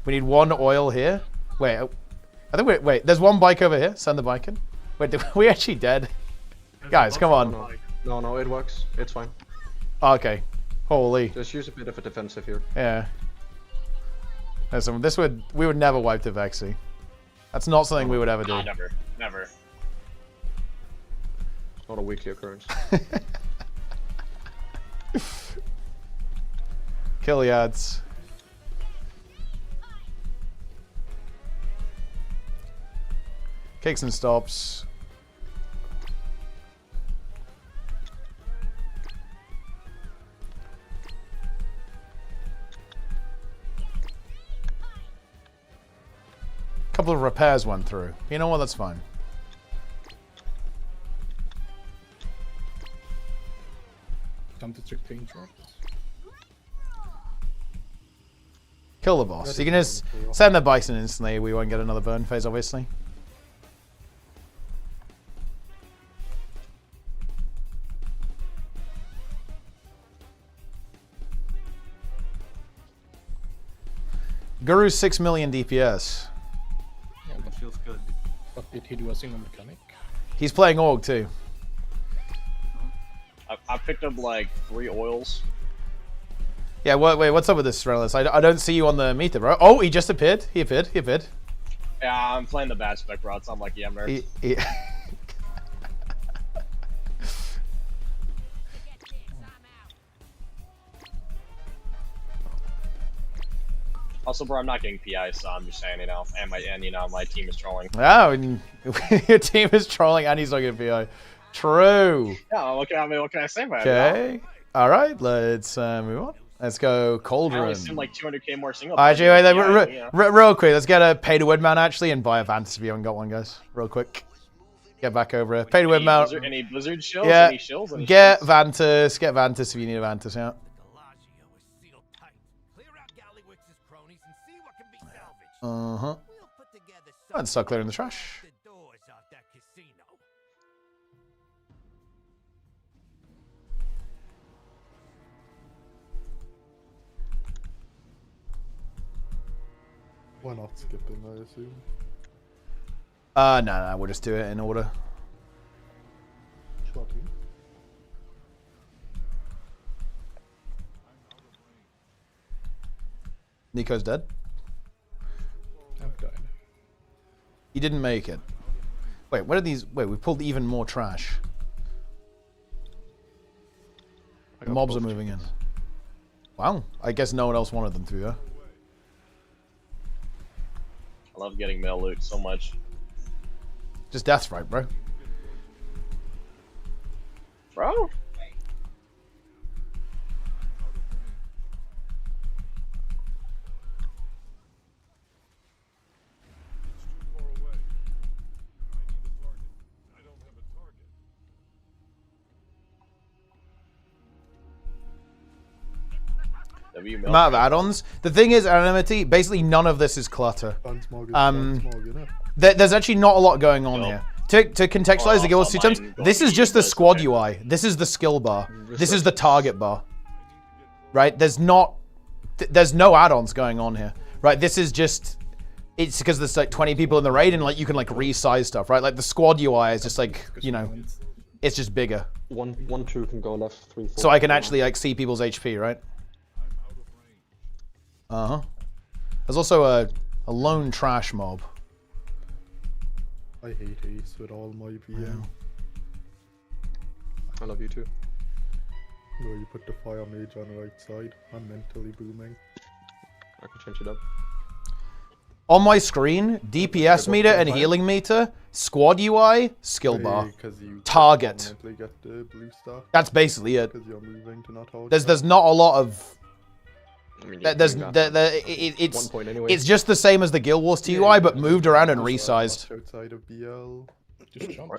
[SPEAKER 1] We need 1 oil here. Wait, I think wait. There's 1 bike over here. Send the bike in. Wait, we actually dead? Guys, come on.
[SPEAKER 12] No, it works. It's fine.
[SPEAKER 1] Okay. Holy.
[SPEAKER 12] Just use a bit of a defensive here.
[SPEAKER 1] Yeah. Listen, we would never wipe the Vexy. That's not something we would ever do.
[SPEAKER 10] Ah, never. Never.
[SPEAKER 12] It's not a weekly occurrence.
[SPEAKER 1] Kill yards. Kicks and stops. Couple of repairs went through. You know what? That's fine.
[SPEAKER 14] Time to check paint drops.
[SPEAKER 1] Kill the boss. You can just send the bison instantly. We won't get another burn phase, obviously. Guru's 6 million DPS.
[SPEAKER 14] Yeah, that feels good. But did he do a single mechanic?
[SPEAKER 1] He's playing Org too.
[SPEAKER 10] I picked up like 3 oils.
[SPEAKER 1] Yeah, wait, what's up with this, Relentless? I don't see you on the meter, bro. Oh, he just appeared. He appeared.
[SPEAKER 10] Yeah, I'm playing the bad spec routes. I'm like, yeah, I'm nerds. Also, bro, I'm not getting PI, so I'm just saying, you know, my team is trolling.
[SPEAKER 1] Oh, and your team is trolling and he's not getting PI. True.
[SPEAKER 10] Yeah, what can I say about it?
[SPEAKER 1] Okay. All right, let's move on. Let's go Cauldron.
[SPEAKER 10] I only assume like 200k more single.
[SPEAKER 1] Actually, wait, real quick, let's get a pay to win man actually and buy a Vantis if you haven't got one, guys. Real quick. Get back over here. Pay to win man.
[SPEAKER 10] Any Blizzard shills?
[SPEAKER 1] Yeah.
[SPEAKER 10] Any shills? Any
[SPEAKER 1] get
[SPEAKER 10] shills?
[SPEAKER 1] Vantis. Get Vantis if you need a Vantis, yeah. Uh-huh. And start clearing the trash.
[SPEAKER 11] Why not skipping, I assume?
[SPEAKER 1] No, we'll just do it in order.
[SPEAKER 11] Shotty.
[SPEAKER 1] Nico's dead.
[SPEAKER 14] I've died.
[SPEAKER 1] He didn't make it. Wait, what are these? Wait, we pulled even more trash. The mobs are moving in. Wow, I guess no one else wanted them to, yeah?
[SPEAKER 10] I love getting mail loot so much.
[SPEAKER 1] Just death's right, bro.
[SPEAKER 10] Bro?
[SPEAKER 1] Amount of add-ons. The thing is, anonymity, basically none of this is clutter. There's actually not a lot going on here. To contextualize the guild systems, this is just the squad UI. This is the skill bar. This is the target bar. Right? There's no add-ons going on here. Right? This is just, it's because there's like 20 people in the raid and like you can like resize stuff, right? Like the squad UI is just like, you know, it's just bigger.
[SPEAKER 12] 1, 2 can go left, 3, 4.
[SPEAKER 1] So I can actually like see people's HP, right? Uh-huh. There's also a lone trash mob.
[SPEAKER 11] I hate Ace with all my VM.
[SPEAKER 12] I love you too.
[SPEAKER 11] Where you put the fire mage on the right side. I'm mentally booming.
[SPEAKER 12] I can change it up.
[SPEAKER 1] On my screen, DPS meter and healing meter, squad UI, skill bar, target.
[SPEAKER 11] Get the blue star.
[SPEAKER 1] That's basically it.
[SPEAKER 11] You're moving to not
[SPEAKER 1] There's not a lot of.
[SPEAKER 12] I mean,
[SPEAKER 1] it's just the same as the Guild Wars TUI, but moved around and resized.
[SPEAKER 11] Outside of BL.
[SPEAKER 14] Just jump,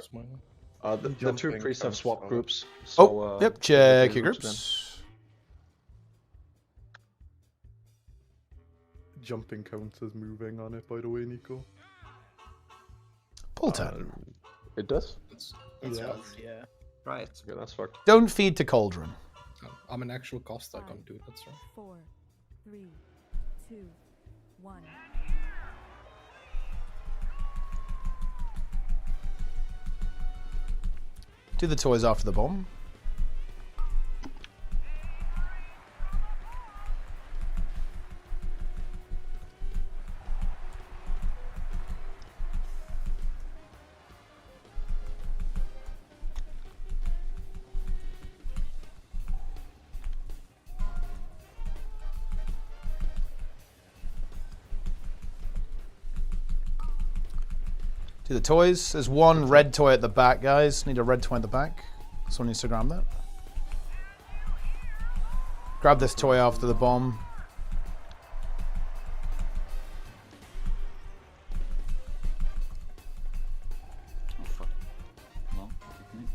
[SPEAKER 12] the 2 priests have swapped groups. So,
[SPEAKER 1] yep, check your groups.
[SPEAKER 11] Jumping counts as moving on it, by the way, Nico.
[SPEAKER 1] Pull 10.
[SPEAKER 12] It does?
[SPEAKER 6] Yeah. Right.
[SPEAKER 12] Okay, that's fucked.
[SPEAKER 1] Don't feed to Cauldron.
[SPEAKER 14] I'm an actual cost, I can't do it, that's right.
[SPEAKER 4] 4, 3, 2, 1.
[SPEAKER 1] Do the toys after the bomb. Do the toys. There's one red toy at the back, guys. Need a red toy at the back. Someone needs to grab that. Grab this toy after the bomb.
[SPEAKER 15] Oh fuck. No, hit me.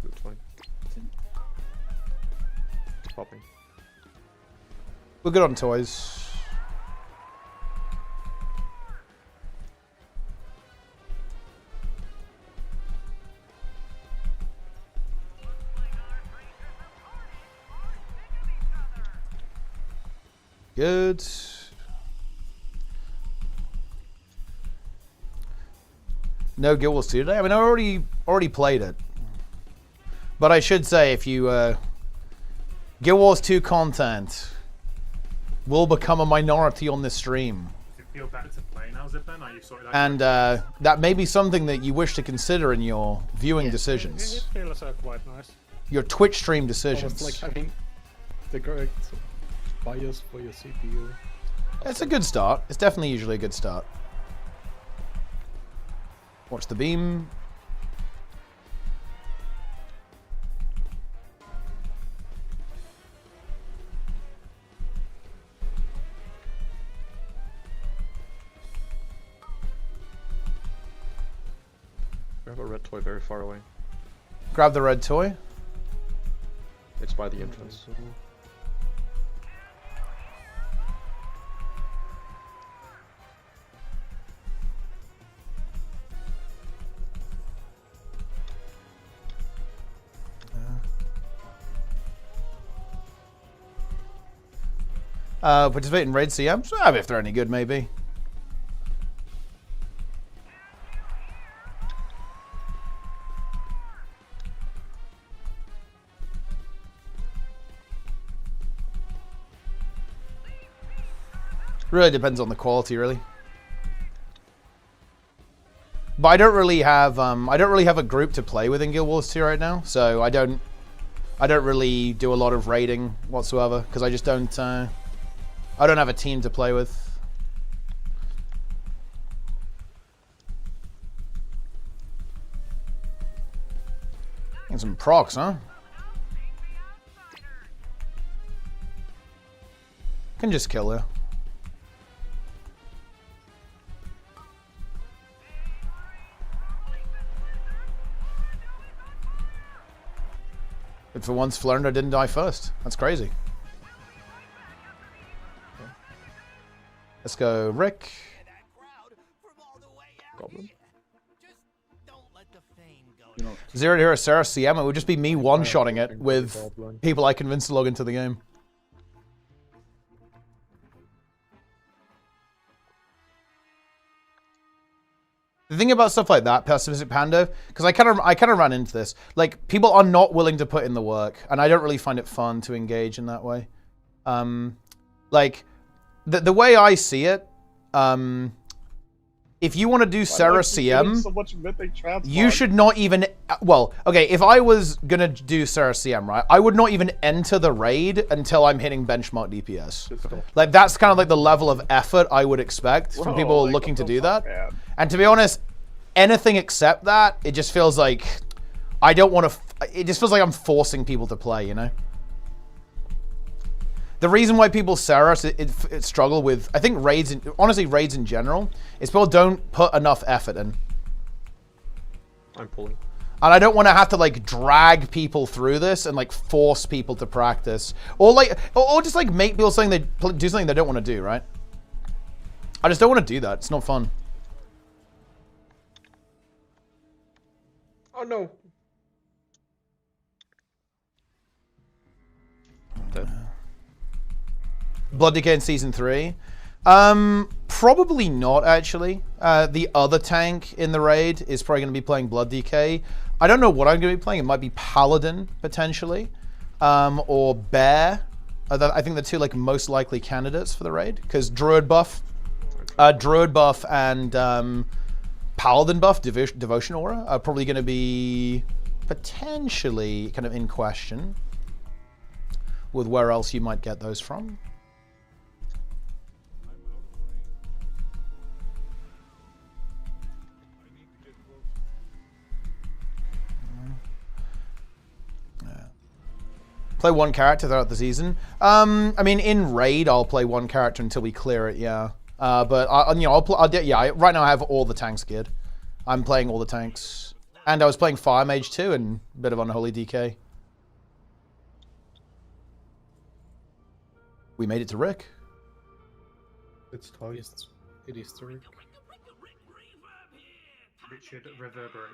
[SPEAKER 12] That's fine. Popping.
[SPEAKER 1] We're good on toys. Good. No Guild Wars 2 today? I mean, I already played it. But I should say, if you... Guild Wars 2 content will become a minority on this stream.
[SPEAKER 9] Does it feel better to play now, Zippen? Are you sorted out?
[SPEAKER 1] And that may be something that you wish to consider in your viewing decisions.
[SPEAKER 14] It feels quite nice.
[SPEAKER 1] Your Twitch stream decisions.
[SPEAKER 14] Almost like having the correct BIOS for your CPU.
[SPEAKER 1] It's a good start. It's definitely usually a good start. Watch the beam.
[SPEAKER 12] We have a red toy very far away.
[SPEAKER 1] Grab the red toy.
[SPEAKER 12] It's by the entrance.
[SPEAKER 1] Participate in raid CMs? If they're any good, maybe. Really depends on the quality, really. But I don't really have a group to play with in Guild Wars 2 right now, so I don't really do a lot of raiding whatsoever because I just don't. I don't have a team to play with. And some procs, huh? Can just kill her. But for once, Flerner didn't die first. That's crazy. Let's go, Rick.
[SPEAKER 12] Goblin.
[SPEAKER 1] Zero to Hero Sarah CM. It would just be me one-shotting it with people I convinced to log into the game. The thing about stuff like that, Pessimistic Pando, because I kind of ran into this. Like, people are not willing to put in the work, and I don't really find it fun to engage in that way. Like, the way I see it, if you want to do Sarah CM,
[SPEAKER 10] so much mythic transmog.
[SPEAKER 1] you should not even, well, okay, if I was gonna do Sarah CM, right, I would not even enter the raid until I'm hitting benchmark DPS. Like, that's kind of like the level of effort I would expect from people looking to do that.
[SPEAKER 10] Man.
[SPEAKER 1] And to be honest, anything except that, it just feels like I don't want to, it just feels like I'm forcing people to play, you know? The reason why people Sarah struggle with, I think raids, honestly raids in general, is people don't put enough effort in.
[SPEAKER 12] I'm pulling.
[SPEAKER 1] And I don't want to have to like drag people through this and like force people to practice. Or like, or just like make people something do something they don't want to do, right? I just don't want to do that. It's not fun.
[SPEAKER 12] Oh no. Dead.
[SPEAKER 1] Blood Decay in Season 3? Probably not, actually. The other tank in the raid is probably going to be playing Blood Decay. I don't know what I'm going to be playing. It might be Paladin, potentially. Or Bear. I think the two like most likely candidates for the raid. Because Druid buff. Druid buff and Paladin buff, Devotion Aura, are probably going to be potentially kind of in question. With where else you might get those from. Play one character throughout the season. I mean, in raid, I'll play one character until we clear it. Yeah. But right now I have all the tanks geared. I'm playing all the tanks, and I was playing Fire Mage too, and a bit of Unholy DK. We made it to Rick.
[SPEAKER 11] It's tight.
[SPEAKER 14] It is to Rick.
[SPEAKER 9] Richard reverberate.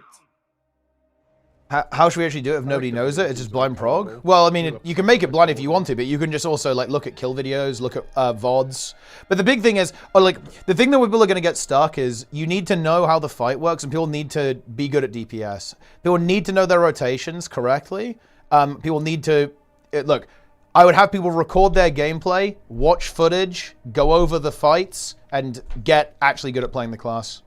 [SPEAKER 1] How should we actually do it if nobody knows it? It's just blind prog? Well, I mean, you can make it blind if you want to, but you can just also like look at kill videos, look at VODs. But the big thing is, the thing that people are going to get stuck is you need to know how the fight works, and people need to be good at DPS. People need to know their rotations correctly. People need to, look, I would have people record their gameplay, watch footage, go over the fights, and get actually good at playing the class.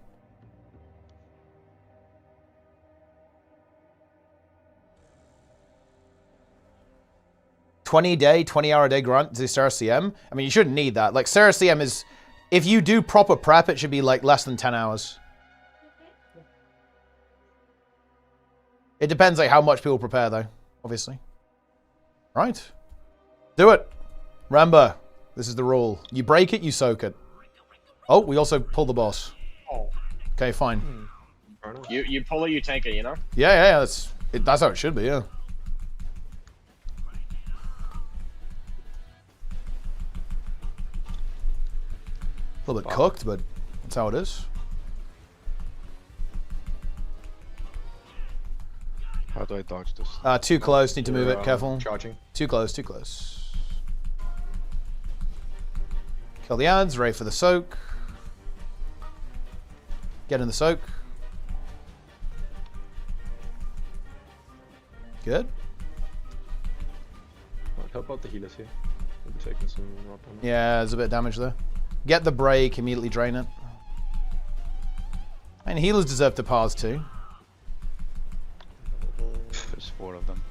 [SPEAKER 1] $20-hour-a-day grunt to Sarah CM. I mean, you shouldn't need that. Like, Sarah CM is, if you do proper prep, it should be like less than 10 hours. It depends like how much people prepare though, obviously. Right. Do it. Remember, this is the rule. You break it, you soak it. Oh, we also pull the boss.
[SPEAKER 10] Oh.
[SPEAKER 1] Okay, fine.
[SPEAKER 10] You pull it, you tank it, you know?
[SPEAKER 1] Yeah, that's how it should be, yeah. A little bit cooked, but that's how it is.
[SPEAKER 13] How do I dodge this?
[SPEAKER 1] Too close, need to move it, careful.
[SPEAKER 12] Charging.
[SPEAKER 1] Too close, too close. Kill the ads, ready for the soak. Get in the soak. Good.
[SPEAKER 12] Right, help out the healers here. We'll be taking some rod damage.
[SPEAKER 1] Yeah, there's a bit of damage there. Get the break, immediately drain it. And healers deserve to pause too.
[SPEAKER 13] There's 4 of them.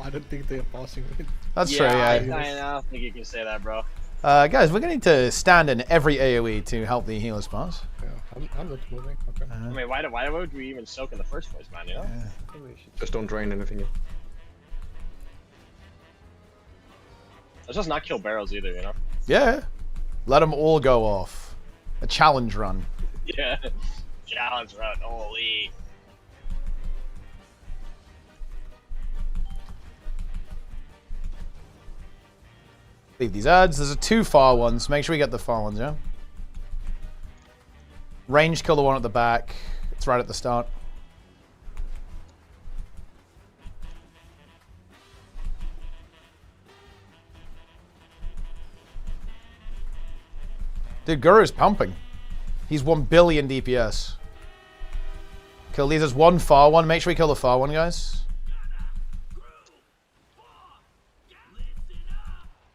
[SPEAKER 14] I don't think they are passing it.
[SPEAKER 1] That's true, yeah.
[SPEAKER 10] I don't think you can say that, bro.
[SPEAKER 1] Guys, we're going to need to stand in every AoE to help the healers pass.
[SPEAKER 14] Yeah, I'm not moving. Okay.
[SPEAKER 10] I mean, why would we even soak in the first place, man, you know?
[SPEAKER 1] Yeah.
[SPEAKER 12] Just don't drain anything yet.
[SPEAKER 10] Let's just not kill barrels either, you know?
[SPEAKER 1] Yeah. Let them all go off. A challenge run.
[SPEAKER 10] Yeah. Challenge run, holy.
[SPEAKER 1] Leave these ads. There's 2 far ones. Make sure we get the far ones, yeah? Range kill the one at the back. It's right at the start. Dude, Guru's pumping. He's 1 billion DPS. Kill these. There's 1 far one. Make sure we kill the far one, guys.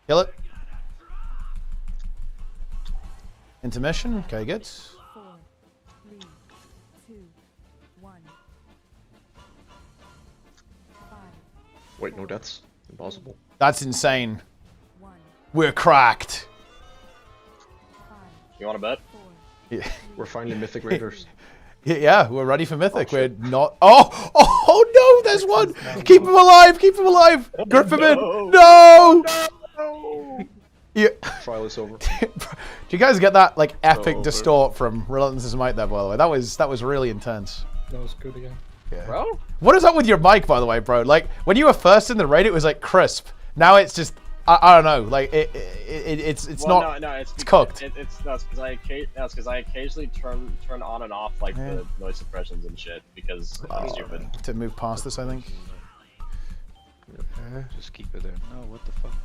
[SPEAKER 1] Kill it. Intermission. Okay, good.
[SPEAKER 4] 4, 3, 2, 1. 5.
[SPEAKER 12] Wait, no deaths. Impossible.
[SPEAKER 1] That's insane. We're cracked.
[SPEAKER 10] You want to bet?
[SPEAKER 1] Yeah.
[SPEAKER 12] We're finally Mythic Raiders.
[SPEAKER 1] Yeah, we're ready for Mythic. We're not. Oh no! There's one. Keep him alive. Keep him alive. Grip him in. No. Yeah.
[SPEAKER 12] Trial is over.
[SPEAKER 1] Do you guys get that like epic distort from Relentless Might there, by the way? That was really intense.
[SPEAKER 14] That was good again.
[SPEAKER 1] Yeah.
[SPEAKER 10] Bro?
[SPEAKER 1] What is up with your mic, by the way, bro? Like when you were first in the raid, it was like crisp. Now it's just I don't know. Like it's
[SPEAKER 10] well,
[SPEAKER 1] not.
[SPEAKER 10] No,
[SPEAKER 1] it's cooked.
[SPEAKER 10] That's because I occasionally turn on and off like the noise suppressions and shit because I'm stupid.
[SPEAKER 1] To move past this, I think.
[SPEAKER 13] Just keep it there. No, what the fuck?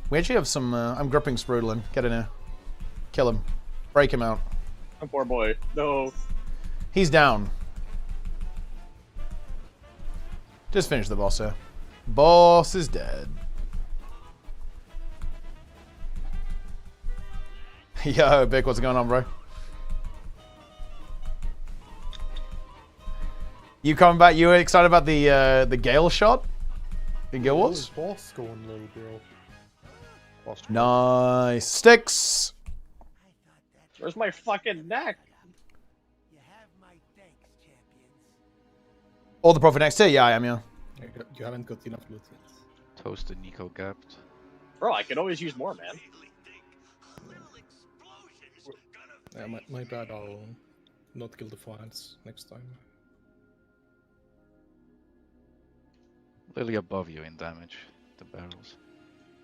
[SPEAKER 1] We actually have some. I'm gripping Sprudlin. Get in here. Kill him. Break him out.
[SPEAKER 10] Oh, poor boy. No.
[SPEAKER 1] He's down. Just finish the boss here. Boss is dead. Yo, Bick, what's going on, bro? You coming back? You excited about the Gale shot in Guild Wars?
[SPEAKER 11] Boss going low, bro.
[SPEAKER 1] Nice. Sticks.
[SPEAKER 10] Where's my fucking neck?
[SPEAKER 1] All the profit next tier? Yeah, I am, yeah.
[SPEAKER 14] You haven't got enough loot yet.
[SPEAKER 13] Toasted Nico gapped.
[SPEAKER 10] Bro, I could always use more, man.
[SPEAKER 14] Yeah, my bad, I'll not kill the files next time.
[SPEAKER 13] Literally above you in damage, the barrels.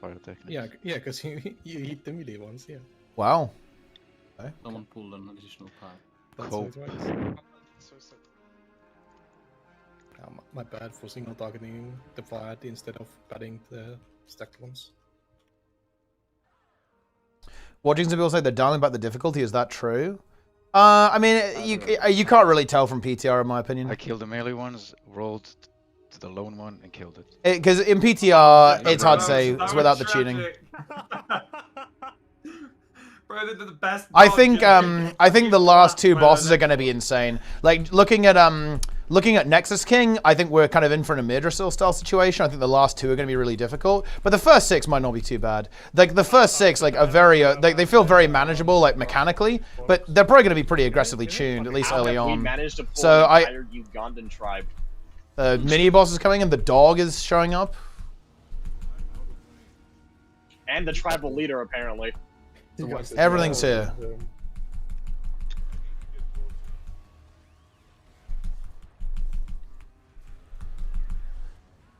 [SPEAKER 13] Pyrotechnics.
[SPEAKER 14] Yeah, because you hit the melee ones, yeah.
[SPEAKER 1] Wow. Okay.
[SPEAKER 15] Someone pulled an additional pad.
[SPEAKER 14] That's
[SPEAKER 13] Cope.
[SPEAKER 14] right. My bad for single targeting the fired instead of padding the stacked ones.
[SPEAKER 1] Watching some people say they're dialing back the difficulty. Is that true? I mean, you can't really tell from PTR, in my opinion.
[SPEAKER 13] I killed the melee ones, rolled to the lone one, and killed it.
[SPEAKER 1] Because in PTR, it's hard to say. It's without the tuning.
[SPEAKER 9] Bro, they're the best.
[SPEAKER 1] I think the last two bosses are going to be insane. Like looking at Nexus King, I think we're kind of in for an Imidrisil style situation. I think the last two are going to be really difficult, but the first six might not be too bad. Like the first six, like are very, they feel very manageable, like mechanically, but they're probably going to be pretty aggressively tuned at least early on.
[SPEAKER 10] We managed to pull
[SPEAKER 1] so
[SPEAKER 10] an entire Ugandan tribe.
[SPEAKER 1] Mini boss is coming in. The dog is showing up,
[SPEAKER 10] and the tribal leader apparently.
[SPEAKER 1] Everything's here.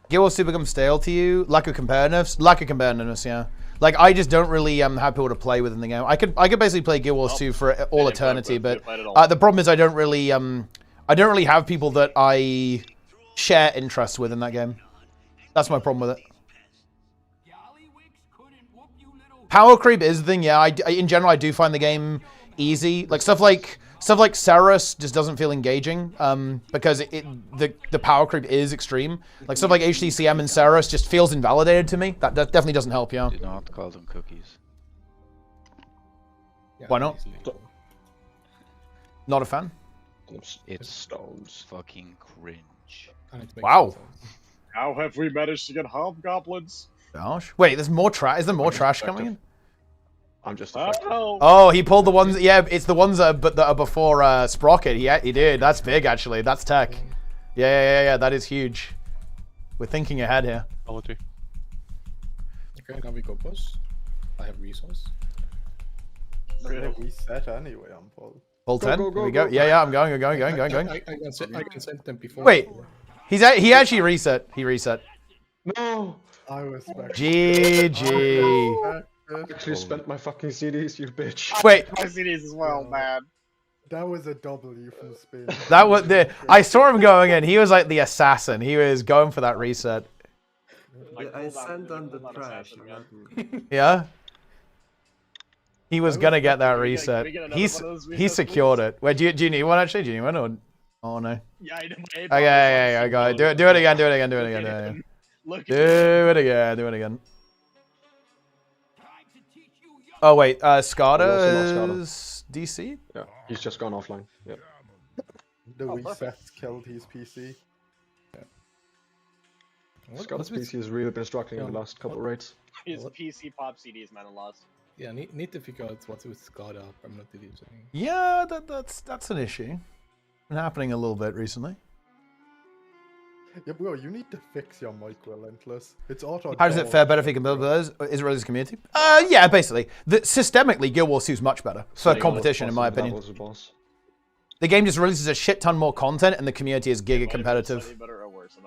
[SPEAKER 1] Guild Wars 2 become stale to you? Lack of competitiveness? Lack of competitiveness, yeah. Like, I just don't really have people to play with in the game. I could basically play Guild Wars 2 for all eternity, but the problem is I don't really have people that I share interests with in that game. That's my problem with it. Power creep is the thing, yeah. In general, I do find the game easy. Like stuff like Ceres just doesn't feel engaging because the power creep is extreme. Like stuff like HCCM and Ceres just feels invalidated to me. That definitely doesn't help, yeah.
[SPEAKER 13] Do not call them cookies.
[SPEAKER 1] Why not? Not a fan.
[SPEAKER 13] It's stones. Fucking cringe.
[SPEAKER 1] Wow.
[SPEAKER 10] How have we managed to get hobgoblins?
[SPEAKER 1] Gosh. Wait, there's more trash. Is there more trash coming in?
[SPEAKER 12] I'm just.
[SPEAKER 1] Oh, he pulled the ones. Yeah, it's the ones that are before Sprocket. He did. That's big, actually. That's tech. Yeah. That is huge. We're thinking ahead here.
[SPEAKER 14] Okay, now we go boss. I have resource.
[SPEAKER 11] We set anyway. I'm Paul.
[SPEAKER 1] Full 10. Here we go. Yeah. I'm going.
[SPEAKER 14] I can send them before.
[SPEAKER 1] Wait. He actually reset. He reset.
[SPEAKER 12] No.
[SPEAKER 11] I was back.
[SPEAKER 1] GG.
[SPEAKER 12] I actually spent my fucking CDs, you bitch.
[SPEAKER 1] Wait.
[SPEAKER 10] My CDs as well, man.
[SPEAKER 11] That was a W from Spain.
[SPEAKER 1] That was I saw him going in. He was like the assassin. He was going for that reset.
[SPEAKER 6] Yeah, I sent on the trash.
[SPEAKER 1] Yeah. He was gonna get that reset. He secured it. Wait, do you need one actually? Do you need one or? Oh no.
[SPEAKER 10] Yeah, I know.
[SPEAKER 1] Okay, I got it. Do it again. Do it again. Do it again. Oh wait, Skada is DC?
[SPEAKER 12] Yeah, he's just gone offline. Yeah.
[SPEAKER 11] The reset killed his PC.
[SPEAKER 12] Yeah. Skada's PC has really been struggling in the last couple of raids.
[SPEAKER 10] His PC pop CDs, man, lost.
[SPEAKER 14] Yeah, need to figure out what's with Skada permanently deleting.
[SPEAKER 1] Yeah, that's an issue. Been happening a little bit recently.
[SPEAKER 11] Yeah, bro, you need to fix your mic relentless. It's auto.
[SPEAKER 1] How does it fare better if you can build with those? Is it really the community? Yeah, basically. Systemically, Guild Wars 2 is much better for competition, in my opinion. The game just releases a shit ton more content, and the community is giga competitive.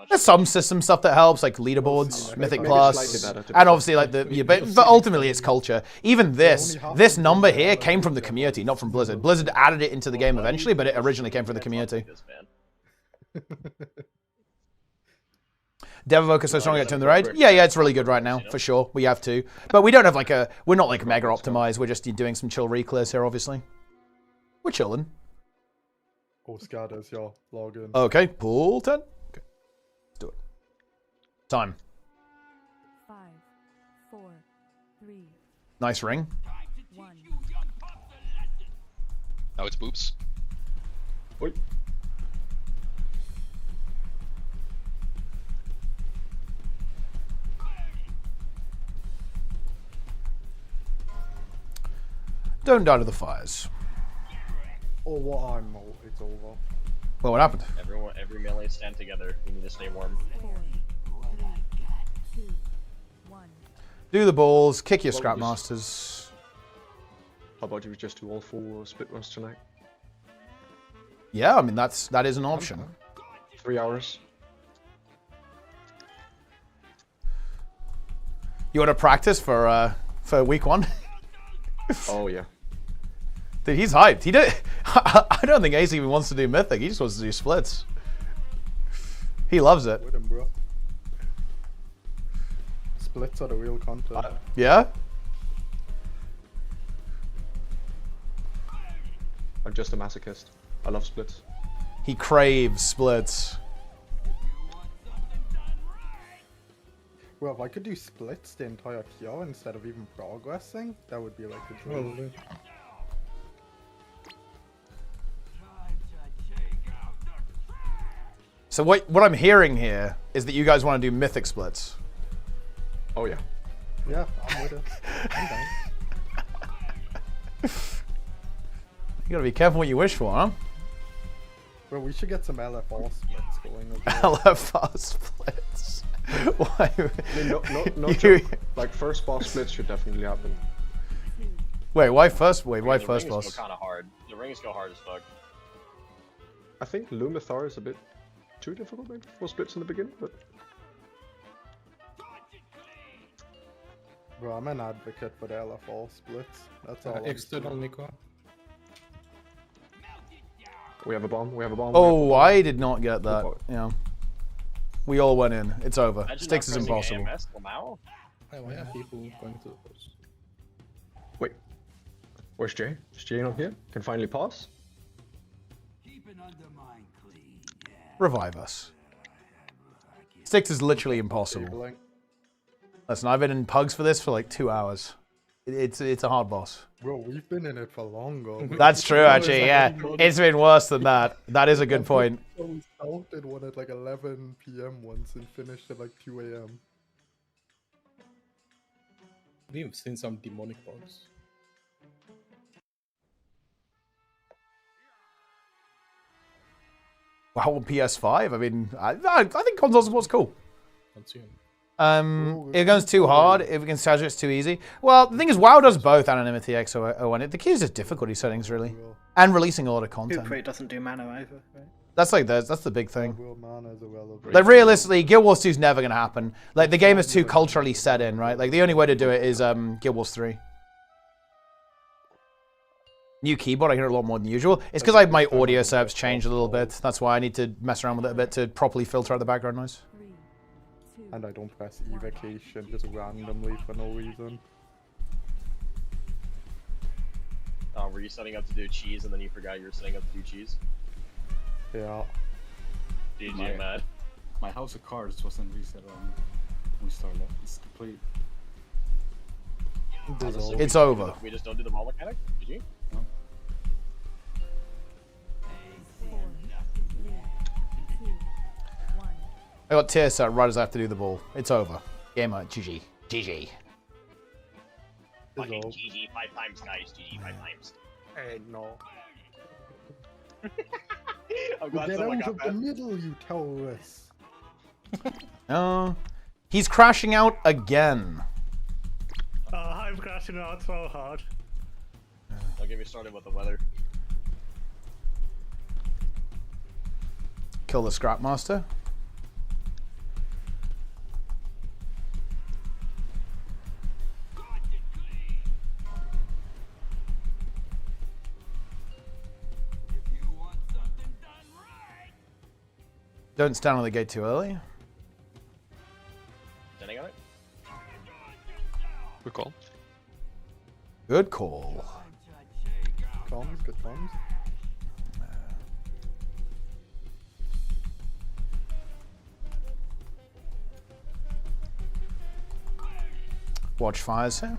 [SPEAKER 1] There's some system stuff that helps, like leaderboards, Mythic Plus, and obviously like but ultimately it's culture. Even this number here came from the community, not from Blizzard. Blizzard added it into the game eventually, but it originally came from the community. Devovoke is so strong at turn the raid. Yeah, it's really good right now, for sure. We have to. But we don't have we're not like mega optimized. We're just doing some chill reclears here, obviously. We're chilling.
[SPEAKER 11] Oh, Skada's your login.
[SPEAKER 1] Okay, pull 10. Okay, let's do it. Time.
[SPEAKER 4] 5, 4, 3.
[SPEAKER 1] Nice ring.
[SPEAKER 4] 1.
[SPEAKER 16] Now it's boops.
[SPEAKER 12] Oi.
[SPEAKER 1] Don't die to the fires.
[SPEAKER 11] Oh, what I'm it's over.
[SPEAKER 1] Well, what happened?
[SPEAKER 10] Every melee stand together. We need to stay warm.
[SPEAKER 1] Do the balls, kick your scrap masters.
[SPEAKER 12] How about you just do all 4 split runs tonight?
[SPEAKER 1] Yeah, I mean that is an option.
[SPEAKER 12] 3 hours.
[SPEAKER 1] You want to practice for week 1?
[SPEAKER 12] Oh yeah.
[SPEAKER 1] Dude, he's hyped. He did. I don't think Ace even wants to do Mythic. He just wants to do splits. He loves it.
[SPEAKER 11] With him, bro. Splits are the real content.
[SPEAKER 1] Yeah?
[SPEAKER 12] I'm just a masochist. I love splits.
[SPEAKER 1] He craves splits.
[SPEAKER 11] Well, if I could do splits the entire cure instead of even progressing, that would be like a dream.
[SPEAKER 1] So what I'm hearing here is that you guys want to do Mythic splits.
[SPEAKER 12] Oh yeah.
[SPEAKER 11] Yeah, I'm with it. I'm down.
[SPEAKER 1] You gotta be careful what you wish for, huh?
[SPEAKER 11] Well, we should get some LFR splits going as well.
[SPEAKER 1] LFR splits. Why?
[SPEAKER 12] Like first boss splits should definitely happen.
[SPEAKER 1] Wait, why first? Why
[SPEAKER 10] The
[SPEAKER 1] first
[SPEAKER 10] rings
[SPEAKER 1] boss?
[SPEAKER 10] go kind of hard. The rings go hard as fuck.
[SPEAKER 12] I think Luminary is a bit too difficult maybe for splits in the beginning, but
[SPEAKER 11] Bro, I'm an advocate for the LFR splits. That's all.
[SPEAKER 14] External Nico.
[SPEAKER 12] we have a bomb. We have a bomb.
[SPEAKER 1] Oh, I did not get that. Yeah. We all went in. It's over.
[SPEAKER 10] Imagine
[SPEAKER 1] Styx is
[SPEAKER 10] not pressing
[SPEAKER 1] impossible.
[SPEAKER 10] AMS, Lamau.
[SPEAKER 14] Why are people going to the post?
[SPEAKER 12] Wait. Where's Jay? Is Jay not here? Can finally pass?
[SPEAKER 1] Revive us. Styx is literally impossible. Listen, I've been in pugs for this for like 2 hours. It's a hard boss.
[SPEAKER 11] Bro, we've been in it for longer.
[SPEAKER 1] That's true, actually. Yeah, it's been worse than that. That is a good point.
[SPEAKER 11] We started one at like 11 PM once and finished at like 2 AM.
[SPEAKER 14] We've seen some demonic bugs.
[SPEAKER 1] Wow, on PS5. I mean, I think console support's cool. If it goes too hard, if it can stagger, it's too easy. Well, the thing is, WoW does both anonymity X or O1. The key is just difficulty settings, really, and releasing a lot of content.
[SPEAKER 16] Hooprate doesn't do mana either, right?
[SPEAKER 1] That's like that's the big thing. Like realistically, Guild Wars 2 is never gonna happen. Like the game is too culturally set in, right? Like the only way to do it is Guild Wars 3. New keyboard, I hear a lot more than usual. It's because my audio setup's changed a little bit. That's why I need to mess around with it a bit to properly filter out the background noise.
[SPEAKER 11] And I don't press evocation just randomly for no reason.
[SPEAKER 10] Were you setting up to do cheese and then you forgot you were setting up to do cheese?
[SPEAKER 11] Yeah.
[SPEAKER 10] GG, Matt.
[SPEAKER 15] My house of cards wasn't reset when we started. It's complete.
[SPEAKER 1] It's over.
[SPEAKER 10] We just don't do the ball mechanic? GG?
[SPEAKER 15] No.
[SPEAKER 1] I got tear set right as I have to do the ball. It's over. Game on. GG. GG.
[SPEAKER 10] Fucking GG 5 times, guys. GG 5 times.
[SPEAKER 11] Hey, no.
[SPEAKER 10] I'm glad
[SPEAKER 11] Get
[SPEAKER 10] someone
[SPEAKER 11] out
[SPEAKER 10] got
[SPEAKER 11] of
[SPEAKER 10] that.
[SPEAKER 11] the middle, you terrorists.
[SPEAKER 1] He's crashing out again.
[SPEAKER 17] I'm crashing out so hard.
[SPEAKER 10] Don't get me started with the weather.
[SPEAKER 1] Kill the Scrap Master. Don't stand on the gate too early.
[SPEAKER 10] Standing on it?
[SPEAKER 12] Good call.
[SPEAKER 1] Good call.
[SPEAKER 11] Comms, good comms.
[SPEAKER 1] Watch fires here.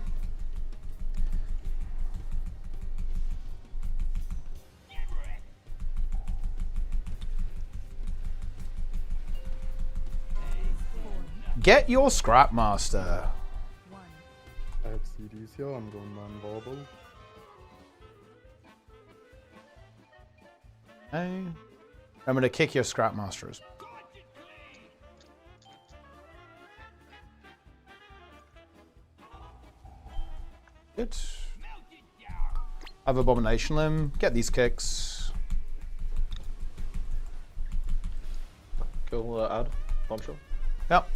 [SPEAKER 1] Get your Scrap Master.
[SPEAKER 11] I have CDs here, I'm going non-verbal.
[SPEAKER 1] Hey. I'm going to kick your scrap masters. Good. Have Abomination Limb. Get these kicks.
[SPEAKER 12] Kill add. Bombshell.
[SPEAKER 1] Yep.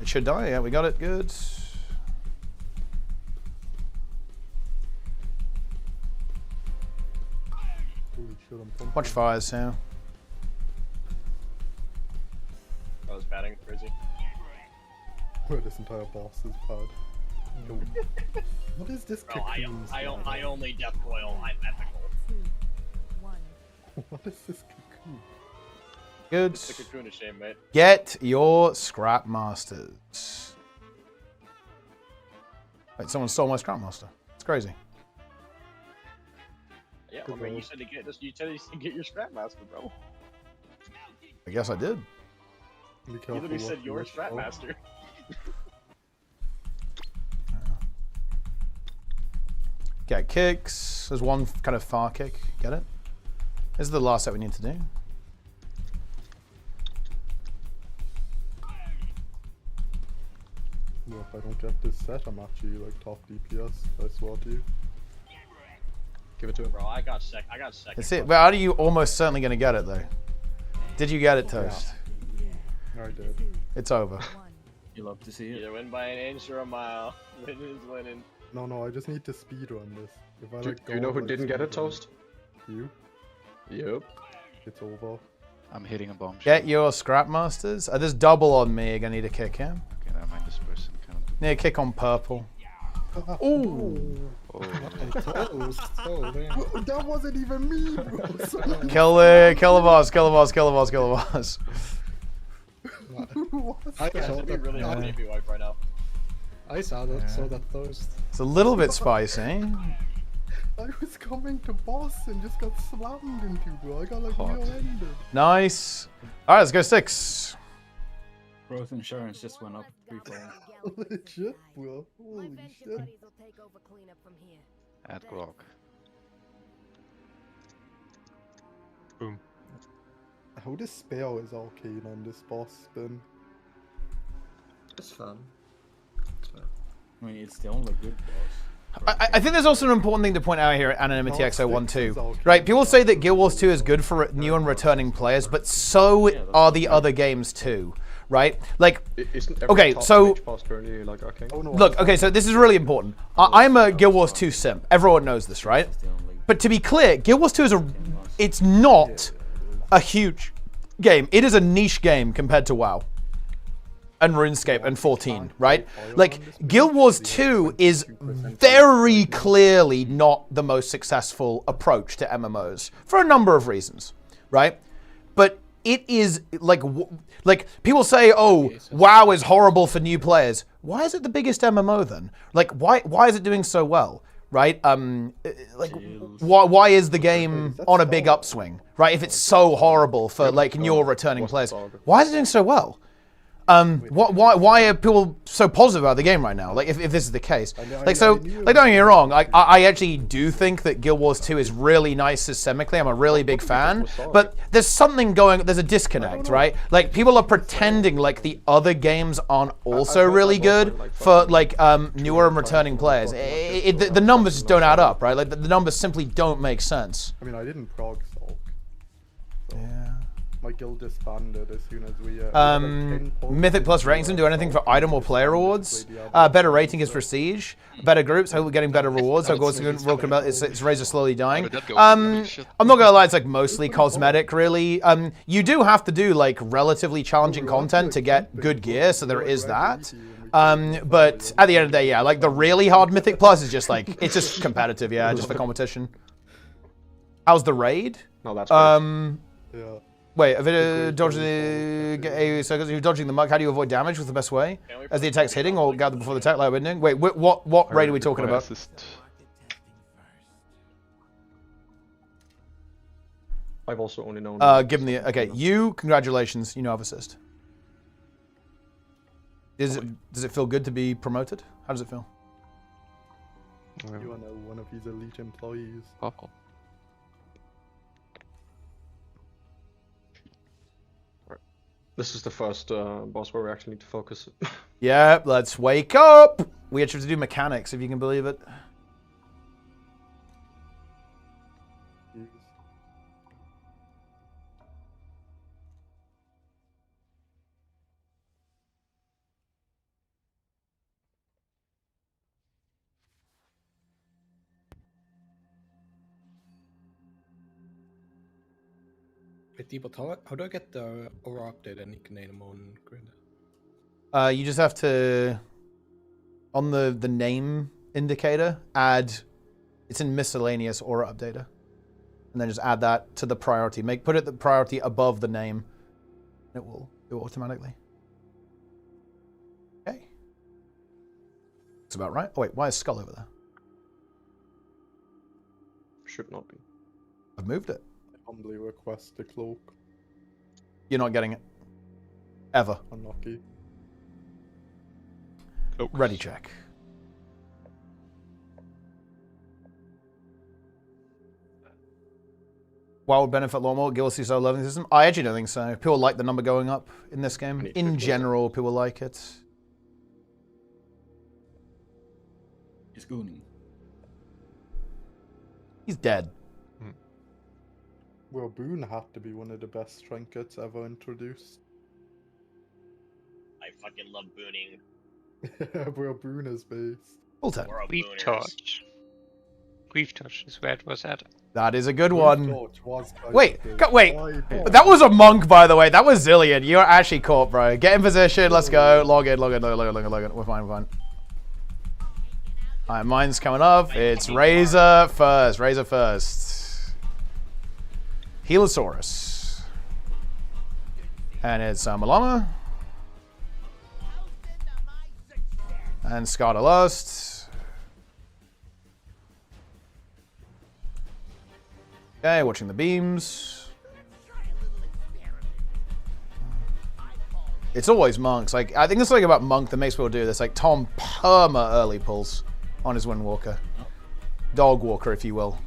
[SPEAKER 1] It should die. Yeah, we got it. Good. Watch fires here.
[SPEAKER 10] I was batting crazy.
[SPEAKER 11] Where this entire boss is pad. What is this
[SPEAKER 10] Bro,
[SPEAKER 11] cocoon?
[SPEAKER 10] I only death coil. I'm ethical.
[SPEAKER 11] What is this cocoon?
[SPEAKER 1] Good.
[SPEAKER 10] It's the cocoon of shame, mate.
[SPEAKER 1] Get your scrap masters. Wait, someone stole my scrap master. It's crazy.
[SPEAKER 10] Yeah, I mean, you said to get this. You said to get your scrap master, bro.
[SPEAKER 1] I guess I did.
[SPEAKER 10] You literally said your scrap master.
[SPEAKER 1] Get kicks. There's one kind of far kick. Get it? This is the last set we need to do.
[SPEAKER 11] Well, if I don't get this set, I'm actually like top DPS. I swear to you.
[SPEAKER 12] Give it to him.
[SPEAKER 10] Bro, I got second.
[SPEAKER 1] That's it. Well, how are you almost certainly going to get it, though? Did you get it, Toast?
[SPEAKER 11] Yeah. I did.
[SPEAKER 1] It's over.
[SPEAKER 15] You love to see it.
[SPEAKER 10] Either win by an inch or a mile. Winning is winning.
[SPEAKER 11] No, I just need to speedrun this. If I,
[SPEAKER 12] Do you know who didn't get it, Toast?
[SPEAKER 11] You?
[SPEAKER 12] Yep.
[SPEAKER 11] It's over.
[SPEAKER 13] I'm hitting a bomb.
[SPEAKER 1] Get your scrap masters. There's double on me. You're going to need a kick him.
[SPEAKER 13] Okay, never mind, this person can't.
[SPEAKER 1] Need a kick on purple. Ooh.
[SPEAKER 13] Oh.
[SPEAKER 11] That wasn't even me, bro.
[SPEAKER 1] Kill the boss, kill the boss, kill the boss, kill the boss.
[SPEAKER 10] Really wipe right now.
[SPEAKER 14] I saw that Toast.
[SPEAKER 1] It's a little bit spicy.
[SPEAKER 11] I was coming to boss and just got slammed into, bro. I got like rear-ended.
[SPEAKER 1] Nice. Alright, let's go 6.
[SPEAKER 15] Growth insurance just went up 3-fold.
[SPEAKER 11] Legit, bro. Holy shit.
[SPEAKER 13] Add grog.
[SPEAKER 11] Boom. How the spell is arcane on this boss spin?
[SPEAKER 6] It's fun.
[SPEAKER 15] I mean, it's the only good boss.
[SPEAKER 1] I think there's also an important thing to point out here at Anonymity X012. Right, people say that Guild Wars 2 is good for new and returning players, but so are the other games too. Right? Like, okay, so look, okay, so this is really important. I'm a Guild Wars 2 simp. Everyone knows this, right? But to be clear, Guild Wars 2 is it's not a huge game. It is a niche game compared to WoW and RuneScape and 14, right? Like, Guild Wars 2 is very clearly not the most successful approach to MMOs for a number of reasons, right? But it is like people say, oh, WoW is horrible for new players. Why is it the biggest MMO then? Like, why is it doing so well, right? Like, why is the game on a big upswing, right? If it's so horrible for like new or returning players, why is it doing so well? Why are people so positive about the game right now? Like, if this is the case, like, so, like, don't get me wrong. I actually do think that Guild Wars 2 is really nice systemically. I'm a really big fan, but there's something going. There's a disconnect, right? Like, people are pretending like the other games aren't also really good for like newer and returning players. The numbers just don't add up, right? Like, the numbers simply don't make sense.
[SPEAKER 11] I mean, I didn't prog Sulk.
[SPEAKER 1] Yeah.
[SPEAKER 11] My guild disbanded as soon as we
[SPEAKER 1] Mythic Plus ratings them do anything for item or player rewards. Better rating is prestige. Better groups, hopefully getting better rewards. So it's Razor slowly dying. I'm not gonna lie, it's like mostly cosmetic, really. You do have to do like relatively challenging content to get good gear, so there is that. But at the end of the day, yeah, like the really hard Mythic Plus is just like, it's just competitive, yeah, just for competition. How's the raid?
[SPEAKER 12] No, that's
[SPEAKER 11] yeah.
[SPEAKER 1] Wait, if it dodging so you're dodging the mug, how do you avoid damage? What's the best way? As the attack's hitting or gather before the attack like we're doing? Wait, what raid are we talking about?
[SPEAKER 12] I've also only known.
[SPEAKER 1] Give him the okay. You, congratulations. You know I've assist. Does it feel good to be promoted? How does it feel?
[SPEAKER 11] You wanna know one of his elite employees?
[SPEAKER 12] This is the first boss where we actually need to focus.
[SPEAKER 1] Yep, let's wake up! We actually have to do mechanics, if you can believe it.
[SPEAKER 14] Wait, but how do I get the aura update and nickname on Grid?
[SPEAKER 1] You just have to, on the name indicator, add, it's in miscellaneous aura updater. And then just add that to the priority. Put it the priority above the name. It will do it automatically. Okay. That's about right. Oh wait, why is Skull over there?
[SPEAKER 12] Should not be.
[SPEAKER 1] I've moved it.
[SPEAKER 11] I humbly request the cloak.
[SPEAKER 1] You're not getting it. Ever.
[SPEAKER 11] Unlucky.
[SPEAKER 1] Ready check. Why would benefit a lot more? Gale CSO leveling system? I actually don't think so. People like the number going up in this game. In general, people like it.
[SPEAKER 15] He's gooning.
[SPEAKER 1] He's dead.
[SPEAKER 11] Well, Boone had to be one of the best trinkets ever introduced.
[SPEAKER 10] I fucking love booning.
[SPEAKER 11] Where Boone is based.
[SPEAKER 1] Full time.
[SPEAKER 16] Weave torch. Weave torch is where it was at.
[SPEAKER 1] That is a good one.
[SPEAKER 11] Wait,
[SPEAKER 1] wait. That was a monk, by the way. That was Zillion. You're actually caught, bro. Get in position. Let's go. Log in. We're fine. We're fine. Alright, mine's coming up. It's Razor first. Helosaurus. And it's Malama. And Scarlet Lust. Okay, watching the beams. It's always monks. Like, I think there's something about monk that makes people do this. Like Tom perma early pulls on his Windwalker. Dog walker, if you will.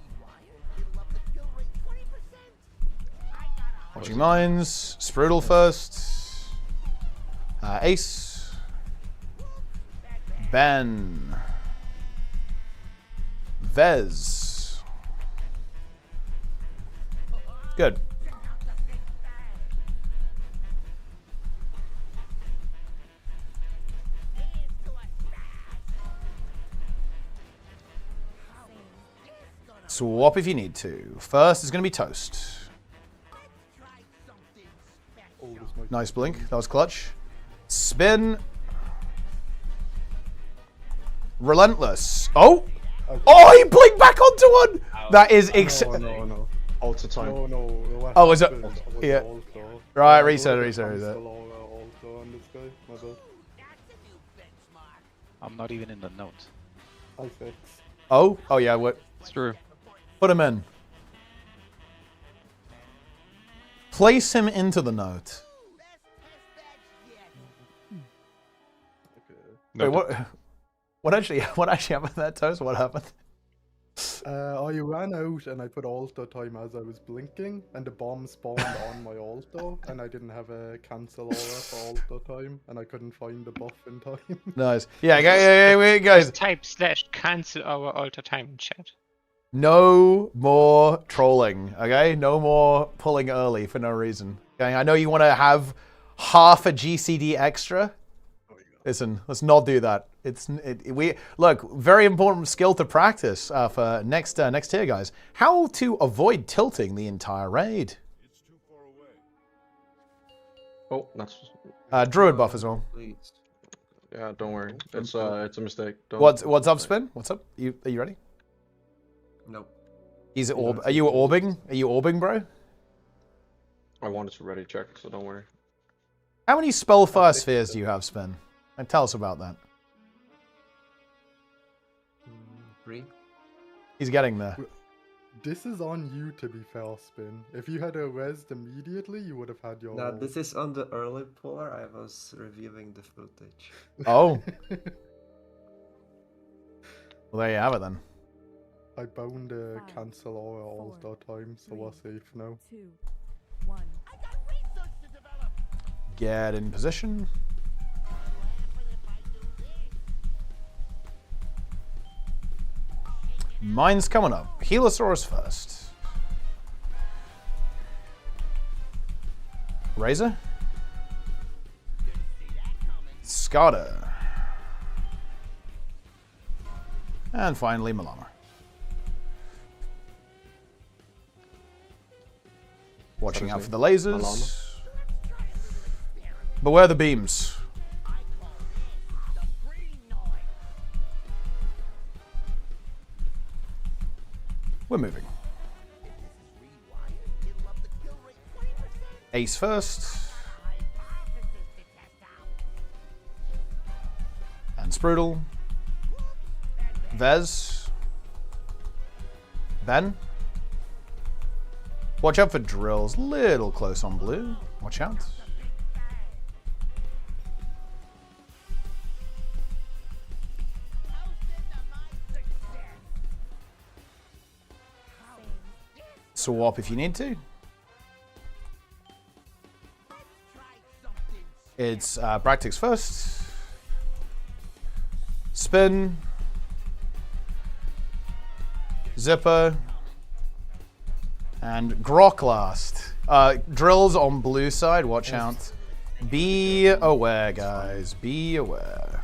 [SPEAKER 1] Watching mines. Sprudel first. Ace. Ben. Vez. Good. Swap if you need to. First is going to be Toast. Nice blink. That was clutch. Spin. Relentless. Oh! Oh, he blinked back onto one! That is
[SPEAKER 12] No. Alter time.
[SPEAKER 11] No.
[SPEAKER 1] Oh, is it? Yeah. Right, reset.
[SPEAKER 13] I'm not even in the note.
[SPEAKER 11] I fix.
[SPEAKER 1] Oh yeah, what?
[SPEAKER 13] It's true.
[SPEAKER 1] Put him in. Place him into the note. Wait, what actually happened to that, Toast? What happened?
[SPEAKER 11] I ran out and I put alto time as I was blinking, and the bomb spawned on my alto, and I didn't have a cancel aura for alto time, and I couldn't find the buff in time.
[SPEAKER 1] Nice. Yeah, guys.
[SPEAKER 16] Type /cancel our alter time in chat.
[SPEAKER 1] No more trolling, okay? No more pulling early for no reason. Okay, I know you want to have half a GCD extra. Listen, let's not do that. We look, very important skill to practice for next tier, guys. How to avoid tilting the entire raid.
[SPEAKER 12] Oh, that's
[SPEAKER 1] Druid buff as well.
[SPEAKER 12] Yeah, don't worry. It's a mistake.
[SPEAKER 1] What's up, Spin? What's up? Are you ready?
[SPEAKER 6] Nope.
[SPEAKER 1] Are you orbing? Are you orbing, bro?
[SPEAKER 12] I wanted to ready check, so don't worry.
[SPEAKER 1] How many Spellfire spheres do you have, Spin? And tell us about that.
[SPEAKER 6] 3.
[SPEAKER 1] He's getting there.
[SPEAKER 11] This is on you, to be fair, Spin. If you had a res immediately, you would have had your.
[SPEAKER 6] No, this is on the early puller. I was reviewing the footage.
[SPEAKER 1] Oh. Well, there you have it then.
[SPEAKER 11] I bound a cancel aura all the time, so we're safe now.
[SPEAKER 4] 2, 1.
[SPEAKER 1] Get in position. Mine's coming up. Helosaurus first. Razor. Scotta. And finally, Malama. Watching out for the lasers. Beware the beams. We're moving. Ace first. And Sprudel. Vez. Ben. Watch out for drills. Little close on blue. Watch out. Swap if you need to. It's Bractix first. Spin. Zipper. And Grok last. Drills on blue side, watch out. Be aware, guys. Be aware.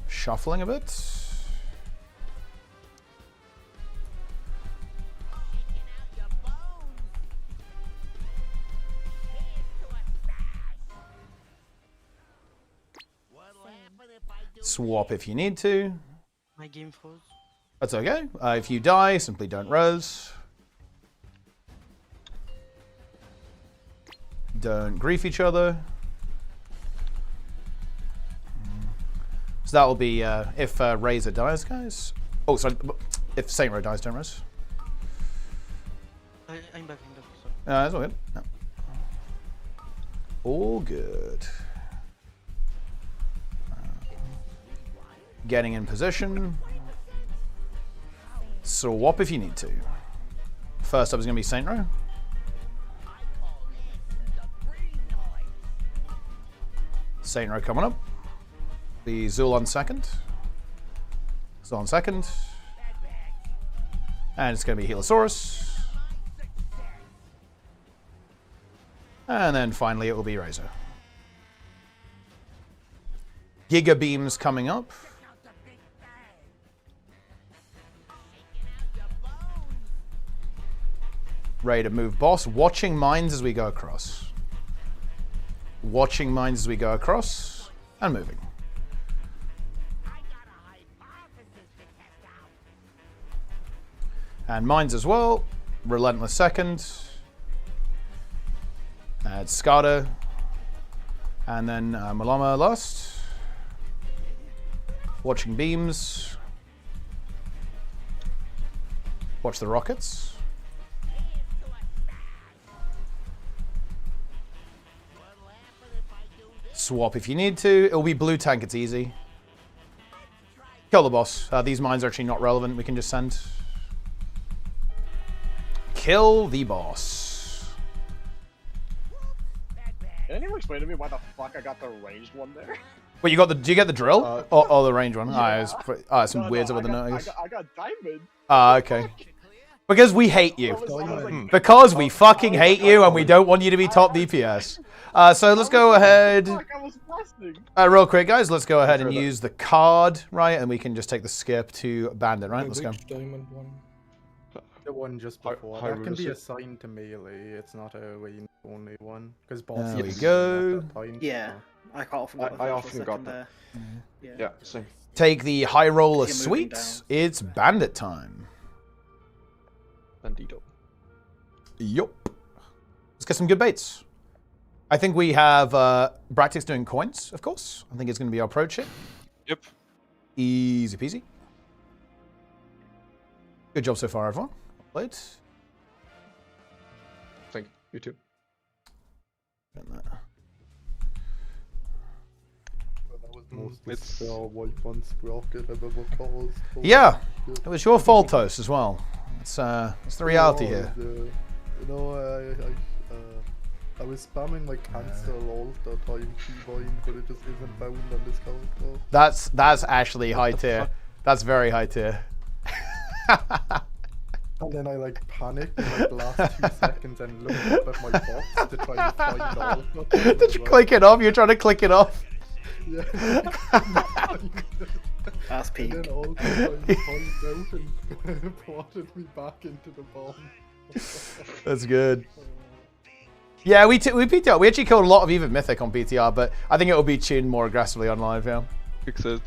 [SPEAKER 1] Shuffling a bit. Swap if you need to.
[SPEAKER 18] My game froze.
[SPEAKER 1] That's okay. If you die, simply don't res. Don't grief each other. So that will be if Razor dies, guys. Oh, sorry. If Saint Row dies, don't res.
[SPEAKER 18] I'm back.
[SPEAKER 1] That's all good. No. All good. Getting in position. Swap if you need to. First up is going to be Saint Row. Saint Row coming up. The Zul on second. Zul on second. And it's going to be Helosaurus. And then finally it will be Razor. Giga Beams coming up. Ready to move boss. Watching mines as we go across. Watching mines as we go across. And moving. And mines as well. Relentless second. Add Scotta. And then Malama last. Watching beams. Watch the rockets. Swap if you need to. It'll be blue tank, it's easy. Kill the boss. These mines are actually not relevant, we can just send. Kill the boss.
[SPEAKER 10] Can anyone explain to me why the fuck I got the ranged one there?
[SPEAKER 1] Wait, you got the? Do you get the drill? Or the range one? Yeah. Some weirds over the note, I guess.
[SPEAKER 10] I got diamond.
[SPEAKER 1] Okay. Because we hate you. Because we fucking hate you and we don't want you to be top DPS. So let's go ahead. Real quick, guys, let's go ahead and use the card, right? And we can just take the skip to Bandit, right? Let's go.
[SPEAKER 11] The one just before. That can be assigned to melee. It's not a range only one. Because boss.
[SPEAKER 1] There we go.
[SPEAKER 19] Yeah. I
[SPEAKER 12] often got that. Yeah, same.
[SPEAKER 1] Take the high roller sweets. It's Bandit time.
[SPEAKER 12] Bandito.
[SPEAKER 1] Yup. Let's get some good baits. I think we have Bractix doing coins, of course. I think it's going to be our approach here.
[SPEAKER 5] Yep.
[SPEAKER 1] Easy peasy. Good job so far, everyone. Played.
[SPEAKER 12] Thank you. You too.
[SPEAKER 11] That was most wipe on Sprocket I've ever caused.
[SPEAKER 1] Yeah, it was your fault, Toast, as well. It's the reality here.
[SPEAKER 11] You know, I was spamming my cancel all the time keybind, but it just isn't found on this character.
[SPEAKER 1] That's actually high tier. That's very high tier.
[SPEAKER 11] And then I like panicked in like the last 2 seconds and looked up at my box to try and find all.
[SPEAKER 1] Did you click it off? You're trying to click it off.
[SPEAKER 11] Yeah.
[SPEAKER 18] That's peak.
[SPEAKER 11] And then all the time pointed out and plotted me back into the bomb.
[SPEAKER 1] That's good. Yeah, we PTR. We actually killed a lot of even Mythic on PTR, but I think it will be tuned more aggressively on live, yeah.
[SPEAKER 12] Because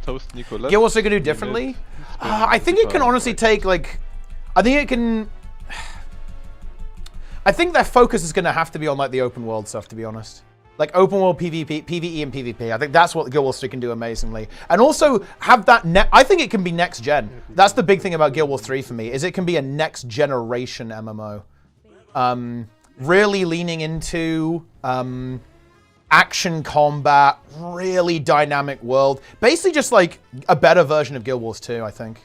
[SPEAKER 12] Toast Nico.
[SPEAKER 1] Yeah, what's it gonna do differently? I think it can honestly take like, I think it can. I think their focus is gonna have to be on like the open world stuff, to be honest. Like open world PvP, PvE and PvP. I think that's what Guild Wars 3 can do amazingly. And also have that I think it can be next gen. That's the big thing about Guild Wars 3 for me, is it can be a next generation MMO. Really leaning into action combat, really dynamic world. Basically just like a better version of Guild Wars 2, I think.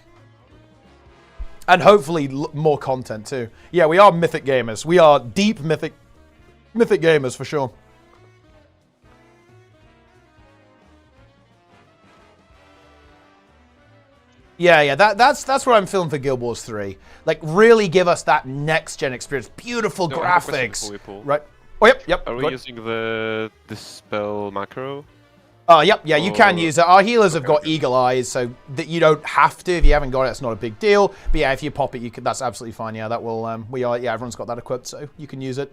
[SPEAKER 1] And hopefully more content too. Yeah, we are Mythic gamers. We are deep Mythic gamers for sure. Yeah, that's what I'm feeling for Guild Wars 3. Like, really give us that next-gen experience. Beautiful graphics. Right. Oh, yep.
[SPEAKER 19] Are we using the Dispel macro?
[SPEAKER 1] Yep, yeah, you can use it. Our healers have got eagle eyes, so that you don't have to. If you haven't got it, it's not a big deal. But yeah, if you pop it, you can. That's absolutely fine. Yeah, that will. Yeah, everyone's got that equipped, so you can use it.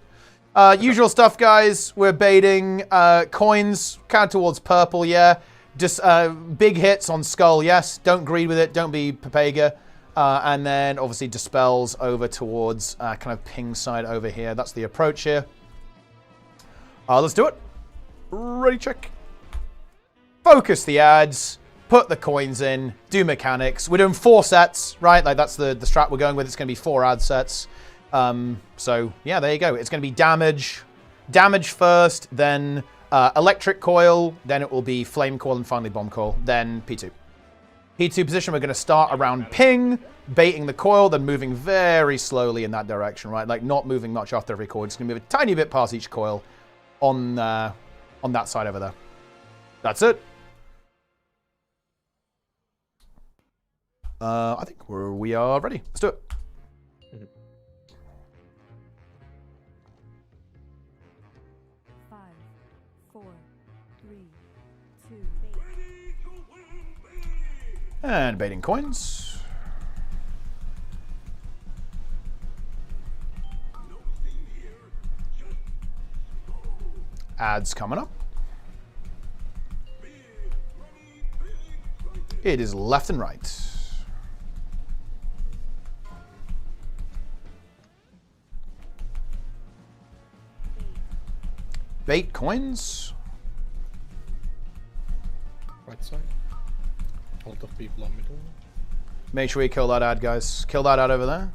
[SPEAKER 1] Usual stuff, guys. We're baiting coins, kind of towards purple. Yeah. Just big hits on Skull, yes. Don't greed with it. Don't be Papega. And then obviously dispels over towards kind of ping side over here. That's the approach here. Let's do it. Ready, check. Focus the ads. Put the coins in. Do mechanics. We're doing 4 sets, right? Like that's the strat we're going with. It's going to be 4 ad sets. So yeah, there you go. It's going to be damage. Damage first, then electric coil, then it will be flame coil, and finally bomb coil, then P2. P2 position, we're going to start around ping, baiting the coil, then moving very slowly in that direction, right? Like not moving much after every coil. Just going to move a tiny bit past each coil on that side over there. That's it. I think we are ready. Let's do it. And baiting coins. Ads coming up. It is left and right. Bait coins.
[SPEAKER 14] Right side. A lot of people on middle.
[SPEAKER 1] Make sure you kill that ad, guys. Kill that ad over there.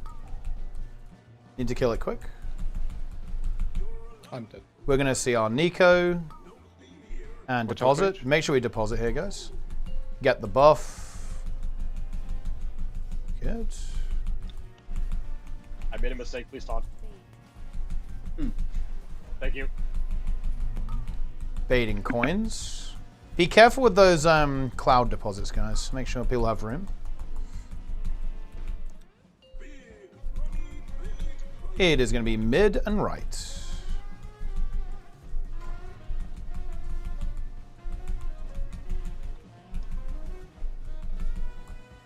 [SPEAKER 1] Need to kill it quick.
[SPEAKER 14] I'm dead.
[SPEAKER 1] We're going to see our Nico. And deposit. Make sure we deposit here, guys. Get the buff. Good.
[SPEAKER 10] I made a mistake. Please talk. Thank you.
[SPEAKER 1] Baiting coins. Be careful with those cloud deposits, guys. Make sure people have room. It is going to be mid and right.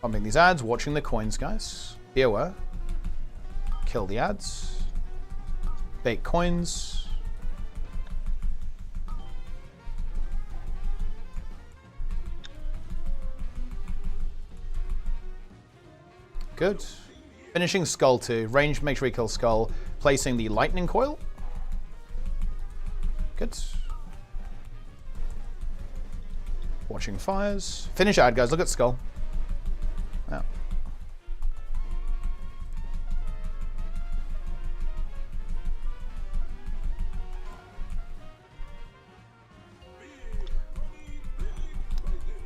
[SPEAKER 1] Pumping these ads, watching the coins, guys. Be aware. Kill the ads. Bait coins. Good. Finishing Skull 2. Range, make sure we kill Skull. Placing the Lightning Coil. Good. Watching fires. Finish ad, guys. Look at Skull. Yeah.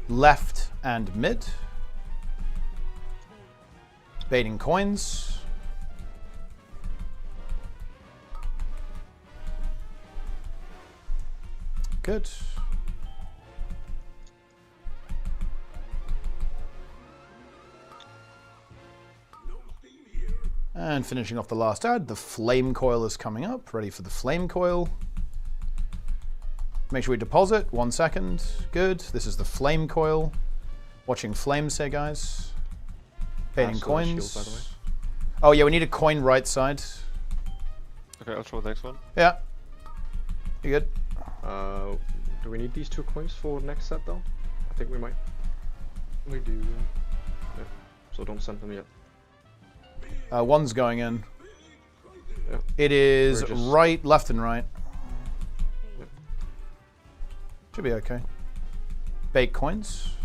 [SPEAKER 1] left and mid. Baiting coins. Good. And finishing off the last ad, the flame coil is coming up. Ready for the flame coil. Make sure we deposit. 1 second. Good. This is the flame coil. Watching flames here, guys. Painting coins.
[SPEAKER 19] Shield, by the way.
[SPEAKER 1] Oh yeah, we need a coin right side.
[SPEAKER 19] Okay, I'll throw the next one.
[SPEAKER 1] Yeah. You good?
[SPEAKER 12] Do we need these 2 coins for next set though? I think we might.
[SPEAKER 11] We do.
[SPEAKER 12] Yeah. So don't send them yet.
[SPEAKER 1] One's going in.
[SPEAKER 12] Yeah.
[SPEAKER 1] It is
[SPEAKER 12] We're just-
[SPEAKER 1] right, left, and right. Should be okay. Bait coins.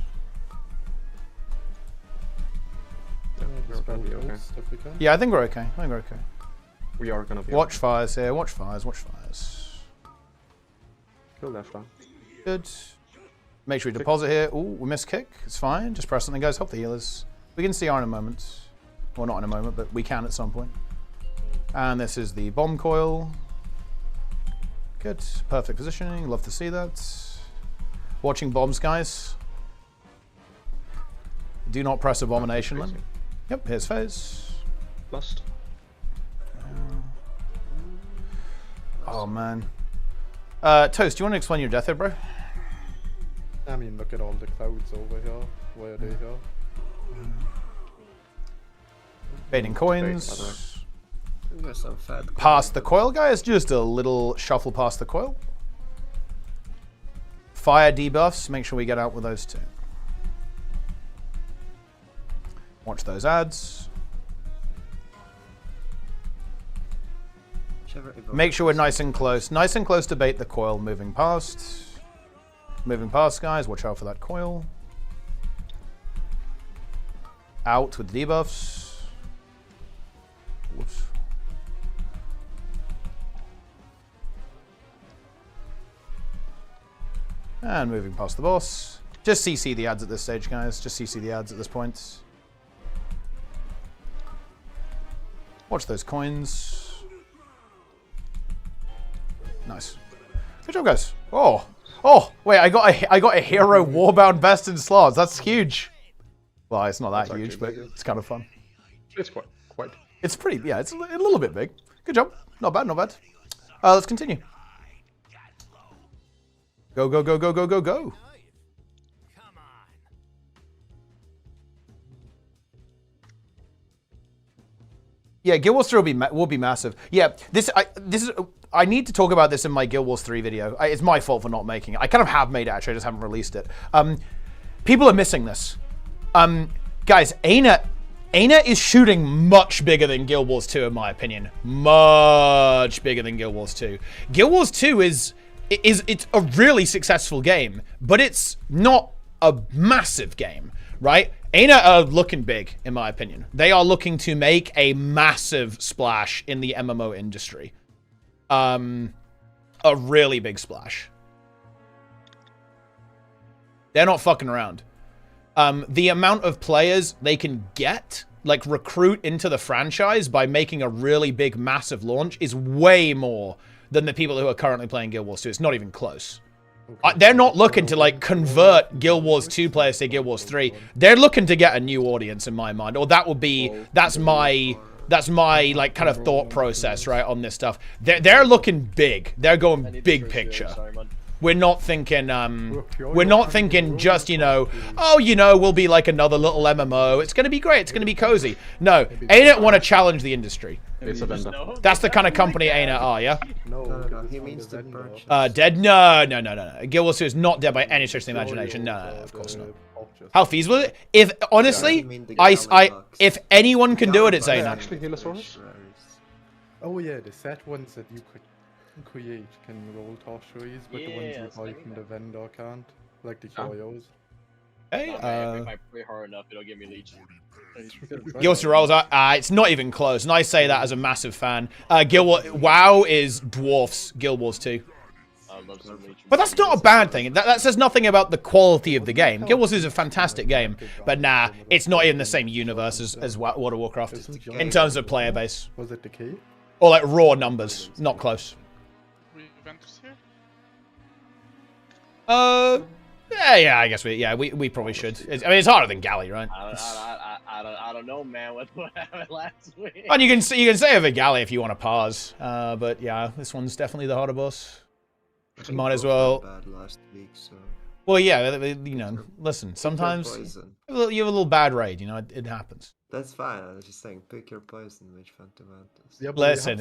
[SPEAKER 12] Yeah, we're probably okay.
[SPEAKER 11] If we can.
[SPEAKER 1] Yeah, I think we're okay. I think we're okay.
[SPEAKER 12] We are gonna be.
[SPEAKER 1] Watch fires here. Watch fires. Watch fires.
[SPEAKER 12] Kill left round.
[SPEAKER 1] Good. Make sure we deposit here. Ooh, we missed kick. It's fine. Just press something, guys. Help the healers. We can CR in a moment. Well, not in a moment, but we can at some point. And this is the bomb coil. Good. Perfect positioning. Love to see that. Watching bombs, guys. Do not press Abomination then. Yep, here's phase.
[SPEAKER 12] Lust.
[SPEAKER 1] Oh, man. Toast, do you want to explain your death here, bro?
[SPEAKER 11] I mean, look at all the clouds over here. Why are they here?
[SPEAKER 1] Baiting coins.
[SPEAKER 6] There's some fat
[SPEAKER 1] Past the coil, guys. Just a little shuffle past the coil. Fire debuffs. Make sure we get out with those 2. Watch those ads. Make sure we're nice and close. Nice and close to bait the coil. Moving past. Moving past, guys. Watch out for that coil. Out with debuffs. Whoops. And moving past the boss. Just CC the ads at this stage, guys. Just CC the ads at this point. Watch those coins. Nice. Good job, guys. Oh. Oh, wait, I got a hero warbound best in slots. That's huge. Well, it's not that
[SPEAKER 12] That's
[SPEAKER 1] huge, but
[SPEAKER 12] actually big.
[SPEAKER 1] it's kind of fun.
[SPEAKER 12] It's quite.
[SPEAKER 1] It's pretty, yeah, it's a little bit big. Good job. Not bad, not bad. Let's continue. Go, go, go, go, go, go, go. Yeah, Guild Wars 3 will be massive. Yeah, I need to talk about this in my Guild Wars 3 video. It's my fault for not making it. I kind of have made it, actually, I just haven't released it. People are missing this. Guys, ArenaNet is shooting much bigger than Guild Wars 2, in my opinion. Much bigger than Guild Wars 2. Guild Wars 2 it's a really successful game, but it's not a massive game, right? ArenaNet are looking big, in my opinion. They are looking to make a massive splash in the MMO industry. A really big splash. They're not fucking around. The amount of players they can get, like recruit into the franchise by making a really big, massive launch is way more than the people who are currently playing Guild Wars 2. It's not even close. They're not looking to like convert Guild Wars 2 players to Guild Wars 3. They're looking to get a new audience in my mind, or that's my like kind of thought process, right, on this stuff. They're looking big. They're going big picture. We're not thinking just, you know, oh, you know, we'll be like another little MMO. It's going to be great. It's going to be cozy. No, ArenaNet want to challenge the industry.
[SPEAKER 12] It's a vendor.
[SPEAKER 1] That's the kind of company ArenaNet are, yeah?
[SPEAKER 6] No, he means the purchase.
[SPEAKER 1] Dead? No. Guild Wars 2 is not dead by any stretch of the imagination. No, of course not. How feasible is it? If, honestly, if anyone can do it, it's ArenaNet.
[SPEAKER 12] Actually, Galesourus?
[SPEAKER 11] Oh yeah, the set ones that you could create can roll torcheries, but the ones you buy from the vendor can't, like the Koyos.
[SPEAKER 1] Hey,
[SPEAKER 10] if I play hard enough, it'll give me leech.
[SPEAKER 1] Guild Wars rolls, it's not even close, and I say that as a massive fan. WoW is dwarfs Guild Wars 2.
[SPEAKER 10] loves to leech.
[SPEAKER 1] But that's not a bad thing. That says nothing about the quality of the game. Guild Wars is a fantastic game, but nah, it's not in the same universe as World of Warcraft in terms of player base.
[SPEAKER 11] Was it Decay?
[SPEAKER 1] Or like raw numbers, not close. Yeah, I guess we probably should. I mean, it's harder than Galley, right?
[SPEAKER 10] I don't know, man. What happened last week?
[SPEAKER 1] And you can say over Galley if you want to pause, but yeah, this one's definitely the harder boss. Might as well.
[SPEAKER 6] Bad last week, so.
[SPEAKER 1] Well, yeah, you know, listen. Sometimes you have a little bad raid. You know, it happens.
[SPEAKER 6] That's fine. I was just saying, pick your poison, which Phantomantis.
[SPEAKER 11] Yeah,
[SPEAKER 1] listen,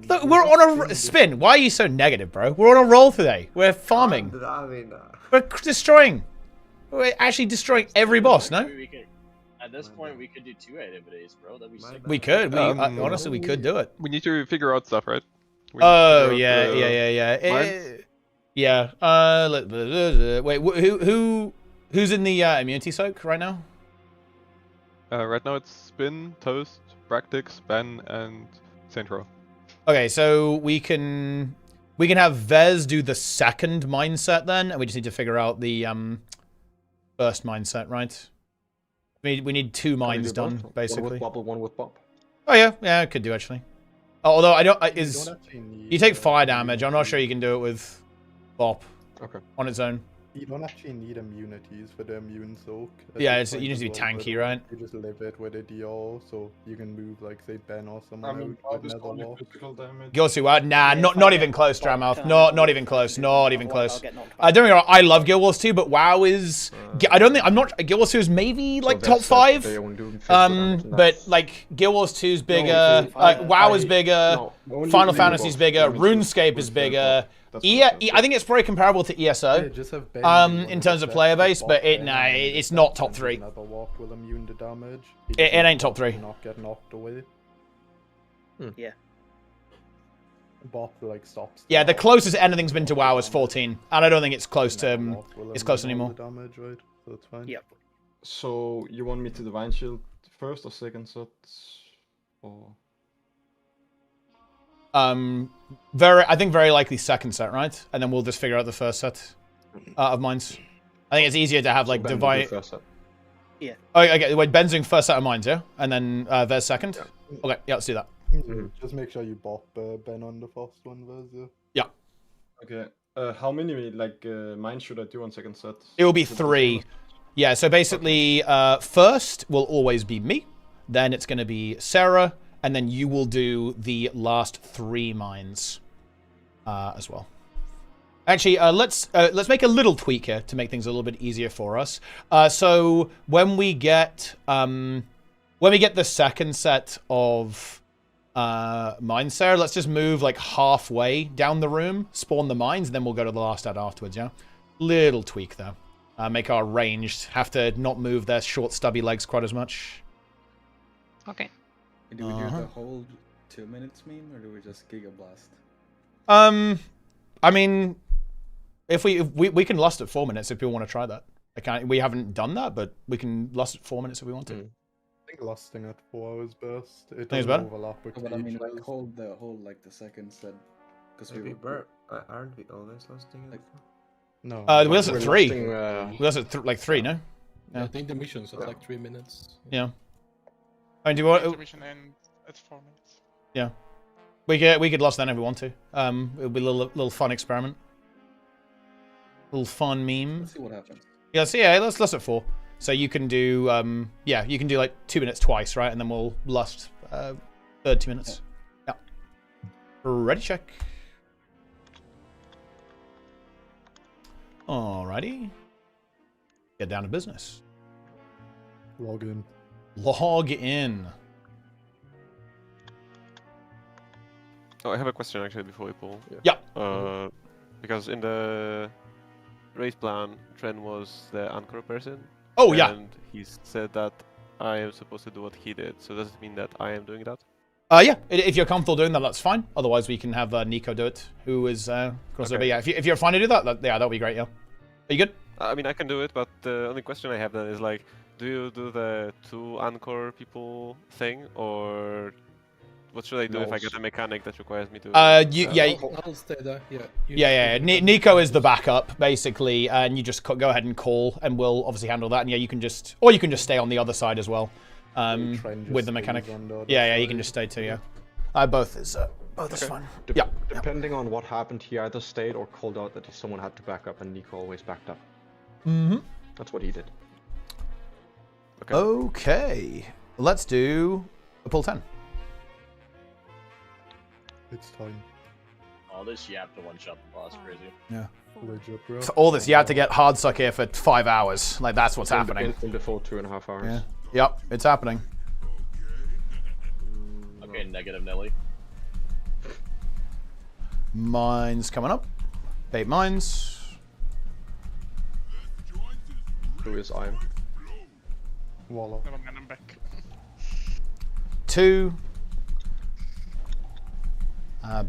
[SPEAKER 1] look, we're on a spin. Why are you so negative, bro? We're on a roll today. We're farming.
[SPEAKER 6] I mean,
[SPEAKER 1] We're destroying. We're actually destroying every boss. No.
[SPEAKER 10] At this point, we could do 2 activities, bro. That'd be sick.
[SPEAKER 1] We could. Honestly, we could do it.
[SPEAKER 19] We need to figure out stuff, right?
[SPEAKER 1] Oh yeah. Wait, who's in the immunity soak right now?
[SPEAKER 19] Right now it's Spin, Toast, Bractix, Ben, and Saintro.
[SPEAKER 1] Okay, so we can have Vez do the second mindset then, and we just need to figure out the first mindset, right? We need 2 minds done, basically.
[SPEAKER 12] One with Bubble, one with Bob.
[SPEAKER 1] Oh yeah, I could do actually. Although you take fire damage. I'm not sure you can do it with Bop.
[SPEAKER 12] Okay.
[SPEAKER 1] On its own.
[SPEAKER 11] You don't actually need immunities for the immune soak.
[SPEAKER 1] Yeah, you need to be tanky, right?
[SPEAKER 11] You just live it with a DR, so you can move like say Ben or someone out with Nether Wall.
[SPEAKER 1] Guild 2, nah, not even close, Dramouth. Not even close. Not even close. Don't get me wrong, I love Guild Wars 2, but WoW is. Guild Wars 2 is maybe like top 5. But like Guild Wars 2 is bigger. WoW is bigger. Final Fantasy is bigger. RuneScape is bigger. I think it's probably comparable to ESO in terms of player base, but it's not top 3.
[SPEAKER 11] Will immune to damage.
[SPEAKER 1] It ain't top 3.
[SPEAKER 11] Not get knocked away.
[SPEAKER 18] Yeah.
[SPEAKER 11] Bop like stops.
[SPEAKER 1] Yeah, the closest anything's been to WoW is 14, and I don't think it's close to anymore.
[SPEAKER 11] Damage, right? So that's fine.
[SPEAKER 18] Yep.
[SPEAKER 12] So you want me to Divine Shield first or second set? Or
[SPEAKER 1] I think very likely second set, right? And then we'll just figure out the first set of mines. I think it's easier to have like divine.
[SPEAKER 18] Yeah.
[SPEAKER 1] Oh, okay. Wait, Ben's doing first set of mines, yeah, and then Vez second. Yeah. Okay, yeah, let's do that.
[SPEAKER 11] Just make sure you bop Ben on the first one, Vez.
[SPEAKER 1] Yeah.
[SPEAKER 12] Okay. How many mines should I do on second set?
[SPEAKER 1] It will be 3. Yeah. So basically, first will always be me. Then it's going to be Sarah. And then you will do the last 3 mines as well. Actually, let's make a little tweak here to make things a little bit easier for us. So when we get the second set of mines, Sarah, let's just move like halfway down the room, spawn the mines, and then we'll go to the last set afterwards. Yeah, little tweak there. Make our ranged have to not move their short, stubby legs quite as much.
[SPEAKER 16] Okay.
[SPEAKER 15] Do we do the whole 2 minutes meme, or do we just Giga Blast?
[SPEAKER 1] I mean, if we can lust at 4 minutes if people want to try that. We haven't done that, but we can lust at 4 minutes if we want to.
[SPEAKER 11] I think lusting at 4 hours best. It
[SPEAKER 1] doesn't
[SPEAKER 11] overlap with
[SPEAKER 15] But I mean, like hold the second set, because
[SPEAKER 6] aren't we always lusting at 4?
[SPEAKER 11] No.
[SPEAKER 1] We lust at 3. We lust at like 3, no?
[SPEAKER 14] Yeah. I think the missions are like 3 minutes.
[SPEAKER 1] Yeah. I mean, do you want?
[SPEAKER 16] Intermission ends at 4 minutes.
[SPEAKER 1] Yeah, we could lust then if we want to. It'll be a little fun experiment, little fun meme.
[SPEAKER 15] Let's see what happens.
[SPEAKER 1] Yeah, let's lust at 4. So you can do you can do like 2 minutes twice, right? And then we'll lust third 2 minutes. Yeah. Ready, check. Alrighty. Get down to business.
[SPEAKER 11] Log in.
[SPEAKER 1] Log in.
[SPEAKER 19] Oh, I have a question actually before we pull.
[SPEAKER 1] Yeah.
[SPEAKER 19] Because in the race plan, Tren was the anchor person.
[SPEAKER 1] Oh, yeah.
[SPEAKER 19] And he said that I am supposed to do what he did. So does it mean that I am doing that?
[SPEAKER 1] Yeah. If you're comfortable doing that, that's fine. Otherwise, we can have Nico do it, who is crossover. Okay. Yeah, if you're fine to do that, that would be great. Yeah. Are you good?
[SPEAKER 19] I mean, I can do it, but the only question I have then is like, do you do the 2 anchor people thing, or What should I do if I get a mechanic that requires me to?
[SPEAKER 14] I'll stay there. Yeah.
[SPEAKER 1] Yeah. Nico is the backup basically, and you just go ahead and call, and we'll obviously handle that. And yeah, you can just stay on the other side as well, with the mechanic. Yeah, you can just stay too. Yeah, both is fine.
[SPEAKER 12] Depending on what happened, he either stayed or called out that someone had to back up, and Nico always backed up. That's what he did.
[SPEAKER 1] Okay. Let's do a pull 10.
[SPEAKER 11] It's time.
[SPEAKER 10] All this yap to one-shot the boss, crazy.
[SPEAKER 1] Yeah.
[SPEAKER 11] Legit, bro.
[SPEAKER 1] So all this, you had to get Hardstuck here for 5 hours. Like, that's what's happening.
[SPEAKER 12] In the full 2.5 hours.
[SPEAKER 1] Yeah. Yep, it's happening.
[SPEAKER 10] Okay, negative Nelly.
[SPEAKER 1] Mines coming up. Bait mines.
[SPEAKER 12] Who is I?
[SPEAKER 11] Wallow.
[SPEAKER 16] I'm back.
[SPEAKER 1] 2.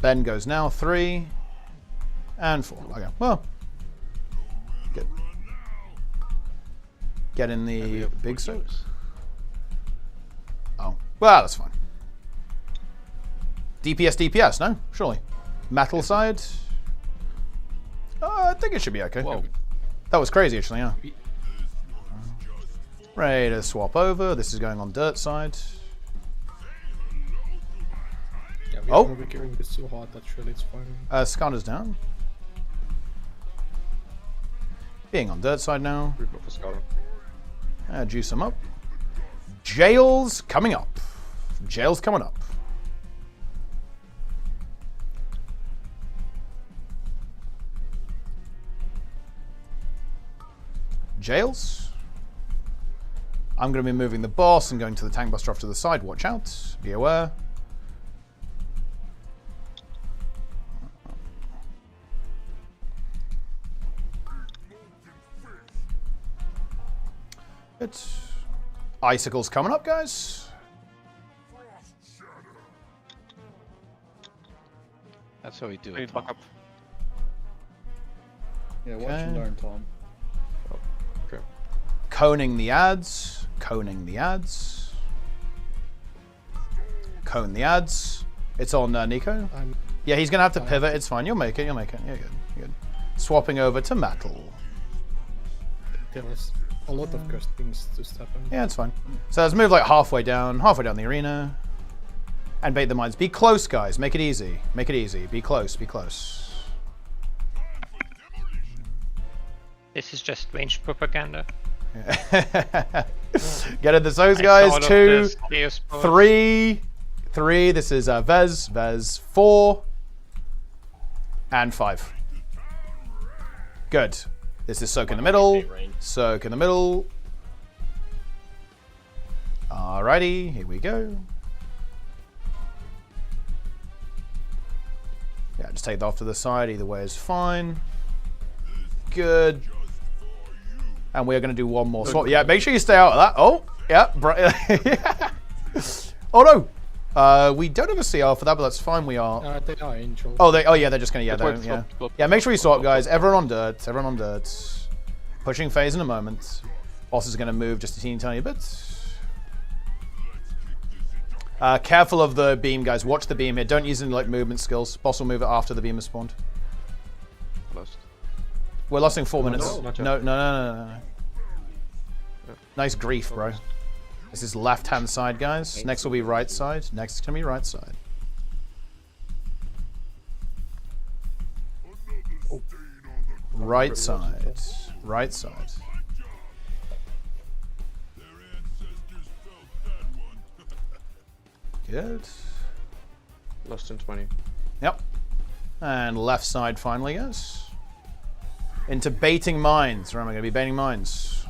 [SPEAKER 1] Ben goes now. 3. And 4. Okay, well. Get in the big soaps. Oh, well, that's fine. DPS, no? Surely. Metal side? I think it should be okay.
[SPEAKER 13] Whoa.
[SPEAKER 1] That was crazy, actually, yeah. Ready to swap over. This is going on dirt side.
[SPEAKER 14] Yeah, we're gonna be carrying this so hard that surely it's fine.
[SPEAKER 1] Scanner's down. Being on dirt side now. Juice him up. Gale's coming up. Gale's coming up. Jails. I'm going to be moving the boss and going to the tank buster off to the side. Watch out. Be aware. It's icicles coming up, guys.
[SPEAKER 13] That's how we do it. Tom.
[SPEAKER 7] Yeah, watch and learn, Tom.
[SPEAKER 12] Okay.
[SPEAKER 1] Coning the ads. Coning the ads. Cone the ads. It's on Nico. Yeah, he's going to have to pivot. It's fine. You'll make it. You'll make it. You're good. You're good. Swapping over to metal.
[SPEAKER 14] There was a lot of cursed things just happened.
[SPEAKER 1] Yeah, it's fine. So let's move like halfway down the arena. And bait the mines. Be close, guys. Make it easy. Make it easy. Be close. Be close.
[SPEAKER 16] This is just range propaganda.
[SPEAKER 1] Get in the zones, guys. 2, 3. 3. This is Vez. 4. And 5. Good. This is soak in the middle. Soak in the middle. Alrighty, here we go. Yeah, just take that off to the side. Either way is fine. Good. And we're going to do one more swap. Yeah, make sure you stay out of that. Oh, yeah. Yeah. Oh, no. We don't have a CR for that, but that's fine. We are.
[SPEAKER 14] They are angels.
[SPEAKER 1] Oh, yeah, they're just going to, yeah. Yeah, make sure you swap, guys. Everyone on dirt. Everyone on dirt. Pushing phase in a moment. Boss is going to move just a teeny tiny bit. Careful of the beam, guys. Watch the beam here. Don't use any like movement skills. Boss will move it after the beam is spawned.
[SPEAKER 19] Lost.
[SPEAKER 1] We're losing 4 minutes.
[SPEAKER 12] No.
[SPEAKER 1] No. Nice grief, bro. This is left-hand side, guys. Next will be right side. Next is going to be right side. Right side. Right side. Good.
[SPEAKER 12] Lost in 20.
[SPEAKER 1] Yep. And left side finally, guys. Into baiting mines. Where am I going to be baiting mines?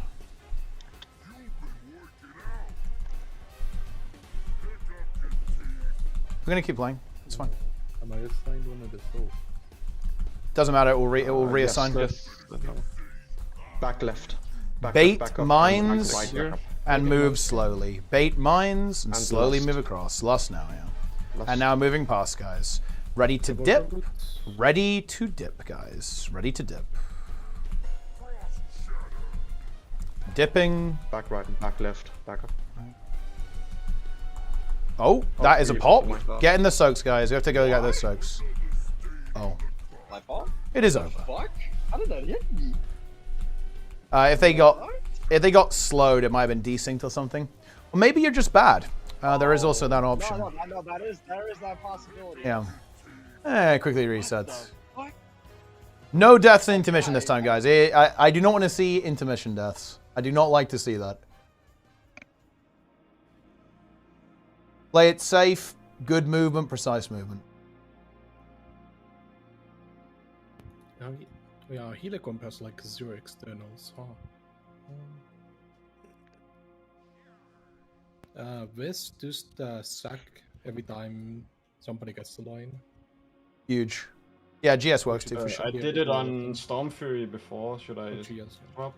[SPEAKER 1] We're going to keep playing. It's fine.
[SPEAKER 11] Am I assigned one of the souls?
[SPEAKER 1] Doesn't matter. It will reassign.
[SPEAKER 12] Yes. Back left.
[SPEAKER 1] Bait
[SPEAKER 12] back up,
[SPEAKER 1] mines
[SPEAKER 12] back right, back up.
[SPEAKER 1] and move slowly. Bait mines and slowly move across. Lost now, yeah. And now moving past, guys. Ready to dip. Ready to dip, guys. Ready to dip. Dipping.
[SPEAKER 12] Back right and back left. Back up.
[SPEAKER 1] Oh, that is a pop.
[SPEAKER 6] my God.
[SPEAKER 1] Get in the soaks, guys. We have to go get those soaks. Oh.
[SPEAKER 10] My fault?
[SPEAKER 1] It is over.
[SPEAKER 10] Fuck? How did that hit me?
[SPEAKER 1] If they got slowed, it might have been desynced or something. Or maybe you're just bad. There is also that option.
[SPEAKER 10] No, there is that possibility.
[SPEAKER 1] Yeah. Quickly resets. No deaths in intermission this time, guys. I do not want to see intermission deaths. I do not like to see that. Play it safe, good movement, precise movement.
[SPEAKER 14] Yeah, healer comp has like 0 externals. This just sack every time somebody gets the line.
[SPEAKER 1] Huge. Yeah, GS works too for sure.
[SPEAKER 15] I did it on Storm Fury before. Should I swap?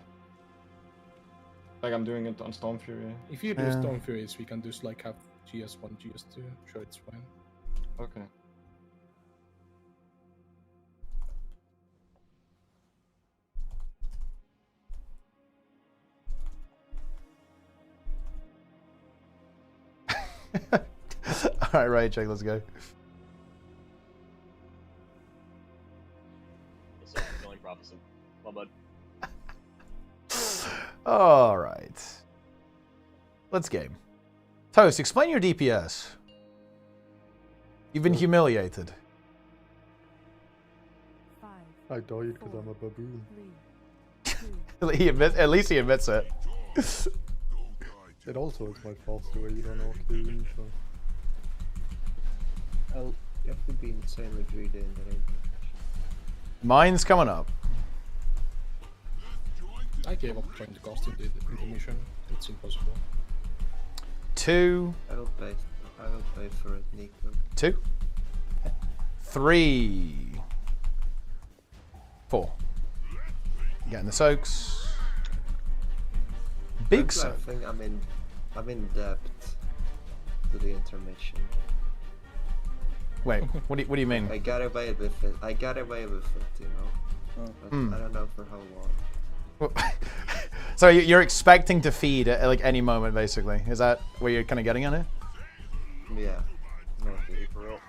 [SPEAKER 15] Like I'm doing it on Storm Fury.
[SPEAKER 14] If you do Storm Furies, we can just like have GS1, GS2. Sure, it's fine.
[SPEAKER 15] Okay.
[SPEAKER 1] Alright, right, check, let's go. Alright. Let's game. Toast, explain your DPS. You've been humiliated.
[SPEAKER 11] I died because I'm a baboon.
[SPEAKER 1] At least he admits it.
[SPEAKER 11] It also is my fault the way you don't know what to do, so...
[SPEAKER 6] You have to be insanely greedy in the ring.
[SPEAKER 1] Mine's coming up.
[SPEAKER 14] I gave up trying to cost in the intermission. It's impossible.
[SPEAKER 1] 2.
[SPEAKER 6] I will pay for it, Nico.
[SPEAKER 1] 2. 3. 4. Getting the soaks. Big soak.
[SPEAKER 6] I think I'm in debt to the intermission.
[SPEAKER 1] Wait, what do you mean?
[SPEAKER 6] I got away with it. You know. But I don't know for how long.
[SPEAKER 1] So you're expecting to feed at like any moment, basically. Is that where you're kind of getting at it?
[SPEAKER 6] Yeah. No, dude, for real.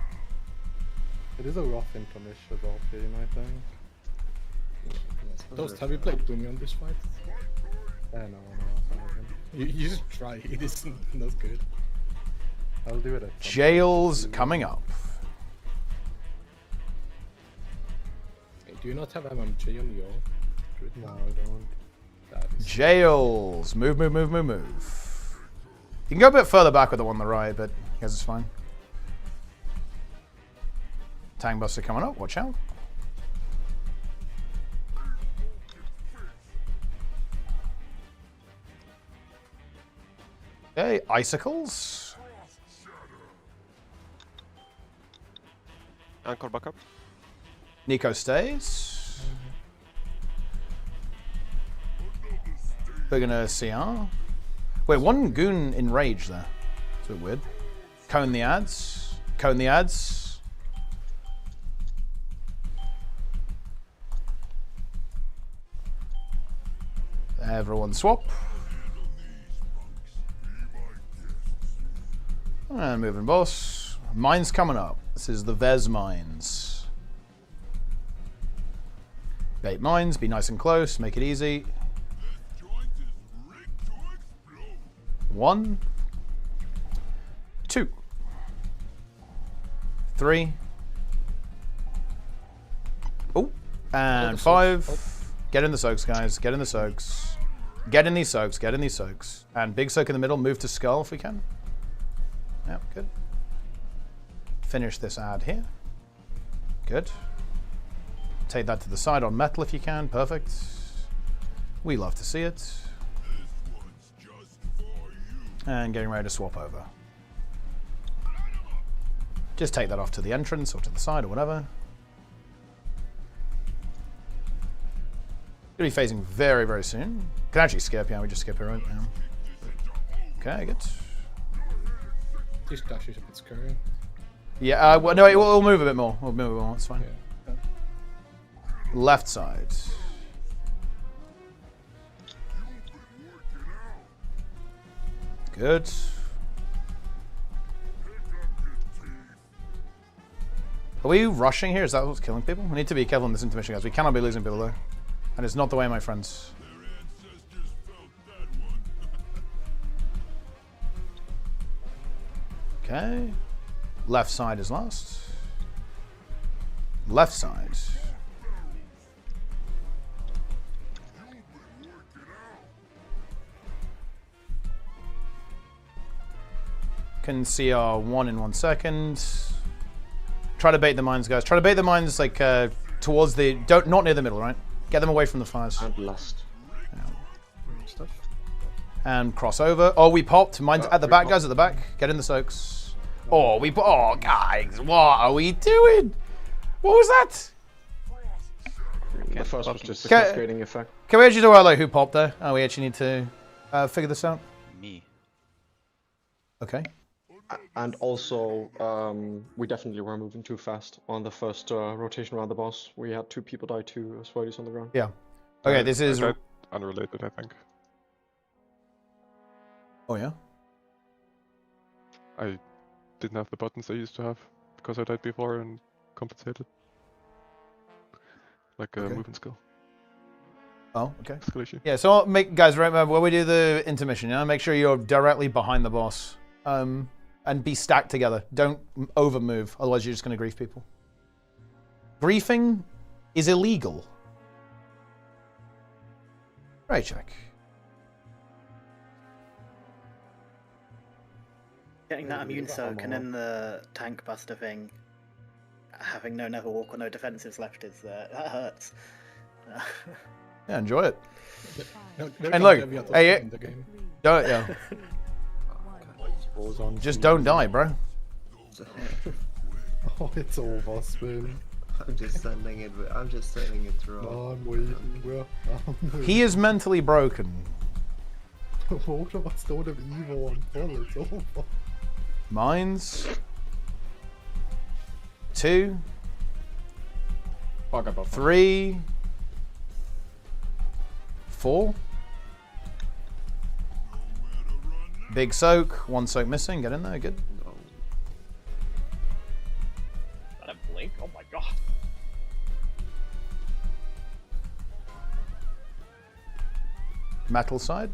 [SPEAKER 11] It is a rough intermission game, I think.
[SPEAKER 14] Toast, have you played Boomy on this fight?
[SPEAKER 11] No, I haven't.
[SPEAKER 14] You should try. It isn't not good.
[SPEAKER 11] I'll do it.
[SPEAKER 1] Jail's coming up.
[SPEAKER 14] Do you not have MMJ on your?
[SPEAKER 11] No, I don't.
[SPEAKER 1] Jails. Move. You can go a bit further back with the one on the right, but I guess it's fine. Tang Buster coming up. Watch out. Okay, icicles.
[SPEAKER 19] Anchor back up.
[SPEAKER 1] Nico stays. We're gonna CR. Wait, one goon in rage there. It's a bit weird. Cone the ads. Everyone swap. And moving boss. Mines coming up. This is the Vez mines. Bait mines, be nice and close, make it easy. 1, 2, 3. Oh, and 5. Get in the soaks, guys. Get in the soaks. Get in these soaks. And big soak in the middle. Move to skull if we can. Yeah, good. Finish this ad here. Good. Take that to the side on metal if you can. Perfect. We love to see it. And getting ready to swap over. Just take that off to the entrance or to the side or whatever. Gonna be phasing very, very soon. Can actually skip, yeah, we just skip it right now. Okay, good.
[SPEAKER 14] This dash is a bit scary.
[SPEAKER 1] Yeah, well, no, we'll move a bit more. It's fine.
[SPEAKER 14] Yeah.
[SPEAKER 1] Left side. Good. Are we rushing here? Is that what's killing people? We need to be careful in this intermission, guys. We cannot be losing people, though. And it's not the way, my friends. Okay. Left side is last. Left side. Can see our 1 in 1 second. Try to bait the mines, guys. Try to bait the mines like towards the not near the middle, right? Get them away from the fires.
[SPEAKER 12] And last.
[SPEAKER 14] Stuff.
[SPEAKER 1] And cross over. Oh, we popped. Mines at the back, guys. At the back. Get in the soaks. Oh, oh, guys, what are we doing? What was that?
[SPEAKER 12] The first was just the cascading effect.
[SPEAKER 1] Can we actually do our like who popped there? Oh, we actually need to figure this out.
[SPEAKER 13] Me.
[SPEAKER 1] Okay.
[SPEAKER 12] And also, we definitely were moving too fast on the first rotation around the boss. We had 2 people die, 2 Sweaties on the ground.
[SPEAKER 1] Yeah. Okay, this is
[SPEAKER 19] unrelated, I think.
[SPEAKER 1] Oh yeah.
[SPEAKER 19] I didn't have the buttons I used to have because I died before and compensated. Like a movement skill.
[SPEAKER 1] Oh, okay.
[SPEAKER 19] Escalation.
[SPEAKER 1] Yeah, so guys, remember when we do the intermission, make sure you're directly behind the boss. And be stacked together. Don't over move, otherwise you're just going to grief people. Griefing is illegal. Right, check.
[SPEAKER 18] Getting that immune soak and then the tank buster thing, having no never walk or no defensives left is that hurts.
[SPEAKER 1] Yeah, enjoy it.
[SPEAKER 14] They're
[SPEAKER 1] And look, hey,
[SPEAKER 14] in the game.
[SPEAKER 1] don't just don't die, bro.
[SPEAKER 11] Oh, it's over, Spin.
[SPEAKER 6] I'm just sending it. I'm just sending it through.
[SPEAKER 11] No, I'm waiting, bro.
[SPEAKER 1] He is mentally broken.
[SPEAKER 11] Both of us don't have evil on full. It's over.
[SPEAKER 1] Mines. 2. 3. 4. Big soak. 1 soak missing. Get in there. Good.
[SPEAKER 10] That a blink? Oh my god.
[SPEAKER 1] Metal side.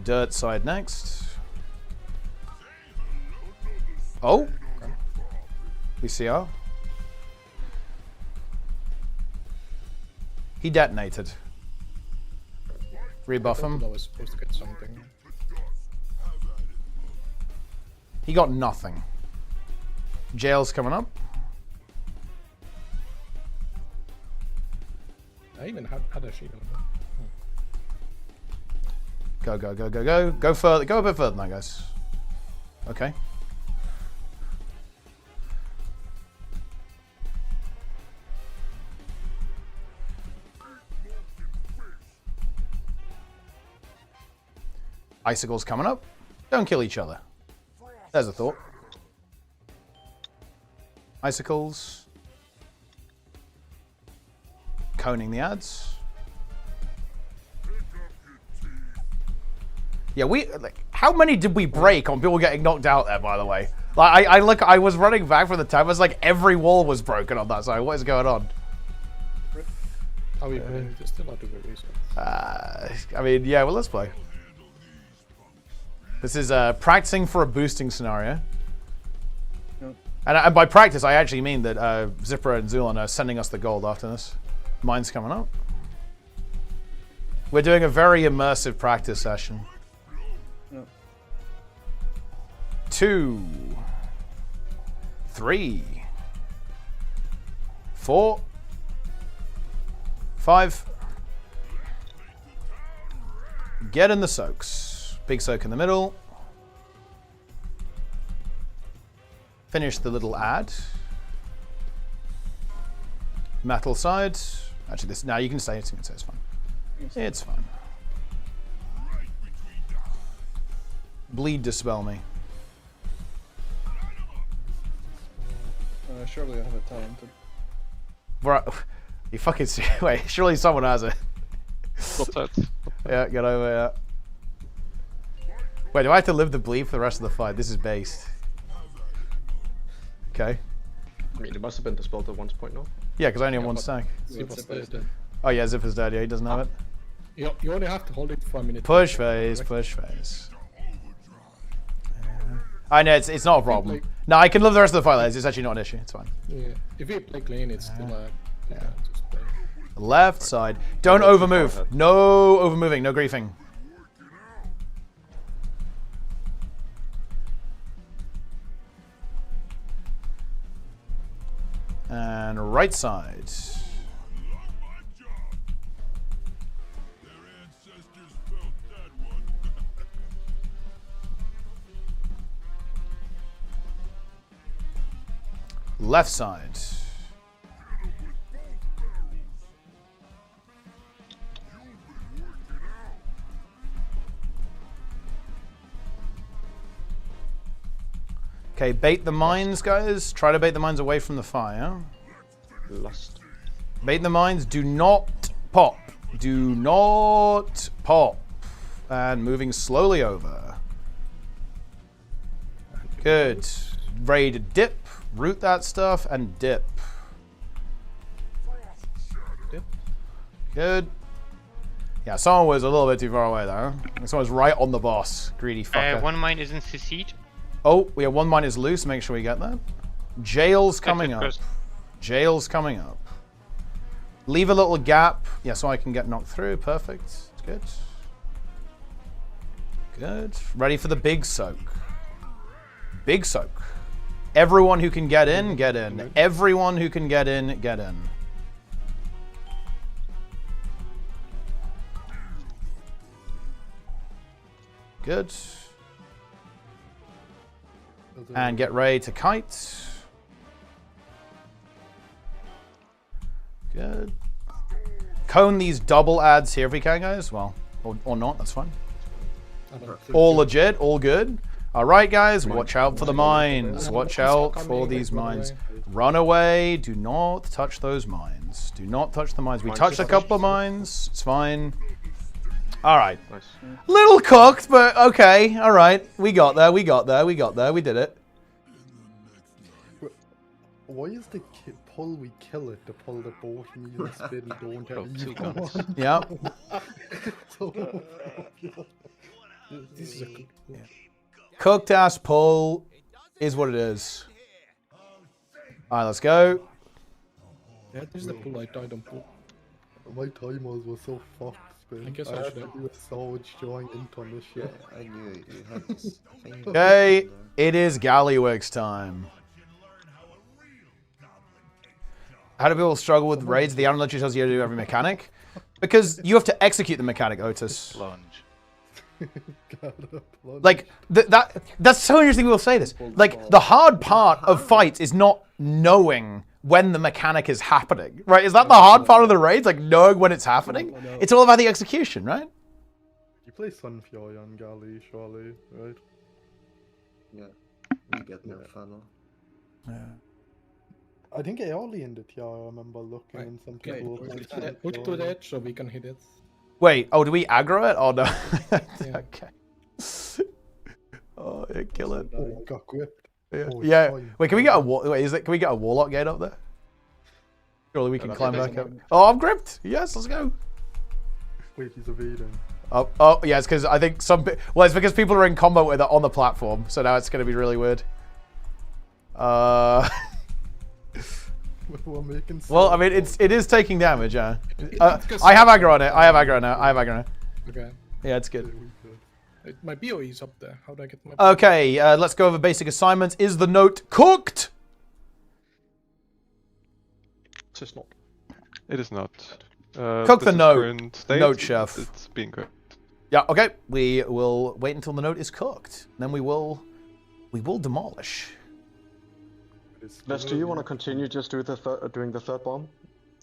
[SPEAKER 1] Dirt side next. Oh. VCR. He detonated. Rebuff him.
[SPEAKER 14] I was supposed to get something.
[SPEAKER 1] He got nothing. Jail's coming up.
[SPEAKER 14] I even had a shield on that.
[SPEAKER 1] Go, go, go, go, go. Go further. Go a bit further now, guys. Okay. Icicles coming up. Don't kill each other. There's a thought. Icicles. Coning the ads. Yeah, how many did we break on people getting knocked out there, by the way? Like, I was running back from the time. It was like every wall was broken on that side. What is going on?
[SPEAKER 14] Are we playing just still out of the research?
[SPEAKER 1] I mean, yeah, well, let's play. This is practicing for a boosting scenario.
[SPEAKER 18] Yep.
[SPEAKER 1] And by practice, I actually mean that Zipper and Zulon are sending us the gold after this. Mine's coming up. We're doing a very immersive practice session.
[SPEAKER 18] Yep.
[SPEAKER 1] 2, 3, 4, 5. Get in the soaks. Big soak in the middle. Finish the little ad. Metal side. Actually, this now you can say it. It's fine. It's fine. Bleed dispel me.
[SPEAKER 15] Surely I have it talented.
[SPEAKER 1] Bro, you fucking wait. Surely someone has it.
[SPEAKER 19] What's that?
[SPEAKER 1] Yeah, get over here. Wait, do I have to live the bleed for the rest of the fight? This is based. Okay.
[SPEAKER 12] I mean, it must have been dispelled at one point, no?
[SPEAKER 1] Yeah, because I only have one stack. Oh yeah, Zipper's dead. Yeah, he doesn't have it.
[SPEAKER 14] You only have to hold it for a minute.
[SPEAKER 1] Push phase, push phase. I know it's not a problem. No, I can live the rest of the fight, lads. It's actually not an issue. It's fine.
[SPEAKER 14] Yeah, if you play clean, it's still just play.
[SPEAKER 1] Left side. Don't overmove. No overmoving. No griefing. And right side. Left side. Okay, bait the mines, guys. Try to bait the mines away from the fire.
[SPEAKER 12] Lust.
[SPEAKER 1] Bait the mines. Do not pop. Do not pop. And moving slowly over. Good. Ready to dip. Root that stuff and dip.
[SPEAKER 14] Dip.
[SPEAKER 1] Good. Yeah, someone was a little bit too far away though. Someone was right on the boss. Greedy fucker.
[SPEAKER 16] One mine isn't CC'd.
[SPEAKER 1] Oh, yeah, one mine is loose. Make sure we get that. Jail's coming up. Jail's coming up. Leave a little gap. Yeah, so I can get knocked through. Perfect. It's good. Good. Ready for the big soak. Big soak. Everyone who can get in, get in. Everyone who can get in, get in. Good. And get ready to kite. Good. Cone these double adds here if we can, guys. Well, or not, that's fine. All legit, all good. All right, guys, watch out for the mines. Watch out for these mines. Run away. Do not touch those mines. Do not touch the mines. We touched a couple of mines. It's fine. All right. Little cooked, but okay. All right. We got there. We got there. We got there. We did it.
[SPEAKER 11] Why is the pull we kill it to pull the boat and you spin don't have
[SPEAKER 13] two guns.
[SPEAKER 1] Yeah.
[SPEAKER 14] This is a good. Yeah.
[SPEAKER 1] Cooked ass pull is what it is. All right, let's go.
[SPEAKER 14] Yeah, this is the pull I died on pull.
[SPEAKER 11] My timers were so fucked, spin.
[SPEAKER 14] I guess I should have.
[SPEAKER 11] do a Sarge join into this shit.
[SPEAKER 6] Yeah, I knew you had this thing.
[SPEAKER 1] Okay, it is Gallywix time. How do people struggle with raids? The ArenaNet literally tells you how to do every mechanic. Because you have to execute the mechanic, Otis.
[SPEAKER 13] Plunge.
[SPEAKER 1] Like, that's so interesting people say this. Like, the hard part of fights is not knowing when the mechanic is happening, right? Is that the hard part of the raids? Like, knowing when it's happening? It's all about the execution, right?
[SPEAKER 11] You play Sunfury on Galley, surely, right?
[SPEAKER 6] Yeah, you get no funnel.
[SPEAKER 1] Yeah.
[SPEAKER 11] I think early in the tier, I remember looking and some people
[SPEAKER 14] Push to the edge so we can hit it.
[SPEAKER 1] Wait, oh, do we aggro it? Oh, no.
[SPEAKER 14] Yeah.
[SPEAKER 1] Okay. Oh, yeah, kill it.
[SPEAKER 11] Oh, got gripped.
[SPEAKER 1] Yeah.
[SPEAKER 11] Oh,
[SPEAKER 1] Yeah.
[SPEAKER 11] fine.
[SPEAKER 1] Wait, can we get a Can we get a warlock gate up there? Surely we can climb back up. Oh, I'm gripped. Yes, let's go.
[SPEAKER 11] Wait, he's evading.
[SPEAKER 1] Oh, yeah, it's because I think well, it's because people are in combo with it on the platform, so now it's going to be really weird.
[SPEAKER 11] We're making
[SPEAKER 1] Well, I mean, it is taking damage, yeah. I have aggro on it. I have aggro now. I have aggro now.
[SPEAKER 14] Okay.
[SPEAKER 1] Yeah, it's good.
[SPEAKER 14] My BOE is up there. How do I get my
[SPEAKER 1] Okay, let's go over basic assignments. Is the note cooked?
[SPEAKER 12] It's not.
[SPEAKER 19] It is not.
[SPEAKER 1] Cook the note. Note chef.
[SPEAKER 19] It's being cooked.
[SPEAKER 1] Yeah, okay. We will wait until the note is cooked. Then we will demolish.
[SPEAKER 12] Les, do you want to continue just doing the third bomb?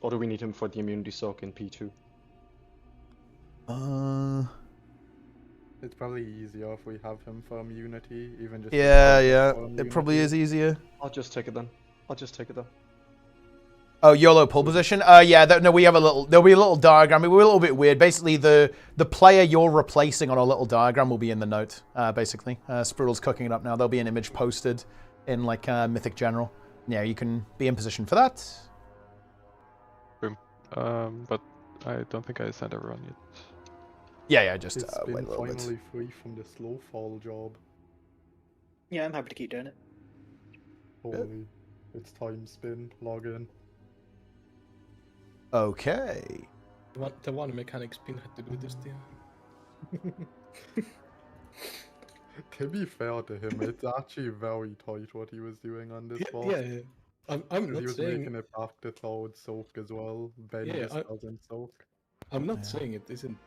[SPEAKER 12] Or do we need him for the immunity soak in P2?
[SPEAKER 11] It's probably easier if we have him for immunity, even just...
[SPEAKER 1] Yeah. It probably is easier.
[SPEAKER 12] I'll just take it then.
[SPEAKER 1] Oh, YOLO pull position? Yeah, no, we have a little, there'll be a little diagram. We're a little bit weird. Basically, the player you're replacing on a little diagram will be in the note, basically. Sprudel's cooking it up now. There'll be an image posted in, like, Mythic General. Yeah, you can be in position for that.
[SPEAKER 19] Boom. But I don't think I sent everyone yet.
[SPEAKER 1] Yeah, just
[SPEAKER 11] It's
[SPEAKER 1] wait a
[SPEAKER 11] been
[SPEAKER 1] little bit.
[SPEAKER 11] finally free from the slow fall job.
[SPEAKER 18] Yeah, I'm happy to keep doing it.
[SPEAKER 11] Holy, it's time spin, log in.
[SPEAKER 1] Okay.
[SPEAKER 14] The one mechanic spin had to do this thing.
[SPEAKER 11] To be fair to him, it's actually very tight what he was doing on this boss.
[SPEAKER 14] Yeah. I'm not
[SPEAKER 11] he was
[SPEAKER 14] saying...
[SPEAKER 11] making it back to Cloud soak as well. Ben just doesn't soak.
[SPEAKER 14] I'm not saying it isn't...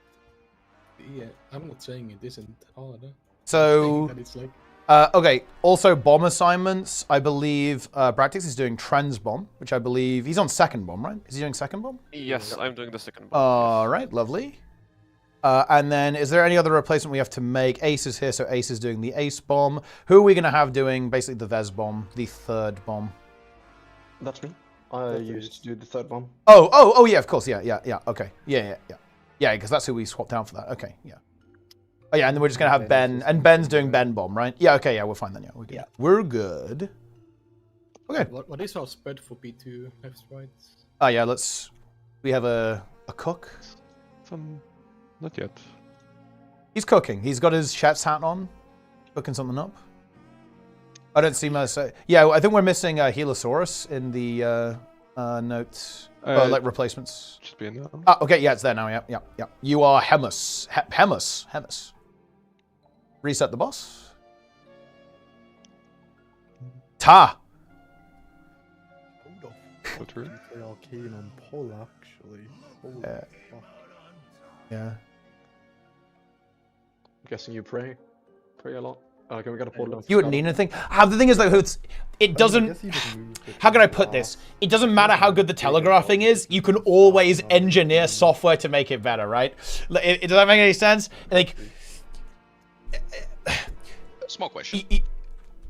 [SPEAKER 14] Yeah, I'm not saying it isn't hard.
[SPEAKER 1] So...
[SPEAKER 14] That it's like...
[SPEAKER 1] okay, also bomb assignments. I believe Bractix is doing Trends Bomb, which I believe... He's on second bomb, right? Is he doing second bomb?
[SPEAKER 3] Yes, I'm doing the second bomb.
[SPEAKER 1] All right, lovely. And then, is there any other replacement we have to make? Ace is here, so Ace is doing the Ace Bomb. Who are we going to have doing basically the Vez Bomb, the third bomb?
[SPEAKER 12] That's me. I used to do the third bomb.
[SPEAKER 1] Oh, yeah, of course, yeah, okay. Yeah, because that's who we swapped out for that. Okay, yeah. Oh, yeah, and then we're just going to have Ben, and Ben's doing Ben Bomb, right? Yeah, okay, yeah, we're fine then, yeah. We're good. Yeah. We're good. Okay.
[SPEAKER 14] What is our spread for B2 left, right?
[SPEAKER 1] Oh, yeah, we have a cook.
[SPEAKER 19] Not yet.
[SPEAKER 1] He's cooking. He's got his chef's hat on, cooking something up. I don't see much. Yeah, I think we're missing Helosaurus in the notes, like replacements.
[SPEAKER 19] Should be in there.
[SPEAKER 1] Okay, yeah, it's there now. Yeah. You are Hemus. Hemus. Reset the boss. Ta.
[SPEAKER 11] They are keen on pull, actually. Holy fuck.
[SPEAKER 1] Yeah.
[SPEAKER 12] I'm guessing you pray a lot. Okay, we got to pull down.
[SPEAKER 1] You wouldn't need anything. The thing is, though, it doesn't. How can I put this? It doesn't matter how good the telegraphing is. You can always engineer software to make it better, right? Does that make any sense? Like,
[SPEAKER 20] small question.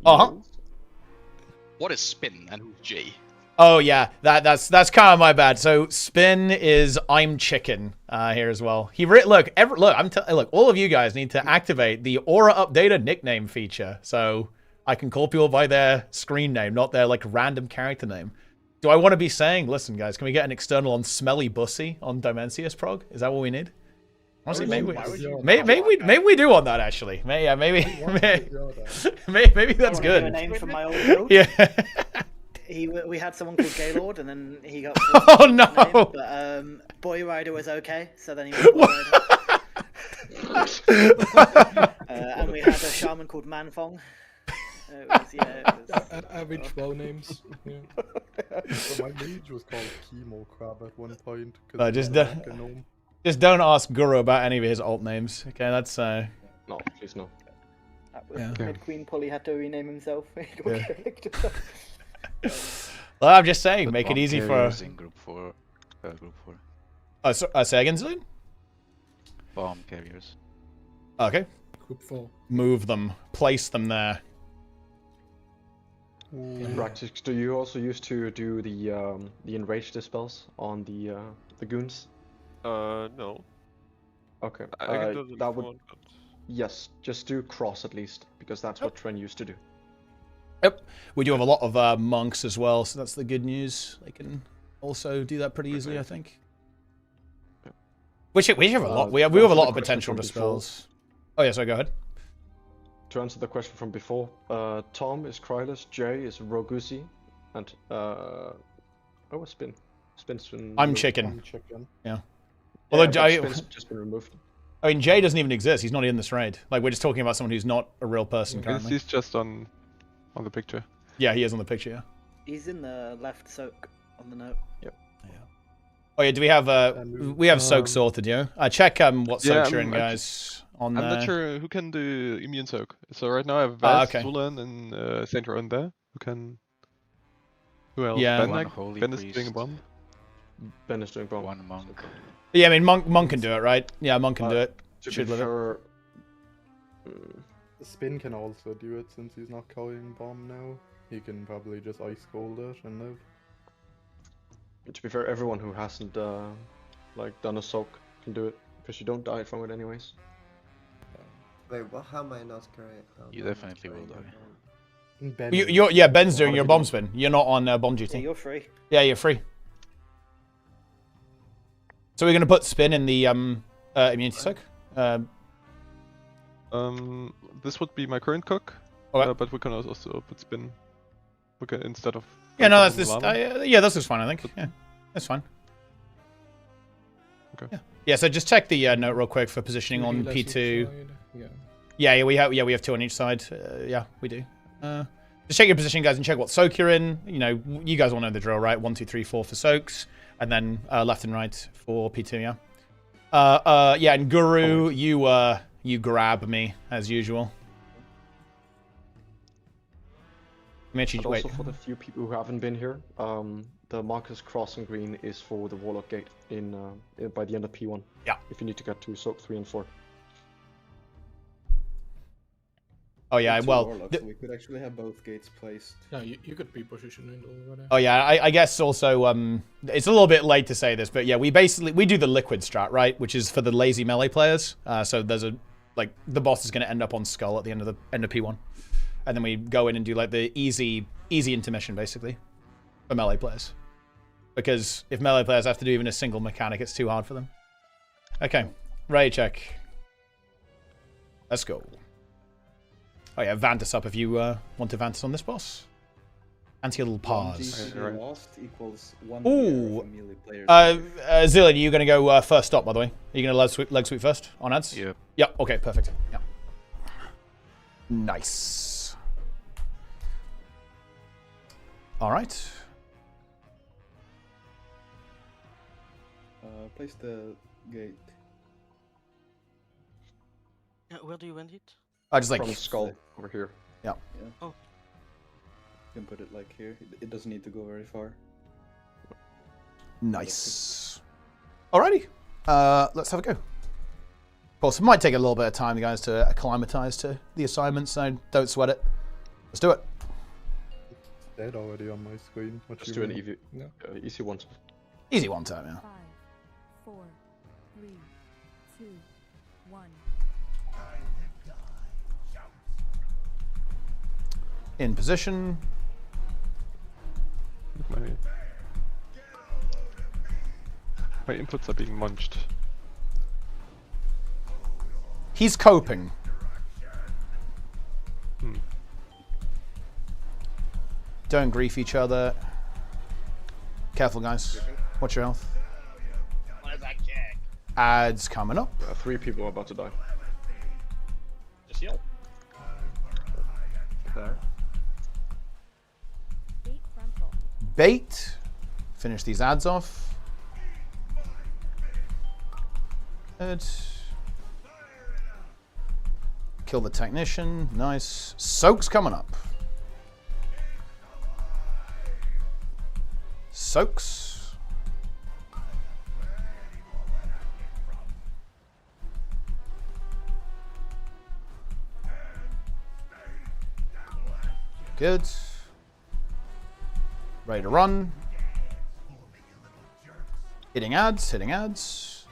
[SPEAKER 20] What is spin and who's J?
[SPEAKER 1] Oh yeah, that's kind of my bad. So spin is I'm chicken here as well. Look, all of you guys need to activate the Aura Updated nickname feature, so I can call people by their screen name, not their like random character name. Do I want to be saying, listen guys, can we get an external on Smelly Bussy on Dimensius Prog? Is that what we need? Honestly, maybe we do want that actually. Maybe that's good.
[SPEAKER 18] A name from my old build.
[SPEAKER 1] Yeah.
[SPEAKER 18] We had someone called Gaylord, and then he got.
[SPEAKER 1] Oh no!
[SPEAKER 18] Name, but Boy Rider was okay, so then he went Boy Rider. And we had a shaman called Manfong.
[SPEAKER 14] Average WoW names. Yeah.
[SPEAKER 11] So my mage was called Chemo Crab at one point.
[SPEAKER 1] Just don't ask Guru about any of his alt names. Okay, that's
[SPEAKER 12] No, please no.
[SPEAKER 18] Queen Polly had to rename himself.
[SPEAKER 1] Well, I'm just saying, make it easy for.
[SPEAKER 13] In group 4. Group 4.
[SPEAKER 1] Oh, say again, Zillion?
[SPEAKER 13] Bomb carriers.
[SPEAKER 1] Okay.
[SPEAKER 14] Group 4.
[SPEAKER 1] Move them. Place them there.
[SPEAKER 12] Bractix, do you also used to do the enrage dispels on the goons?
[SPEAKER 3] No.
[SPEAKER 12] Okay.
[SPEAKER 3] I can do
[SPEAKER 12] that would. Yes, just do cross at least, because that's what Tren used to do.
[SPEAKER 1] Yep. We do have a lot of monks as well, so that's the good news. They can also do that pretty easily, I think. We have a lot. We have a lot of potential dispels. Oh yeah, so go ahead.
[SPEAKER 12] To answer the question from before, Tom is Krylus, Jay is Rogusi, and Spin. Spin's been.
[SPEAKER 1] I'm chicken. Yeah. Although
[SPEAKER 12] Spin's just been removed.
[SPEAKER 1] I mean, Jay doesn't even exist. He's not in this raid. Like, we're just talking about someone who's not a real person currently.
[SPEAKER 19] He's just on the picture.
[SPEAKER 1] Yeah, he is on the picture, yeah.
[SPEAKER 18] He's in the left soak on the note.
[SPEAKER 12] Yep.
[SPEAKER 1] Yeah. Oh yeah, do we have soak sorted, yeah? Check what soaks you're in, guys.
[SPEAKER 19] I'm not sure who can do immune soak. So right now I have Vaz, Zulan, and Saint Rowan there. Who else?
[SPEAKER 1] Yeah.
[SPEAKER 19] Ben is doing a bomb.
[SPEAKER 12] Ben is doing bomb.
[SPEAKER 13] One monk.
[SPEAKER 1] Yeah, I mean monk can do it, right? Yeah, monk can do it.
[SPEAKER 12] To be sure.
[SPEAKER 11] Spin can also do it since he's not calling bomb now. He can probably just ice cold it and live.
[SPEAKER 12] To be fair, everyone who hasn't like done a soak can do it because you don't die from it anyways.
[SPEAKER 6] Wait, what? How am I not correct?
[SPEAKER 13] You definitely will die.
[SPEAKER 1] You're Ben's doing your bomb spin. You're not on bomb duty.
[SPEAKER 18] Yeah, you're free.
[SPEAKER 1] Yeah, you're free. So we're gonna put spin in the immunity soak.
[SPEAKER 19] This would be my current cook,
[SPEAKER 1] okay.
[SPEAKER 19] But we can also put spin. We can instead of.
[SPEAKER 1] Yeah, no, that's this. Yeah, this is fine. I think. Yeah, that's fine.
[SPEAKER 19] Okay.
[SPEAKER 1] Yeah. So just check the note real quick for positioning on P2. Yeah, we have 2 on each side. Yeah, we do. Just check your position, guys, and check what soak you're in. You know, you guys all know the drill, right? 1, 2, 3, 4 for soaks, and then left and right for P2. Yeah. Yeah, and Guru, you grab me as usual.
[SPEAKER 12] But also for the few people who haven't been here, the Marcus Crossing Green is for the Warlock Gate in by the end of P1.
[SPEAKER 1] Yeah.
[SPEAKER 12] If you need to get to Soak 3 and 4.
[SPEAKER 1] Oh yeah, well,
[SPEAKER 21] so we could actually have both gates placed.
[SPEAKER 14] Yeah, you could be positioned in over there.
[SPEAKER 1] Oh yeah, I guess also it's a little bit late to say this, but yeah, we do the liquid strat, right, which is for the lazy melee players. So there's the boss is going to end up on Skull at the end of P1, and then we go in and do like the easy intermission basically for melee players, because if melee players have to do even a single mechanic, it's too hard for them. Okay, ready check. Let's go. Oh yeah, Vantus up if you want to Vantus on this boss. Anti-little pause.
[SPEAKER 21] Lost equals 1
[SPEAKER 1] Ooh.
[SPEAKER 21] melee players.
[SPEAKER 1] Zillion, are you going to go first stop, by the way? Are you going to leg sweep first on ads?
[SPEAKER 13] Yep.
[SPEAKER 1] Yep, okay, perfect. Yep. Nice. Alright.
[SPEAKER 21] Place the gate.
[SPEAKER 22] Where do you want it?
[SPEAKER 1] I just like
[SPEAKER 12] from Skull over here.
[SPEAKER 1] Yeah.
[SPEAKER 22] Oh.
[SPEAKER 21] You can put it like here. It doesn't need to go very far.
[SPEAKER 1] Nice. Alrighty. Let's have a go. Of course, it might take a little bit of time, guys, to acclimatize to the assignment, so don't sweat it. Let's do it.
[SPEAKER 11] It's dead already on my screen.
[SPEAKER 12] Just do an easy one.
[SPEAKER 1] Easy one time, yeah.
[SPEAKER 4] 5, 4, 3, 2, 1.
[SPEAKER 1] In position.
[SPEAKER 19] My inputs are being munched.
[SPEAKER 1] He's coping. Don't grief each other. Careful, guys. Watch your health.
[SPEAKER 10] What is that kick?
[SPEAKER 1] Ads coming up.
[SPEAKER 12] 3 people are about to die.
[SPEAKER 10] Just heal.
[SPEAKER 6] There.
[SPEAKER 1] Bait. Finish these ads off. Good. Kill the technician. Nice. Soak's coming up. Soaks. Good. Ready to run. Hitting ads, hitting ads.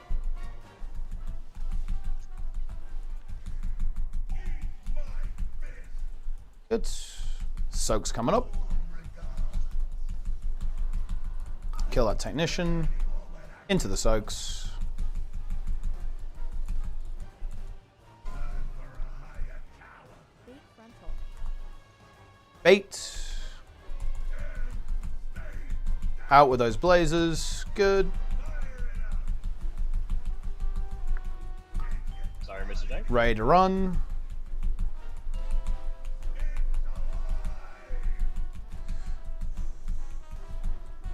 [SPEAKER 1] Good. Soak's coming up. Kill that technician. Into the soaks. Bait. Out with those blazers. Good.
[SPEAKER 10] Sorry, Mr. Jack.
[SPEAKER 1] Ready to run.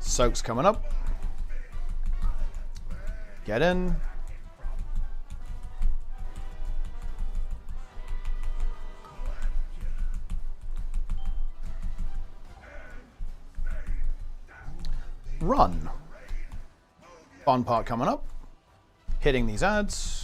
[SPEAKER 1] Soak's coming up. Get in. Run. Fun part coming up. Hitting these ads.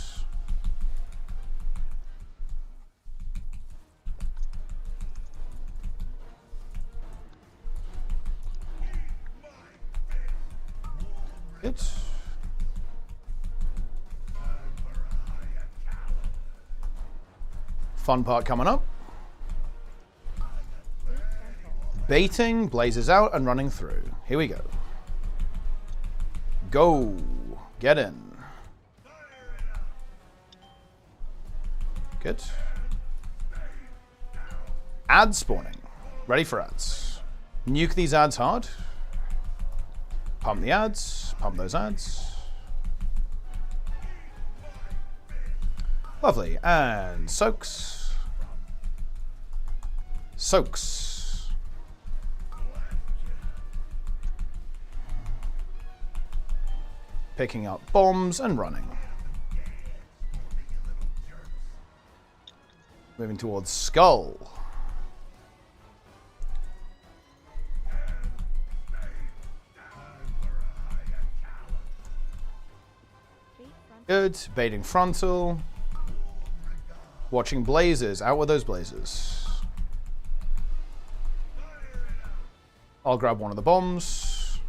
[SPEAKER 1] Good. Fun part coming up. Baiting, blazes out, and running through. Here we go. Go. Get in. Good. Ads spawning. Ready for ads. Nuke these ads hard. Pump the ads. Pump those ads. Lovely. And soaks. Soaks. Picking up bombs and running. Moving towards Skull. Good. Baiting frontal. Watching blazes. Out with those blazes. I'll grab one of the bombs.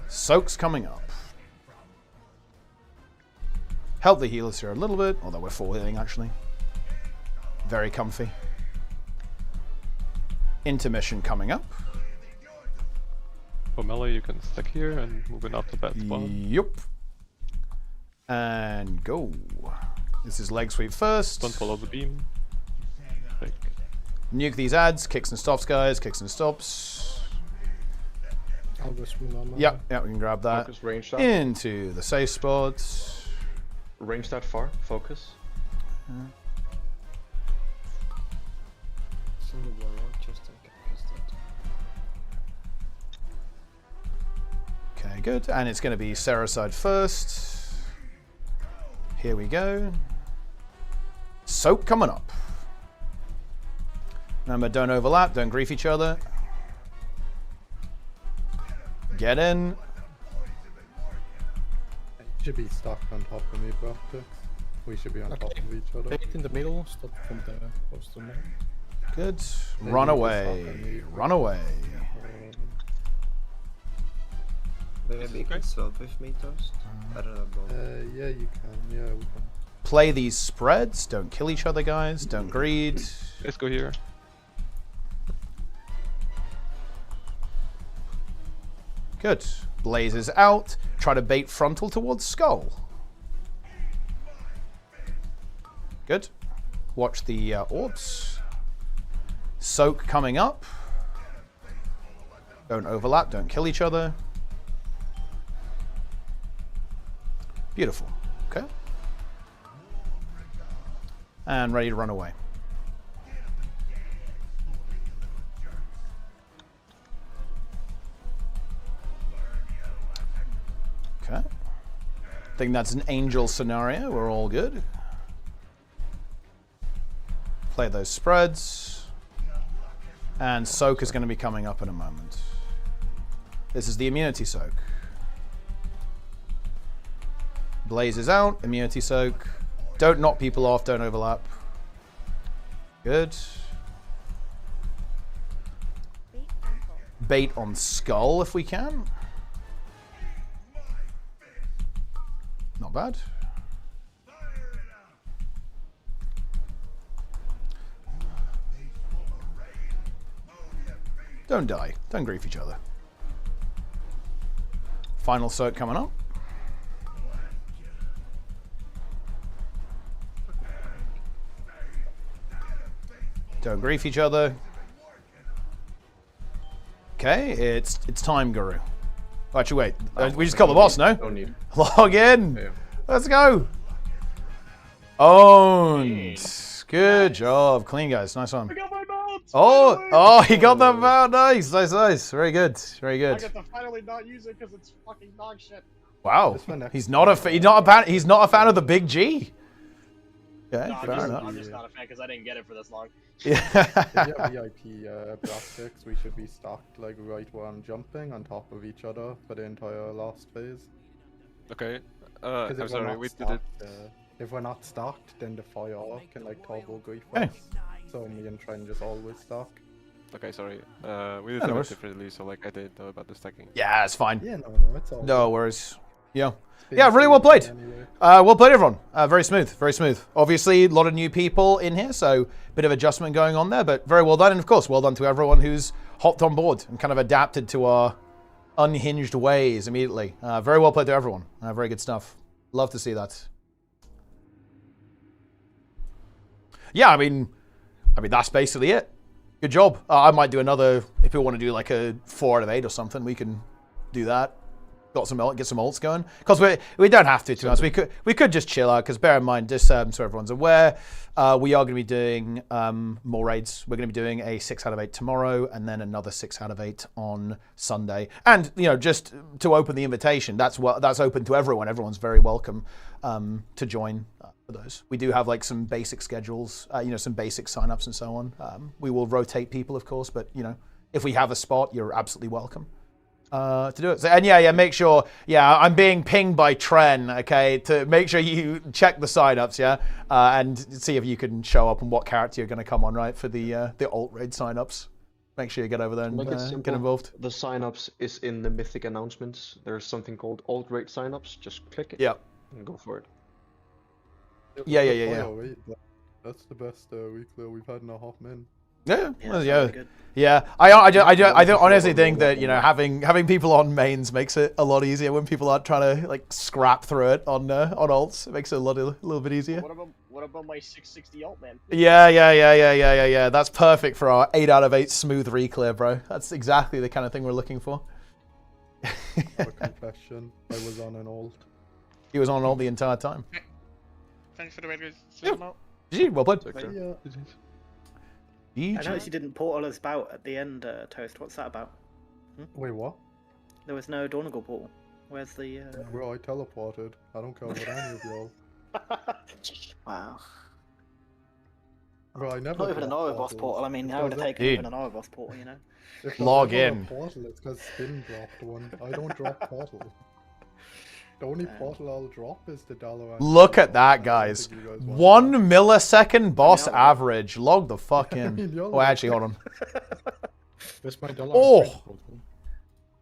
[SPEAKER 1] Soaks coming up. Help the healers here a little bit, although we're full healing actually. Very comfy. Intermission coming up.
[SPEAKER 19] For melee, you can stick here and move in up to that spot.
[SPEAKER 1] Yup. And go. This is leg sweep first.
[SPEAKER 19] Don't follow the beam. Like.
[SPEAKER 1] Nuke these ads. Kicks and stops, guys. Kicks and stops.
[SPEAKER 14] I'll go swim on.
[SPEAKER 1] Yep, we can grab that.
[SPEAKER 12] Focus, range that.
[SPEAKER 1] Into the safe spot.
[SPEAKER 12] Range that far. Focus.
[SPEAKER 15] Single warlock just to cast that.
[SPEAKER 1] Okay, good. And it's going to be Sericide first. Here we go. Soak coming up. Remember, don't overlap, don't grief each other. Get in.
[SPEAKER 11] Should be stuck on top of me, Brocktix. We should be on top of each other.
[SPEAKER 14] Bait in the middle, stop from the post to me.
[SPEAKER 1] Good. Run away. Run away.
[SPEAKER 6] Maybe you can swap with me, Toast? I don't know.
[SPEAKER 11] Yeah, you can. Yeah, we can.
[SPEAKER 1] Play these spreads. Don't kill each other, guys. Don't greed.
[SPEAKER 19] Let's go here.
[SPEAKER 1] Good. Blazes out. Try to bait frontal towards Skull. Good. Watch the orbs. Soak coming up. Don't overlap. Don't kill each other. Beautiful. Okay. And ready to run away. Okay. I think that's an angel scenario. We're all good. Play those spreads. And soak is going to be coming up in a moment. This is the immunity soak. Blaze is out. Immunity soak. Don't knock people off. Don't overlap. Good. Bait on Skull if we can. Not bad. Don't die. Don't grief each other. Final soak coming up. Don't grief each other. Okay, it's time, Guru. Actually, wait. We just killed the boss, no?
[SPEAKER 12] No need.
[SPEAKER 1] Log in.
[SPEAKER 12] Yeah.
[SPEAKER 1] Let's go. Owned. Good job. Clean, guys. Nice one.
[SPEAKER 10] I got my mount!
[SPEAKER 1] Oh, he got that mount. Nice, nice, nice. Very good. Very
[SPEAKER 10] I
[SPEAKER 1] good.
[SPEAKER 10] get to finally not use it because it's fucking dog shit.
[SPEAKER 1] Wow. He's not a fan of the big G. Okay,
[SPEAKER 10] No,
[SPEAKER 1] fair enough.
[SPEAKER 10] I'm just not a fan because I didn't get it for this long.
[SPEAKER 1] Yeah.
[SPEAKER 11] If you have VIP Brocktix, we should be stocked like right where I'm jumping on top of each other for the entire last phase.
[SPEAKER 19] Okay.
[SPEAKER 11] 'Cause if
[SPEAKER 19] I'm
[SPEAKER 11] we're
[SPEAKER 19] sorry,
[SPEAKER 11] not
[SPEAKER 19] we did it.
[SPEAKER 11] stocked, if we're not stocked, then the fire can like turbo grief us. So me and Tren just always stock.
[SPEAKER 19] Okay, sorry. We did it differently, so like I didn't know about the stacking.
[SPEAKER 1] Yeah, it's fine.
[SPEAKER 11] Yeah, no, it's all
[SPEAKER 1] No
[SPEAKER 11] good.
[SPEAKER 1] worries. Yeah. Yeah, really well played. Well played, everyone. Very smooth, very smooth. Obviously, a lot of new people in here, so bit of adjustment going on there, but very well done. And of course, well done to everyone who's hopped on board and kind of adapted to our unhinged ways immediately. Very well played to everyone. Very good stuff. Love to see that. Yeah, I mean, that's basically it. Good job. I might do another, if we want to do like a 4 out of 8 or something, we can do that. Get some ults going, because we don't have to be honest. We could just chill out, because bear in mind, just so everyone's aware, we are going to be doing more raids. We're going to be doing a 6 out of 8 tomorrow, and then another 6 out of 8 on Sunday. And just to open the invitation, that's open to everyone. Everyone's very welcome to join for those. We do have like some basic schedules, some basic signups and so on. We will rotate people, of course, but if we have a spot, you're absolutely welcome to do it. So, and yeah, make sure, I'm being pinged by Tren, okay, to make sure you check the signups, and see if you can show up and what character you're going to come on, right, for the alt raid signups. Make sure you get over there and get involved.
[SPEAKER 12] The signups is in the Mythic announcements. There's something called alt raid signups. Just click it. And go for it.
[SPEAKER 1] Yeah.
[SPEAKER 11] That's the best weekly we've had in a hot min.
[SPEAKER 1] Yeah. I don't honestly think that having people on mains makes it a lot easier when people aren't trying to like scrap through it on alts. It makes it a little bit easier.
[SPEAKER 10] What about my 660 alt, man?
[SPEAKER 1] Yeah. That's perfect for our 8 out of 8 smooth reclear, bro. That's exactly the kind of thing we're looking for.
[SPEAKER 11] A confession. I was on an alt.
[SPEAKER 1] He was on alt the entire time.
[SPEAKER 16] Thanks for the way
[SPEAKER 1] GG, well played.
[SPEAKER 18] I noticed you didn't portal us about at the end, Toast. What's that about?
[SPEAKER 11] Wait, what?
[SPEAKER 18] There was no Dornagle portal. Where's the...
[SPEAKER 11] Bro, I teleported. I don't care about any of y'all.
[SPEAKER 18] Wow.
[SPEAKER 11] Bro, I never...
[SPEAKER 18] Not even an Ouroboros portal. I mean, how would it take even an Ouroboros portal,
[SPEAKER 11] If
[SPEAKER 1] log in.
[SPEAKER 11] Portal, it's because Spin dropped one. I don't drop portal. The only portal I'll drop is the Dalaran.
[SPEAKER 1] Look at that, guys. 1 millisecond boss average. Log the fuck in. Oh, actually, hold on.
[SPEAKER 14] Where's my Dalaran?
[SPEAKER 1] Oh!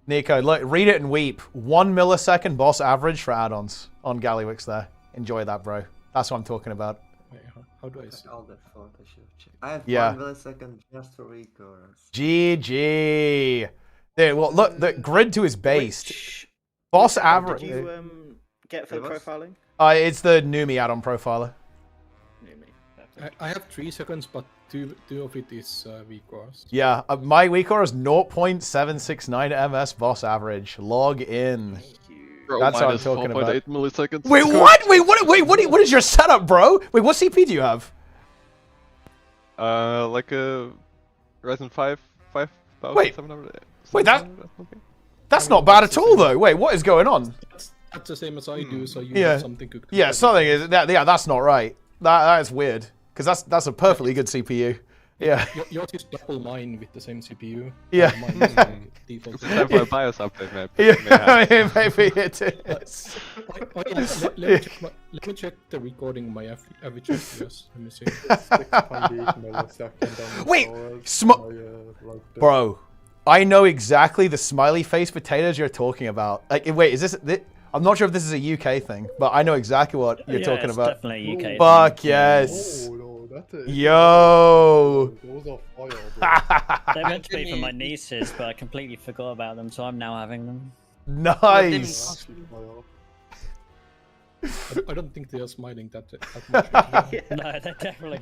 [SPEAKER 1] Nico, look, read it and weep. 1 millisecond boss average for add-ons on Gallywix there. Enjoy that, bro. That's what I'm talking about.
[SPEAKER 14] Wait, how do I see?
[SPEAKER 6] All the Photoshop check. I have 1 millisecond just for recourse.
[SPEAKER 1] GG. Dude, well, look, the grid 2 is based. Boss average.
[SPEAKER 18] Did you get for the profiling?
[SPEAKER 1] It's the Numi add-on profiler.
[SPEAKER 14] I have 3 seconds, but two of it is weak course.
[SPEAKER 1] Yeah, my weak core is 0.769 ms boss average. Log in.
[SPEAKER 19] Bro,
[SPEAKER 1] that's what I'm talking about.
[SPEAKER 19] 4.8 milliseconds.
[SPEAKER 1] Wait, what? What is your setup, bro? Wait, what CP do you have?
[SPEAKER 19] Like a Ryzen 5 5700.
[SPEAKER 1] Wait, that's not bad at all, though. Wait, what is going on?
[SPEAKER 14] That's the same as I do, so you have something cooked.
[SPEAKER 1] Yeah, something is that. Yeah, that's not right. That is weird, because that's a perfectly good CPU. Yeah.
[SPEAKER 14] Yours is double mine with the same CPU.
[SPEAKER 1] Yeah.
[SPEAKER 19] It's time for a BIOS update, maybe.
[SPEAKER 1] Yeah, maybe it is.
[SPEAKER 14] Let me check the recording of my average FPS. Let me see.
[SPEAKER 11] 6.8 milliseconds.
[SPEAKER 1] Wait, bro. I know exactly the smiley face potatoes you're talking about. Like, wait, is this? I'm not sure if this is a UK thing, but I know exactly what you're talking about.
[SPEAKER 2] Definitely a UK
[SPEAKER 1] Fuck
[SPEAKER 2] thing.
[SPEAKER 1] yes.
[SPEAKER 11] Oh, no, that's it.
[SPEAKER 1] Yo.
[SPEAKER 11] Those are fire,
[SPEAKER 2] They're meant to be for my nieces, but I completely forgot about them, so I'm now having them.
[SPEAKER 1] Nice.
[SPEAKER 14] I don't think they are smiling that much.
[SPEAKER 2] No, they're definitely.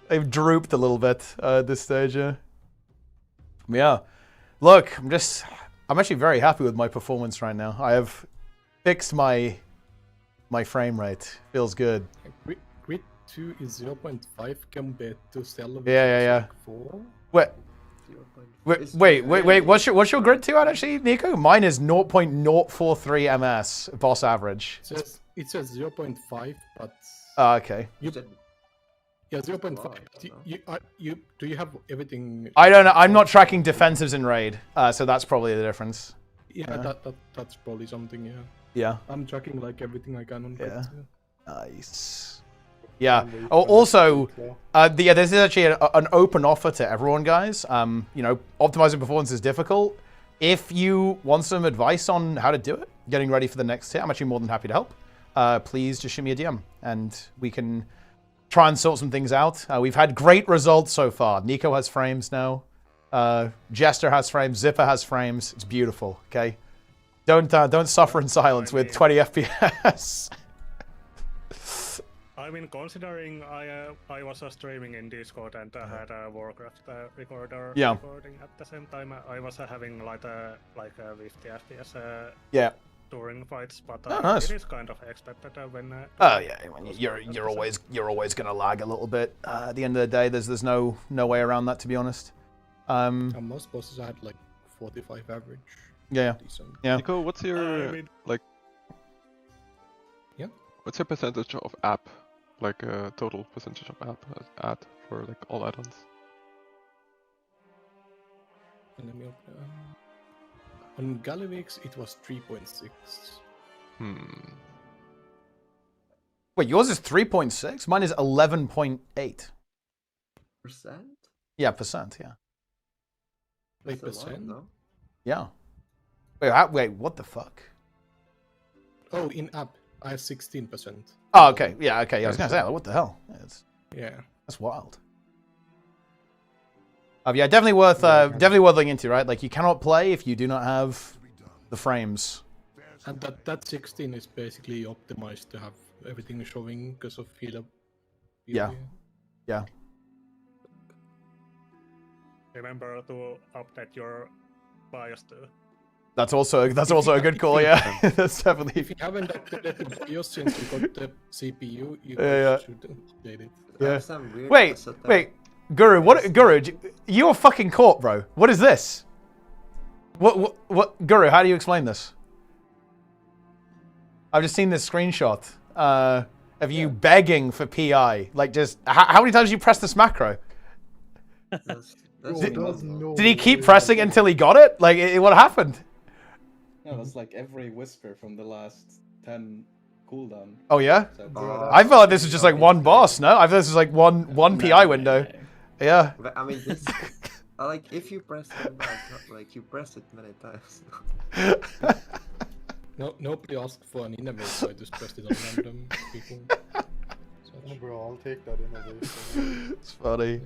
[SPEAKER 1] They've drooped a little bit at this stage, yeah. Look, I'm actually very happy with my performance right now. I have fixed my frame rate. Feels good.
[SPEAKER 14] Grid 2 is 0.5 compared to Stellar.
[SPEAKER 1] Yeah.
[SPEAKER 14] Like 4.
[SPEAKER 1] Wait. What's your grid 2 at actually, Nico? Mine is 0.043 ms boss average.
[SPEAKER 14] It says 0.5, but.
[SPEAKER 1] Okay.
[SPEAKER 14] Yeah, 0.5. Do you have everything?
[SPEAKER 1] I don't know. I'm not tracking defensives in raid, so that's probably the difference.
[SPEAKER 14] Yeah, that's probably something. Yeah.
[SPEAKER 1] Yeah.
[SPEAKER 14] I'm tracking like everything I can on.
[SPEAKER 1] Yeah. Nice. Yeah. Oh, also, yeah, this is actually an open offer to everyone, guys. You know, optimizing performance is difficult. If you want some advice on how to do it, getting ready for the next hit, I'm actually more than happy to help. Please just shoot me a DM, and we can try and sort some things out. We've had great results so far. Nico has frames now. Jester has frames. Zipper has frames. It's beautiful. Okay, don't suffer in silence with 20 FPS.
[SPEAKER 17] I mean, considering I was streaming in Discord and I had a Warcraft recorder recording at the same time, I was having like a 50 FPS during fights, but
[SPEAKER 1] nice.
[SPEAKER 17] it is kind of expected when.
[SPEAKER 1] Oh yeah, you're always gonna lag a little bit. At the end of the day, there's no way around that, to be honest.
[SPEAKER 14] And most bosses had like 45 average.
[SPEAKER 1] Yeah.
[SPEAKER 14] Decent.
[SPEAKER 1] Yeah.
[SPEAKER 19] Nico, what's your like?
[SPEAKER 14] Yeah.
[SPEAKER 19] What's your percentage of app? Like total percentage of add for like all add-ons?
[SPEAKER 14] Let me open. On Galevix it was 3.6.
[SPEAKER 1] Wait, yours is 3.6? Mine is 11.8.
[SPEAKER 6] Percent?
[SPEAKER 1] Yeah, percent. Yeah.
[SPEAKER 14] Wait, percent?
[SPEAKER 1] Yeah. Wait, what the fuck?
[SPEAKER 14] Oh, in app I have 16%.
[SPEAKER 1] Oh, okay. Yeah, okay. Yeah, I was gonna say, what the hell?
[SPEAKER 14] Yeah.
[SPEAKER 1] That's wild. Yeah, definitely worth looking into, right? Like, you cannot play if you do not have the frames.
[SPEAKER 14] And that 16 is basically optimized to have everything showing because of heal-up.
[SPEAKER 1] Yeah. Yeah.
[SPEAKER 17] Remember to update your BIOS too.
[SPEAKER 1] That's also a good call, yeah. That's definitely.
[SPEAKER 14] If you haven't updated the BIOS since you got the CPU, you should update it.
[SPEAKER 1] Yeah. Wait, Guru, Guru, you're a fucking corp, bro. What is this? What, Guru, how do you explain this? I've just seen this screenshot of you begging for PI. Like, just, how many times did you press this macro? Did he keep pressing until he got it? Like, what happened?
[SPEAKER 21] No, that's like every whisper from the last 10 cooldown.
[SPEAKER 1] Oh yeah?
[SPEAKER 21] So,
[SPEAKER 1] I felt like this was just like one boss, no? I thought this was like one PI window. Yeah.
[SPEAKER 6] But, I mean, this, like, if you press it, like, you press it many times.
[SPEAKER 14] Nobody asked for an innovate, so I just pressed it on random people.
[SPEAKER 11] Oh, bro, I'll take that innovation.
[SPEAKER 1] It's funny.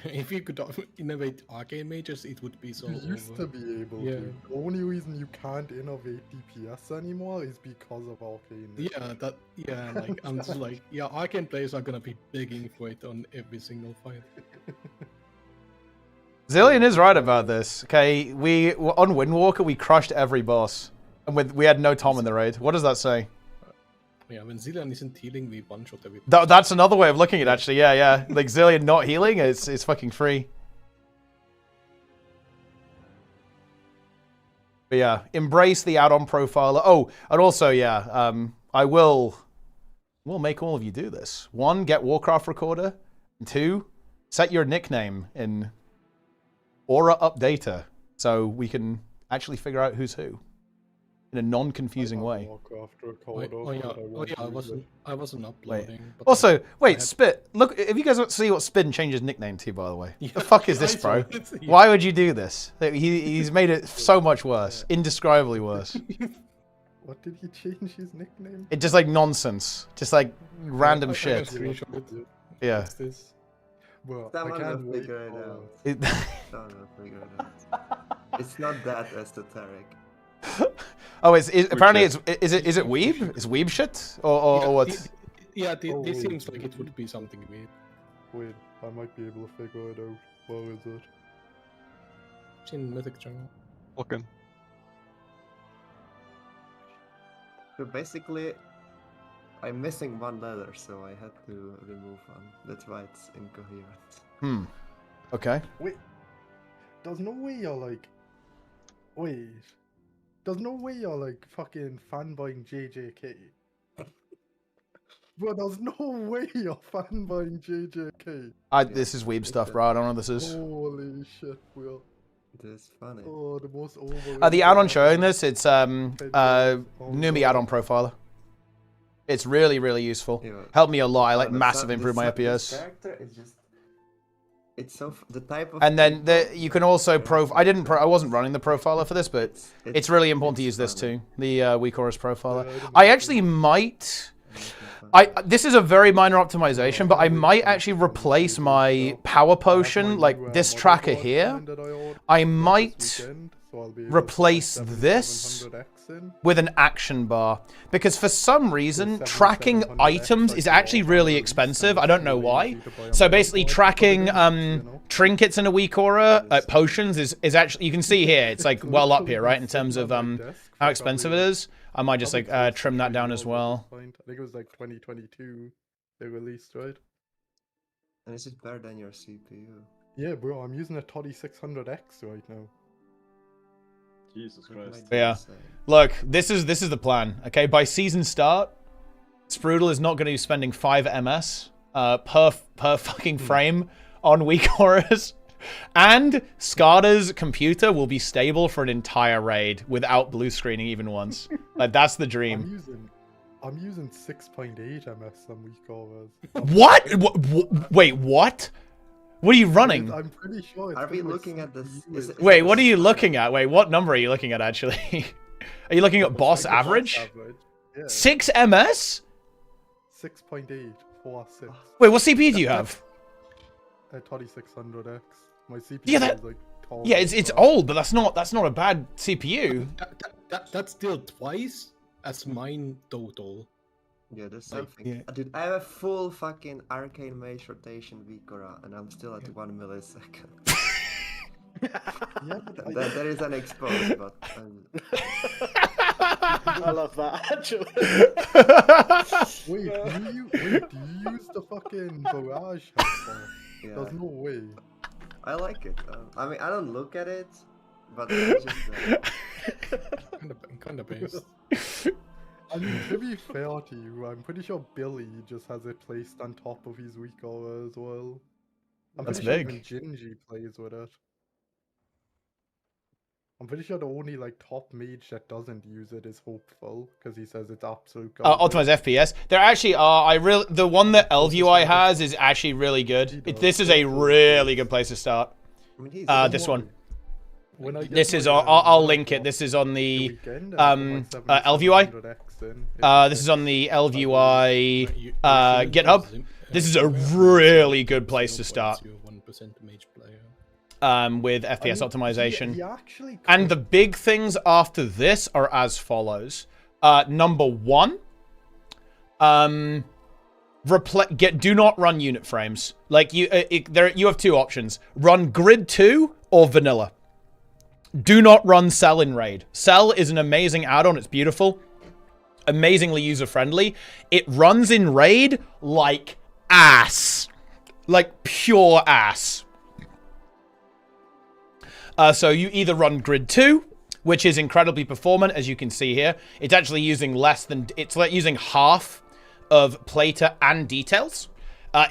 [SPEAKER 14] If you could innovate arcane mages, it would be so.
[SPEAKER 11] You used to be able to. The only reason you can't innovate DPS anymore is because of arcane.
[SPEAKER 14] Yeah, like I'm just like, yeah, arcane players are gonna be begging for it on every single fight.
[SPEAKER 1] Zillion is right about this. Okay, on Windwalker we crushed every boss, and we had no Tom in the raid. What does that say?
[SPEAKER 14] Yeah, when Zillion isn't healing, we one-shot every.
[SPEAKER 1] That's another way of looking at it, actually. Yeah. Like Zillion not healing, it's fucking free. But yeah, embrace the add-on profiler. Oh, and also, yeah, we'll make all of you do this. 1, get Warcraft Recorder. And 2, set your nickname in Aura Updater so we can actually figure out who's who in a non-confusing way.
[SPEAKER 14] I wasn't uploading.
[SPEAKER 1] But also, wait, Spit. Look, if you guys want to see what Spin changed his nickname to, by the way. The fuck is this, bro? Why would you do this? He's made it so much worse, indescribably worse.
[SPEAKER 11] What did he change his nickname?
[SPEAKER 1] It's just like nonsense, just like random shit. Yeah.
[SPEAKER 11] Well,
[SPEAKER 6] Someone will figure it out. Someone will figure it out. It's not that esoteric.
[SPEAKER 1] Oh, apparently is it weeb? Is weeb shit or what?
[SPEAKER 14] This seems like it would be something weird.
[SPEAKER 11] Wait, I might be able to figure it out. Where is it?
[SPEAKER 14] It's in Mythic Jungle.
[SPEAKER 19] Looking.
[SPEAKER 6] So basically, I'm missing one letter, so I had to remove one. That's why it's incoherent.
[SPEAKER 1] Okay.
[SPEAKER 11] Wait, there's no way you're like... Wait. There's no way you're like fucking fanboying JJK. Bro, there's no way you're fanboying JJK.
[SPEAKER 1] This is weeb stuff, bro. I don't know what this is.
[SPEAKER 11] Holy shit, bro.
[SPEAKER 6] It is funny.
[SPEAKER 11] Oh, the most over.
[SPEAKER 1] The add-on showing this, it's Numi add-on profiler. It's really, really useful.
[SPEAKER 6] Yeah.
[SPEAKER 1] Helped me a lot. I like
[SPEAKER 6] the
[SPEAKER 1] massive
[SPEAKER 6] sub- the
[SPEAKER 1] improve my
[SPEAKER 6] sub-
[SPEAKER 1] FPS.
[SPEAKER 6] This character is just... It's so... The type of...
[SPEAKER 1] And then you can also I wasn't running the profiler for this, but it's really important to use this too. The WeakAura's profiler. I actually might... This is a very minor optimization, but I might actually replace my power potion, like this tracker here. I might replace this with an action bar, because for some reason tracking items is actually really expensive. I don't know why. So basically tracking trinkets in a WeakAura, potions is actually, you can see here, it's like well up here, right, in terms of how expensive it is. I might just like trim that down as well.
[SPEAKER 11] I think it was like 2022 they released, right?
[SPEAKER 6] And is it better than your CPU?
[SPEAKER 11] Yeah, bro, I'm using a 3600X right now.
[SPEAKER 15] Jesus Christ.
[SPEAKER 1] But yeah, look, this is the plan. Okay, by season start, Sprudel is not going to be spending 5 MS per fucking frame on WeakAuras, and Skada's computer will be stable for an entire raid without blue screening even once. Like that's the dream.
[SPEAKER 11] I'm using 6.8 MS on WeakAuras.
[SPEAKER 1] What? Wait, what? What are you running?
[SPEAKER 11] I'm pretty sure it's...
[SPEAKER 6] Are we looking at this?
[SPEAKER 1] Wait, what are you looking at? Wait, what number are you looking at, actually? Are you looking at boss average?
[SPEAKER 11] Yeah.
[SPEAKER 1] 6 MS?
[SPEAKER 11] 6.8, 4.6.
[SPEAKER 1] Wait, what CPU do you have?
[SPEAKER 11] A 3600X. My CPU
[SPEAKER 1] Yeah,
[SPEAKER 11] is like...
[SPEAKER 1] Yeah, it's old, but that's not a bad CPU.
[SPEAKER 14] That's still twice as mine total.
[SPEAKER 6] Yeah, there's something. Dude, I have a full fucking Arcane Mage rotation WeakAura, and I'm still at 1 millisecond. That is unexposed, but...
[SPEAKER 18] I love that, actually.
[SPEAKER 11] Wait, do you use the fucking Barrage helper?
[SPEAKER 6] Yeah.
[SPEAKER 11] There's no way.
[SPEAKER 6] I like it. I mean, I don't look at it, but it's just...
[SPEAKER 14] Kind of based.
[SPEAKER 11] I mean, to be fair to you, I'm pretty sure Billy just has it placed on top of his WeakAura as well. I'm
[SPEAKER 1] That's
[SPEAKER 11] pretty
[SPEAKER 1] big.
[SPEAKER 11] Sure even Gingy plays with it. I'm pretty sure the only like top mage that doesn't use it is Hopeful, because he says it's absolute garbage.
[SPEAKER 1] Optimize FPS. There actually are. The one that LVUI has is actually really good. This is a really good place to start. This one. This is. I'll link it. This is on the LVUI. This is on the LVUI GitHub. This is a really good place to start. With FPS optimization. And the big things after this are as follows. Number 1, do not run unit frames. Like you have 2 options: run grid 2 or vanilla. Do not run Cell in raid. Cell is an amazing add-on. It's beautiful, amazingly user-friendly. It runs in raid like ass, like pure ass. So you either run grid 2, which is incredibly performant, as you can see here. It's actually using it's like using half of Plater and Details.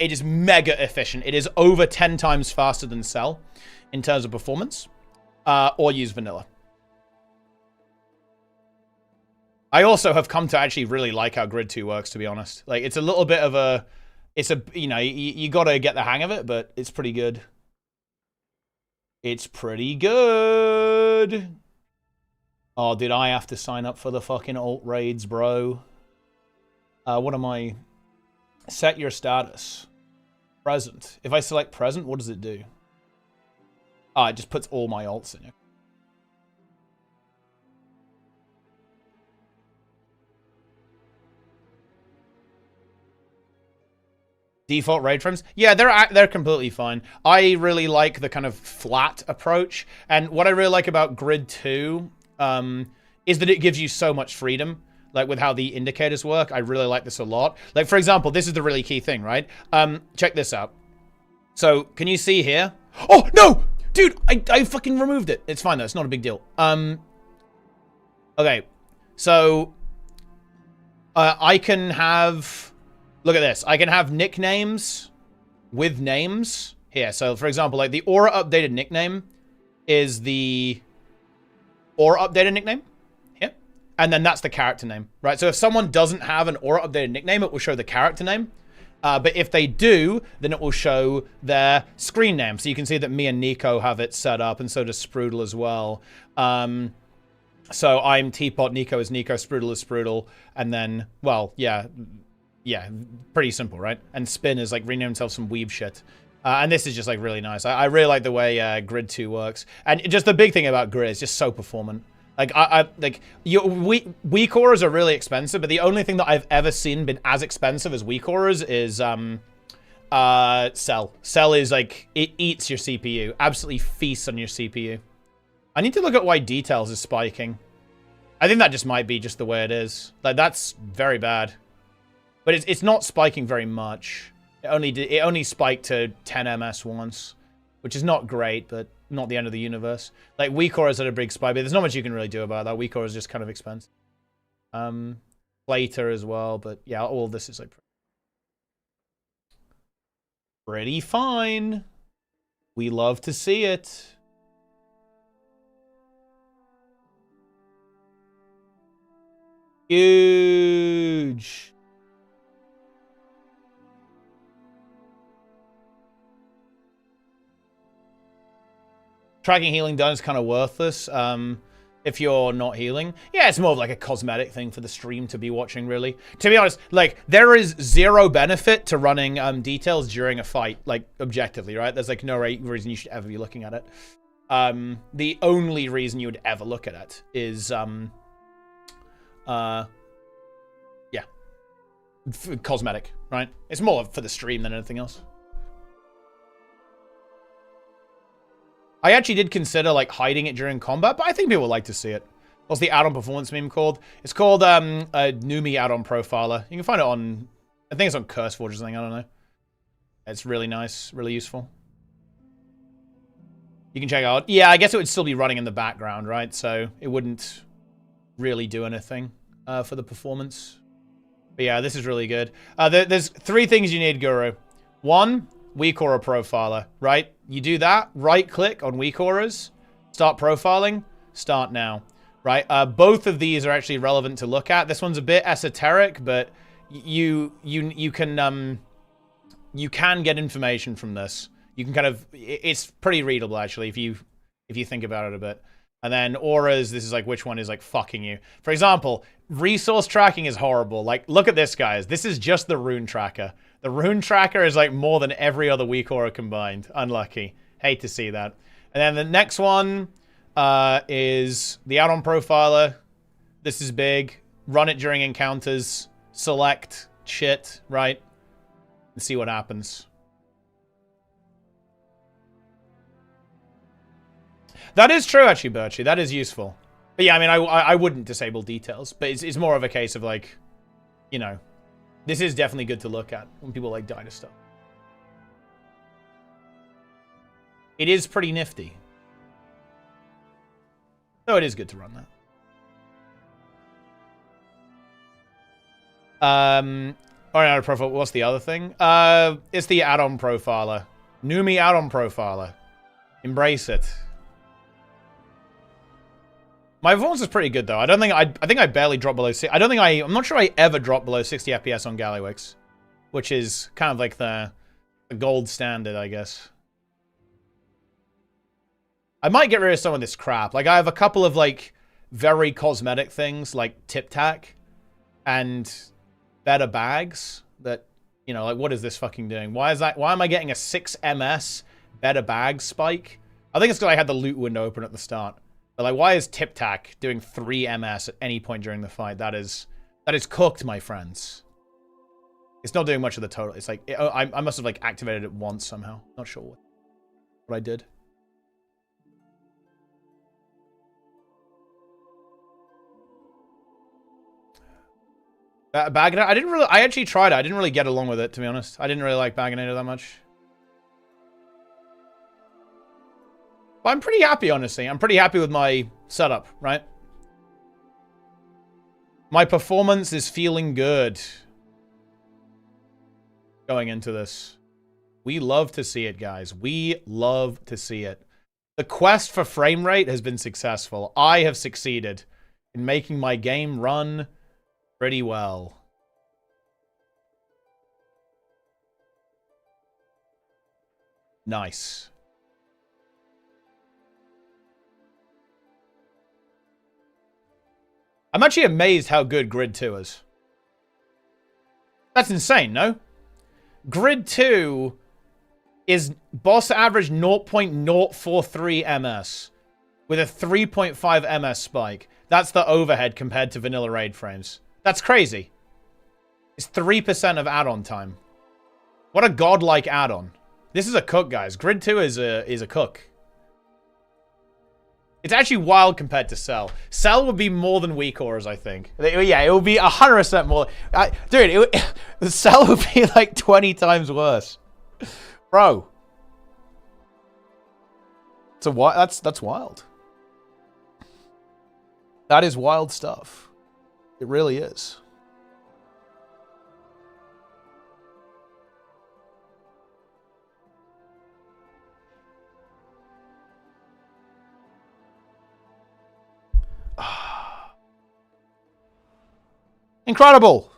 [SPEAKER 1] It is mega efficient. It is over 10 times faster than Cell in terms of performance. Or use vanilla. I also have come to actually really like how grid 2 works, to be honest. Like, it's a little bit of a... you gotta get the hang of it, but it's pretty good. It's pretty good. Oh, did I have to sign up for the fucking alt raids, bro? What am I? Set your status. Present. If I select present, what does it do? Ah, it just puts all my alts in it. Default raid frames? Yeah, they're completely fine. I really like the kind of flat approach. And what I really like about Grid 2 is that it gives you so much freedom. Like with how the indicators work, I really like this a lot. Like, for example, this is the really key thing, right? Check this out. So, can you see here? Oh, no! Dude, I fucking removed it. It's fine, though. It's not a big deal. Okay. So, I can have... Look at this. I can have nicknames with names here. So, for example, like the Aura updated nickname is the Aura updated nickname here. and then that's the character name, right? So if someone doesn't have an aura updated nickname, it will show the character name. But if they do, then it will show their screen name. So you can see that me and Nico have it set up, and so does Sprudel as well. So I'm Teapot, Nico is Nico, Sprudel is Sprudel, and then, well, yeah, pretty simple, right? And Spin is like rename himself some weeb shit. And this is just like really nice. I really like the way Grid 2 works. And just the big thing about Grid is just so performant. Like, weak auras are really expensive, but the only thing that I've ever seen been as expensive as weak auras is Cell. Cell is like, it eats your CPU. Absolutely feasts on your CPU. I need to look at why details is spiking. I think that just might be just the way it is. Like, that's very bad. But it's not spiking very much. It only spiked to 10 MS once, which is not great, but not the end of the universe. Like, weak auras had a big spike, but there's not much you can really do about that. Weak aura is just kind of expensive. Later as well, but yeah, all this is like pretty fine. We love to see it. Huge. Tracking healing done is kind of worthless if you're not healing. Yeah, it's more of like a cosmetic thing for the stream to be watching, really. To be honest, like, there is zero benefit to running details during a fight, like, objectively, right? There's like no reason you should ever be looking at it. The only reason you would ever look at it is, yeah, cosmetic, right? It's more for the stream than anything else. I actually did consider, like, hiding it during combat, but I think people would like to see it. What's the add-on performance meme called? It's called a Numi add-on profiler. You can find it on, I think it's on CurseForge or something, I don't know. It's really nice, really useful. You can check it out. Yeah, I guess it would still be running in the background, right? So it wouldn't really do anything for the performance. But yeah, this is really good. There's 3 things you need, Guru. 1, weak aura profiler, right? You do that, right click on weak auras, start profiling, start now, right? Both of these are actually relevant to look at. This one's a bit esoteric, but you can get information from this. You can kind of, it's pretty readable actually if you think about it a bit. And then auras, this is like which one is like fucking you. For example, resource tracking is horrible. Like, look at this, guys. This is just the rune tracker. The rune tracker is like more than every other weak aura combined. Unlucky. Hate to see that. And then the next one is the add-on profiler. This is big. Run it during encounters. Select shit, right? And see what happens. That is true, actually, Birchie. That is useful. But yeah, I mean, I wouldn't disable details. But it's more of a case of, like, you know, this is definitely good to look at when people, like, die to stuff. It is pretty nifty. So it is good to run that. ArenaNet profile. What's the other thing? It's the add-on profiler. Numi add-on profiler. Embrace it. My performance is pretty good though. I think I barely dropped below 60. I'm not sure I ever dropped below 60 FPS on Gallywix, which is kind of like the gold standard, I guess. I might get rid of some of this crap. Like, I have a couple of, like, very cosmetic things, like Tip Tac and better bags that, you know, like, what is this fucking doing? Why am I getting a 6 MS better bag spike? I think it's because I had the loot window open at the start. But, like, why is Tip Tac doing 3 MS at any point during the fight? That is cooked, my friends. It's not doing much of the total. It's like, I must have, like, activated it once somehow. Not sure what I did. Bagonator, I actually tried it. I didn't really get along with it, to be honest. I didn't really like Bagonator that much. But I'm pretty happy, honestly. I'm pretty happy with my setup, right? My performance is feeling good going into this. We love to see it, guys. We love to see it. The quest for frame rate has been successful. I have succeeded in making my game run pretty well. Nice. I'm actually amazed how good Grid 2 is. That's insane, no? Grid 2 is boss average 0.043 ms with a 3.5 ms spike. That's the overhead compared to vanilla raid frames. That's crazy. It's 3% of add-on time. What a godlike add-on. This is a cook, guys. Grid 2 is a cook. It's actually wild compared to Cell. Cell would be more than weak auras, I think. Yeah, it would be 100% more. Dude, the Cell would be like 20 times worse. Bro. That's wild. That is wild stuff. It really is. Incredible.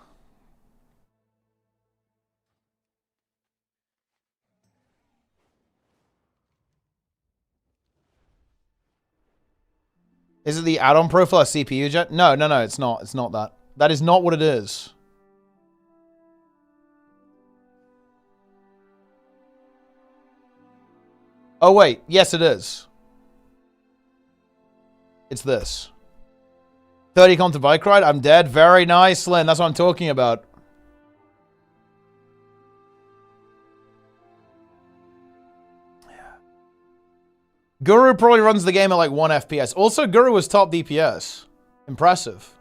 [SPEAKER 1] Is it the add-on profile or CPU jet? No, it's not. It's not that. That is not what it is. Oh, wait. Yes, it is. It's this. 30 comp to bike ride? I'm dead. Very nice, Lynn. That's what I'm talking about. Guru probably runs the game at like 1 FPS. Also, Guru was top DPS. Impressive.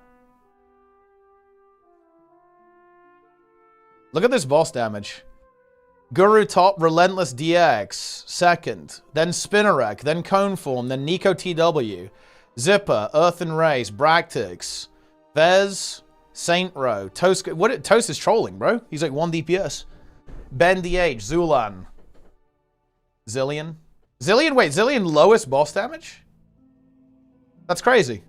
[SPEAKER 1] Look at this boss damage. Guru top, Relentless DX, second. Then Spinnerek, then Coneform, then Nico TW. Zipper, Earthen Race, Bractix, Vez, Saint Row, Toast. Toast is trolling, bro. He's like 1 DPS. Ben DH, Zulan. Zillion. Zillion, wait, Zillion lowest boss damage? That's crazy.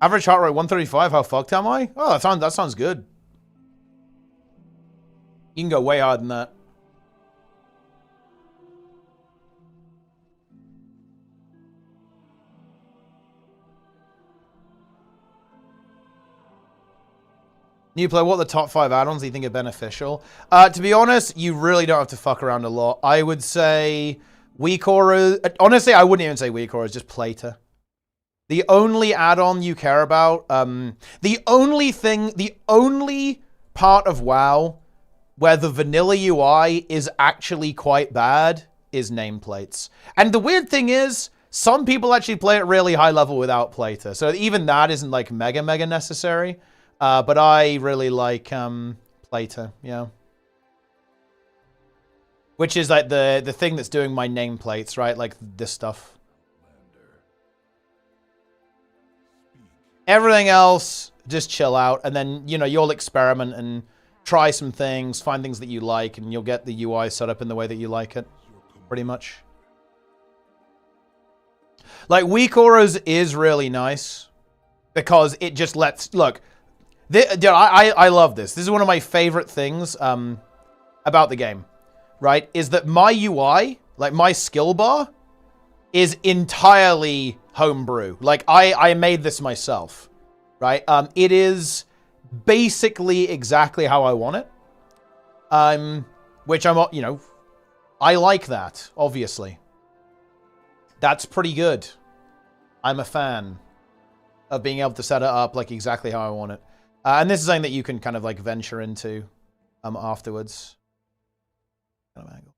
[SPEAKER 1] Average heart rate 135, how fucked am I? Oh, that sounds good. You can go way higher than that. New player, what are the top 5 add-ons that you think are beneficial? To be honest, you really don't have to fuck around a lot. I would say weak auras. Honestly, I wouldn't even say weak auras, just Plater. The only add-on you care about, the only part of WoW where the vanilla UI is actually quite bad is nameplates. And the weird thing is, some people actually play at really high level without Plater. So even that isn't like mega necessary. But I really like Plater, yeah. Which is like the thing that's doing my nameplates, right? Like this stuff. Everything else, just chill out. And then, you know, you'll experiment and try some things, find things that you like, and you'll get the UI set up in the way that you like it. Pretty much. Like, weak auras is really nice. Because it just lets... Look... Dude, I love this. This is one of my favorite things about the game, right? Is that my UI, like my skill bar, is entirely homebrew. Like, I made this myself, right? It is basically exactly how I want it. Which I'm, you know, I like that, obviously. That's pretty good. I'm a fan of being able to set it up like exactly how I want it. And this is something that you can kind of like venture into afterwards. Kind of angle.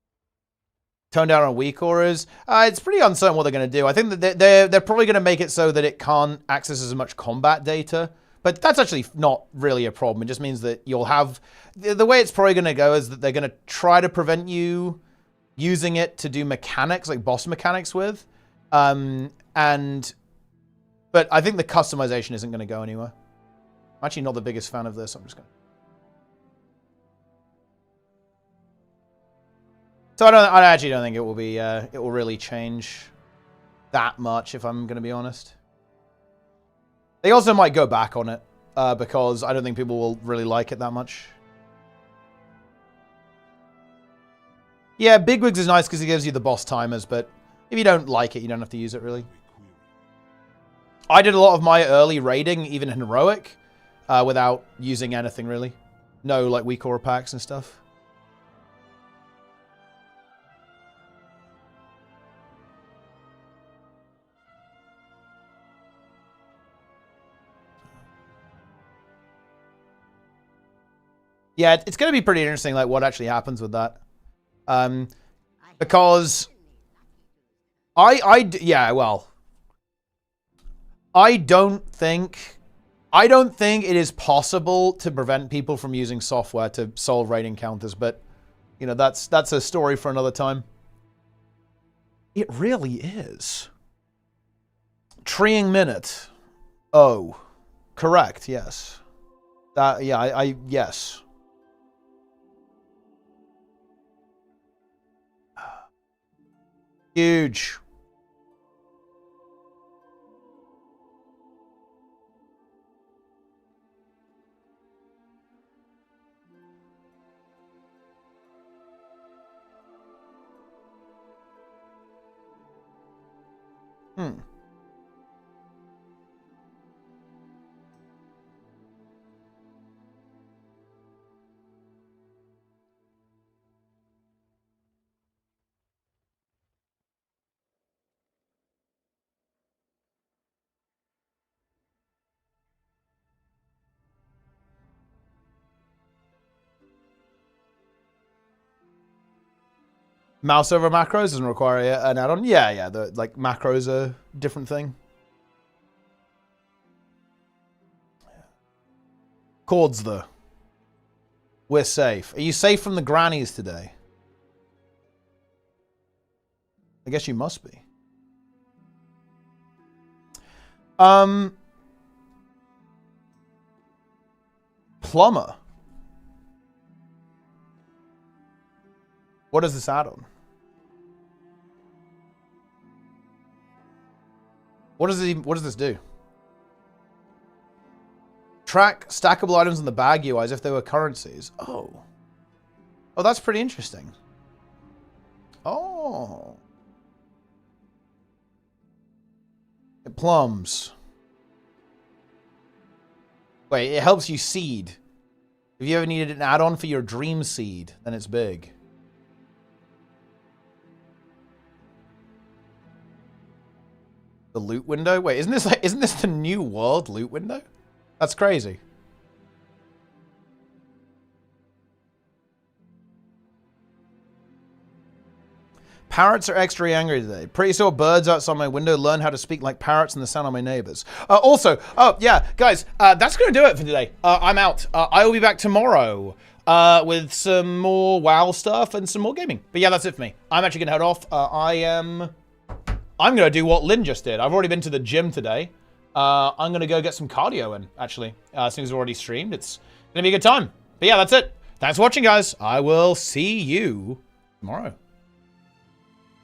[SPEAKER 1] Tone down on weak auras. It's pretty uncertain what they're going to do. I think that they're probably going to make it so that it can't access as much combat data. But that's actually not really a problem. It just means that you'll have... The way it's probably going to go is that they're going to try to prevent you using it to do mechanics, like boss mechanics with. But I think the customization isn't going to go anywhere. I'm actually not the biggest fan of this. I'm just going to... So I actually don't think it will be, it will really change that much, if I'm going to be honest. They also might go back on it, because I don't think people will really like it that much. Yeah, Bigwigs is nice because it gives you the boss timers, but if you don't like it, you don't have to use it, really. I did a lot of my early raiding, even in Heroic, without using anything, really. No, like, weak aura packs and stuff. Yeah, it's going to be pretty interesting, like, what actually happens with that. Because yeah, well, I don't think it is possible to prevent people from using software to solve raid encounters, but, you know, that's a story for another time. It really is. Treeing minute. Oh, correct, yes. Yeah, yes. Huge. Mouse over macros doesn't require an add-on. Yeah, the like macros are a different thing. Chords though. We're safe. Are you safe from the grannies today? I guess you must be. Plumber. What does this add on? What does this do? Track stackable items in the bag UI as if they were currencies. Oh. Oh, that's pretty interesting. Oh. It plums. Wait, it helps you seed. If you ever needed an add-on for your dream seed, then it's big. The loot window? Wait, isn't this the new world loot window? That's crazy. Parrots are extra angry today. Pretty saw birds outside my window. Learn how to speak like parrots and the sound of my neighbors. Also, oh yeah, guys, that's going to do it for today. I'm out. I will be back tomorrow with some more WoW stuff and some more gaming. But yeah, that's it for me. I'm actually going to head off. I'm going to do what Lynn just did. I've already been to the gym today. I'm going to go get some cardio in, actually. As soon as I've already streamed. It's going to be a good time. But yeah, that's it. Thanks for watching, guys. I will see you tomorrow.